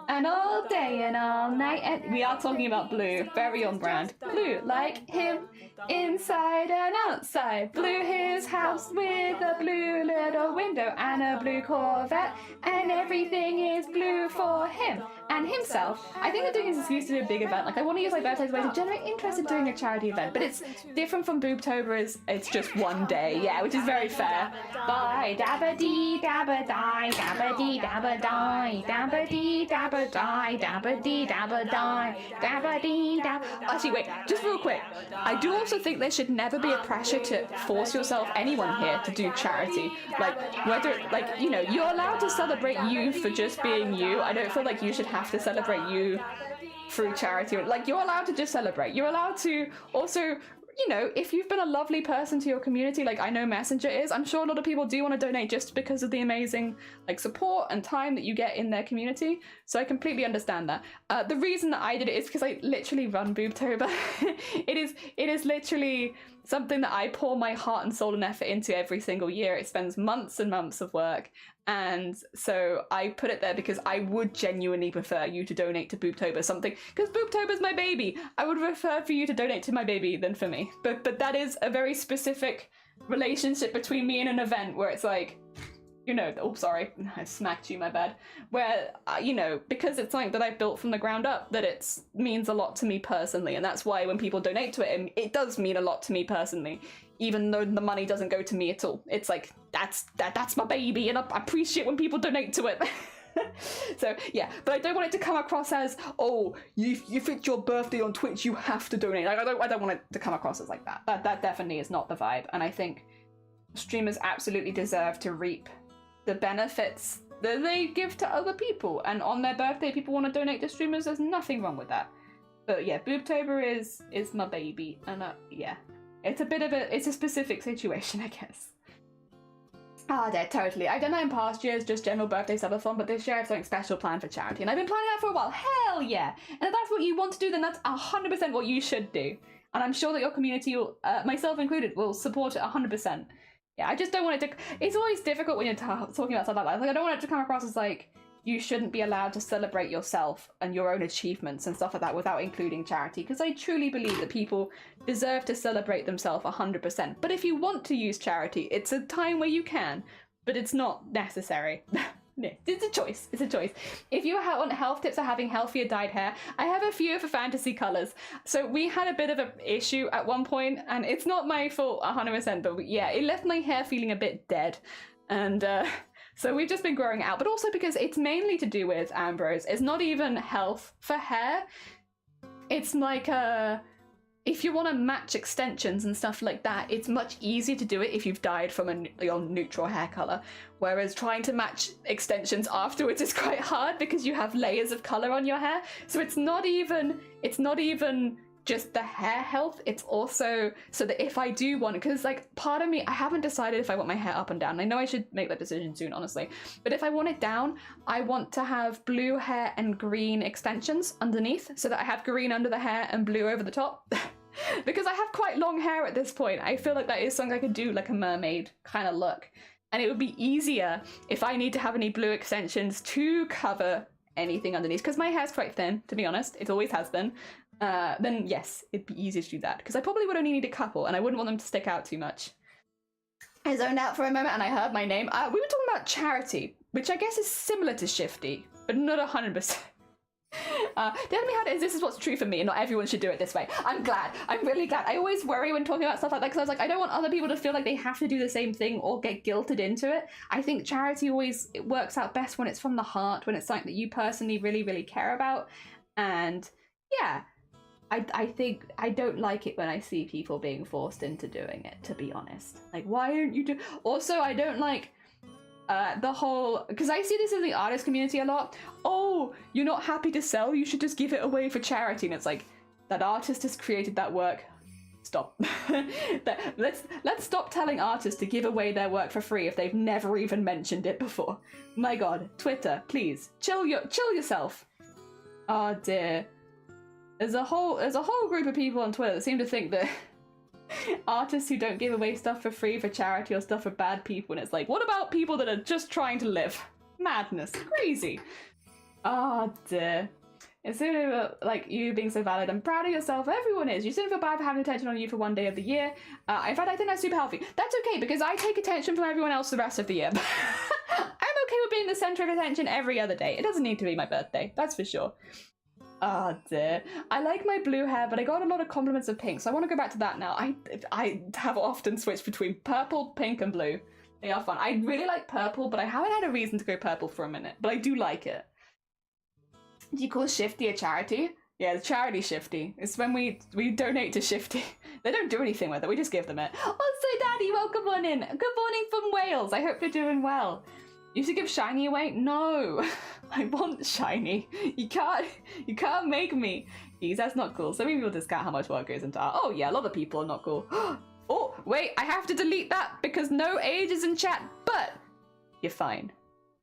A: And all day and all night, and we are talking about blue, very on brand. Blue, like him, inside and outside. Blue his house with a blue little window and a blue Corvette, and everything is blue for him and himself. I think they're doing this excuse to do a big event. Like, I want to use my birthday as a way to generate interest in doing a charity event, but it's different from Booptober. It's just one day, yeah, which is very fair. Bye, dabba dee dabba die, dabba dee dabba die, dabba dee dabba die, dabba dee dabba die, dabba dee dabba. Actually, wait, just real quick. I do also think there should never be a pressure to force yourself, anyone here, to do charity. Like, whether, like, you know, you're allowed to celebrate you for just being you. I don't feel like you should have to celebrate you through charity. Like, you're allowed to just celebrate. You're allowed to also, you know, if you've been a lovely person to your community, like I know Messenger is, I'm sure a lot of people do want to donate just because of the amazing like support and time that you get in their community. So I completely understand that. The reason that I did it is because I literally run Booptober. It is literally something that I pour my heart and soul and effort into every single year. It spends months and months of work. And so I put it there because I would genuinely prefer you to donate to Booptober, something, because Booptober's my baby. I would prefer for you to donate to my baby than for me. But that is a very specific relationship between me and an event where it's like, you know, oh, sorry, I smacked you, my bad. Where, you know, because it's something that I've built from the ground up, that it means a lot to me personally. And that's why when people donate to it, it does mean a lot to me personally, even though the money doesn't go to me at all. It's like, that's my baby, and I appreciate when people donate to it. So, yeah, but I don't want it to come across as, oh, if it's your birthday on Twitch, you have to donate. Like, I don't want it to come across as like that. That definitely is not the vibe. And I think streamers absolutely deserve to reap the benefits that they give to other people, and on their birthday people want to donate to streamers. There's nothing wrong with that. But yeah, Booptober is my baby, and yeah, it's a specific situation, I guess. Yeah, totally. I've done that in past years, just general birthday subathon, but this year I have something special planned for charity, and I've been planning that for a while. Hell yeah! And if that's what you want to do, then that's 100% what you should do, and I'm sure that your community, will, myself included, will support it 100%. Yeah, I just don't want it to... It's always difficult when you're talking about stuff like that. Like, I don't want it to come across as, like, you shouldn't be allowed to celebrate yourself and your own achievements and stuff like that without including charity, because I truly believe that people deserve to celebrate themselves 100%. But if you want to use charity, it's a time where you can, but it's not necessary. No, it's a choice. It's a choice. If you want health tips for having healthier dyed hair, I have a few for fantasy colors. So we had a bit of an issue at one point, and it's not my fault 100%, but yeah, it left my hair feeling a bit dead. And so we've just been growing out, but also because it's mainly to do with Ambrose. It's not even health for hair. It's like if you want to match extensions and stuff like that, it's much easier to do it if you've dyed from your neutral hair color. Whereas trying to match extensions afterwards is quite hard because you have layers of color on your hair. So it's not even just the hair health, it's also so that if I do want, because like part of me, I haven't decided if I want my hair up and down. I know I should make that decision soon, honestly. But if I want it down, I want to have blue hair and green extensions underneath so that I have green under the hair and blue over the top. Because I have quite long hair at this point. I feel like that is something I could do, like a mermaid kind of look. And it would be easier if I need to have any blue extensions to cover anything underneath, because my hair's quite thin, to be honest. It always has been. Then yes, it'd be easier to do that, because I probably would only need a couple and I wouldn't want them to stick out too much. I zoned out for a moment and I heard my name. We were talking about charity, which I guess is similar to Shifty, but not 100%. Tell me how it is. This is what's true for me, and not everyone should do it this way. I'm glad. I'm really glad. I always worry when talking about stuff like that because I was like, I don't want other people to feel like they have to do the same thing or get guilted into it. I think charity always works out best when it's from the heart, when it's something that you personally really, really care about. And yeah, I think I don't like it when I see people being forced into doing it, to be honest. Like, why don't you do... Also, I don't like... the whole, because I see this in the artist community a lot. Oh, you're not happy to sell, you should just give it away for charity. And it's like, that artist has created that work. Stop. Let's stop telling artists to give away their work for free if they've never even mentioned it before. My god, Twitter, please chill yourself. Oh dear. There's a whole group of people on Twitter that seem to think that artists who don't give away stuff for free for charity or stuff for bad people, and it's like, what about people that are just trying to live? Madness. Crazy. Oh dear. Instead of like you being so valid and proud of yourself, everyone is. You shouldn't feel bad for having attention on you for one day of the year. In fact, I think that's super healthy. That's okay because I take attention from everyone else the rest of the year. I'm okay with being the center of attention every other day. It doesn't need to be my birthday, that's for sure. Oh dear. I like my blue hair, but I got a lot of compliments of pink, so I want to go back to that now. I have often switched between purple, pink, and blue. They are fun. I really like purple, but I haven't had a reason to go purple for a minute, but I do like it. Do you call Shifty a charity? Yeah, the charity Shifty. It's when we donate to Shifty. They don't do anything with it, we just give them it. Also, Daddy, welcome on in. Good morning from Wales. I hope you're doing well. You should give shiny away? No, I want shiny. You can't make me. Geez, that's not cool. So maybe we'll discount how much work goes into art. Oh yeah, a lot of people are not cool. Oh, wait, I have to delete that because no age is in chat, but you're fine.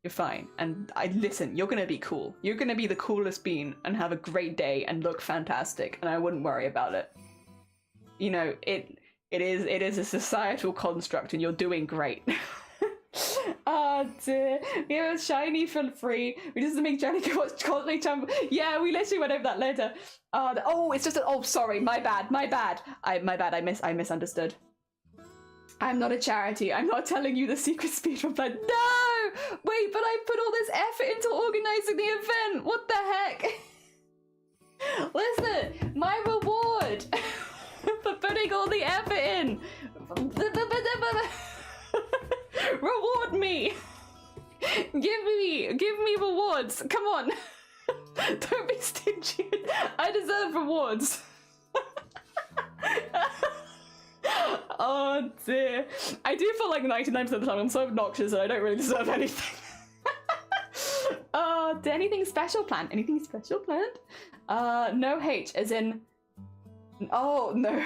A: You're fine. And listen, you're gonna be cool. You're gonna be the coolest bean and have a great day and look fantastic, and I wouldn't worry about it. You know, it is a societal construct and you're doing great. Oh dear, we have a shiny for free. We just make Jenny go constantly jump. Yeah, we literally went over that later. Oh, it's just oh, sorry, my bad. I misunderstood. I'm not a charity. I'm not telling you the secret speedrun plan. No! Wait, but I put all this effort into organizing the event. What the heck? Listen, my reward for putting all the effort in. Reward me. Give me rewards. Come on. Don't be stingy. I deserve rewards. Oh dear. I do feel like 99% of the time I'm so obnoxious that I don't really deserve anything. Oh, did anything special planned? Anything special planned? No H, as in... Oh, no.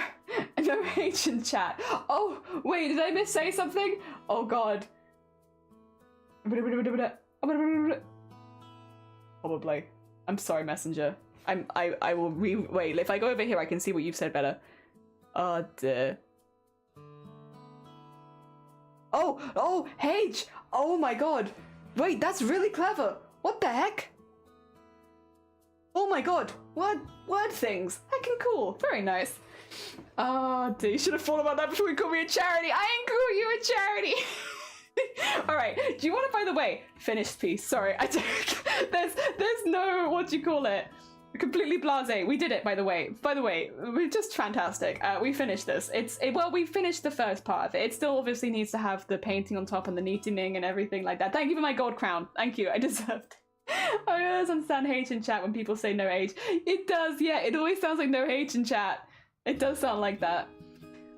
A: No H in chat. Oh, wait, did I say something? Oh, God. Probably. I'm sorry, Messenger. I will wait, if I go over here, I can see what you've said better. Oh, dear. Oh, H! Oh my god. Wait, that's really clever. What the heck? Oh my god. Word things. Heckin' cool. Very nice. Oh, dear. You should have thought about that before you called me a charity. I ain't call you a charity. Alright. Do you want to, by the way, finish this piece? Sorry. I don't... There's no... What do you call it? Completely blasé. We did it, by the way. We're just fantastic. We finished this. Well, we finished the first part of it. It still obviously needs to have the painting on top and the neatening and everything like that. Thank you for my gold crown. Thank you. I deserved it. I always understand H in chat when people say no H. It does, yeah. It always sounds like no H in chat. It does sound like that.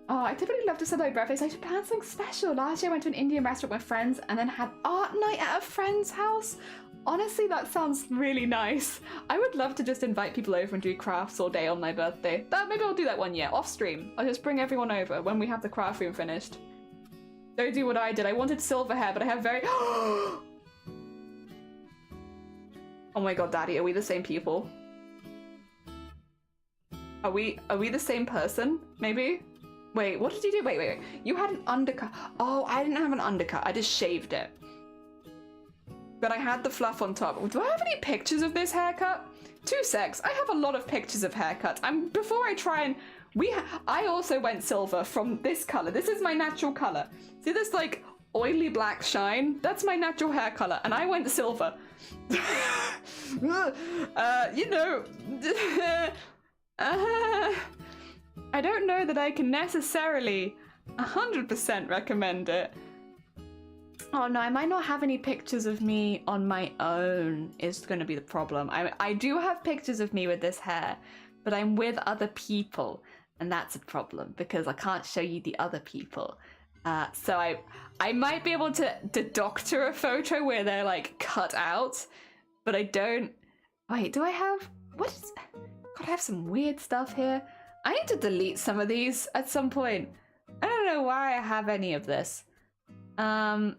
A: Oh, I typically love to celebrate birthdays. I should plan something special. Last year I went to an Indian restaurant with friends and then had art night at a friend's house. Honestly, that sounds really nice. I would love to just invite people over and do crafts all day on my birthday. Maybe I'll do that one year, off stream. I'll just bring everyone over when we have the craft room finished. Don't do what I did. I wanted silver hair, but I have very... Oh my god, Daddy, are we the same people? Are we the same person? Maybe? Wait, what did you do? Wait. You had an undercut. Oh, I didn't have an undercut. I just shaved it. But I had the fluff on top. Do I have any pictures of this haircut? 2 secs. I have a lot of pictures of haircuts. Before I try and... I also went silver from this color. This is my natural color. See this like oily black shine. That's my natural hair color, and I went silver. You know, I don't know that I can necessarily 100% recommend it. Oh no, I might not have any pictures of me on my own is going to be the problem. I do have pictures of me with this hair, but I'm with other people, and that's a problem because I can't show you the other people. So I might be able to doctor a photo where they're like cut out, but I don't. Wait, do I have what is? God, I have some weird stuff here. I need to delete some of these at some point. I don't know why I have any of this. What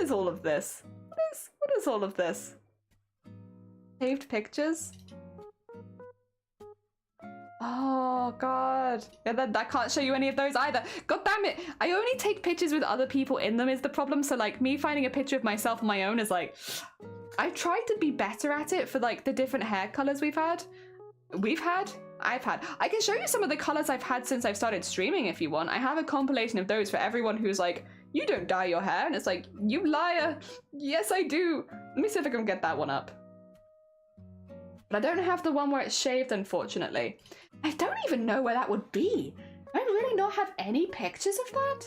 A: is all of this? What is all of this? Saved pictures? Oh god. Yeah, that can't show you any of those either. God damn it. I only take pictures with other people in them is the problem. So like me finding a picture of myself on my own is like, I've tried to be better at it for like the different hair colors I've had. I can show you some of the colors I've had since I've started streaming if you want. I have a compilation of those for everyone who's like, you don't dye your hair. And it's like, you liar. Yes, I do. Let me see if I can get that one up. But I don't have the one where it's shaved, unfortunately. I don't even know where that would be. I really not have any pictures of that?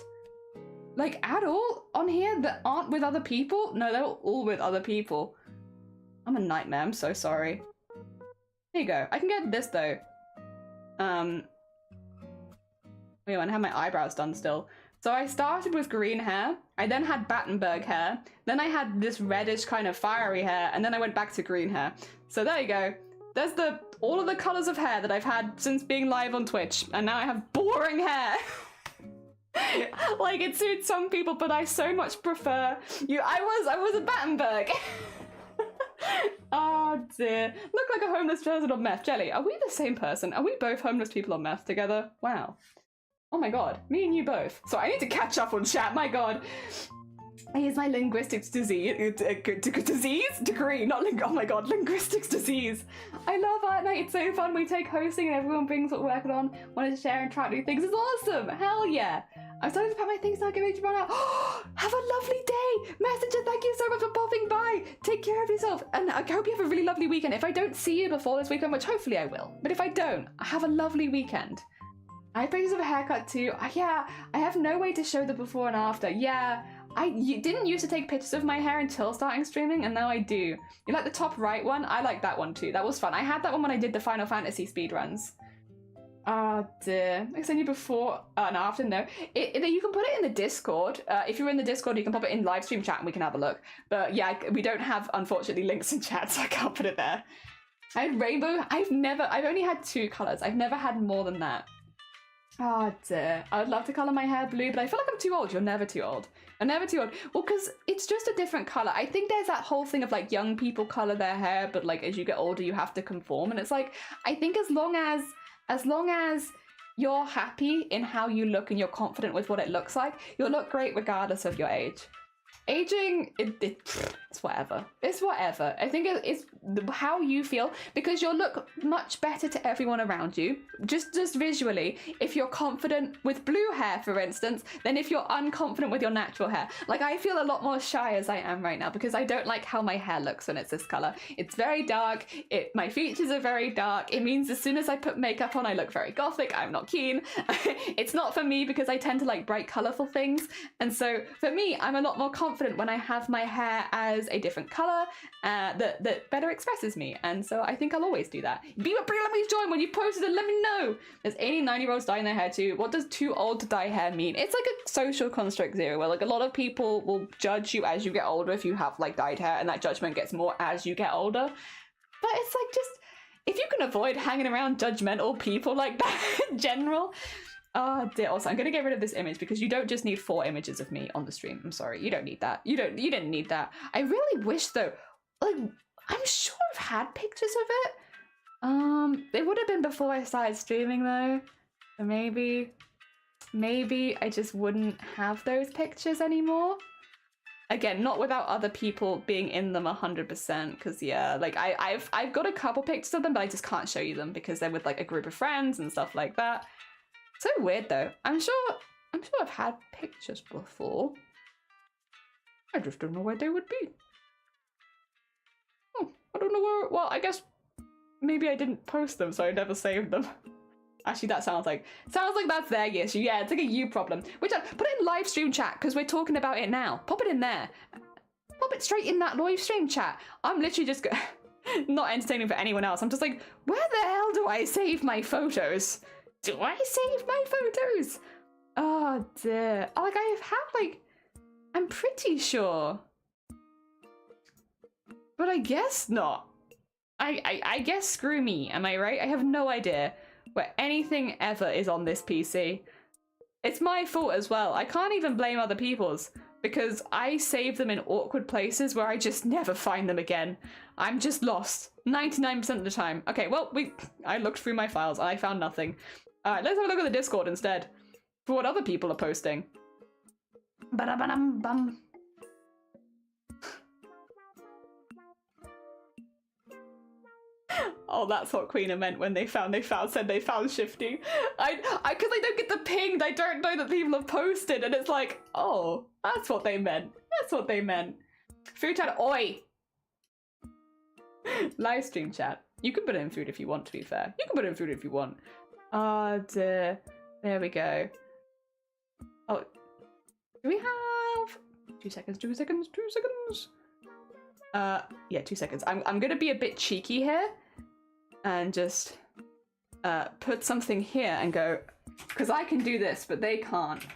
A: Like, at all on here that aren't with other people? No, they're all with other people. I'm a nightmare. I'm so sorry. There you go. I can get this, though. Wait, I have my eyebrows done still. So I started with green hair. I then had Battenberg hair. Then I had this reddish kind of fiery hair. And then I went back to green hair. So there you go. There's all of the colors of hair that I've had since being live on Twitch. And now I have boring hair. Like, it suits some people, but I so much prefer you. I was a Battenberg. Oh dear. Look like a homeless person on meth. Jelly, are we the same person? Are we both homeless people on meth together? Wow. Oh my god, me and you both. So I need to catch up on chat, my god. Here's my linguistics degree, not oh my god, linguistics disease. I love Art Night, it's so fun. We take hosting and everyone brings what we're working on. Wanted to share and try new things, it's awesome, hell yeah. I'm starting to pack my things now, get ready to run out. Have a lovely day. Messenger, thank you so much for popping by. Take care of yourself. And I hope you have a really lovely weekend. If I don't see you before this weekend, which hopefully I will, but if I don't, have a lovely weekend. I have pictures of a haircut too. Yeah, I have no way to show the before and after. Yeah, you didn't used to take pictures of my hair until starting streaming, and now I do. You like the top right one? I like that one too. That was fun. I had that one when I did the Final Fantasy speedruns. Oh dear. I sent you before and after, no. You can put it in the Discord. If you're in the Discord, you can pop it in live stream chat and we can have a look. But yeah, we don't have, unfortunately, links in chat, so I can't put it there. I had rainbow. I've only had 2 colors. I've never had more than that. Oh dear. I would love to colour my hair blue, but I feel like I'm too old. You're never too old. I'm never too old. Well, because it's just a different colour. I think there's that whole thing of like young people colour their hair, but like as you get older, you have to conform. And it's like, I think as long as you're happy in how you look and you're confident with what it looks like, you'll look great regardless of your age. Aging, it's whatever. It's whatever. I think it's how you feel, because you'll look much better to everyone around you, just visually, if you're confident with blue hair, for instance, than if you're unconfident with your natural hair. Like, I feel a lot more shy as I am right now, because I don't like how my hair looks when it's this colour. It's very dark, my features are very dark, it means as soon as I put makeup on, I look very gothic, I'm not keen. It's not for me, because I tend to like bright, colourful things, and so for me, I'm a lot more confident when I have my hair as a different colour that better expresses me, and so I think I'll always do that. Let me join when you posted it, let me know. There's 89-year-olds dyeing their hair too. What does too old to dye hair mean? It's like a social construct zero where like a lot of people will judge you as you get older if you have like dyed hair, and that judgment gets more as you get older. But it's like, just if you can avoid hanging around judgmental people like that in general. Oh dear. Also, I'm gonna get rid of this image because you don't just need 4 images of me on the stream. I'm sorry, you don't need that. You didn't need that. I really wish though, like, I'm sure I've had pictures of it. It would have been before I started streaming though. So maybe I just wouldn't have those pictures anymore. Again, not without other people being in them 100%, because yeah, like I've got a couple pictures of them, but I just can't show you them because they're with like a group of friends and stuff like that. So weird though. I'm sure I've had pictures before. I just don't know where they would be. Oh, I don't know where. Well, I guess maybe I didn't post them, so I never saved them. Actually, that sounds like that's their issue. Yeah, it's like a you problem. Which put it in live stream chat because we're talking about it now. Pop it in there. Pop it straight in that live stream chat. I'm literally just not entertaining for anyone else. I'm just like, where the hell do I save my photos? Do I save my photos? Oh dear. Like I have like, I'm pretty sure. But I guess not. I guess screw me, am I right? I have no idea where anything ever is on this PC. It's my fault as well. I can't even blame other people's because I save them in awkward places where I just never find them again. I'm just lost 99% of the time. Okay, well, I looked through my files and I found nothing. Alright, let's have a look at the Discord instead for what other people are posting. Ba-da-ba-dum-bum. Oh, that's what Queena meant when said they found Shifty. Because I don't get the ping, I don't know that people have posted, and it's like, oh, that's what they meant. That's what they meant. Food chat, oi! Live stream chat. You can put in food if you want, to be fair. You can put in food if you want. Oh, dear. There we go. Oh, do we have 2 seconds, 2 seconds, 2 seconds? Yeah, 2 seconds. I'm gonna be a bit cheeky here and just put something here and go, because I can do this, but they can't.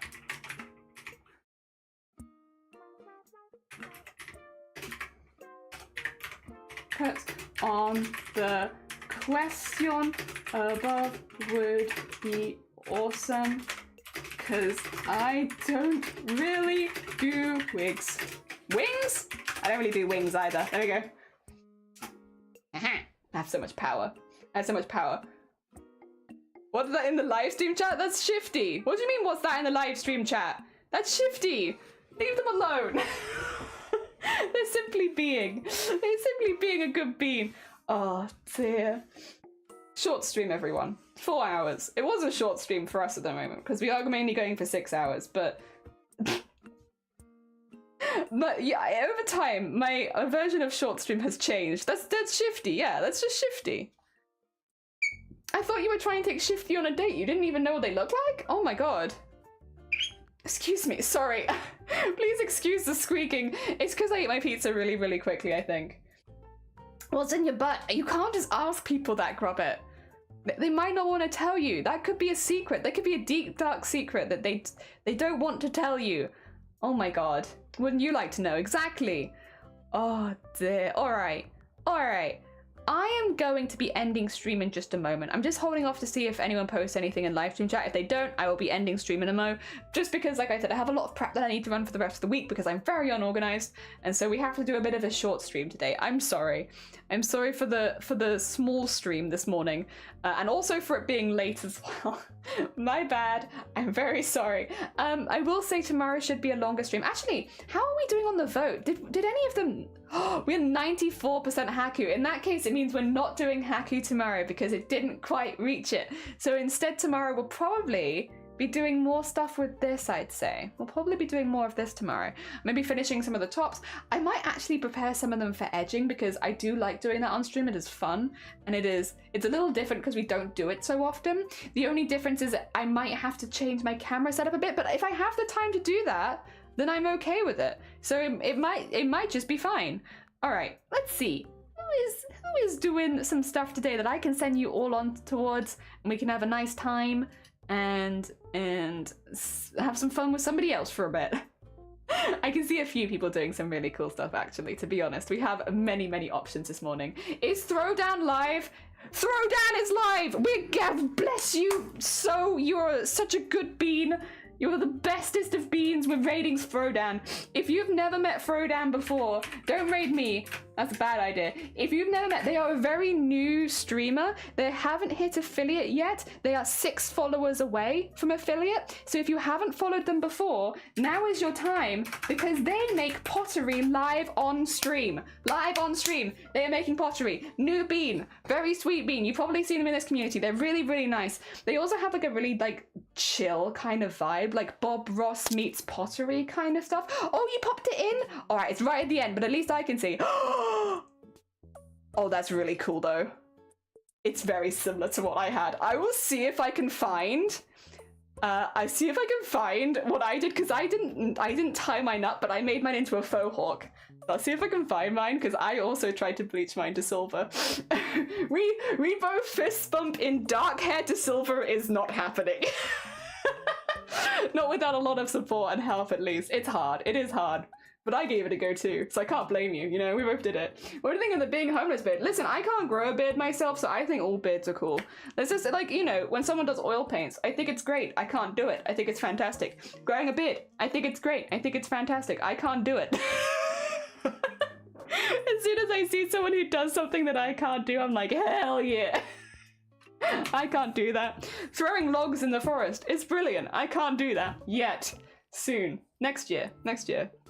A: Put on the question above would be awesome, because I don't really do wigs. Wings? I don't really do wings either. There we go. I have so much power. I have so much power. What's that in the live stream chat? That's Shifty. What do you mean, what's that in the live stream chat? That's Shifty. Leave them alone. They're simply being a good bean. Oh dear. Short stream, everyone. 4 hours. It was a short stream for us at the moment because we are mainly going for 6 hours, but but yeah, over time my version of short stream has changed. That's Shifty. Yeah, that's just Shifty. I thought you were trying to take Shifty on a date. You didn't even know what they look like? Oh my god. Excuse me, sorry. Please excuse the squeaking. It's because I ate my pizza really, really quickly, I think. What's in your butt? You can't just ask people that, Grubbit. They might not want to tell you. That could be a secret. That could be a deep, dark secret that they don't want to tell you. Oh my god. Wouldn't you like to know? Exactly. Oh dear. Alright. Alright. I am going to be ending stream in just a moment. I'm just holding off to see if anyone posts anything in live stream chat. If they don't, I will be ending stream in a mo. Just because, like I said, I have a lot of prep that I need to run for the rest of the week because I'm very unorganized, and so we have to do a bit of a short stream today. I'm sorry. I'm sorry for the small stream this morning, and also for it being late as well. My bad. I'm very sorry. I will say tomorrow should be a longer stream. Actually, how are we doing on the vote? Did any of them? We're 94% Haku. In that case, it means we're not doing Haku tomorrow because it didn't quite reach it. So instead tomorrow we'll probably be doing more stuff with this, I'd say. We'll probably be doing more of this tomorrow. Maybe finishing some of the tops. I might actually prepare some of them for edging because I do like doing that on stream. It is fun, and it's a little different because we don't do it so often. The only difference is I might have to change my camera setup a bit, but if I have the time to do that, then I'm okay with it. So it might just be fine. All right, let's see. Who is doing some stuff today that I can send you all on towards, and we can have a nice time and have some fun with somebody else for a bit. I can see a few people doing some really cool stuff, actually, to be honest. We have many options this morning. Is Throwdown live? Throwdown is live! Bless you so, you're such a good bean. You're the bestest of beans. begins with raiding Frodan. If you've never met Frodan before, don't raid me. That's a bad idea. If you've never met, they are a very new streamer. They haven't hit affiliate yet. They are 6 followers away from affiliate. So if you haven't followed them before, now is your time, because they make pottery live on stream. Live on stream. They are making pottery. New bean. Very sweet bean. You've probably seen them in this community. They're really, really nice. They also have like a really like chill kind of vibe, like Bob Ross meets pottery kind of stuff. Oh, you popped it in? All right, it's right at the end, but at least I can see. Oh, that's really cool though. It's very similar to what I had. I will see if I can find what I did, because I didn't tie mine up, but I made mine into a faux hawk. I'll see if I can find mine, because I also tried to bleach mine to silver. we both fist bump in dark hair to silver is not happening. Not without a lot of support and help, at least. It's hard. It is hard. But I gave it a go too, so I can't blame you, you know, we both did it. What do you think of the being homeless beard? Listen, I can't grow a beard myself, so I think all beards are cool. It's just like, you know, when someone does oil paints, I think it's great. I can't do it. I think it's fantastic. Growing a beard, I think it's great. I think it's fantastic. I can't do it. As soon as I see someone who does something that I can't do, I'm like, hell yeah. I can't do that. Throwing logs in the forest, it's brilliant. I can't do that yet. Soon. Next year.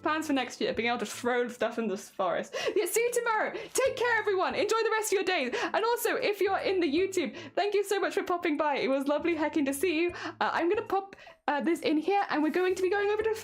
A: Plans for next year, being able to throw stuff in the forest. Yeah, see you tomorrow. Take care, everyone. Enjoy the rest of your day. And also, if you're in the YouTube, thank you so much for popping by. It was lovely hecking to see you. I'm going to pop this in here, and we're going to be going over to